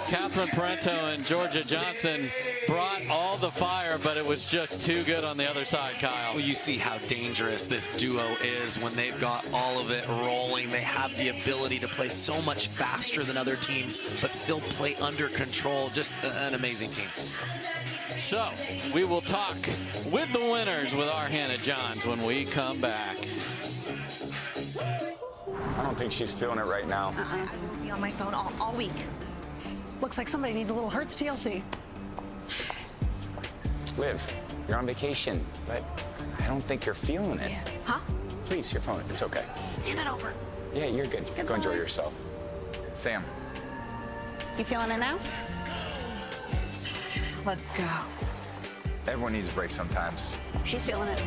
Catherine Parenteau and Georgia Johnson brought all the fire, but it was just too good on the other side, Kyle. Well, you see how dangerous this duo is when they've got all of it rolling. They have the ability to play so much faster than other teams, but still play under control. Just an amazing team. So we will talk with the winners with our Hannah Johns when we come back. I don't think she's feeling it right now. I won't be on my phone all week. Looks like somebody needs a little Hertz TLC. Liv, you're on vacation, but I don't think you're feeling it. Huh? Please, your phone. It's okay. Hand it over. Yeah, you're good. Go enjoy yourself. Sam. You feeling it now? Let's go. Everyone needs a break sometimes. She's feeling it.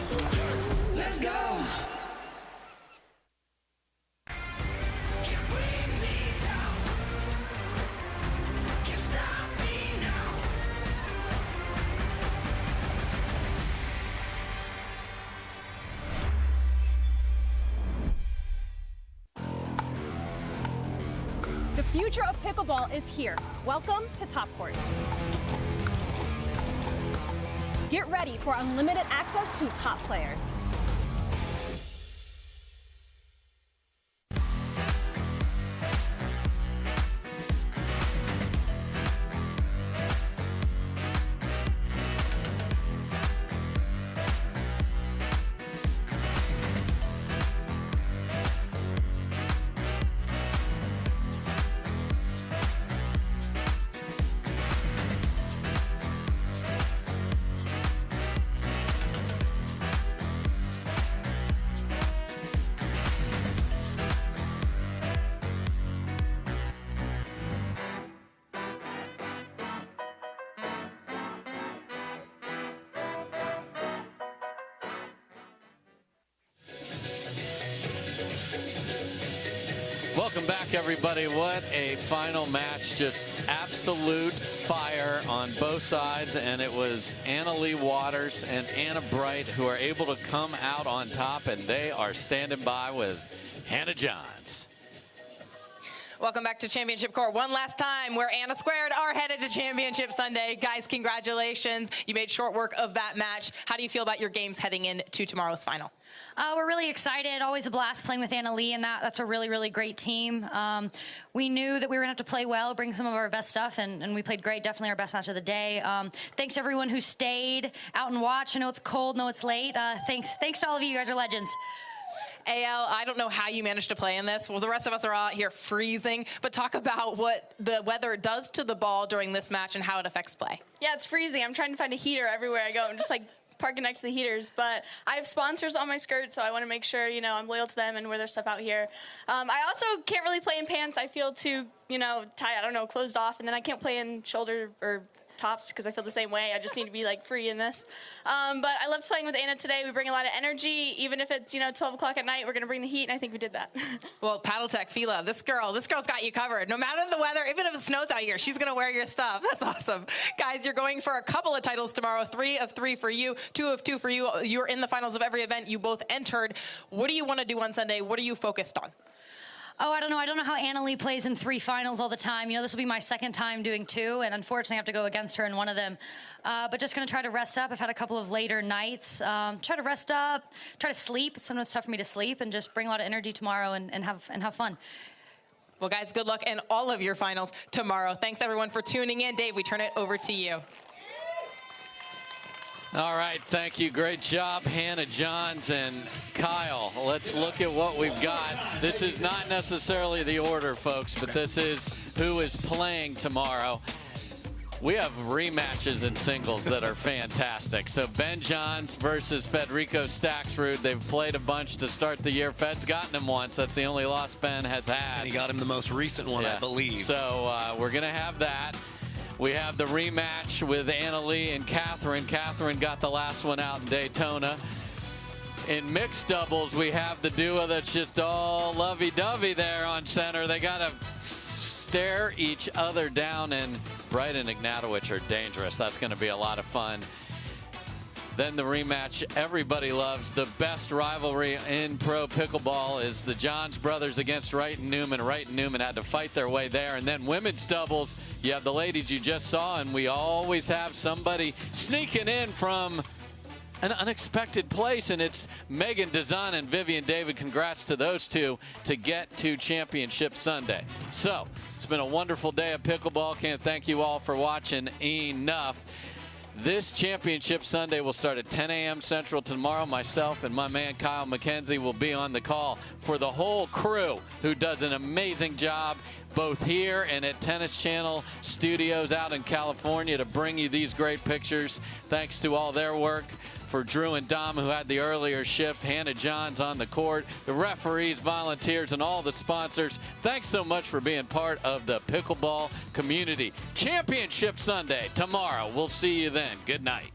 Let's go. The future of pickleball is here. Welcome to Top Court. Get ready for unlimited access to top players. Welcome back, everybody. What a final match. Just absolute fire on both sides. And it was Leigh Waters and Anna Bright who are able to come out on top, and they are standing by with Hannah Johns. Welcome back to Championship Court. One last time, where Anna Squared are headed to Championship Sunday. Guys, congratulations. You made short work of that match. How do you feel about your games heading into tomorrow's final? We're really excited. Always a blast playing with Anna-Leigh, and that's a really, really great team. We knew that we were going to have to play well, bring some of our best stuff, and we played great. Definitely our best match of the day. Thanks to everyone who stayed out and watched. I know it's cold, know it's late. Thanks to all of you. You guys are legends. AL, I don't know how you managed to play in this. Well, the rest of us are out here freezing, but talk about what the weather does to the ball during this match and how it affects play. Yeah, it's freezing. I'm trying to find a heater everywhere I go. I'm just like parking next to the heaters, but I have sponsors on my skirt, so I want to make sure, I'm loyal to them and wear their stuff out here. I also can't really play in pants. I feel too, tight, closed off, and then I can't play in shoulder or tops because I feel the same way. I just need to be like free in this. But I loved playing with Anna today. We bring a lot of energy. Even if it's, 12 o'clock at night, we're going to bring the heat, and I think we did that. Well, Paddle Tech, Fila, this girl's got you covered. No matter the weather, even if it snows out here, she's going to wear your stuff. That's awesome. Guys, you're going for a couple of titles tomorrow, 3 of 3 for you, 2 of 2 for you. You're in the finals of every event. You both entered. What do you want to do on Sunday? What are you focused on? Oh, I don't know. I don't know how Anna-Leigh plays in 3 finals all the time. This will be my second time doing 2, and unfortunately I have to go against her in one of them. But just going to try to rest up. I've had a couple of later nights. Try to rest up, try to sleep. It's sometimes tough for me to sleep, and just bring a lot of energy tomorrow and have fun. Well, guys, good luck in all of your finals tomorrow. Thanks, everyone, for tuning in. Dave, we turn it over to you. All right, thank you. Great job, Hannah Johns and Kyle. Let's look at what we've got. This is not necessarily the order, folks, but this is who is playing tomorrow. We have rematches in singles that are fantastic. So Ben Johns versus Federico Staksrud. They've played a bunch to start the year. Fed's gotten him once. That's the only loss Ben has had. And he got him the most recent one, I believe. So we're going to have that. We have the rematch with Anna-Leigh and Catherine. Catherine got the last one out in Daytona. In mixed doubles, we have the duo that's just all lovey-dovey there on center. They got to stare each other down, and Wright and Ignatowich are dangerous. That's going to be a lot of fun. Then the rematch everybody loves. The best rivalry in pro pickleball is the Johns brothers against Wright and Newman. Wright and Newman had to fight their way there. And then women's doubles, you have the ladies you just saw, and we always have somebody sneaking in from an unexpected place, and it's Megan Dizon and Vivian David. Congrats to those two to get to Championship Sunday. So it's been a wonderful day of pickleball. Can't thank you all for watching enough. This Championship Sunday will start at 10 a.m. Central tomorrow. Myself and my man Kyle McKenzie will be on the call for the whole crew, who does an amazing job both here and at Tennis Channel Studios out in California to bring you these great pictures. Thanks to all their work. For Drew and Dom, who had the earlier shift, Hannah Johns on the court, the referees, volunteers, and all the sponsors, thanks so much for being part of the pickleball community. Championship Sunday tomorrow. We'll see you then. Good night.